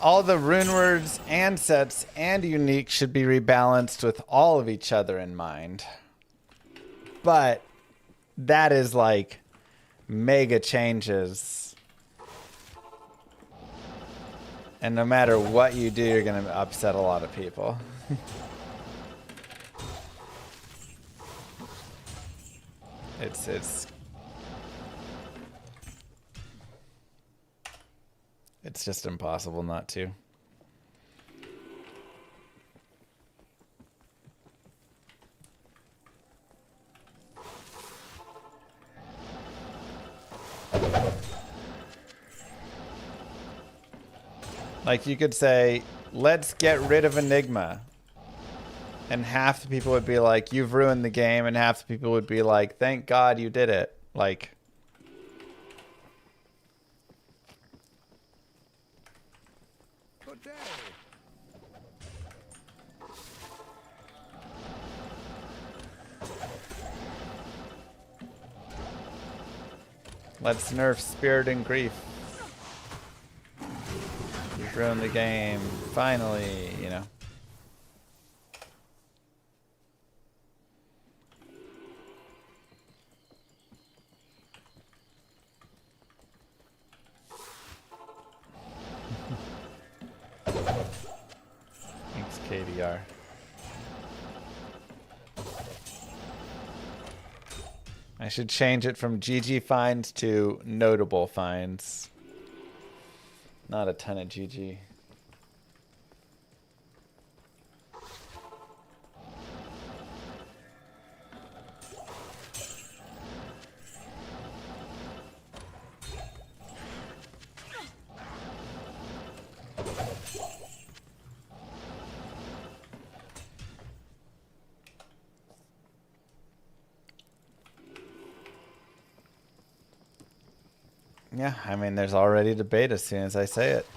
[SPEAKER 9] All the rune words and sets and unique should be rebalanced with all of each other in mind. But that is like mega changes. And no matter what you do, you're going to upset a lot of people. It's just impossible not to. Like, you could say, let's get rid of Enigma. And half the people would be like, you've ruined the game. And half the people would be like, thank God you did it. Like...
[SPEAKER 3] Good day.
[SPEAKER 9] Let's nerf Spirit and Grief. You've ruined the game. Finally, you know. Thanks, KDR. I should change it from GG finds to notable finds. Not a ton of GG. Yeah, I mean, there's already debate as soon as I say it.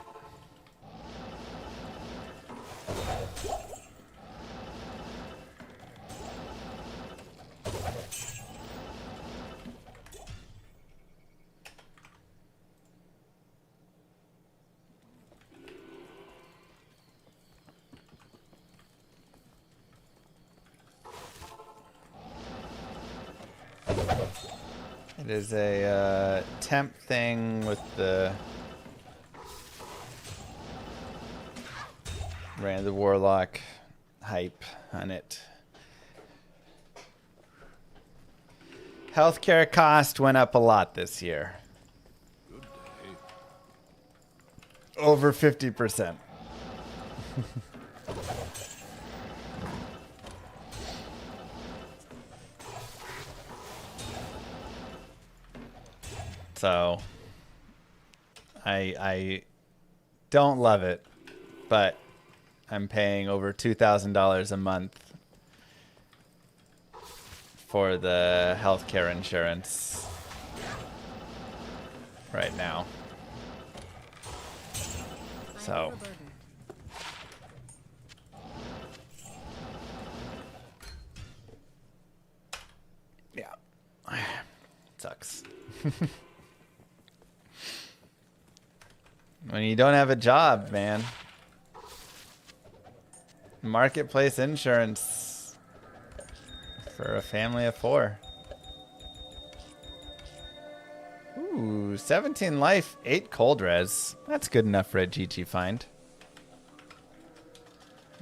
[SPEAKER 9] It is a temp thing with the Rand the Warlock hype on it. Healthcare cost went up a lot this year. Over 50%. So I don't love it, but I'm paying over $2,000 a month for the healthcare insurance right now. So yeah, sucks. When you don't have a job, man. Marketplace insurance for a family of 4. Ooh, 17 life, 8 cold res. That's good enough for a GG find.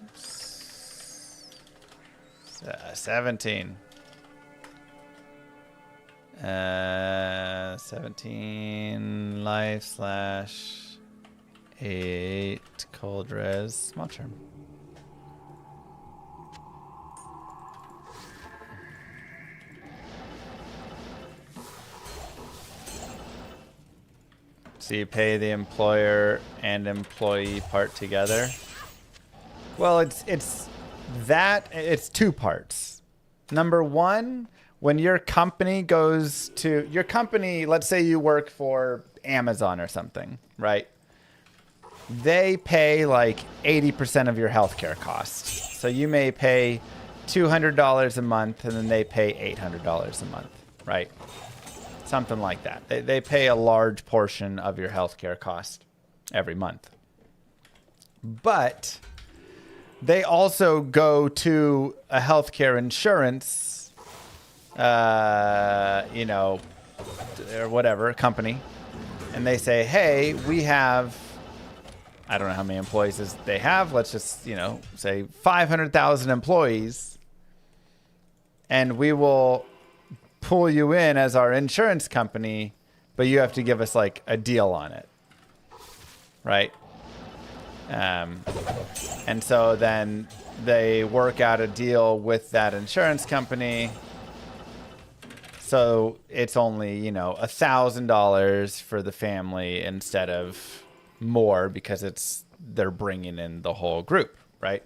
[SPEAKER 9] Oops. 17. 17 life slash 8 cold res. Small charm. So you pay the employer and employee part together. Well, it's 2 parts. Number 1, when your company goes to your company, let's say you work for Amazon or something, right? They pay like 80% of your healthcare costs. So you may pay $200 a month and then they pay $800 a month, right? Something like that. They pay a large portion of your healthcare cost every month. But they also go to a healthcare insurance, or whatever, company, and they say, hey, we have, I don't know how many employees they have. Let's just, say 500,000 employees, and we will pull you in as our insurance company, but you have to give us like a deal on it, right? And so then they work out a deal with that insurance company. So it's only, $1,000 for the family instead of more because they're bringing in the whole group, right?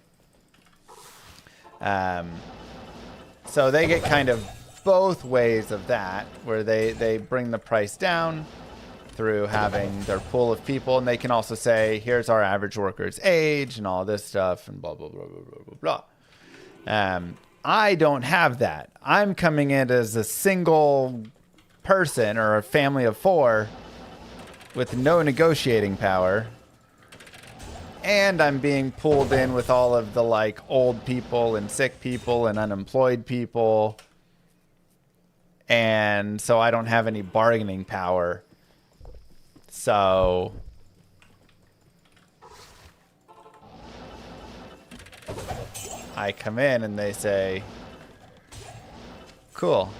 [SPEAKER 9] So they get kind of both ways of that, where they bring the price down through having their pool of people, and they can also say, here's our average worker's age and all this stuff and blah, blah, blah, blah, blah, blah, blah. I don't have that. I'm coming in as a single person or a family of 4 with no negotiating power, and I'm being pulled in with all of the like old people and sick people and unemployed people, and so I don't have any bargaining power. So I come in and they say, cool.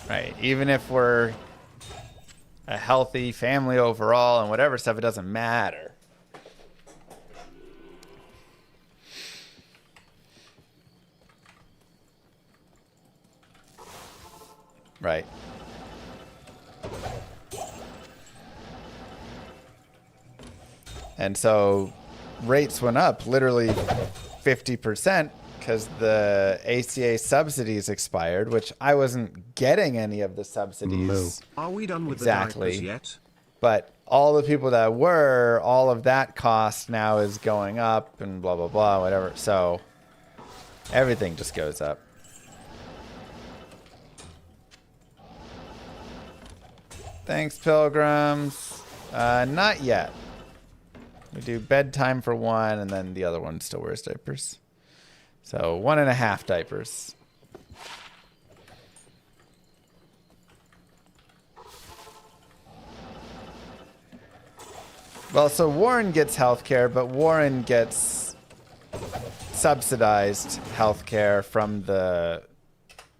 [SPEAKER 9] Right. Even if we're a healthy family overall and whatever stuff, it doesn't matter. Right. And so rates went up literally 50% because the ACA subsidies expired, which I wasn't getting any of the subsidies.
[SPEAKER 4] Are we done with
[SPEAKER 9] exactly
[SPEAKER 4] the diapers yet?
[SPEAKER 9] But all the people that were, all of that cost now is going up and blah, blah, blah, whatever. So everything just goes up. Thanks, pilgrims. Not yet. We do bedtime for one, and then the other one still wears diapers. So 1.5 diapers. Well, so Warren gets healthcare, but Warren gets subsidized healthcare from the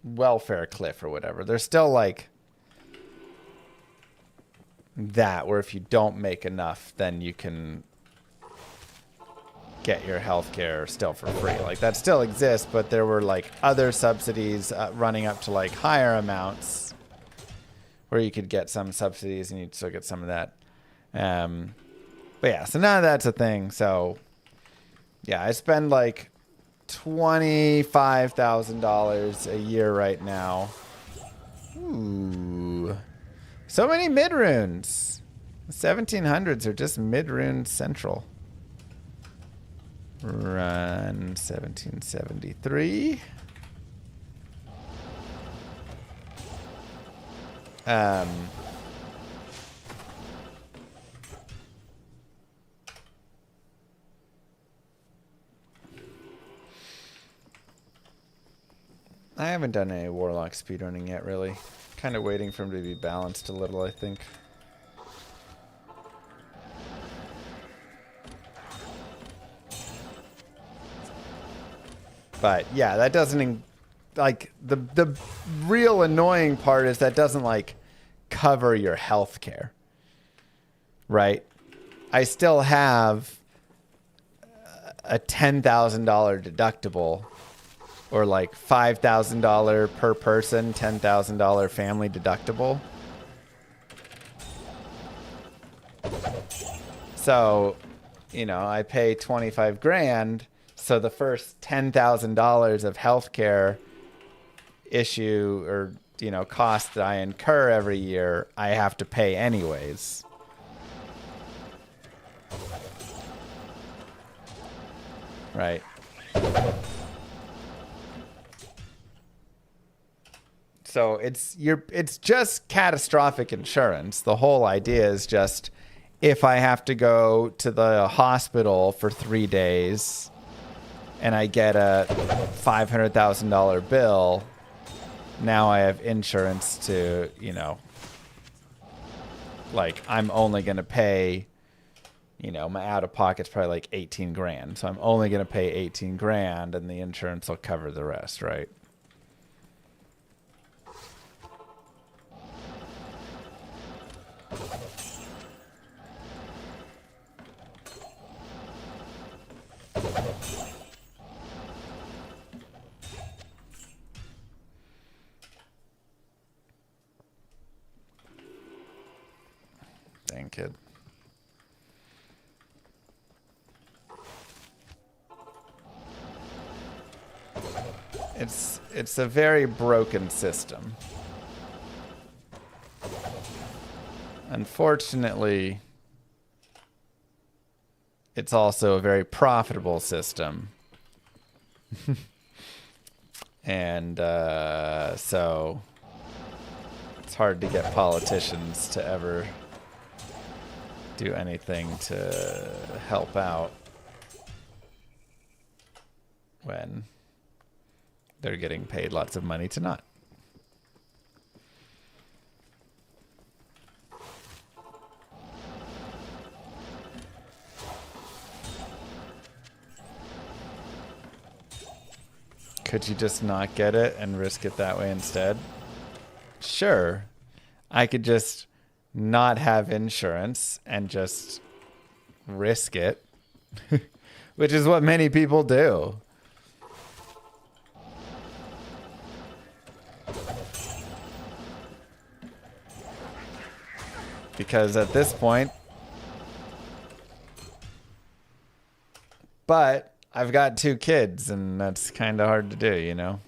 [SPEAKER 9] welfare cliff or whatever. There's still like that, where if you don't make enough, then you can get your healthcare still for free. Like that still exists, but there were like other subsidies running up to like higher amounts where you could get some subsidies and you'd still get some of that. But yeah, so none of that's a thing. So yeah, I spend like $25,000 a year right now. Ooh, so many mid runes. The 1700s are just mid rune central. Run 1773. I haven't done any Warlock speedrunning yet, really. Kind of waiting for him to be balanced a little, I think. But yeah, that doesn't like the real annoying part is that doesn't like cover your health care. Right? I still have a $10,000 deductible, or like $5,000 per person, $10,000 family deductible. So, you know, I pay 25 grand. So the first $10,000 of healthcare issue or, you know, cost that I incur every year, I have to pay anyways. Right. So it's just catastrophic insurance. The whole idea is just if I have to go to the hospital for 3 days and I get a $500,000 bill, now I have insurance to, you know, like I'm only going to pay, you know, my out of pocket's probably like 18 grand. So I'm only going to pay 18 grand and the insurance will cover the rest, right? Dang kid. It's a very broken system. Unfortunately, it's also a very profitable system. And so it's hard to get politicians to ever do anything to help out when they're getting paid lots of money to not. Could you just not get it and risk it that way instead? Sure. I could just not have insurance and just risk it, which is what many people do. Because at this point, but I've got 2 kids and that's kind of hard to do, you know?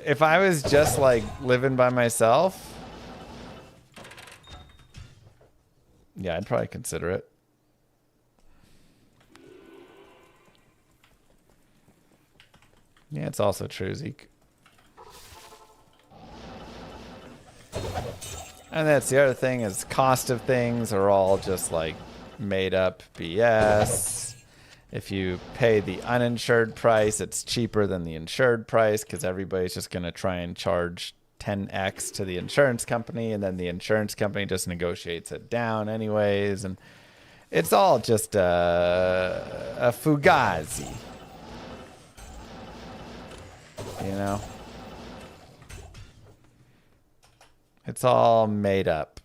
[SPEAKER 9] If I was just like living by myself, yeah, I'd probably consider it. Yeah, it's also true, Zeke. And that's the other thing is cost of things are all just like made up BS. If you pay the uninsured price, it's cheaper than the insured price because everybody's just going to try and charge 10x to the insurance company, and then the insurance company just negotiates it down anyways, and it's all just a fugazi, you know? It's all made up.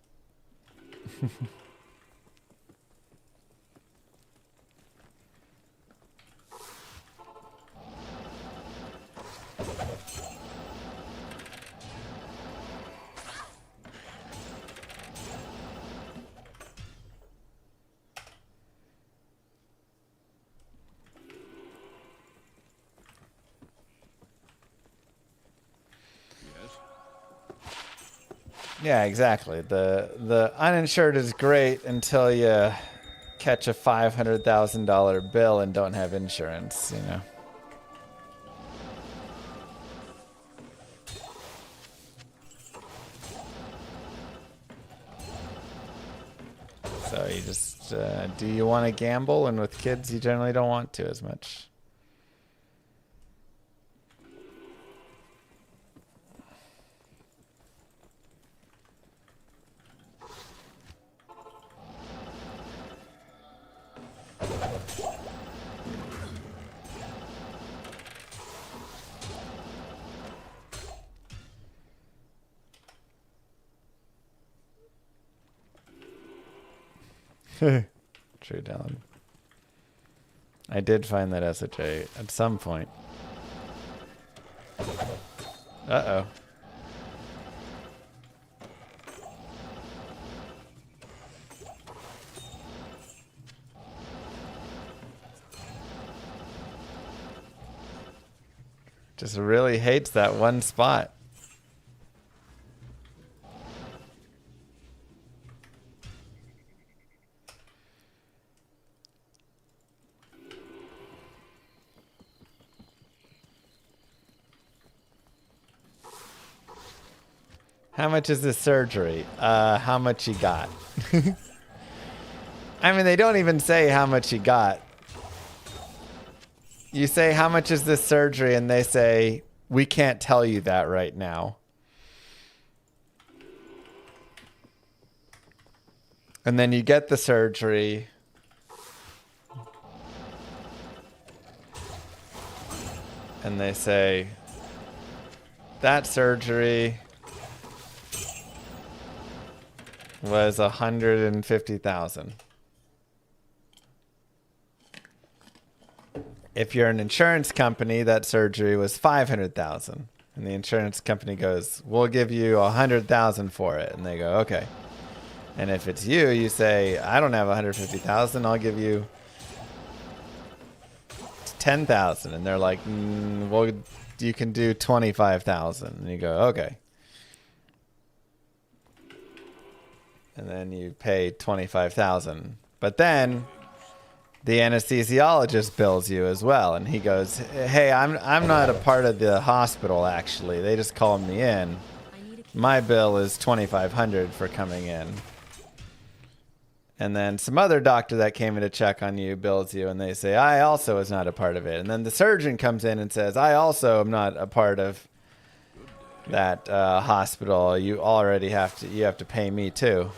[SPEAKER 9] Yeah, exactly. The uninsured is great until you catch a $500,000 bill and don't have insurance, you know. So you just do you want to gamble? And with kids, you generally don't want to as much. True, Dylan. I did find that SHA at some point. Uh-oh. Just really hates that one spot. How much is this surgery? How much you got? I mean, they don't even say how much you got. You say, how much is this surgery? And they say, we can't tell you that right now. And then you get the surgery. And they say, that surgery was $150,000. If you're an insurance company, that surgery was $500,000, and the insurance company goes, "We'll give you $100,000 for it," and they go, "Okay." And if it's you, you say, "I don't have $150,000. I'll give you $10,000," and they're like, "Well, you can do $25,000," and you go, "Okay." And then you pay $25,000. But then the anesthesiologist bills you as well, and he goes, "Hey, I'm not a part of the hospital actually. They just called me in. My bill is $2,500 for coming in." And then some other doctor that came in to check on you bills you, and they say, "I also was not a part of it." And then the surgeon comes in and says, "I also am not a part of that hospital. You already have to pay me too."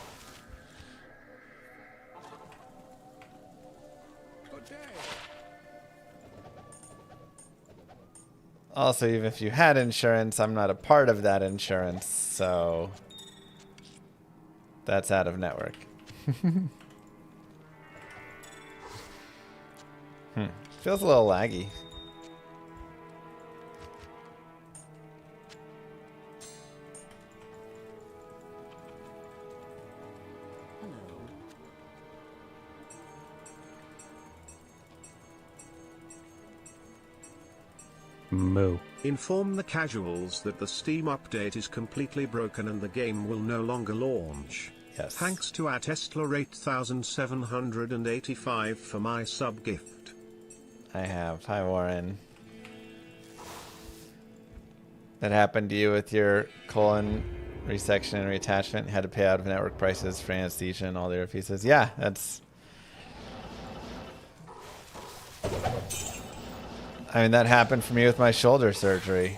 [SPEAKER 9] Also, even if you had insurance, I'm not a part of that insurance, so that's out of network. Feels a little laggy.
[SPEAKER 6] Moo.
[SPEAKER 4] Inform the casuals that the Steam update is completely broken and the game will no longer launch.
[SPEAKER 9] Yes.
[SPEAKER 4] Thanks to @Estler8785 for my sub gift.
[SPEAKER 9] I have. Hi, Warren. That happened to you with your colon resection and reattachment? You had to pay out of network prices for anesthesia and all the other pieces? Yeah, that's... I mean, that happened for me with my shoulder surgery.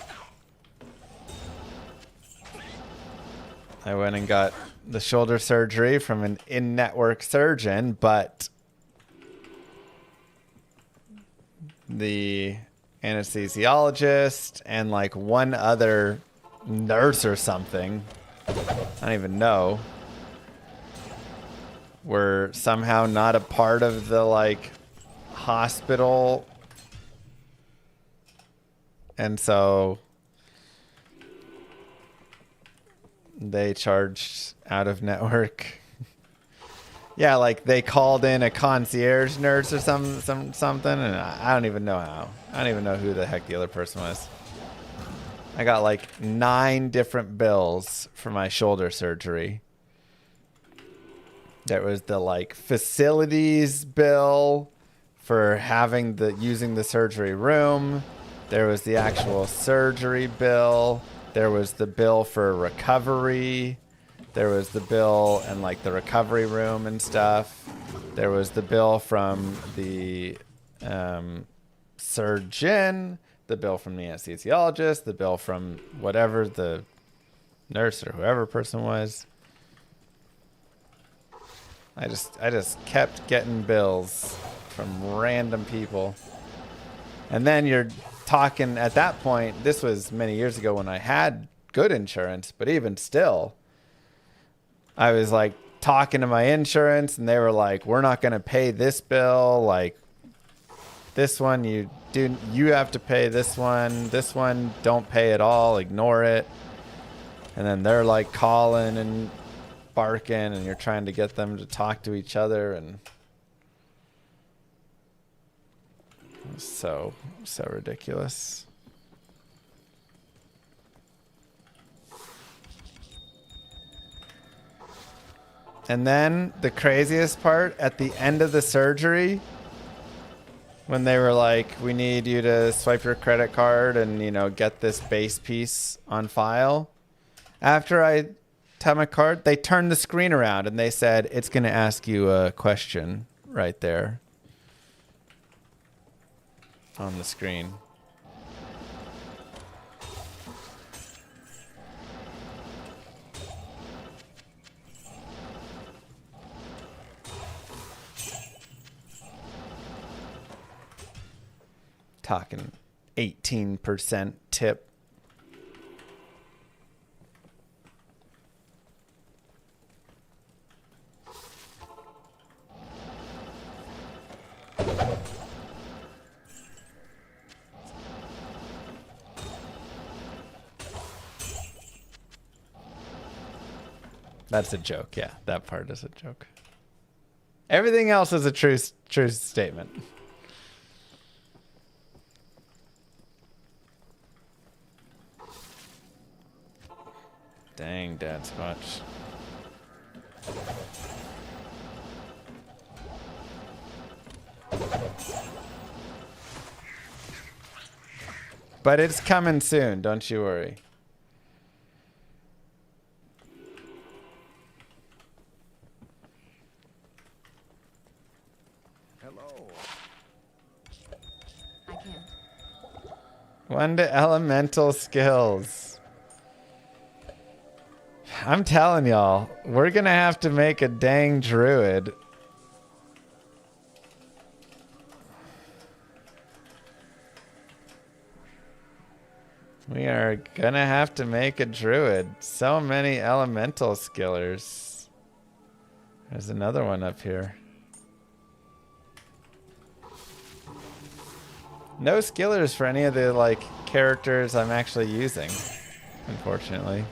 [SPEAKER 9] I went and got the shoulder surgery from an in-network surgeon, but the anesthesiologist and like one other nurse or something, I don't even know, were somehow not a part of the like hospital. And so they charged out of network. Yeah, like they called in a concierge nurse or something, and I don't even know how. I don't even know who the heck the other person was. I got like 9 different bills for my shoulder surgery. There was the like facilities bill for having using the surgery room. There was the actual surgery bill. There was the bill for recovery. There was the bill and like the recovery room and stuff. There was the bill from the surgeon, the bill from the anesthesiologist, the bill from whatever the nurse or whoever person was. I just kept getting bills from random people. And then you're talking at that point, this was many years ago when I had good insurance, but even still, I was like talking to my insurance and they were like, we're not going to pay this bill. Like this one, you have to pay this one, don't pay at all, ignore it. And then they're like calling and barking and you're trying to get them to talk to each other, and it was so ridiculous. And then the craziest part, at the end of the surgery, when they were like, we need you to swipe your credit card and, you know, get this base piece on file. After I tap my card, they turned the screen around and they said, it's going to ask you a question right there on the screen. Talking 18% tip. That's a joke. Yeah, that part is a joke. Everything else is a true statement. Dang, Dad Squatch. But it's coming soon, don't you worry.
[SPEAKER 3] Hello.
[SPEAKER 5] I can't.
[SPEAKER 9] One to elemental skills. I'm telling y'all, we're gonna have to make a dang druid. We are gonna have to make a druid. So many elemental skillers. There's another one up here. No skillers for any of the like characters I'm actually using, unfortunately.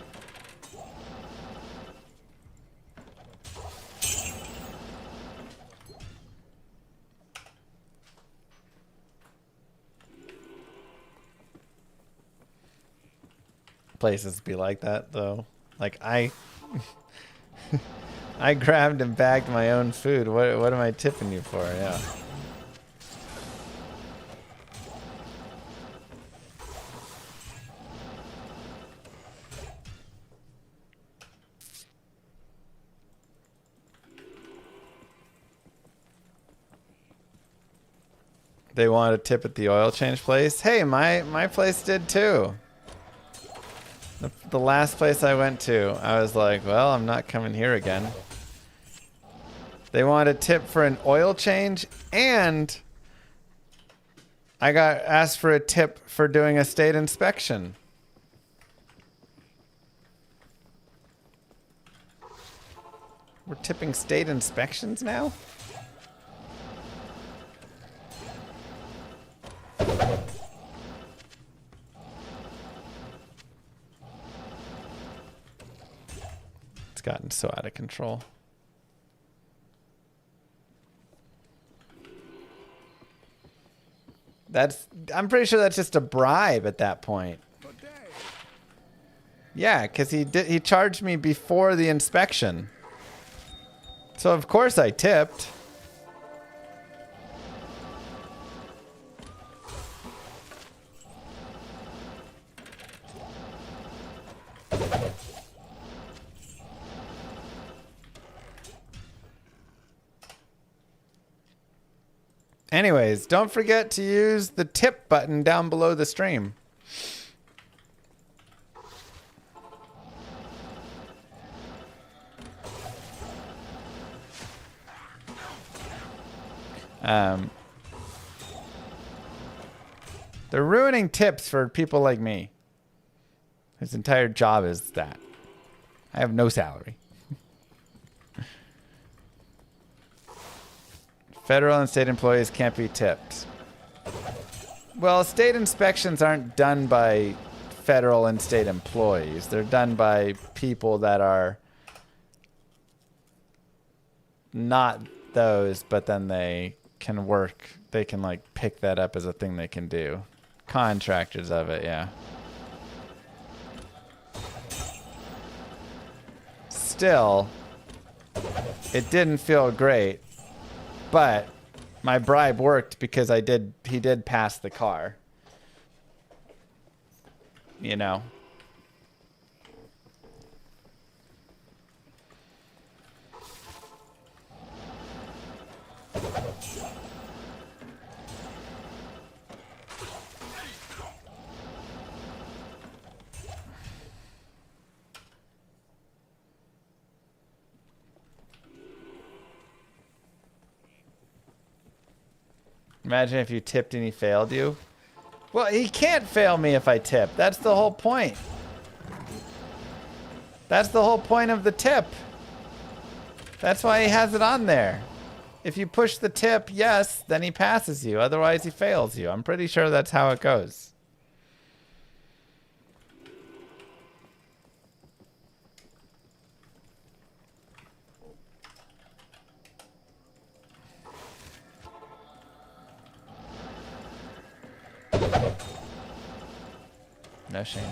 [SPEAKER 9] Places be like that though. Like I grabbed and bagged my own food. What am I tipping you for? Yeah. They want a tip at the oil change place. Hey, my place did too. The last place I went to, I was like, well, I'm not coming here again. They want a tip for an oil change, and I got asked for a tip for doing a state inspection. We're tipping state inspections now? It's gotten so out of control. I'm pretty sure that's just a bribe at that point. Yeah, because he charged me before the inspection. So of course I tipped. Anyways, don't forget to use the tip button down below the stream. They're ruining tips for people like me. His entire job is that. I have no salary. Federal and state employees can't be tipped. Well, state inspections aren't done by federal and state employees. They're done by people that are not those, but then they can work. They can like pick that up as a thing they can do. Contractors of it, yeah. Still, it didn't feel great, but my bribe worked because he did pass the car. You know. Imagine if you tipped and he failed you. Well, he can't fail me if I tip. That's the whole point. That's the whole point of the tip. That's why he has it on there. If you push the tip, yes, then he passes you. Otherwise, he fails you. I'm pretty sure that's how it goes. No shame.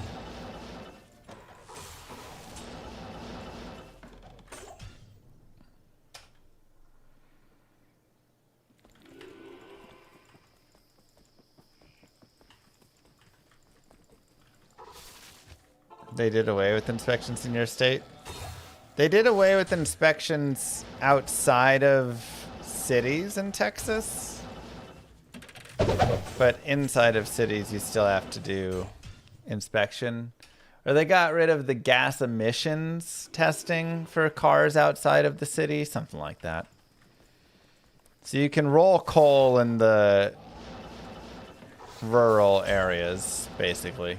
[SPEAKER 9] They did away with inspections in your state? They did away with inspections outside of cities in Texas. But inside of cities, you still have to do inspection. Or they got rid of the gas emissions testing for cars outside of the city, something like that. So you can roll coal in the rural areas, basically.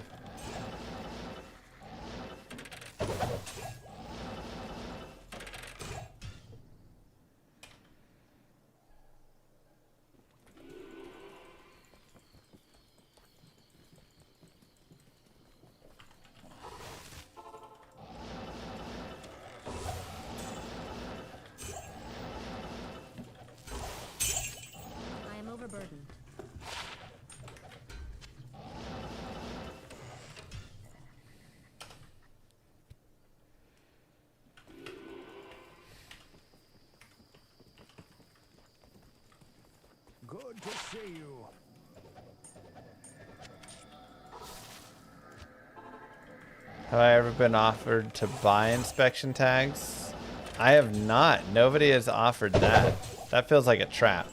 [SPEAKER 3] Good to see you.
[SPEAKER 9] Have I ever been offered to buy inspection tags? I have not. Nobody has offered that. That feels like a trap.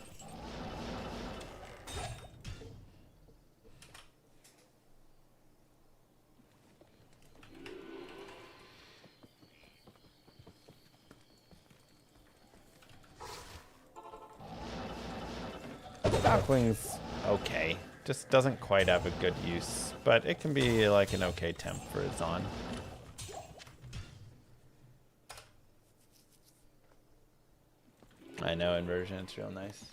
[SPEAKER 9] Shockwing's okay. Just doesn't quite have a good use, but it can be like an okay temp for a Zon. I know inversion, it's real nice.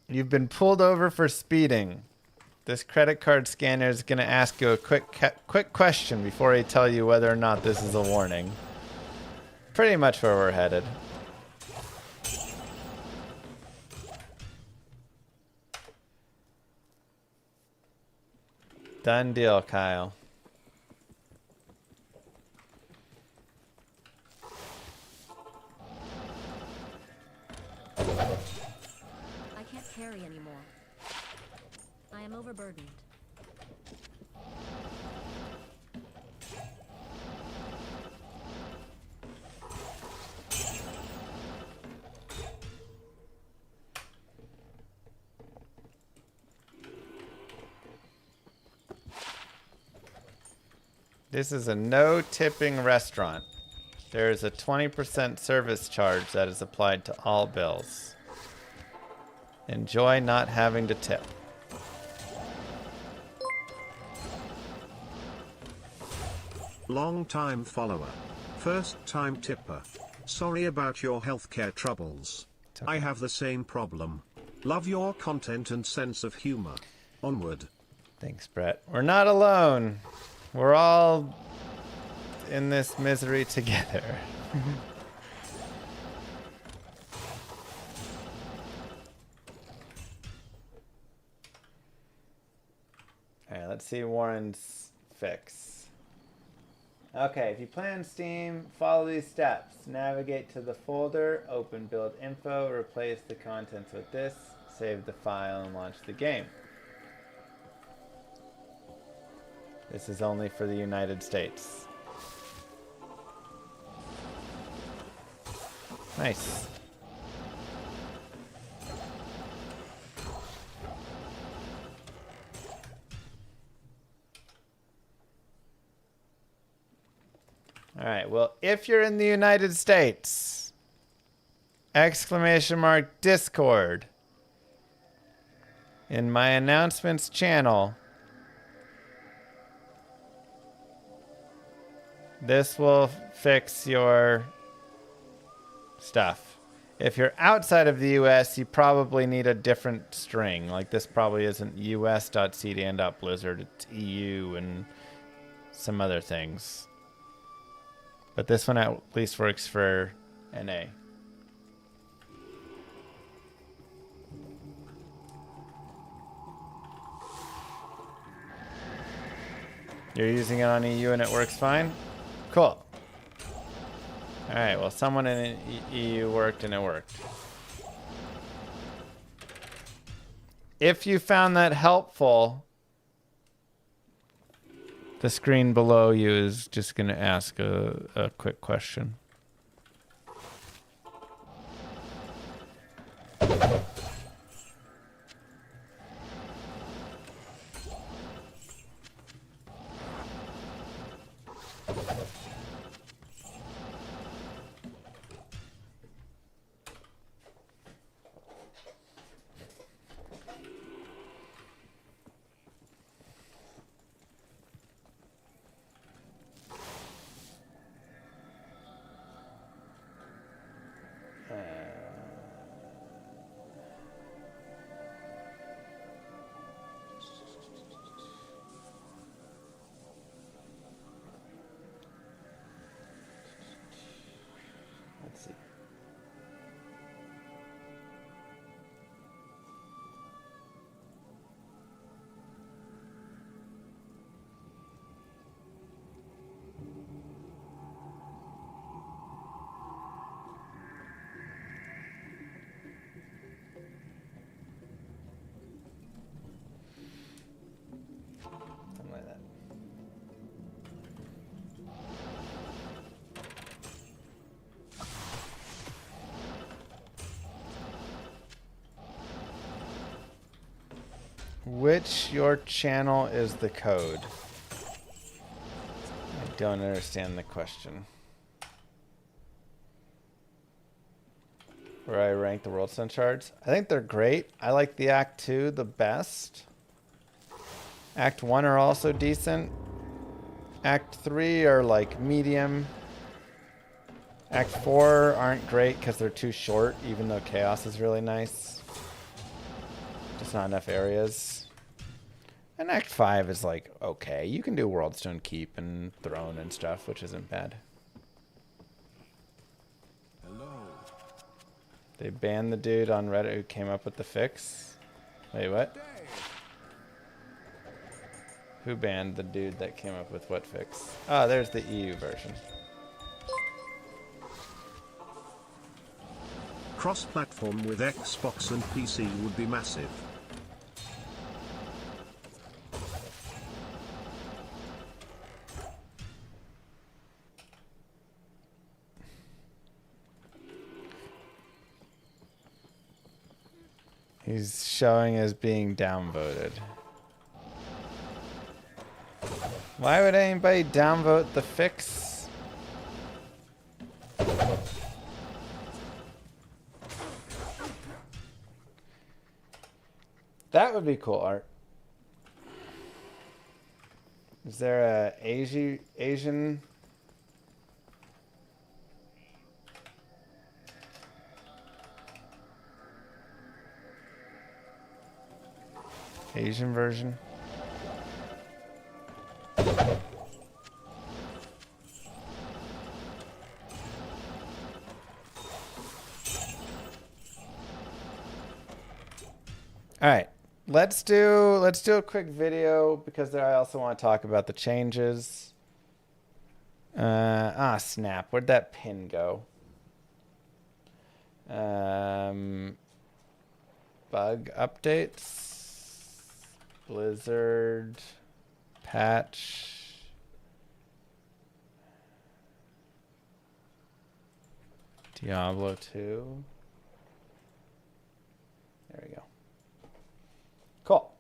[SPEAKER 9] You've been pulled over for speeding. This credit card scanner is going to ask you a quick question before I tell you whether or not this is a warning. Pretty much where we're headed. Done deal, Kyle.
[SPEAKER 5] I can't carry anymore. I am overburdened.
[SPEAKER 9] This is a no tipping restaurant. There is a 20% service charge that is applied to all bills. Enjoy not having to tip.
[SPEAKER 4] Long time follower. First time tipper. Sorry about your healthcare troubles. I have the same problem. Love your content and sense of humor. Onward.
[SPEAKER 9] Thanks, Brett. We're not alone. We're all in this misery together. Alright, let's see Warren's fix. Okay, if you play on Steam, follow these steps. Navigate to the folder, open build info, replace the contents with this, save the file, and launch the game. This is only for the United States. Nice. All right, well, if you're in the United States, !Discord in my announcements channel. This will fix your stuff. If you're outside of the US, you probably need a different string. Like this probably isn't us.cdn.blizzard, it's EU and some other things. But this one at least works for NA. You're using it on EU and it works fine? Cool. Alright, well someone in EU worked and it worked. If you found that helpful, the screen below you is just going to ask a quick question. Which your channel is the code? I don't understand the question. Where I rank the World Stone Shards? I think they're great. I like the Act 2 the best. Act 1 are also decent. Act 3 are like medium. Act 4 aren't great because they're too short, even though Chaos is really nice. Just not enough areas. And Act 5 is like, okay. You can do World Stone Keep and Throne and stuff, which isn't bad.
[SPEAKER 3] Hello.
[SPEAKER 9] They banned the dude on Reddit who came up with the fix. Wait, what? Who banned the dude that came up with what fix? Oh, there's the EU version.
[SPEAKER 4] Cross-platform with Xbox and PC would be massive.
[SPEAKER 9] He's showing as being downvoted. Why would anybody downvote the fix? That would be cool art. Is there a Asian? Asian version? All right, let's do a quick video because I also want to talk about the changes. Snap! Where'd that pin go? Bug updates, Blizzard patch. Diablo 2. There we go. Cool.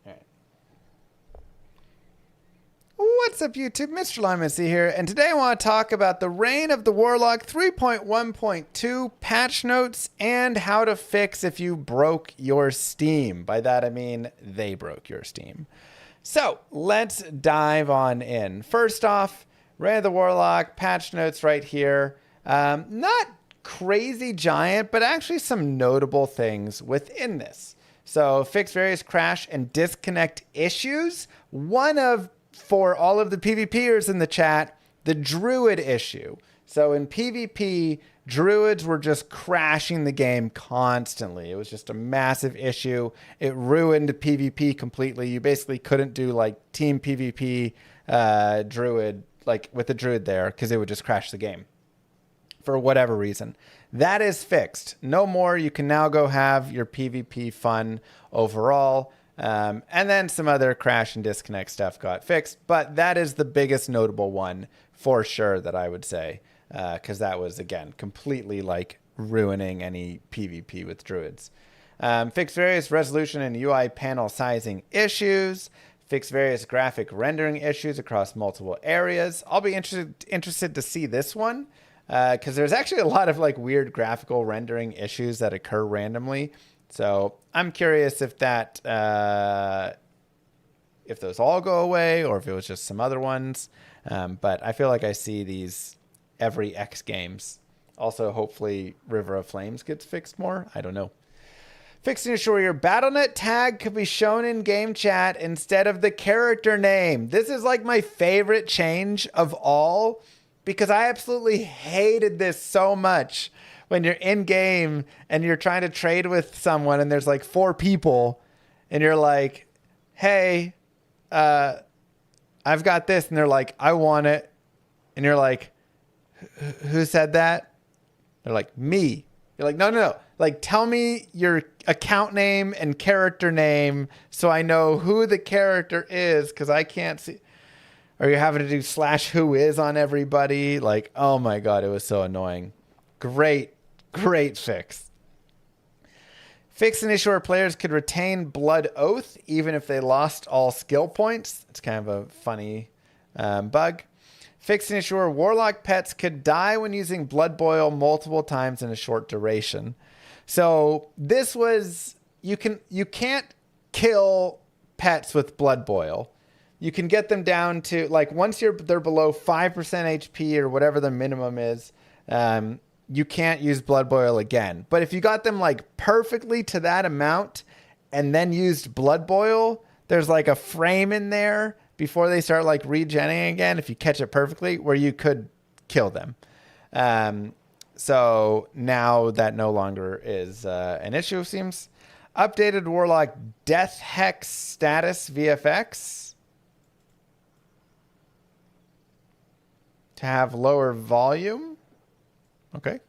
[SPEAKER 9] All right. What's up, YouTube? Mr. Llama here, and today I want to talk about the Reign of the Warlock 3.1.2 patch notes and how to fix if you broke your Steam. By that I mean they broke your Steam. So let's dive on in. First off, Reign of the Warlock patch notes right here. Not crazy giant, but actually some notable things within this. So fix various crash and disconnect issues. One of, for all of the PvPers in the chat, the Druid issue. So in PvP, Druids were just crashing the game constantly. It was just a massive issue. It ruined PvP completely. You basically couldn't do like team PvP Druid, like with the Druid there, because it would just crash the game for whatever reason. That is fixed. No more. You can now go have your PvP fun overall. And then some other crash and disconnect stuff got fixed. But that is the biggest notable one for sure that I would say. Because that was, again, completely like ruining any PvP with Druids. Fix various resolution and UI panel sizing issues. Fix various graphic rendering issues across multiple areas. I'll be interested to see this one. Because there's actually a lot of like weird graphical rendering issues that occur randomly. So I'm curious if that, if those all go away or if it was just some other ones. But I feel like I see these every X games. Also, hopefully River of Flames gets fixed more. I don't know. Fixing to ensure your BattleNet tag could be shown in game chat instead of the character name. This is like my favorite change of all, because I absolutely hated this so much when you're in game and you're trying to trade with someone and there's like 4 people and you're like, hey, I've got this. And they're like, I want it. And you're like, who said that? They're like, me. You're like, no. Like, tell me your account name and character name so I know who the character is, because I can't see. Or you're having to do /who is on everybody. Like, oh my God, it was so annoying. Great fix. Fix an issue where players could retain Blood Oath even if they lost all skill points. It's kind of a funny bug. Fix an issue where Warlock pets could die when using Blood Boil multiple times in a short duration. So this was, you can't kill pets with Blood Boil. You can get them down to, like, once they're below 5% HP or whatever the minimum is, you can't use Blood Boil again. But if you got them like perfectly to that amount and then used Blood Boil, there's like a frame in there before they start like regenning again, if you catch it perfectly, where you could kill them. So now that no longer is an issue, it seems. Updated Warlock Death Hex status VFX to have lower volume. Okay.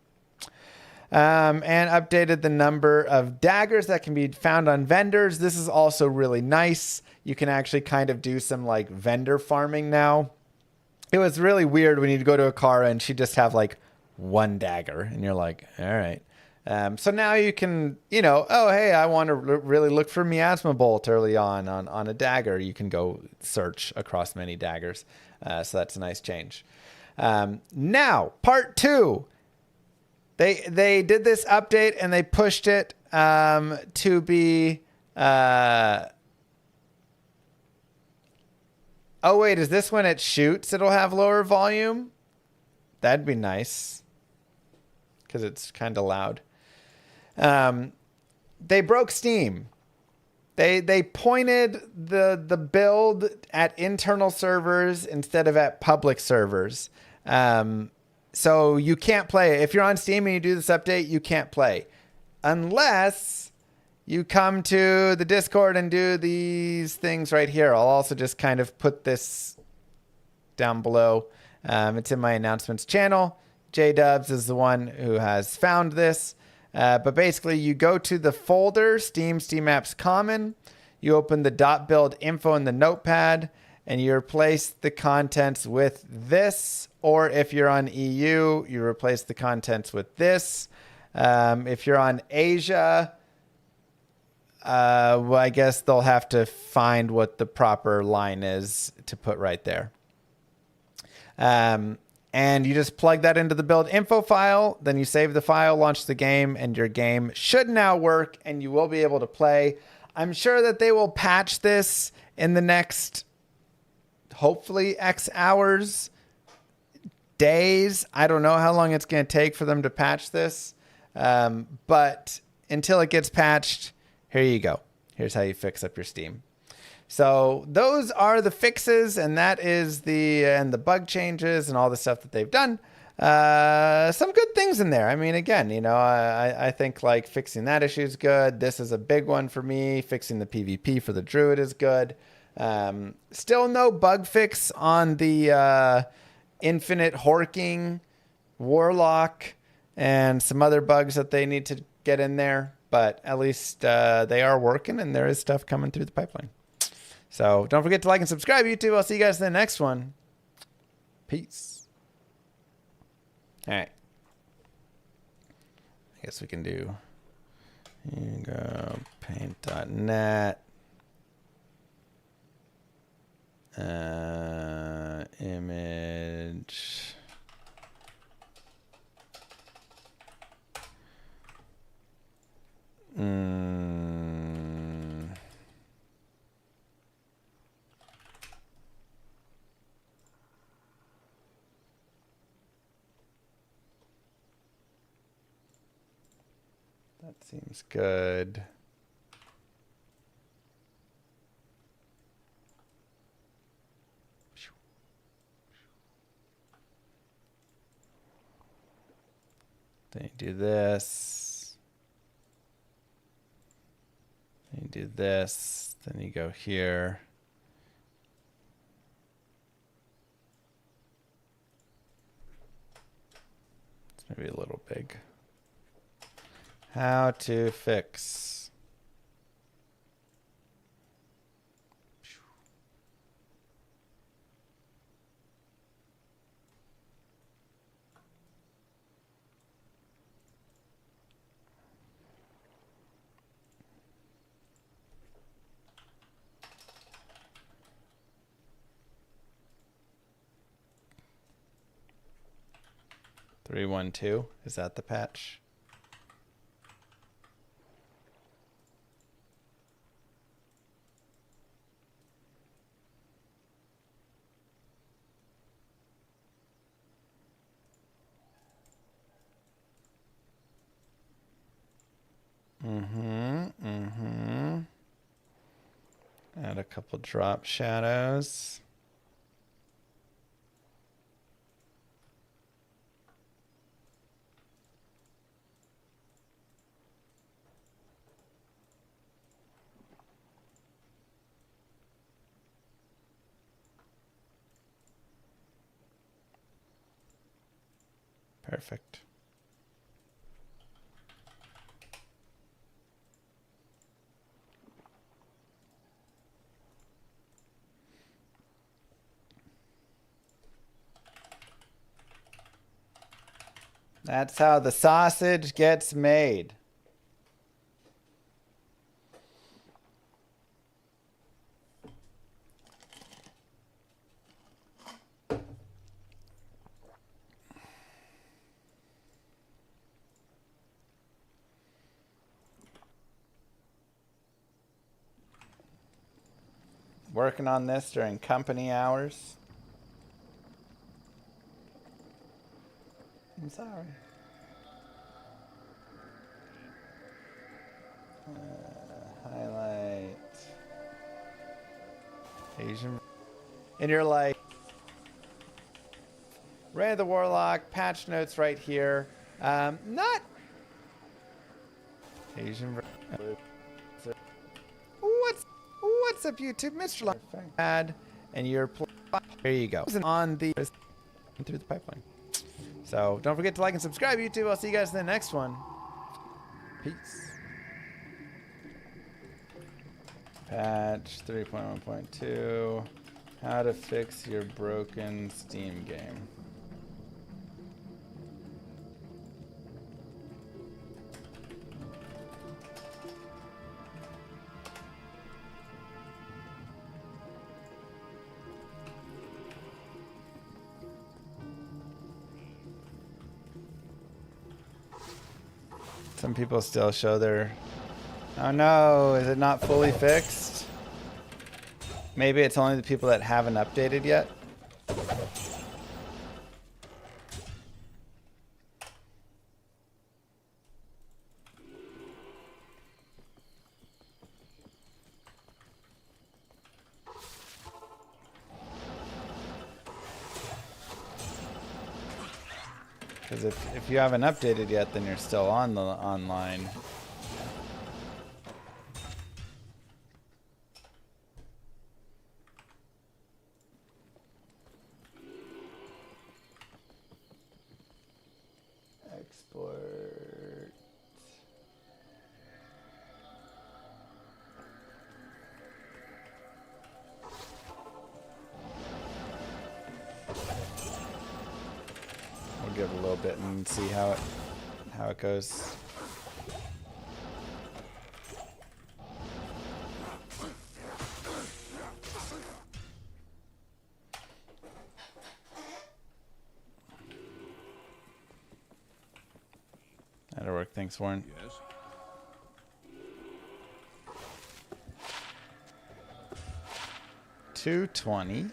[SPEAKER 9] And updated the number of daggers that can be found on vendors. This is also really nice. You can actually kind of do some like vendor farming now. It was really weird when you'd go to a car and she'd just have like one dagger and you're like, all right. So now you can, oh, hey, I want to really look for Miasma Bolt early on a dagger. You can go search across many daggers. So that's a nice change. Now, part 2. They did this update and they pushed it to be... oh, wait, is this when it shoots it'll have lower volume? That'd be nice. Because it's kind of loud. They broke Steam. They pointed the build at internal servers instead of at public servers. So you can't play. If you're on Steam and you do this update, you can't play. Unless you come to the Discord and do these things right here. I'll also just kind of put this down below. It's in my announcements channel. JDubs is the one who has found this. But basically, you go to the folder, Steam Apps Common. You open the .build info in the notepad. And you replace the contents with this. Or if you're on EU, you replace the contents with this. If you're on Asia, well, I guess they'll have to find what the proper line is to put right there. And you just plug that into the build info file. Then you save the file, launch the game, and your game should now work. And you will be able to play. I'm sure that they will patch this in the next... hopefully X hours, days. I don't know how long it's going to take for them to patch this. But until it gets patched, here you go. Here's how you fix up your Steam. So those are the fixes, and that is the bug changes and all the stuff that they've done. Some good things in there. I mean, again, I think like fixing that issue is good. This is a big one for me. Fixing the PvP for the Druid is good. Still no bug fix on the infinite horking Warlock and some other bugs that they need to get in there. But at least they are working and there is stuff coming through the pipeline. So don't forget to like and subscribe, YouTube. I'll see you guys in the next one. Peace. All right. I guess we can do... Here you go. Paint.net. Image. That seems good. Then you do this. Then you do this. Then you go here. It's maybe a little big. How to fix. 312. Is that the patch? Add a couple drop shadows. Perfect. That's how the sausage gets made. Working on this during company hours. I'm sorry. Highlight. Asian. And you're like, Ray the Warlock, patch notes right here. Not Asian. What's up, YouTube? Mr. Lock. Add, and you're there you go. On the through the pipeline. So don't forget to like and subscribe, YouTube. I'll see you guys in the next one. Peace. Patch 3.1.2. How to fix your broken Steam game. Some people still show their... Oh no, is it not fully fixed? Maybe it's only the people that haven't updated yet? Because if you haven't updated yet, then you're still on the online. Export. We'll give it a little bit and see how it goes. That'll work. Thanks, Warren.
[SPEAKER 3] Yes.
[SPEAKER 9] 220.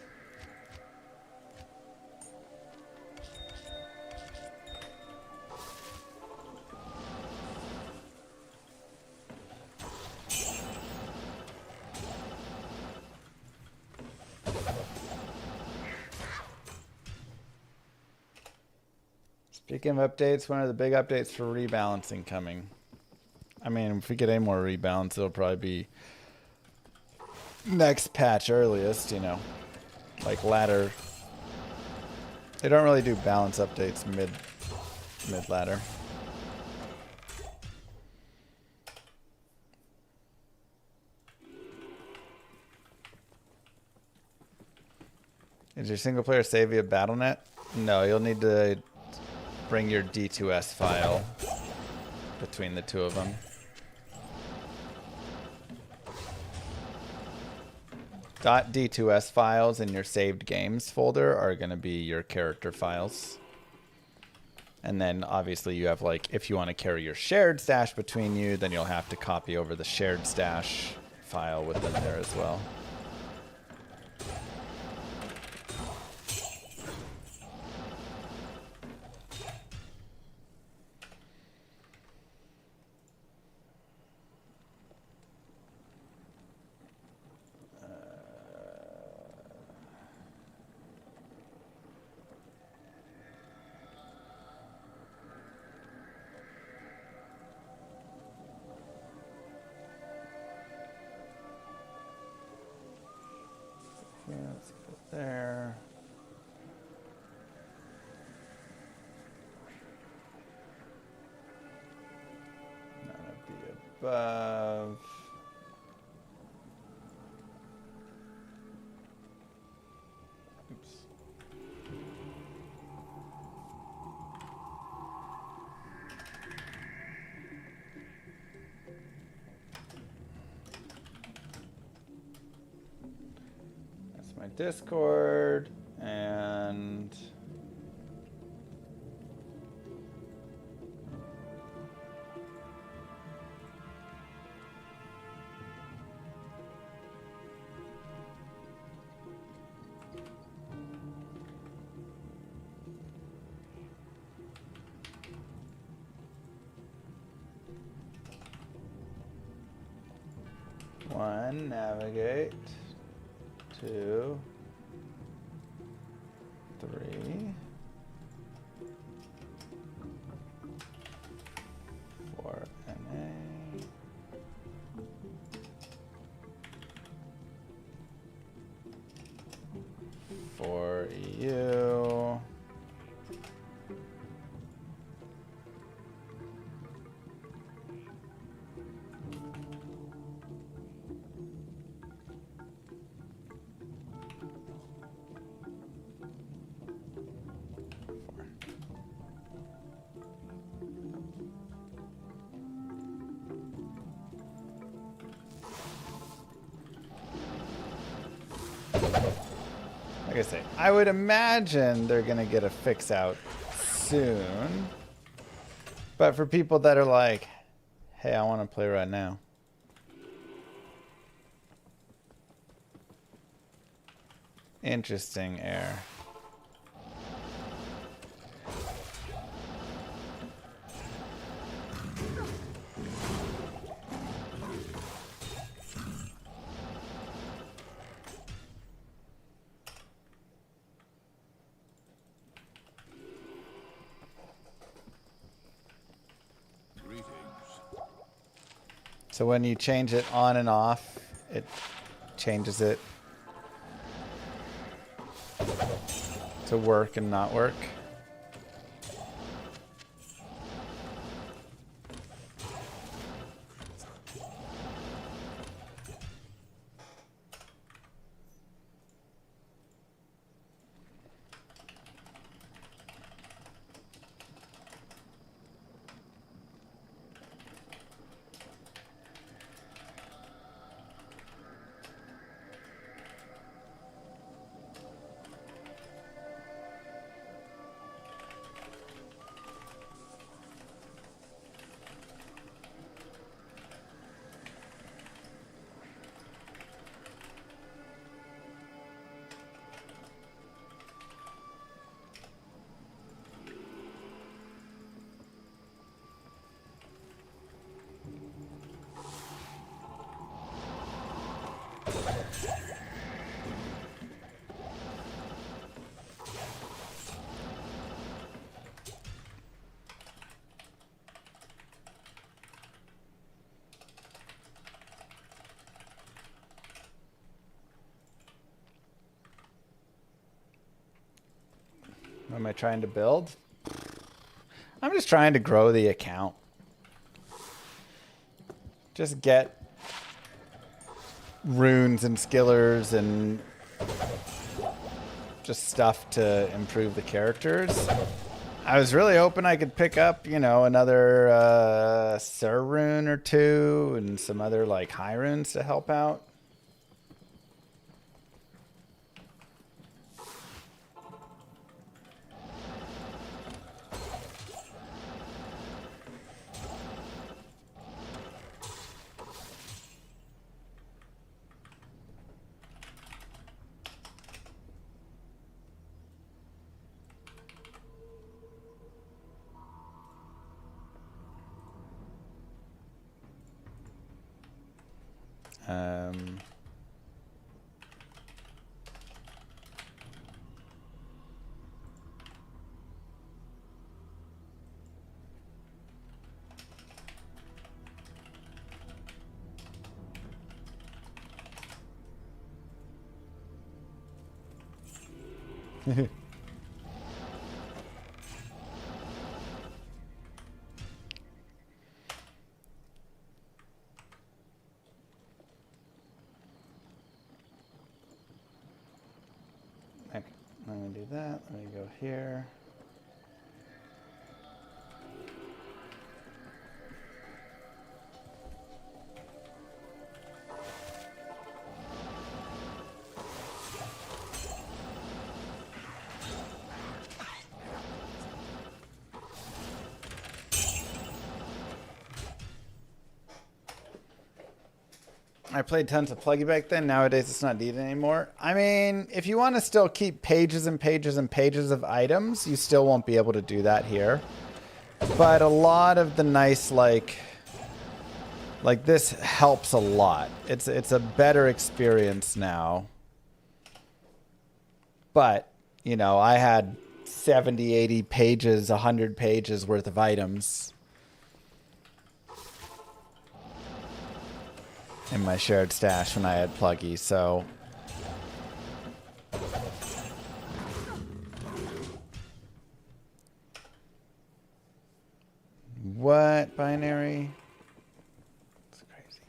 [SPEAKER 9] Speaking of updates, one of the big updates for rebalancing coming. I mean, if we get any more rebalance, it'll probably be next patch earliest, you know. Like ladder. They don't really do balance updates mid ladder. Is your single player save via BattleNet? No, you'll need to bring your D2S file between the two of them. .d2s files in your saved games folder are going to be your character files. And then obviously you have like, if you want to carry your shared stash between you, then you'll have to copy over the shared stash file within there as well. Yeah, let's go there. None of the above. Oops. That's my Discord and one, navigate, 2, 3, 4, NA, 4, EU, like I say, I would imagine they're going to get a fix out soon. But for people that are like, hey, I want to play right now. Interesting error. So when you change it on and off, it changes it to work and not work. What am I trying to build? I'm just trying to grow the account. Just get runes and skillers and just stuff to improve the characters. I was really hoping I could pick up, you know, another Sir rune or two and some other like high runes to help out. Um, okay, let me do that. Let me go here. I played tons of Pluggy back then. Nowadays, it's not needed anymore. I mean, if you want to still keep pages and pages and pages of items, you still won't be able to do that here. But a lot of the nice, like this helps a lot. It's a better experience now. But, you know, I had 70, 80 pages, 100 pages worth of items in my shared stash when I had Pluggy, so what binary? It's crazy.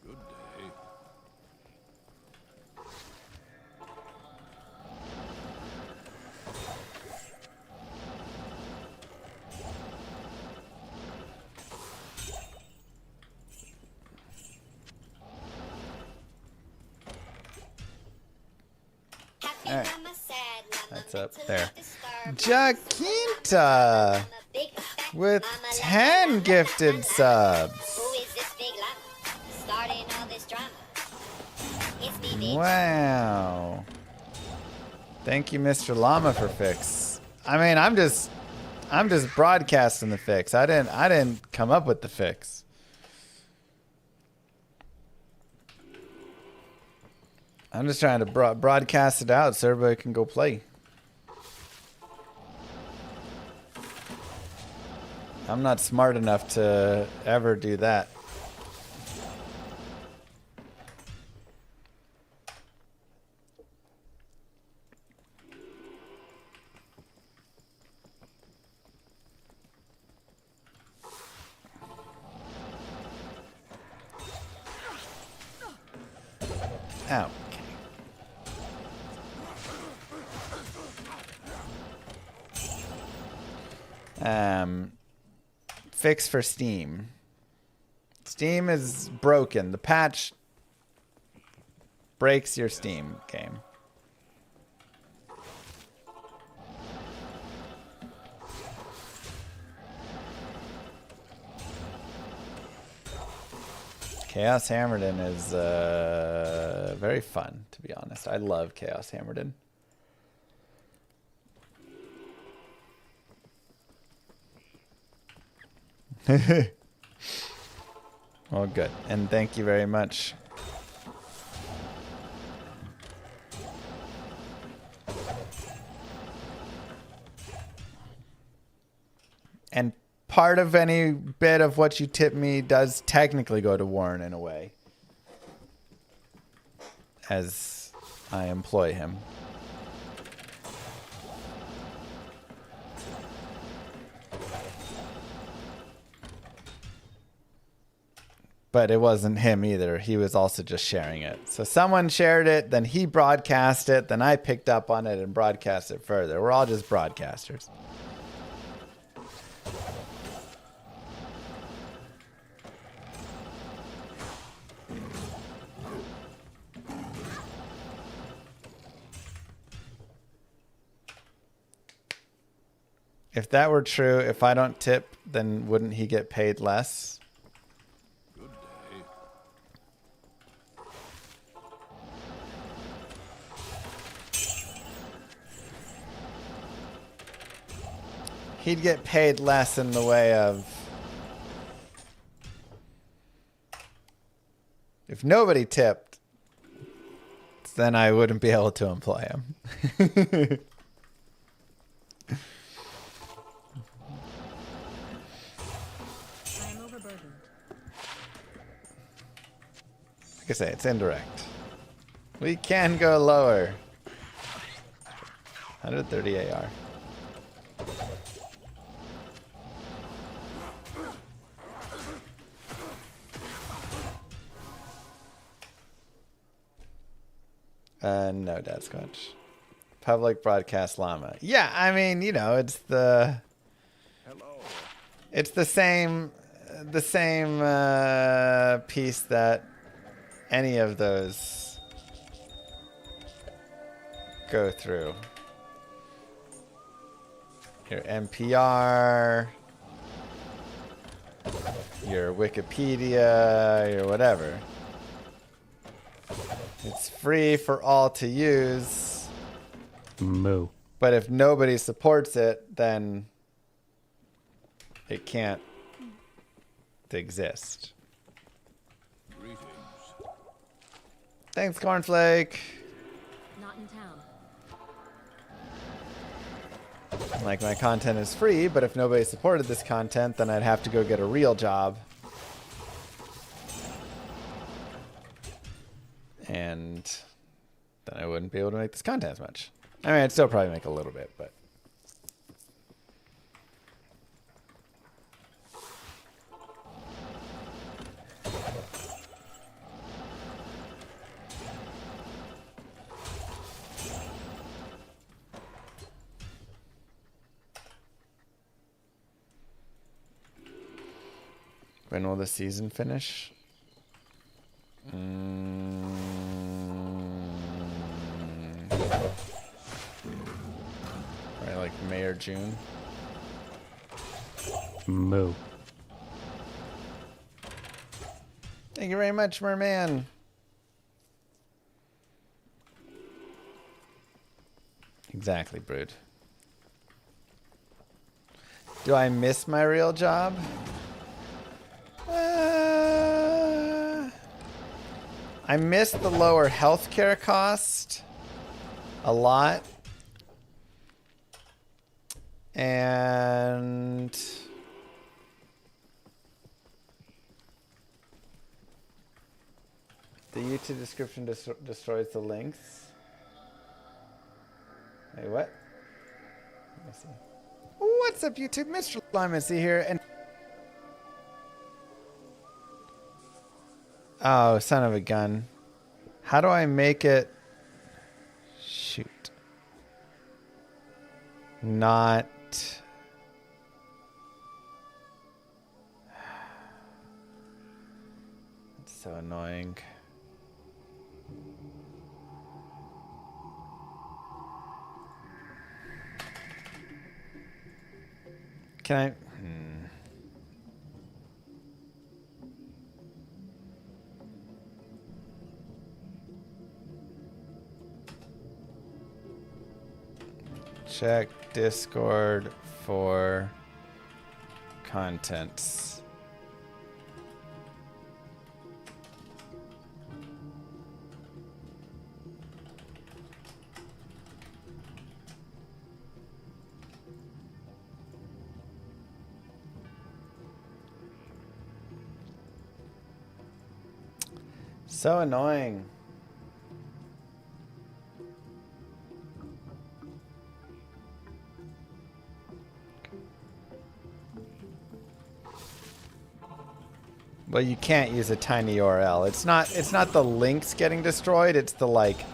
[SPEAKER 3] Good day.
[SPEAKER 9] Alright. That's up there. Jaquinta with 10 gifted subs. Wow. Thank you, Mr. Llama, for fix. I mean, I'm just broadcasting the fix. I didn't come up with the fix. I'm just trying to broadcast it out so everybody can go play. I'm not smart enough to ever do that. Ow. Fix for Steam. Steam is broken. The patch breaks your Steam game. Chaos Hammerden is very fun, to be honest. I love Chaos Hammerden. Well, good. And thank you very much. And part of any bit of what you tip me does technically go to Warren in a way, as I employ him. But it wasn't him either. He was also just sharing it. So someone shared it, then he broadcast it, then I picked up on it and broadcast it further. We're all just broadcasters. If that were true, if I don't tip, then wouldn't he get paid less?
[SPEAKER 3] Good day.
[SPEAKER 9] He'd get paid less in the way of... If nobody tipped, then I wouldn't be able to employ him.
[SPEAKER 5] I am overburdened.
[SPEAKER 9] Like I say, it's indirect. We can go lower. 130 AR. No, Dad Scotch. Public broadcast llama. Yeah, I mean, you know, it's the...
[SPEAKER 3] Hello.
[SPEAKER 9] It's the same piece that any of those go through. Your NPR, your Wikipedia, your whatever. It's free for all to use.
[SPEAKER 6] Moo.
[SPEAKER 9] But if nobody supports it, then it can't exist.
[SPEAKER 3] Greetings.
[SPEAKER 9] Thanks, Cornflake.
[SPEAKER 5] Not in town.
[SPEAKER 9] Like, my content is free, but if nobody supported this content, then I'd have to go get a real job. And then I wouldn't be able to make this content as much. I mean, I'd still probably make a little bit, but... When will the season finish? Right, like May or June.
[SPEAKER 6] Moo.
[SPEAKER 9] Thank you very much, Merman. Exactly, Brood. Do I miss my real job? I miss the lower healthcare cost a lot. And the YouTube description destroys the links. Wait, what? Let me see. What's up, YouTube? Mr. Lymancy here, and oh, son of a gun. How do I make it? Shoot. Not. It's so annoying. Can I? Check Discord for contents. So annoying. Well, you can't use a tiny URL. It's not the links getting destroyed, it's the like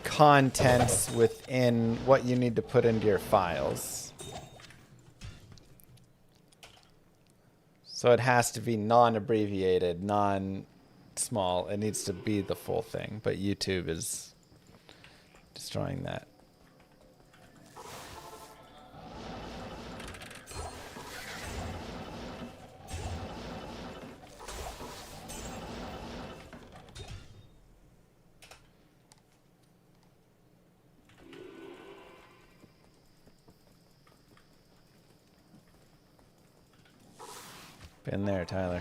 [SPEAKER 9] contents within what you need to put into your files. So it has to be non-abbreviated, non-small. It needs to be the full thing, but YouTube is destroying that. Been there, Tyler.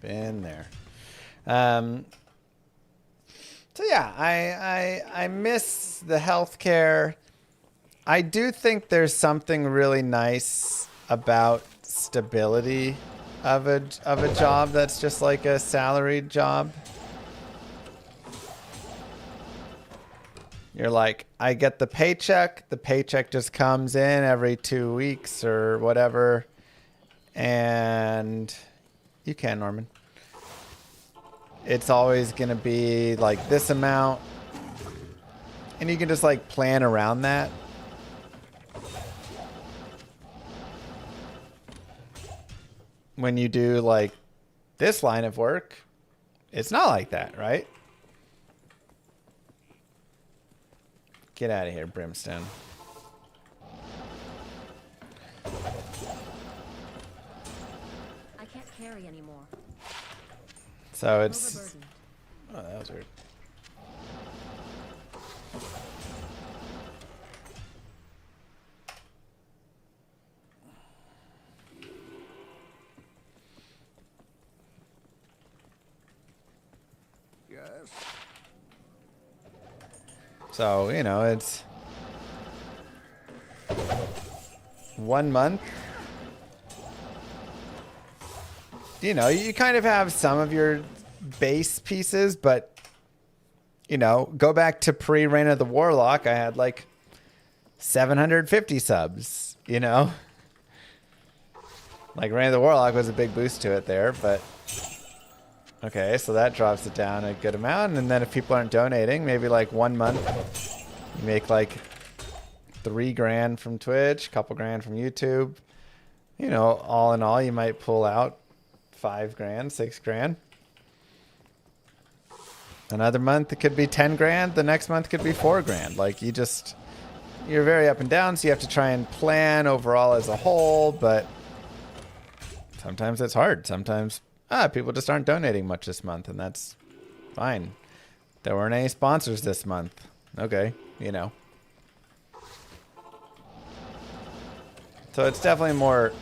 [SPEAKER 9] Been there. So yeah, I miss the healthcare. I do think there's something really nice about stability of a job that's just like a salaried job. You're like, I get the paycheck just comes in every 2 weeks or whatever, and you can, Norman. It's always going to be like this amount, and you can just like plan around that. When you do like this line of work, it's not like that, right? Get out of here, Brimstone.
[SPEAKER 5] I can't carry anymore.
[SPEAKER 9] So it's...
[SPEAKER 5] Overburdened.
[SPEAKER 9] Oh, that was weird.
[SPEAKER 3] Yes.
[SPEAKER 9] So, you know, it's 1 month. You know, you kind of have some of your base pieces, but, you know, go back to pre-Reign of the Warlock, I had like 750 subs, you know? Like, Reign of the Warlock was a big boost to it there, but... Okay, so that drops it down a good amount, and then if people aren't donating, maybe like 1 month, you make like 3 grand from Twitch, a couple grand from YouTube. You know, all in all, you might pull out 5 grand, 6 grand. Another month, it could be 10 grand. The next month could be 4 grand. Like, you're very up and down, so you have to try and plan overall as a whole, but sometimes it's hard. Sometimes... people just aren't donating much this month, and that's fine. There weren't any sponsors this month. Okay, you know. So it's definitely more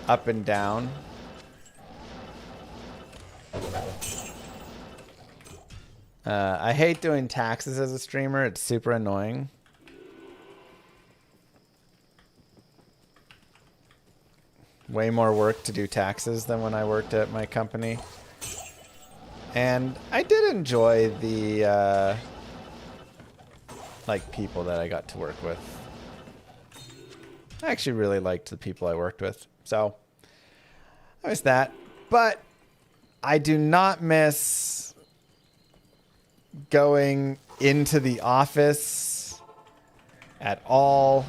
[SPEAKER 9] up and down. I hate doing taxes as a streamer. It's super annoying. Way more work to do taxes than when I worked at my company. And I did enjoy the like people that I got to work with. I actually really liked the people I worked with. So I miss that. But I do not miss going into the office at all.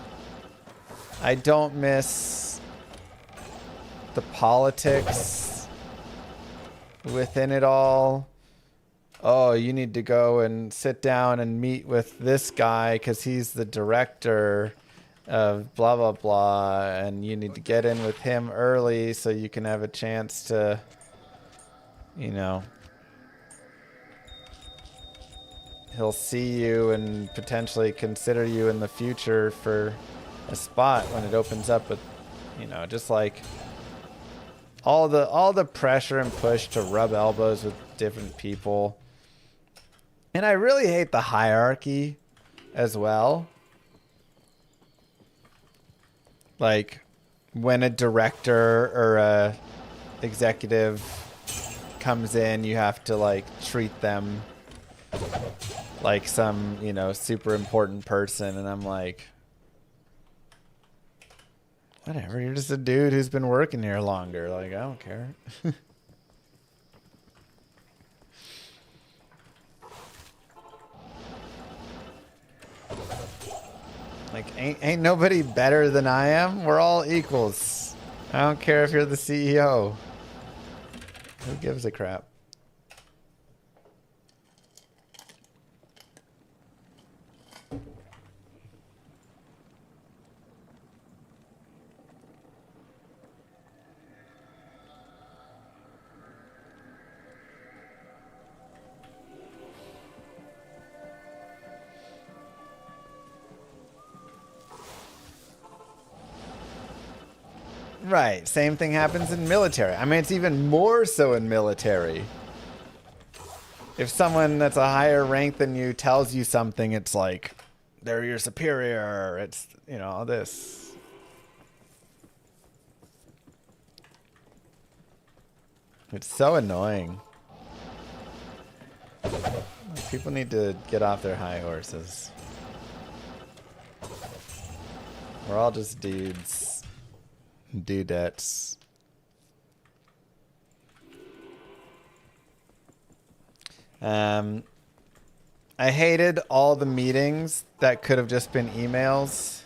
[SPEAKER 9] I don't miss the politics within it all. Oh, you need to go and sit down and meet with this guy because he's the director of blah, blah, blah. And you need to get in with him early so you can have a chance to, you know, he'll see you and potentially consider you in the future for a spot when it opens up. But, you know, just like... all the pressure and push to rub elbows with different people. And I really hate the hierarchy as well. Like when a director or a executive comes in, you have to like treat them like some, you know, super important person, and I'm like, Whatever, you're just a dude who's been working here longer. Like, I don't care. Like, ain't nobody better than I am. We're all equals. I don't care if you're the CEO. Who gives a crap? Right. Same thing happens in military. I mean, it's even more so in military. If someone that's a higher rank than you tells you something, it's like they're your superior. It's, you know, this. It's so annoying. People need to get off their high horses. We're all just dudes. Dudettes. I hated all the meetings that could have just been emails.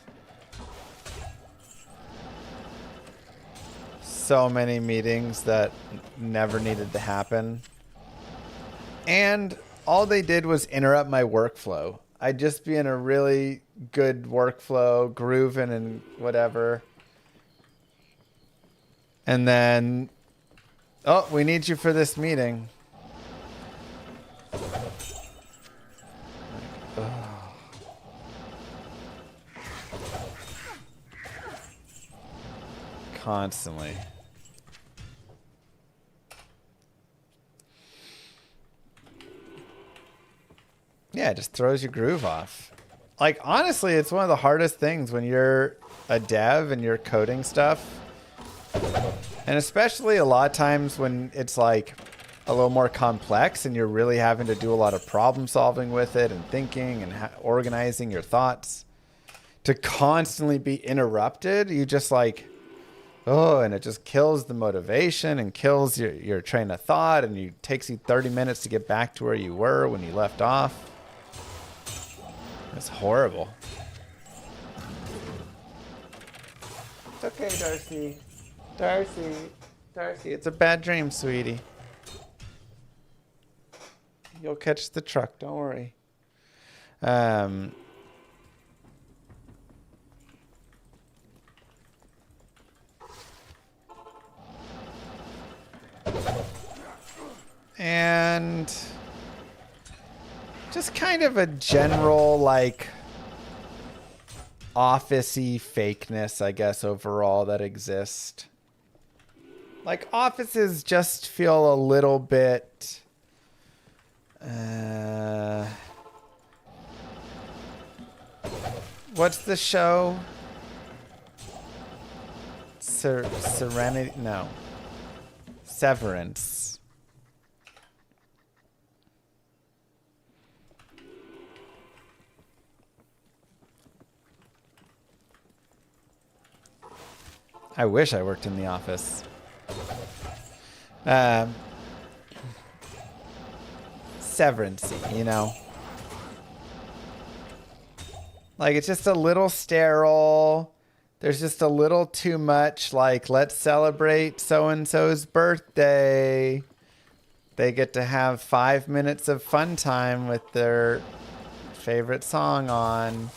[SPEAKER 9] So many meetings that never needed to happen. And all they did was interrupt my workflow. I'd just be in a really good workflow, grooving and whatever. And then, oh, we need you for this meeting. Constantly. Yeah, it just throws your groove off. Like, honestly, it's one of the hardest things when you're a dev and you're coding stuff. And especially a lot of times when it's like a little more complex and you're really having to do a lot of problem solving with it and thinking and organizing your thoughts. To constantly be interrupted, you just like, oh, and it just kills the motivation and kills your train of thought, and it takes you 30 minutes to get back to where you were when you left off. It's horrible. It's okay, Darcy. Darcy, it's a bad dream, sweetie. You'll catch the truck, don't worry. And just kind of a general, like, office-y fakeness, I guess, overall that exists. Like, offices just feel a little bit... what's the show? Serenity? No. Severance. I wish I worked in the office. Severance, you know? Like, it's just a little sterile. There's just a little too much, like, let's celebrate so-and-so's birthday. They get to have 5 minutes of fun time with their favorite song on.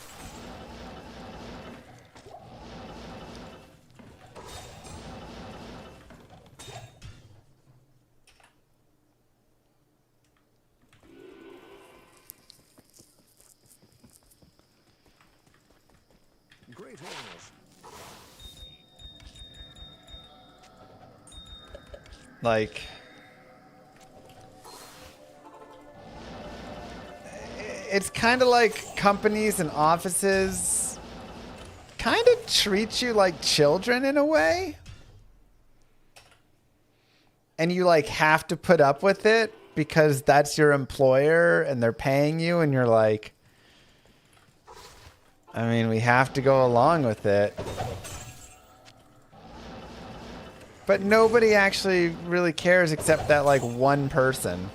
[SPEAKER 3] Great horse.
[SPEAKER 9] Like, it's kind of like companies and offices kind of treat you like children in a way. And you like have to put up with it because that's your employer and they're paying you, and you're like, I mean, we have to go along with it. But nobody actually really cares except that like one person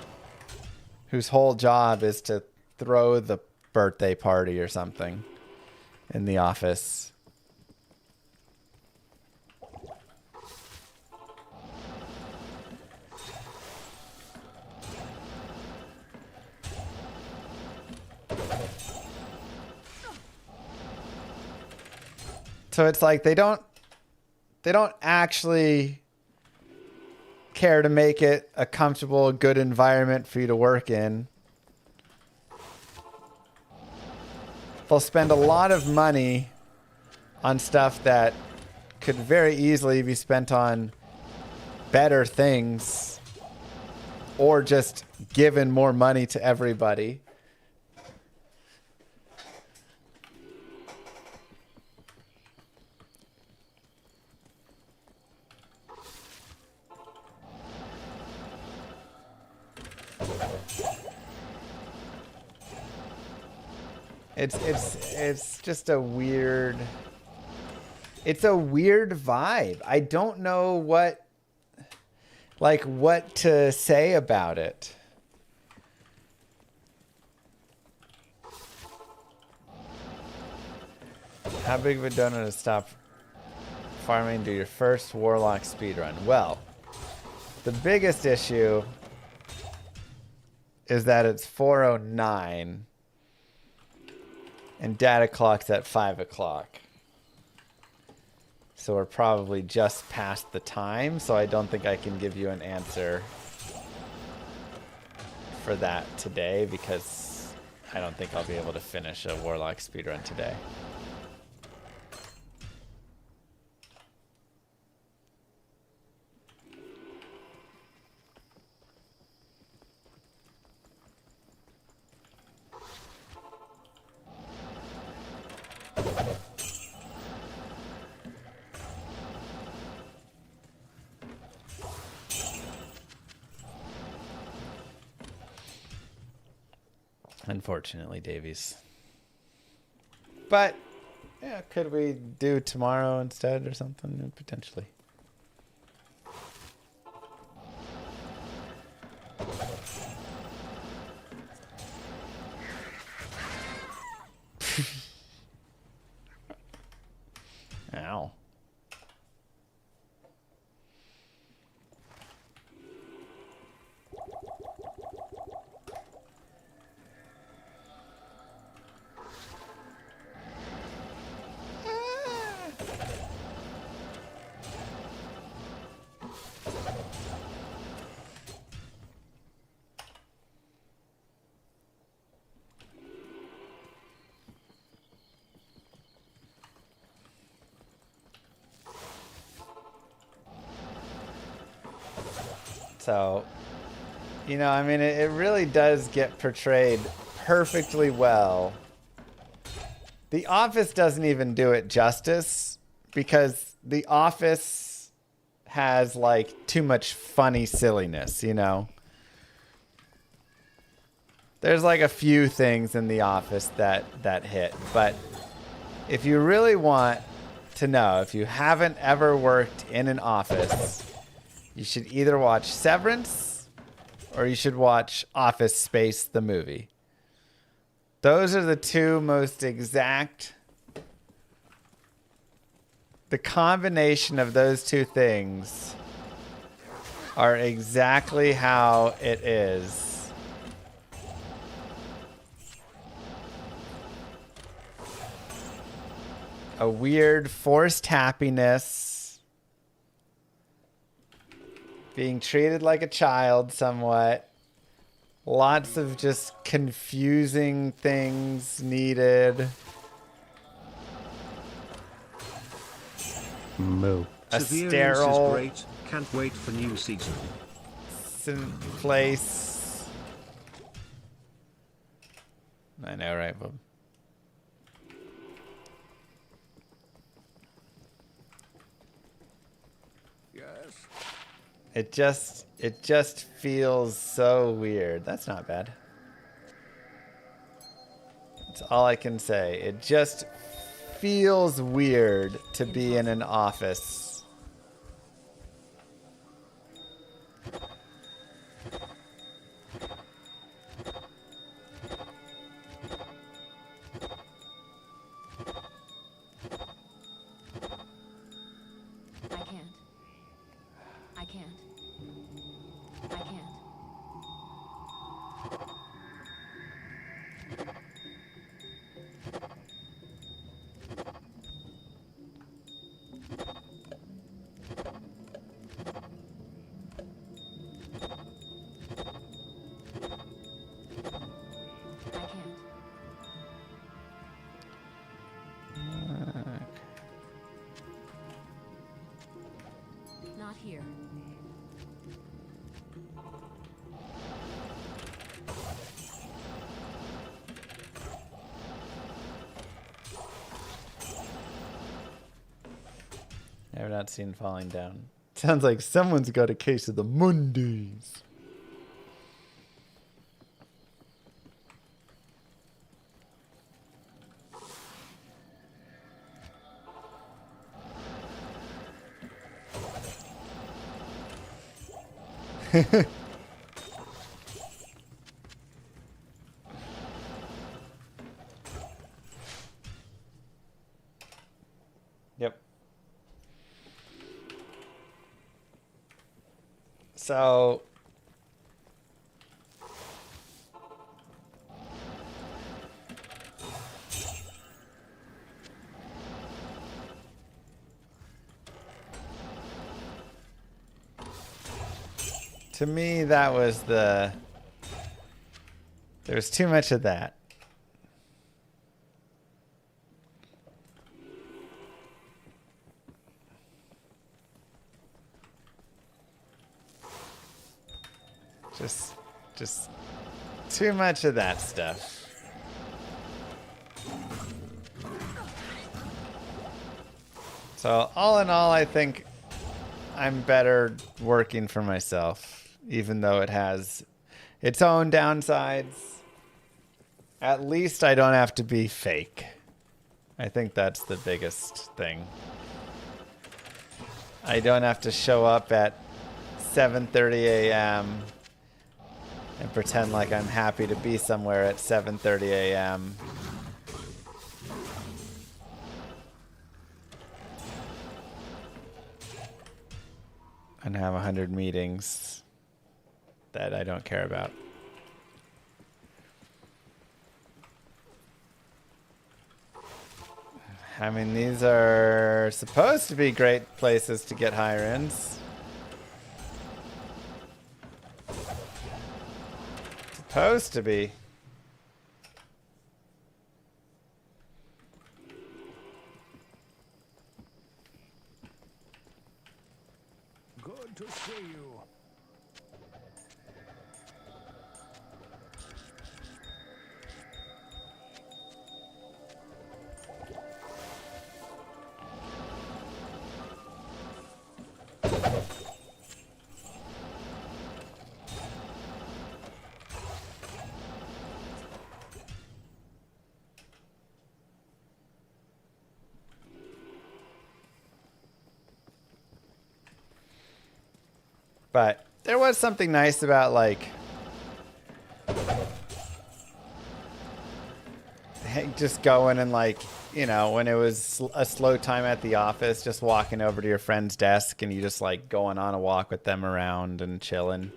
[SPEAKER 9] whose whole job is to throw the birthday party or something in the office. So it's like they don't actually care to make it a comfortable, good environment for you to work in. They'll spend a lot of money on stuff that could very easily be spent on better things or just given more money to everybody. It's just a weird. It's a weird vibe. I don't know what to say about it. How big of a donut to stop farming to your first Warlock speedrun? Well, the biggest issue is that it's 4:09 and data clock's at 5 o'clock. So we're probably just past the time, so I don't think I can give you an answer for that today because I don't think I'll be able to finish a Warlock speedrun today. Unfortunately, Davies. But, yeah, could we do tomorrow instead or something? Potentially. Ow. So, you know, I mean, it really does get portrayed perfectly well. The Office doesn't even do it justice because The Office has, like, too much funny silliness, you know? There's, like, a few things in The Office that hit. But if you really want to know, if you haven't ever worked in an office, you should either watch Severance or you should watch Office Space, the movie. Those are the two most exact. The combination of those two things are exactly how it is. A weird forced happiness. Being treated like a child somewhat. Lots of just confusing things needed.
[SPEAKER 6] Moo.
[SPEAKER 9] A
[SPEAKER 4] Severance
[SPEAKER 9] sterile
[SPEAKER 4] is great. Can't wait for new season.
[SPEAKER 9] place. I know, right, Bob?
[SPEAKER 3] Yes.
[SPEAKER 9] It just feels so weird. That's not bad. That's all I can say. It just feels weird to be in an office.
[SPEAKER 5] can't. I can't. I can't. Not here.
[SPEAKER 9] I've not seen falling down. Sounds like someone's got a case of the Mondays. Yep. So to me, that was there was too much of that. Just too much of that stuff. So all in all, I think I'm better working for myself, even though it has its own downsides. At least I don't have to be fake. I think that's the biggest thing. I don't have to show up at 7:30 a.m. and pretend like I'm happy to be somewhere at 7:30 a.m. and have 100 meetings that I don't care about. I mean, these are supposed to be great places to get higher ends. Supposed to be.
[SPEAKER 3] Good to see you.
[SPEAKER 9] But there was something nice about, like, just going and, like, you know, when it was a slow time at the office, just walking over to your friend's desk and you just, like, going on a walk with them around and chilling.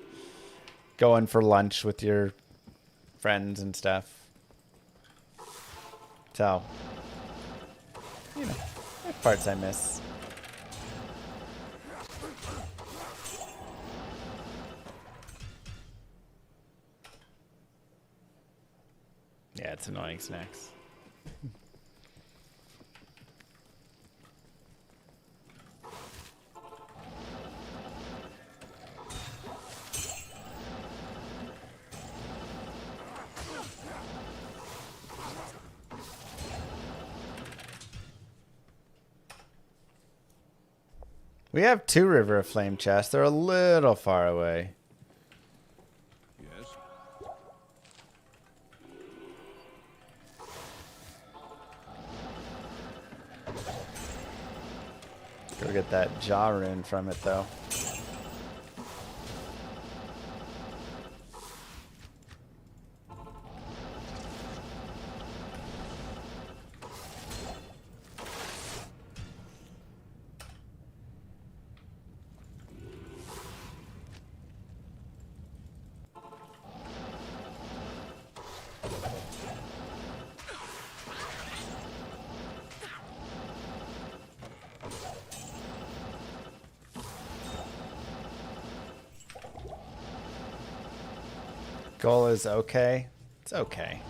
[SPEAKER 9] Going for lunch with your friends and stuff. So, you know, there's parts I miss. Yeah, it's annoying, Snacks. We have 2 River of Flame chests. They're a little far away.
[SPEAKER 3] Yes.
[SPEAKER 9] Go get that jaw rune from it, though. Goal is okay. It's okay.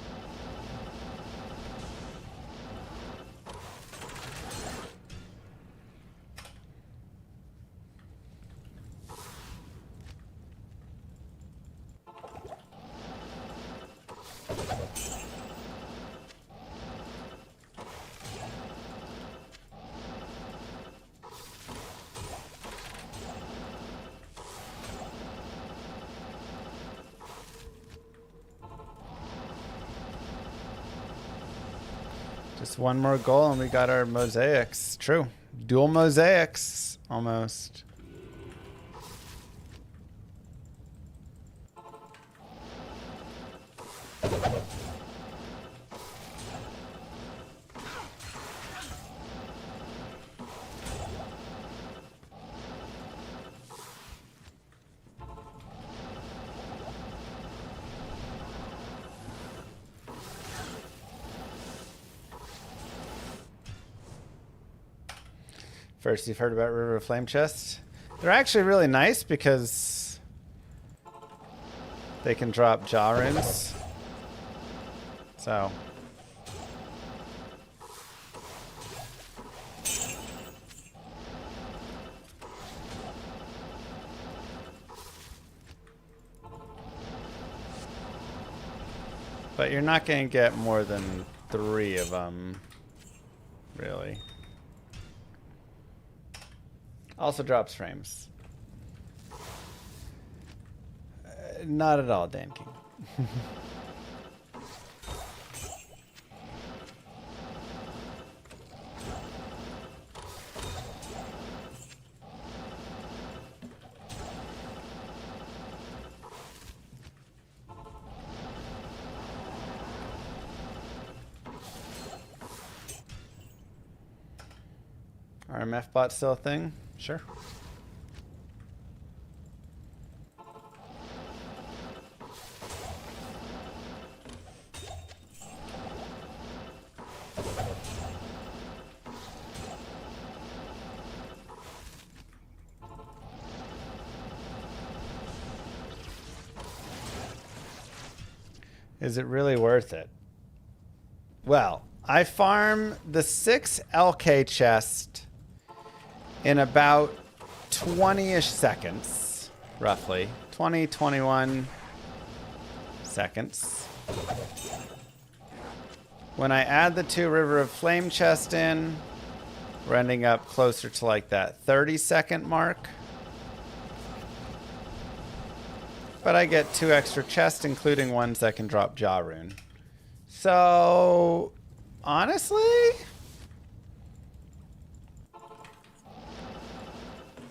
[SPEAKER 9] Just one more goal and we got our mosaics. True. Dual mosaics. Almost. First, you've heard about River of Flame chests. They're actually really nice because they can drop jaw runes. So. But you're not going to get more than 3 of them, really. Also drops frames. Not at all, Dan King. RMF bot still a thing? Sure. Is it really worth it? Well, I farm the 6 LK chest in about 20-ish seconds, roughly. 20, 21 seconds. When I add the 2 River of Flame chest in, we're ending up closer to like that 30-second mark. But I get 2 extra chests, including ones that can drop jaw rune. So, honestly,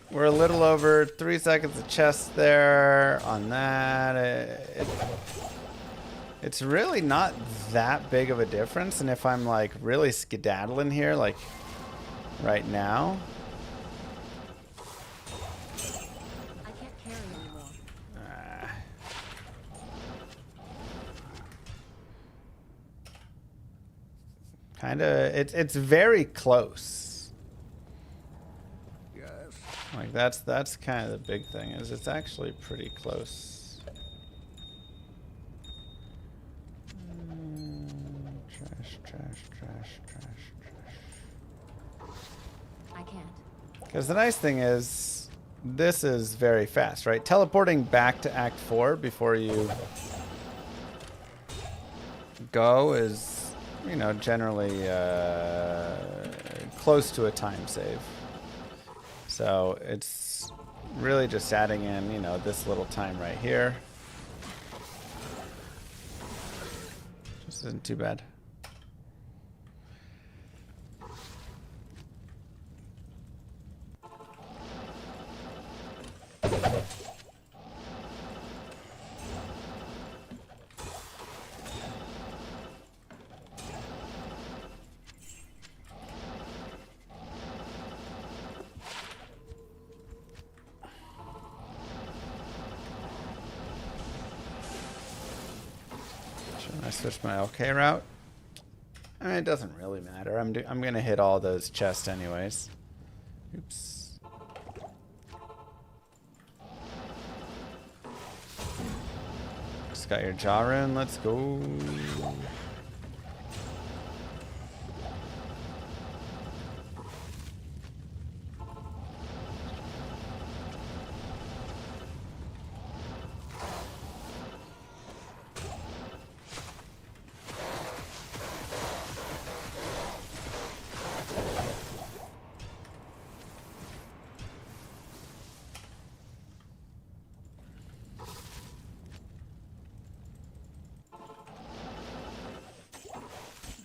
[SPEAKER 9] we're a little over 3 seconds of chest there on that. It's really not that big of a difference. And if I'm like really skedaddling here, like right now,
[SPEAKER 5] I can't carry anymore.
[SPEAKER 9] kind of, it's very close.
[SPEAKER 3] Yes.
[SPEAKER 9] Like that's kind of the big thing, is it's actually pretty close. Trash.
[SPEAKER 5] I can't.
[SPEAKER 9] Because the nice thing is, this is very fast, right? Teleporting back to Act 4 before you go is, you know, generally close to a time save. So it's really just adding in, you know, this little time right here. This isn't too bad. Should I switch my LK route? I mean, it doesn't really matter. I'm gonna hit all those chests anyways. Oops. Almost got your jaw rune. Let's go.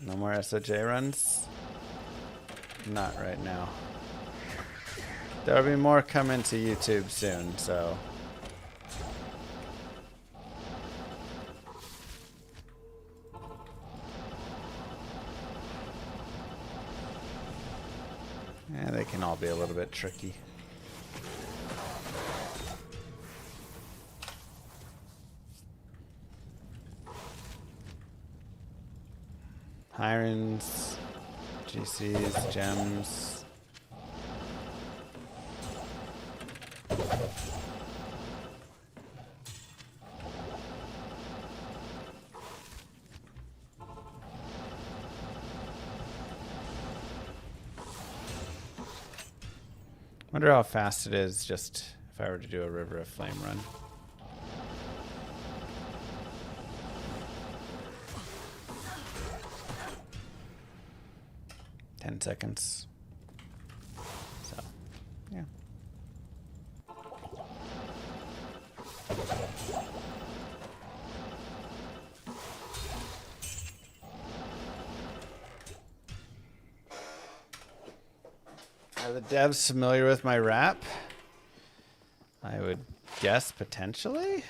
[SPEAKER 9] No more SOJ runs? Not right now. There'll be more coming to YouTube soon, so. Yeah, they can all be a little bit tricky. Hirons, GCs, gems. Wonder how fast it is just if I were to do a River of Flame run. Seconds. So, yeah. Are the devs familiar with my rap? I would guess potentially.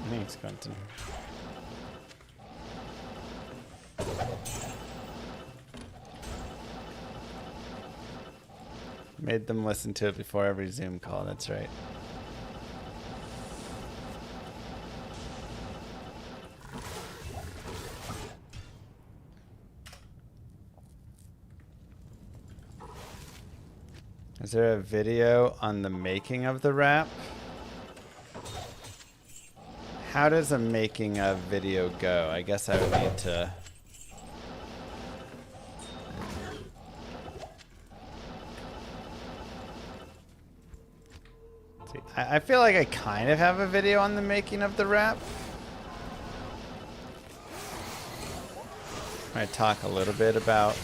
[SPEAKER 9] Thanks, Quentin. Made them listen to it before every Zoom call, that's right. Is there a video on the making of the rap? How does a making of video go? I guess I would need to... See, I feel like I kind of have a video on the making of the rap. I talk a little bit about...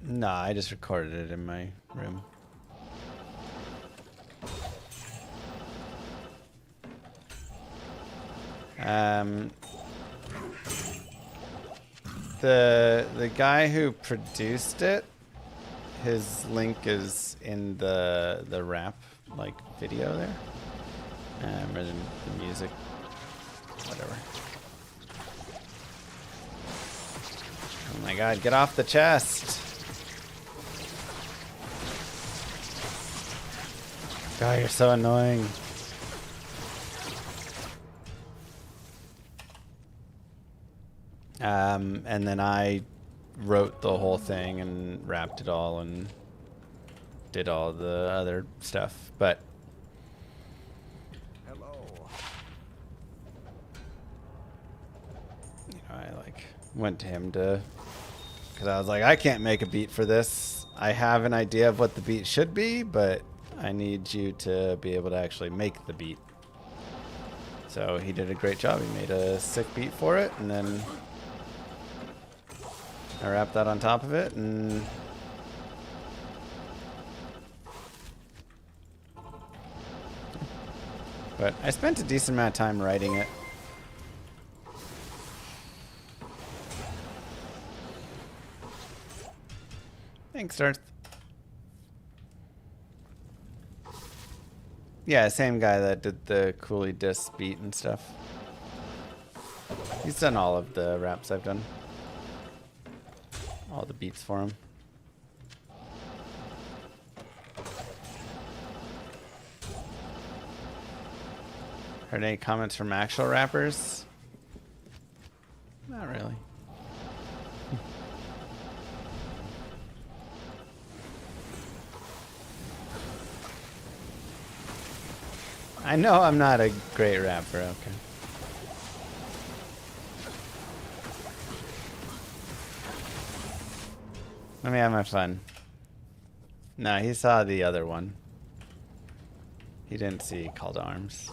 [SPEAKER 9] Nah, I just recorded it in my room. The guy who produced it, his link is in the rap like video there, or the music, whatever. Oh my God! Get off the chest! God, you're so annoying. And then I wrote the whole thing and rapped it all and did all the other stuff, but
[SPEAKER 3] Hello.
[SPEAKER 9] you know, I like went to him to, because I was like, I can't make a beat for this. I have an idea of what the beat should be, but I need you to be able to actually make the beat. So he did a great job. He made a sick beat for it, and then I wrapped that on top of it, and but I spent a decent amount of time writing it. Thanks, Darth. Yeah, same guy that did the Cooley Disc beat and stuff. He's done all of the raps I've done. all the beats for him. Heard any comments from actual rappers? Not really. I know I'm not a great rapper, okay. Let me have my fun. No, he saw the other one. He didn't see Call to Arms.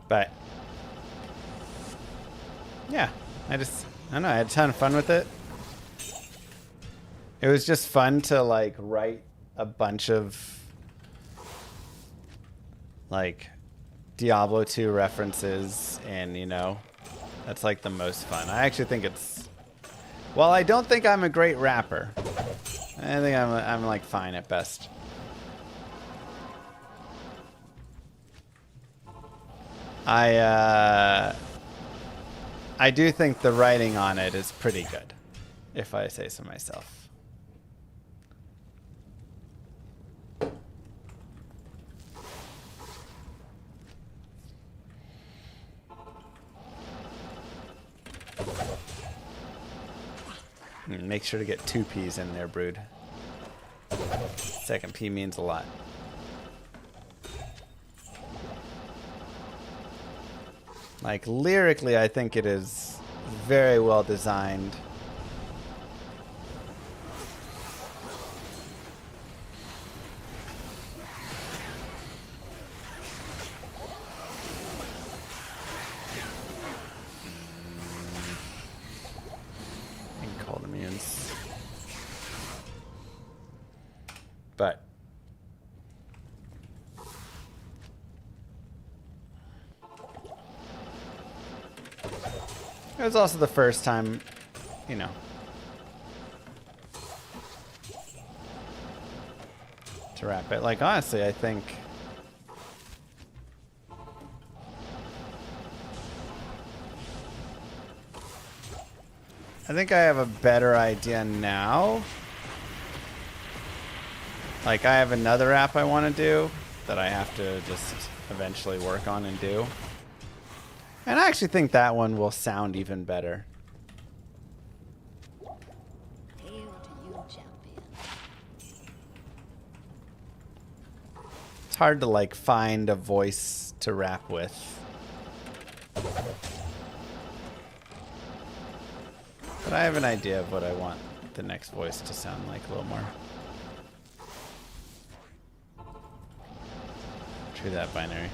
[SPEAKER 9] But yeah, I don't know, I had a ton of fun with it. It was just fun to like write a bunch of like Diablo 2 references, and you know, that's like the most fun. I actually think it's, well, I don't think I'm a great rapper. I think I'm like fine at best. I do think the writing on it is pretty good, if I say so myself. Make sure to get 2 P's in there, Brood. Second P means a lot. Like, lyrically, I think it is very well designed. And cold immunes. But it was also the first time, you know, to rap it. Like, honestly, I think I have a better idea now. Like, I have another rap I want to do that I have to just eventually work on and do. And I actually think that one will sound even better.
[SPEAKER 5] Hail to you, champion.
[SPEAKER 9] It's hard to like find a voice to rap with. But I have an idea of what I want the next voice to sound like a little more. True that, Binary.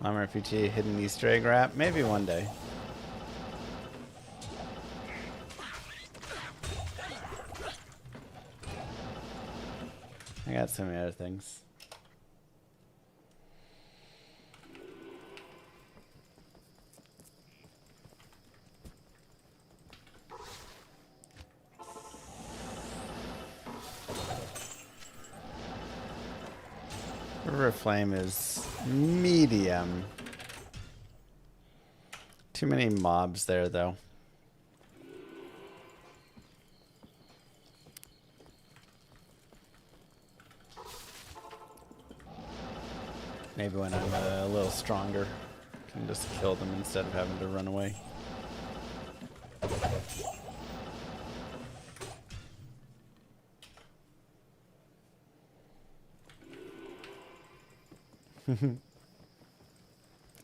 [SPEAKER 9] Llama RPG hidden Easter egg rap? Maybe one day. I got so many other things. River Flame is medium. Too many mobs there, though. Maybe when I'm a little stronger, I can just kill them instead of having to run away.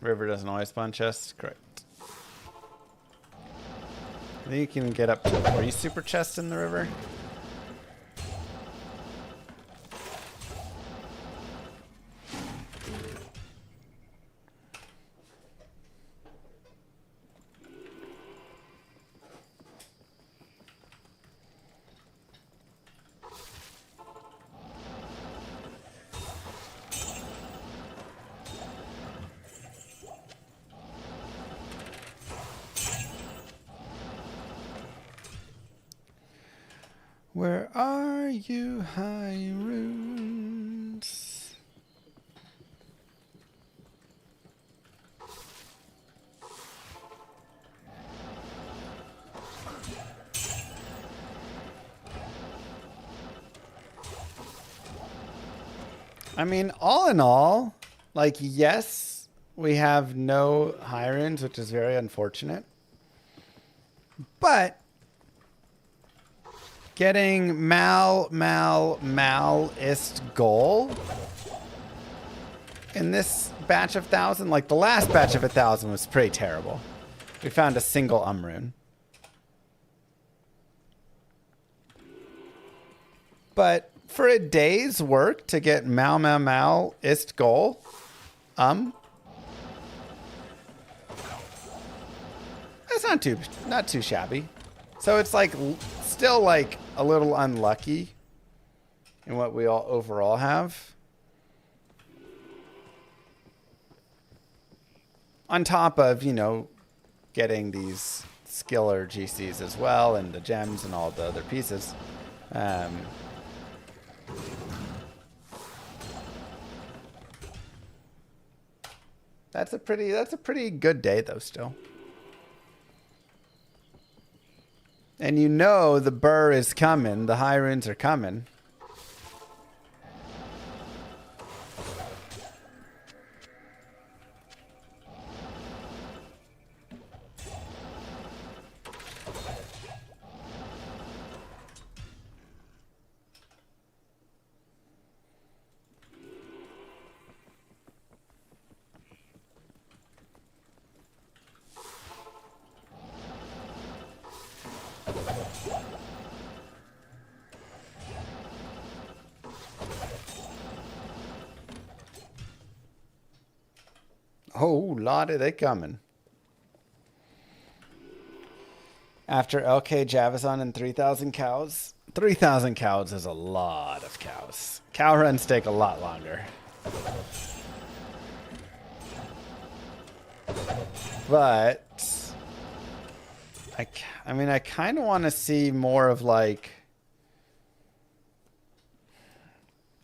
[SPEAKER 9] River doesn't always spawn chests? Correct. I think you can get up to 3 super chests in the river. Where are you, high runes? I mean, all in all, like, yes, we have no high runes, which is very unfortunate. But getting malist goal in this batch of 1,000, like the last batch of 1,000 was pretty terrible. We found a single rune. But for a day's work to get malist goal, that's not too shabby. So it's like still like a little unlucky in what we all overall have. On top of, you know, getting these skiller GCs as well and the gems and all the other pieces. That's a pretty good day though still. And you know the burr is coming, the high runes are coming. Oh, lot of they coming. After LK Javazon and 3,000 cows. 3,000 cows is a lot of cows. Cow runs take a lot longer. But I mean, I kind of want to see more of like.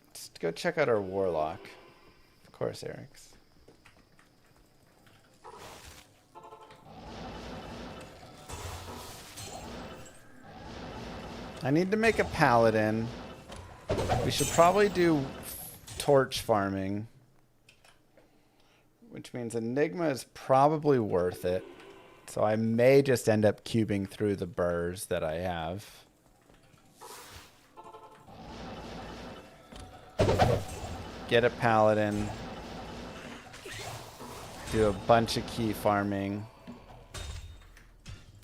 [SPEAKER 9] Let's go check out our warlock. Of course, Eric's. I need to make a paladin. We should probably do torch farming. Which means Enigma is probably worth it. So I may just end up cubing through the burrs that I have. Get a paladin. Do a bunch of key farming.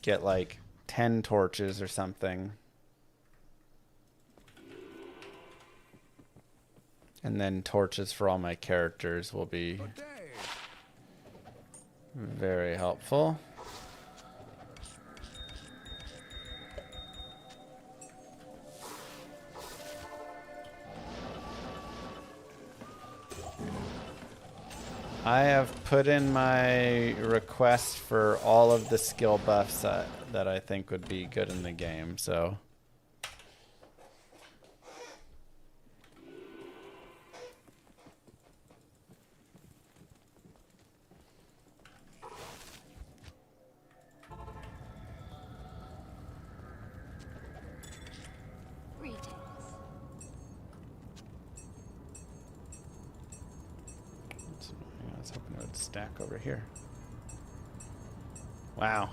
[SPEAKER 9] Get like 10 torches or something. And then torches for all my characters will be very helpful. I have put in my request for all of the skill buffs that I think would be good in the game, so... Stack over here. Wow.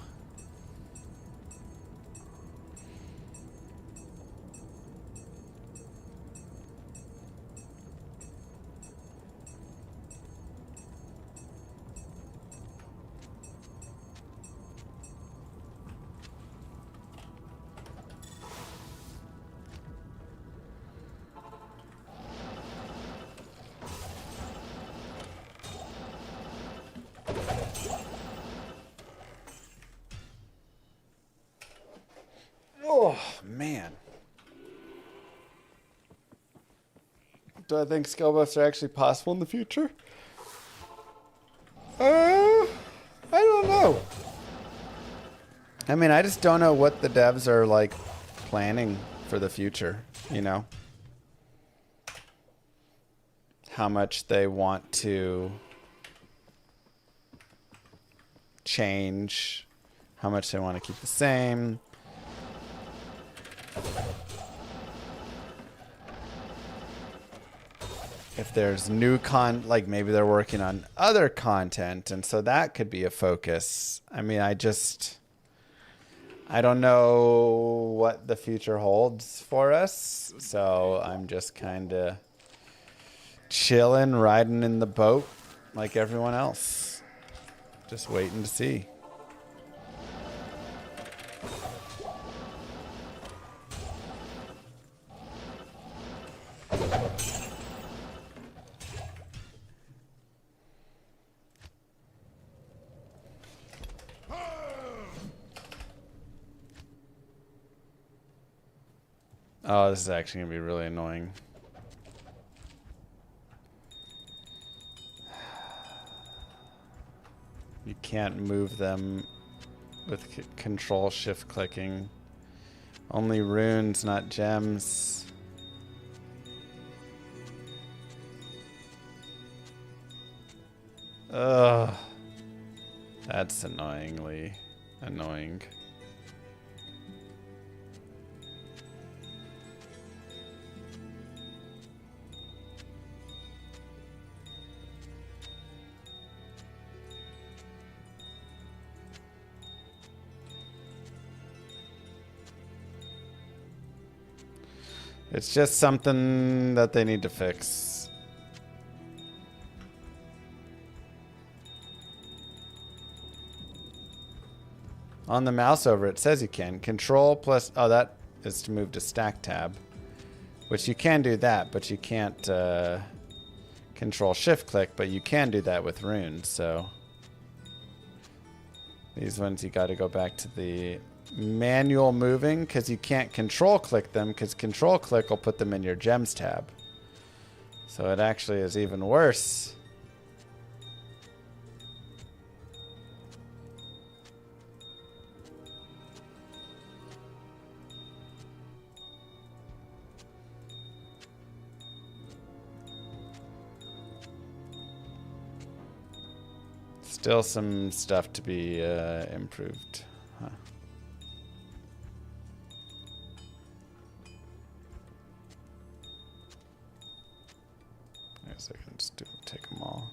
[SPEAKER 9] Oh, man. Do I think skill buffs are actually possible in the future? I don't know. I mean, I just don't know what the devs are, like, planning for the future, you know? How much they want to change, how much they want to keep the same. If there's new like maybe they're working on other content, and so that could be a focus. I mean, I don't know what the future holds for us, so I'm just kind of chilling, riding in the boat like everyone else. Just waiting to see. Oh, this is actually going to be really annoying. You can't move them with control shift clicking. Only runes, not gems. Ugh. That's annoyingly annoying. It's just something that they need to fix. On the mouse over, it says you can. Control plus... Oh, that is to move to stack tab. Which you can do that, but you can't control shift click, but you can do that with runes, so... These ones you got to go back to the manual moving, because you can't control click them, because control click will put them in your gems tab. So it actually is even worse. Still some stuff to be improved. Huh. I guess I can just take them all.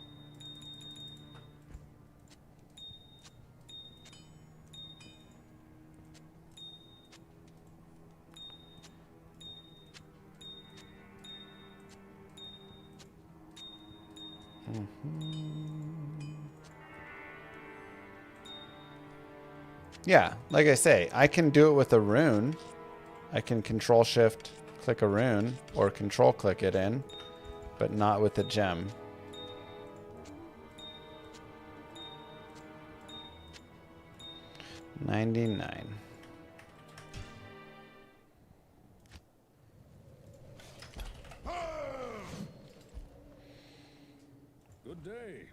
[SPEAKER 9] Yeah, like I say, I can do it with a rune. I can control shift click a rune or control click it in, but not with a gem. $99.
[SPEAKER 8] Good day.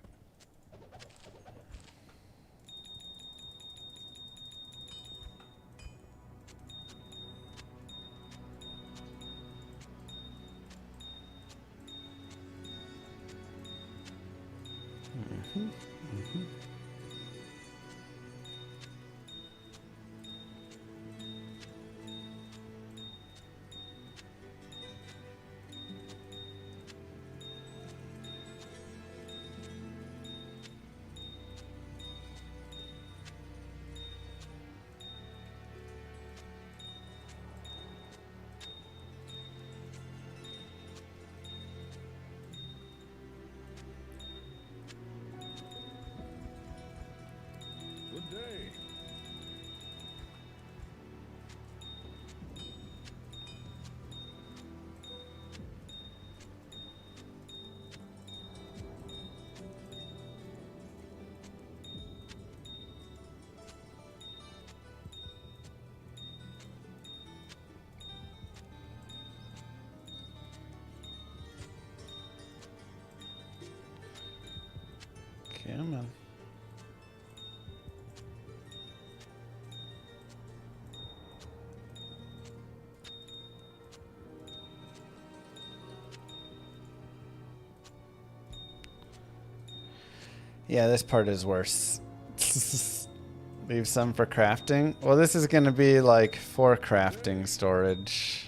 [SPEAKER 8] Good day.
[SPEAKER 9] Come on. Yeah, this part is worse. Leave some for crafting. Well, this is going to be like for crafting storage.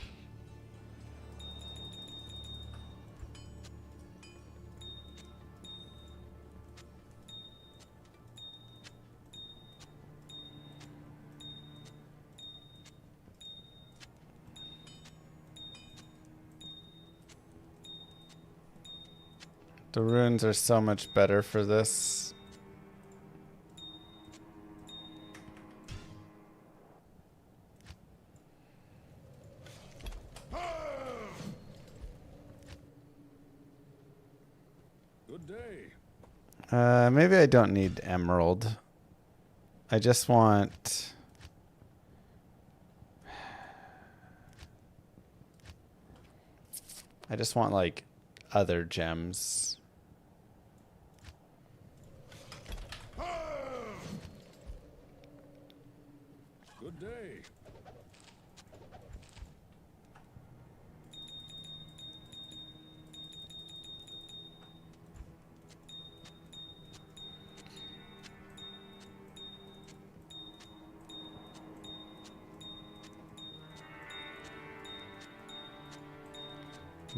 [SPEAKER 9] The runes are so much better for this.
[SPEAKER 8] Good day.
[SPEAKER 9] Maybe I don't need emerald. I just want... like other gems.
[SPEAKER 8] Good day.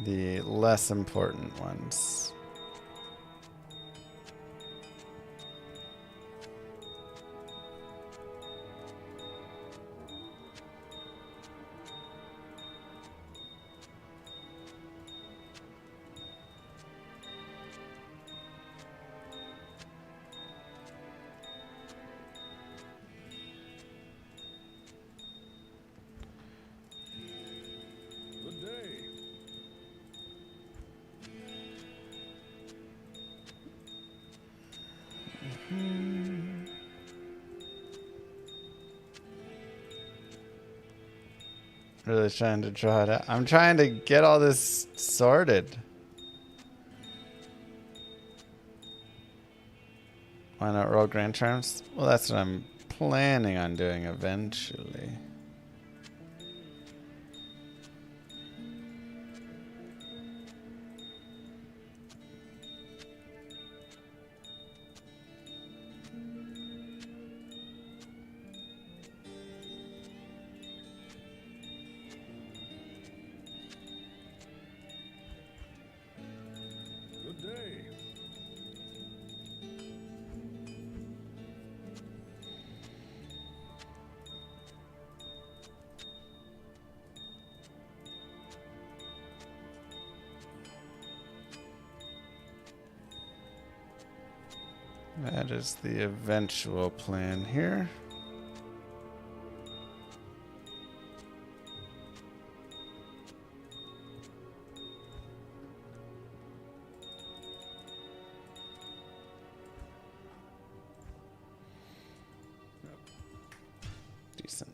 [SPEAKER 9] The less important ones.
[SPEAKER 8] Good day.
[SPEAKER 9] Really trying to draw it out. I'm trying to get all this sorted. Why not roll grand charms? Well, that's what I'm planning on doing eventually.
[SPEAKER 8] Good day.
[SPEAKER 9] That is the eventual plan here. Decent.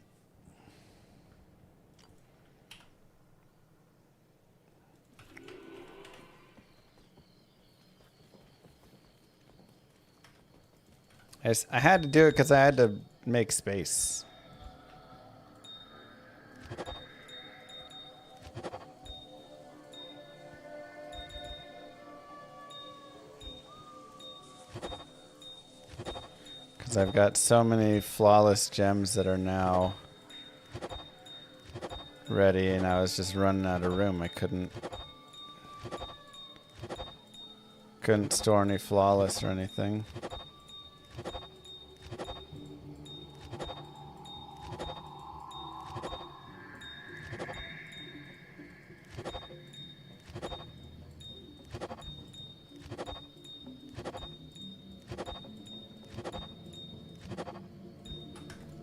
[SPEAKER 9] I had to do it because I had to make space. Because I've got so many flawless gems that are now ready, and I was just running out of room. I couldn't store any flawless or anything.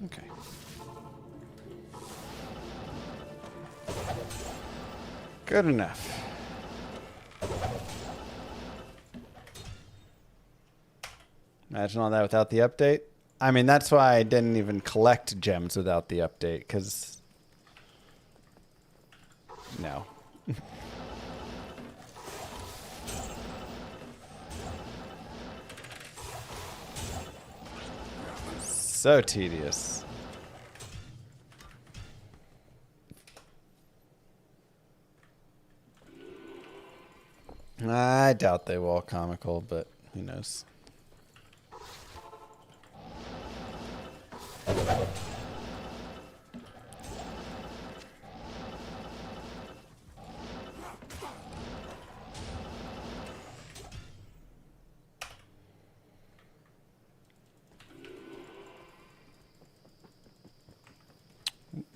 [SPEAKER 9] Okay. Good enough. Imagine all that without the update. I mean, that's why I didn't even collect gems without the update, because... No. So tedious. I doubt they will comical, but who knows.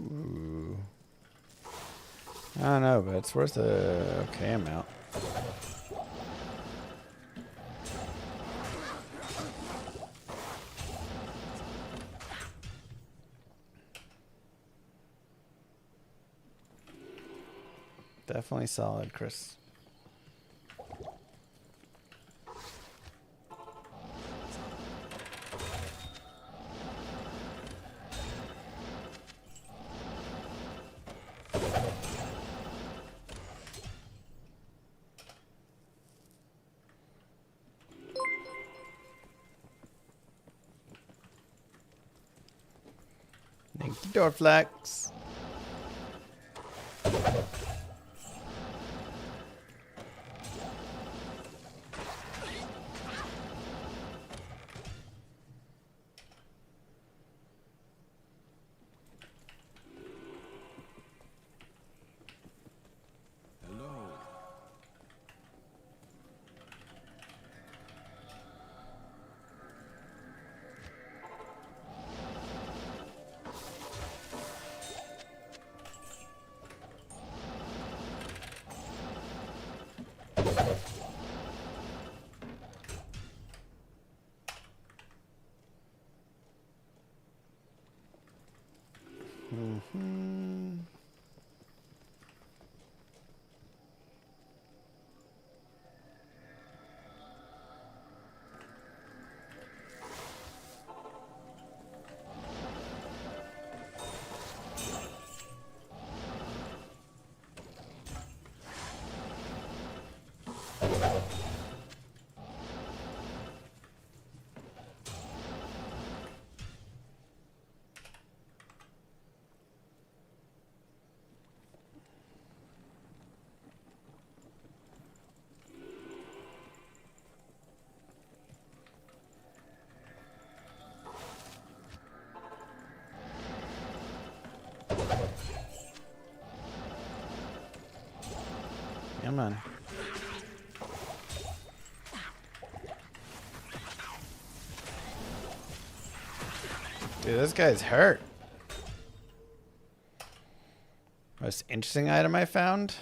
[SPEAKER 9] Ooh. I don't know, but it's worth a okay amount. Definitely solid, Chris. Thank you, Dorflex.
[SPEAKER 8] Hello.
[SPEAKER 9] Come on. Dude, this guy's hurt. Most interesting item I found?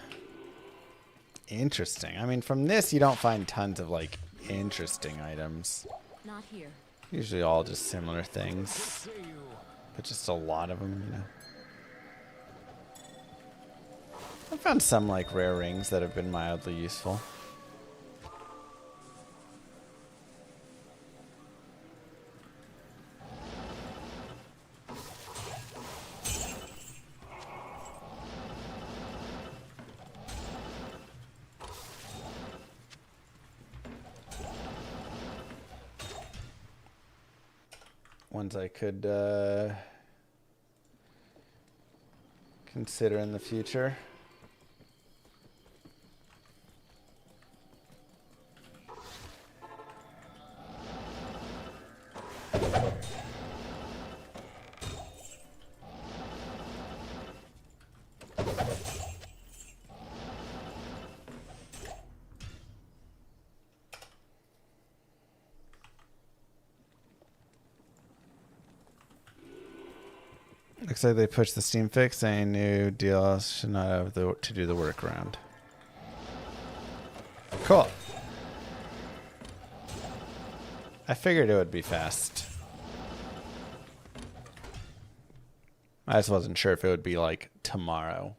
[SPEAKER 9] Interesting. I mean, from this, you don't find tons of, like, interesting items.
[SPEAKER 5] Not here.
[SPEAKER 9] Usually all just similar things. But just a lot of them, you know. I found some, like, rare rings that have been mildly useful. Ones I could consider in the future. Looks like they pushed the Steam fix saying new deal should not have to do the workaround. Cool. I figured it would be fast. I just wasn't sure if it would be like tomorrow.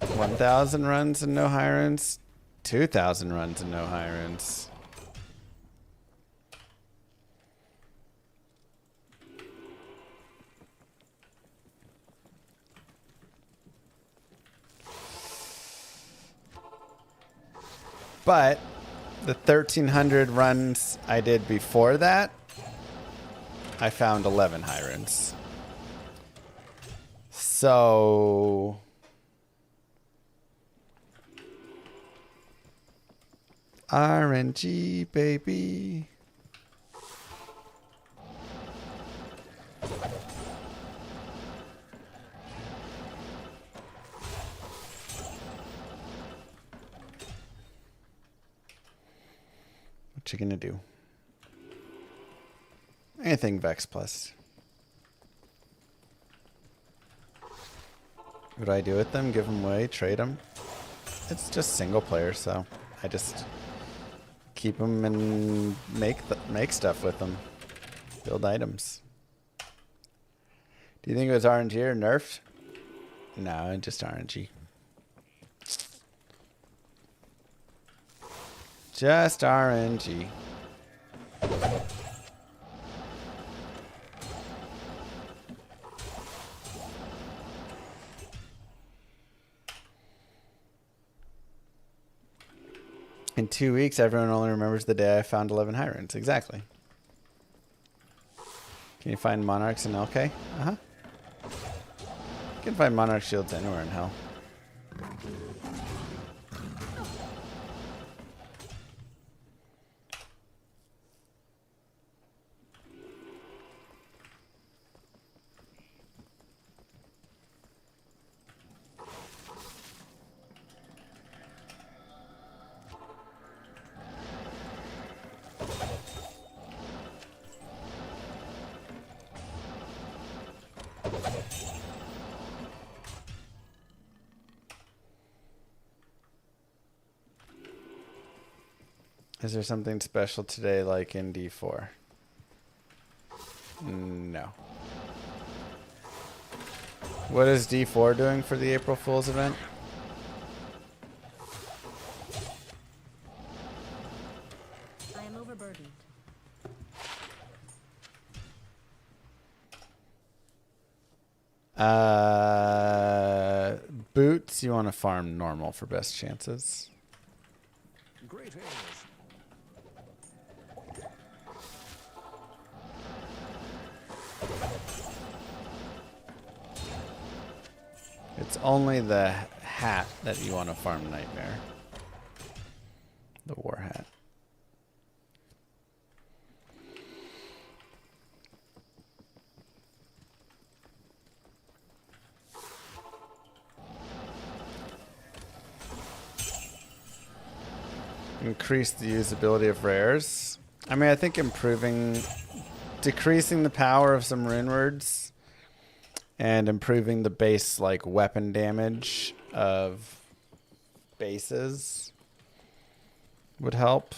[SPEAKER 9] $1,000 runs and no high runs. 2,000 runs and no high runs. But the 1,300 runs I did before that, I found 11 high runs. So RNG, baby. What you gonna do? Anything Vex plus. What do I do with them? Give them away? Trade them? It's just single player, so I just keep them and make stuff with them. Build items. Do you think it was RNG or nerfed? No, just RNG. Just RNG. In 2 weeks, everyone only remembers the day I found 11 high runes. Exactly. Can you find monarchs in LK? Uh-huh. You can find monarch shields anywhere in hell. Is there something special today like in D4? No. What is D4 doing for the April Fool's event?
[SPEAKER 5] I am overburdened.
[SPEAKER 9] Boots, you want to farm normal for best chances.
[SPEAKER 8] Great hails.
[SPEAKER 9] It's only the hat that you want to farm Nightmare. The war hat. Increase the usability of rares. I mean, I think decreasing the power of some rune words and improving the base like weapon damage of bases would help.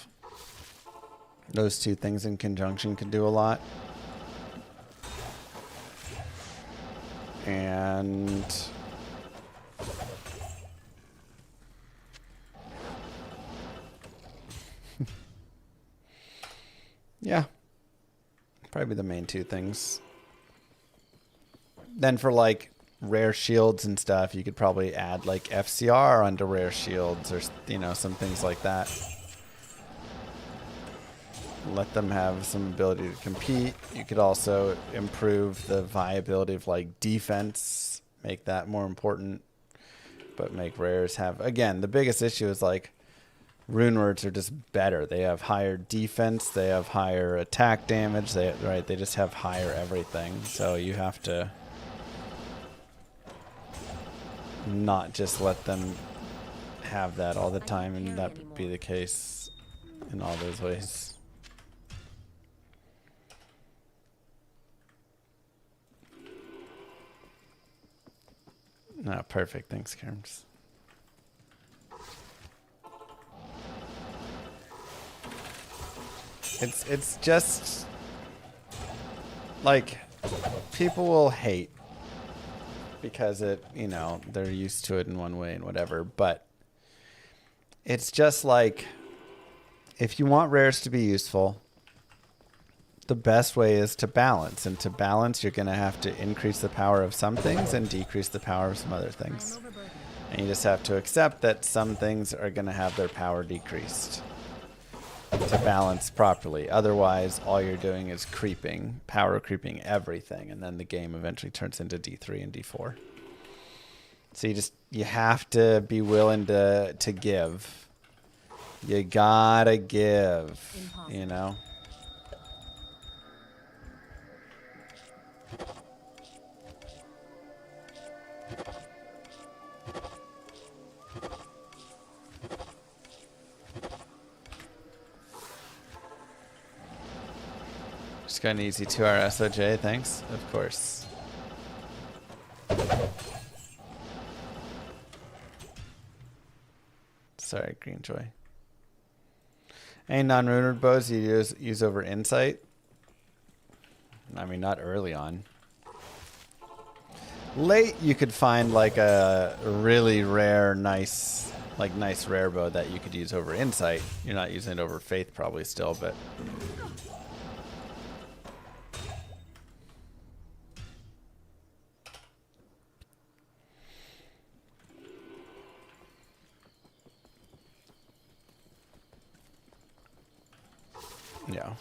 [SPEAKER 9] Those two things in conjunction can do a lot. And yeah, probably the main two things. Then for like rare shields and stuff, you could probably add like FCR onto rare shields or, you know, some things like that. Let them have some ability to compete. You could also improve the viability of like defense, make that more important, but make rares have, again, the biggest issue is like rune words are just better. They have higher defense, they have higher attack damage, they just have higher everything. So you have to not just let them have that all the time, and that would be the case in all those ways. No, perfect. Thanks, Kerms. It's just like people will hate because it, you know, they're used to it in one way and whatever, but it's just like if you want rares to be useful, the best way is to balance, and to balance you're going to have to increase the power of some things and decrease the power of some other things, and you just have to accept that some things are going to have their power decreased to balance properly. Otherwise, all you're doing is power creeping everything, and then the game eventually turns into D3 and D4. So you have to be willing to give. You gotta give,
[SPEAKER 5] Impossible.
[SPEAKER 9] you know? Just got an easy 2-hour SOJ, thanks. Of course. Sorry, Greenjoy. Any non-rumored bows you use over insight? I mean, not early on. Late, you could find like a really rare, nice rare bow that you could use over insight. You're not using it over faith probably still, but... Yeah.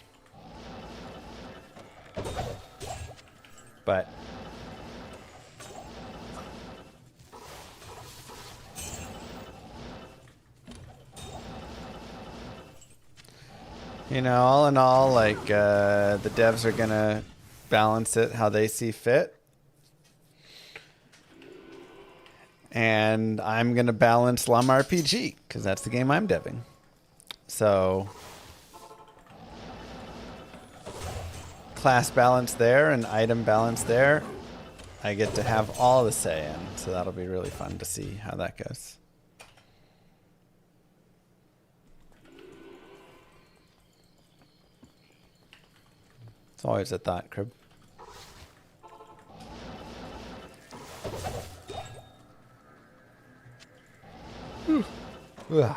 [SPEAKER 9] But you know, all in all, like the devs are gonna balance it how they see fit. And I'm gonna balance Llama RPG, because that's the game I'm deving. So class balance there and item balance there. I get to have all the say in, so that'll be really fun to see how that goes. It's always a thought, Crib. Ugh.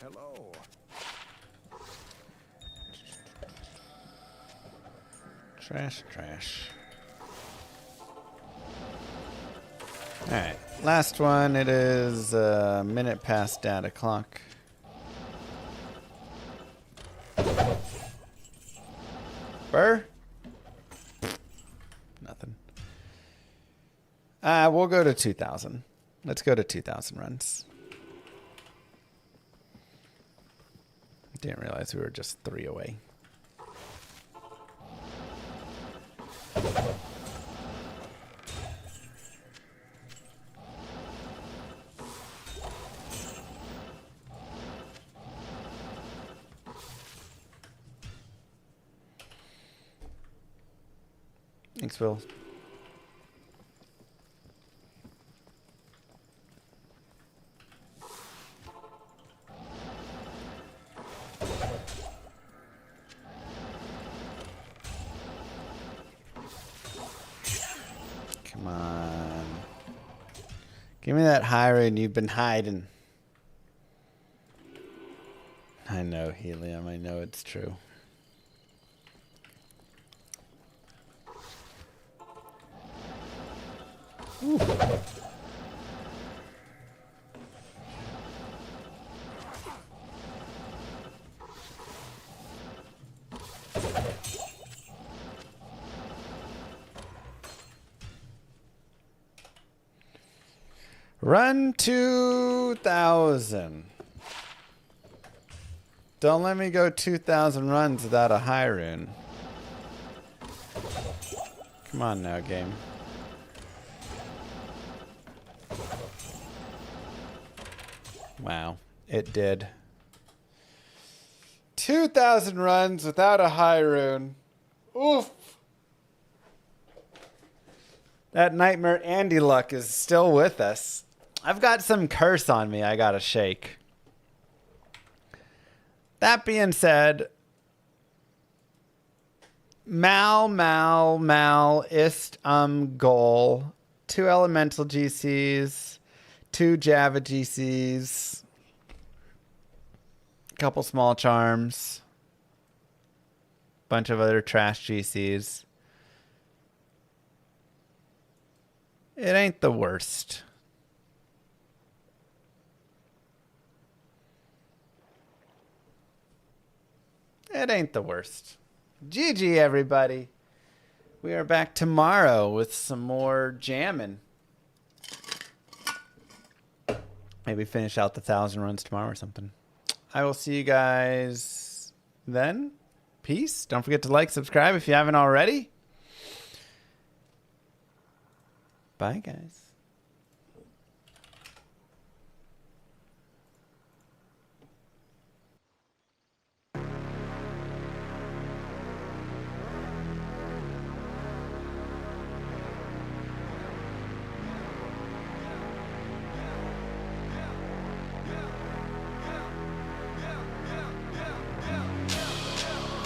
[SPEAKER 8] Hello.
[SPEAKER 9] Trash. Alright, last one. It is a minute past data clock. Burr? Nothing. We'll go to 2,000. Let's go to 2,000 runs. Didn't realize we were just 3 away. Thanks, Will. Come on. Give me that Hiron you've been hiding. I know, Helium. I know it's true. Ooh. Run 2,000. Don't let me go 2,000 runs without a high rune. Come on now, game. Wow, it did. 2,000 runs without a high rune. Oof. That Nightmare Andy luck is still with us. I've got some curse on me I gotta shake. That being said, Mal, ist, goal. 2 elemental GCs, 2 Java GCs, a couple small charms, bunch of other trash GCs. It ain't the worst. it ain't the worst. GG, everybody. We are back tomorrow with some more jamming. Maybe finish out the 1,000 runs tomorrow or something. I will see you guys then. Peace. Don't forget to like, subscribe if you haven't already. Bye, guys.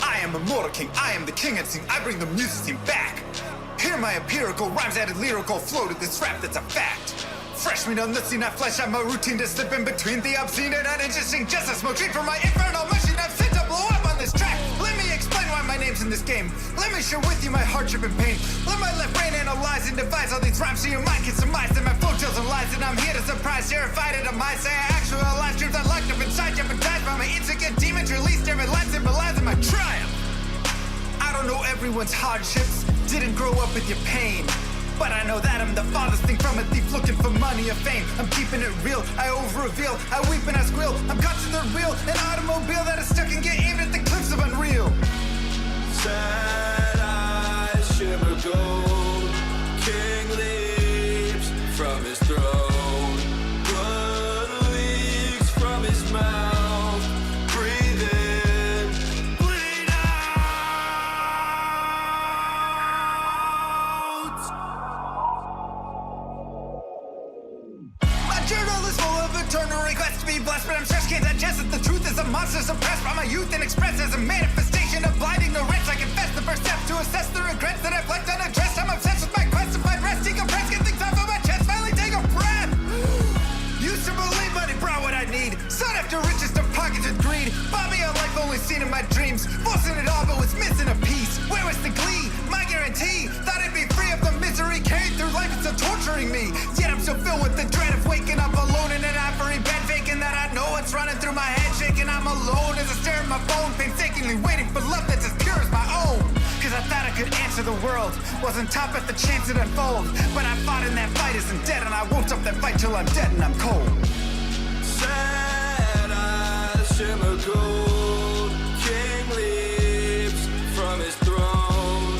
[SPEAKER 1] I am immortal king, I am the king unseen, I bring the music scene back. Hear my empirical rhymes added lyrical flow to this rap that's a fact. Fresh meat on the scene, I flesh out my routine to slip in between the obscene and uninteresting. Just a smoke treat for my infernal machine I've sent to blow up on this track. Let me explain why my name's in this game. Let me share with you my hardship and pain. Let my left brain analyze and devise all these rhymes so your mind can surmise that my flow tells some lies. And I'm here to surprise, terrified at a mind. Say I actualize truths I locked up inside, jeopardized by my insecure demons. Released every line symbolizing my triumph. I don't know everyone's hardships, didn't grow up with your pain. But I know that I'm the farthest thing from a thief looking for money or fame. I'm keeping it real, I over-reveal, I weep and I squeal. I'm caught to the real, an automobile that is stuck and get aimed at the cliffs of unreal.
[SPEAKER 10] Sad eyes shimmer gold, king leaps from his throne, blood leaks from his mouth, breathe in, bleed out. My journal is full of eternal requests to be blessed, but I'm stressed, can't digest it. The truth is a monster suppressed by my youth and expressed as a manifestation of blind ignorance. I confess the first step to assess the regrets that I've left unaddressed. I'm obsessed with my quest to find rest, decompress, get things off of my chest, finally take a breath. Used to believe money brought what I need, sought after riches to pockets with greed. Bought me a life only seen in my dreams, forcing it all but was missing a piece. Where was the glee? My guarantee, thought I'd be free of the misery carried through life, it's still torturing me. Yet I'm still filled with the dread of waking up alone in an ivory bed, vacant that I know what's running through my head, shaking. I'm alone as I stare at my phone, painstakingly waiting for love that's as pure as my own. Cause I thought I could answer the world, wasn't top at the chance it unfold. But I fought in that fight isn't dead, and I won't stop that fight till I'm dead and I'm cold. Sad eyes shimmer gold, king leaps from his throne,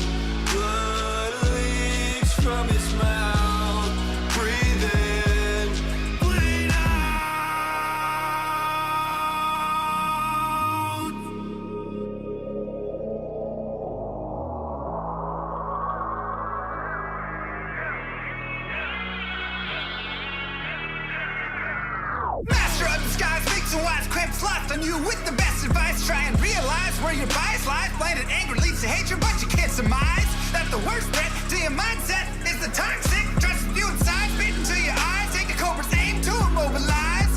[SPEAKER 10] blood leaks from his mouth, breathe in, bleed out. Master of the skies, makes and wise, cramps lost on you with the best advice. Try and realize where your bias lies. Blinded anger leads to hatred, but you can't surmise that the worst threat to your mindset is the toxic trust you inside, beating to your eyes. Take the cobra's aim to immobilize.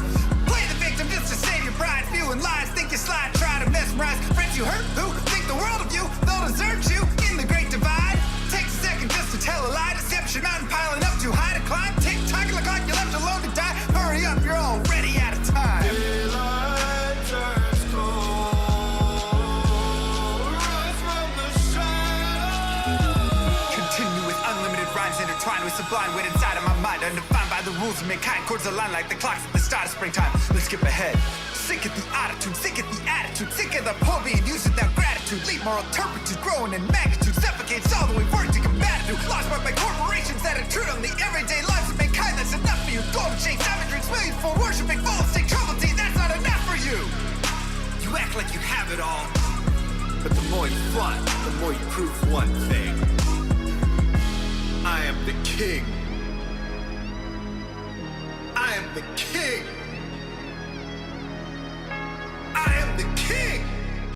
[SPEAKER 10] Play the victim just to save your pride. Spewing lies, think you slide, try to mesmerize friends you hurt who think the world of you. They'll desert you in the great divide. Takes a second just to tell a lie. Deception mountain piling up too high to climb. Tick tock, look like you're left alone to die. Hurry up, you're already out of time. Daylight turns cold, rise from the shadows. Continue with unlimited rhymes intertwined with sublime wit inside of my mind, undefined by the rules of mankind. Chords align like the clocks at the start of springtime. Let's skip ahead. Sick of the attitude, sick of the attitude, sick of the poor being used without gratitude. Leave moral turpitude growing in magnitude, suffocates all the way work to combat it. Lost by corporations that intrude on the everyday lives of mankind. That's enough for you. Golden shakes, savageries, millions for worshiping false state trouble tea. That's not enough for you. You act like you have it all, but the more you flaunt, the more you prove one thing. I am the king. I am the king.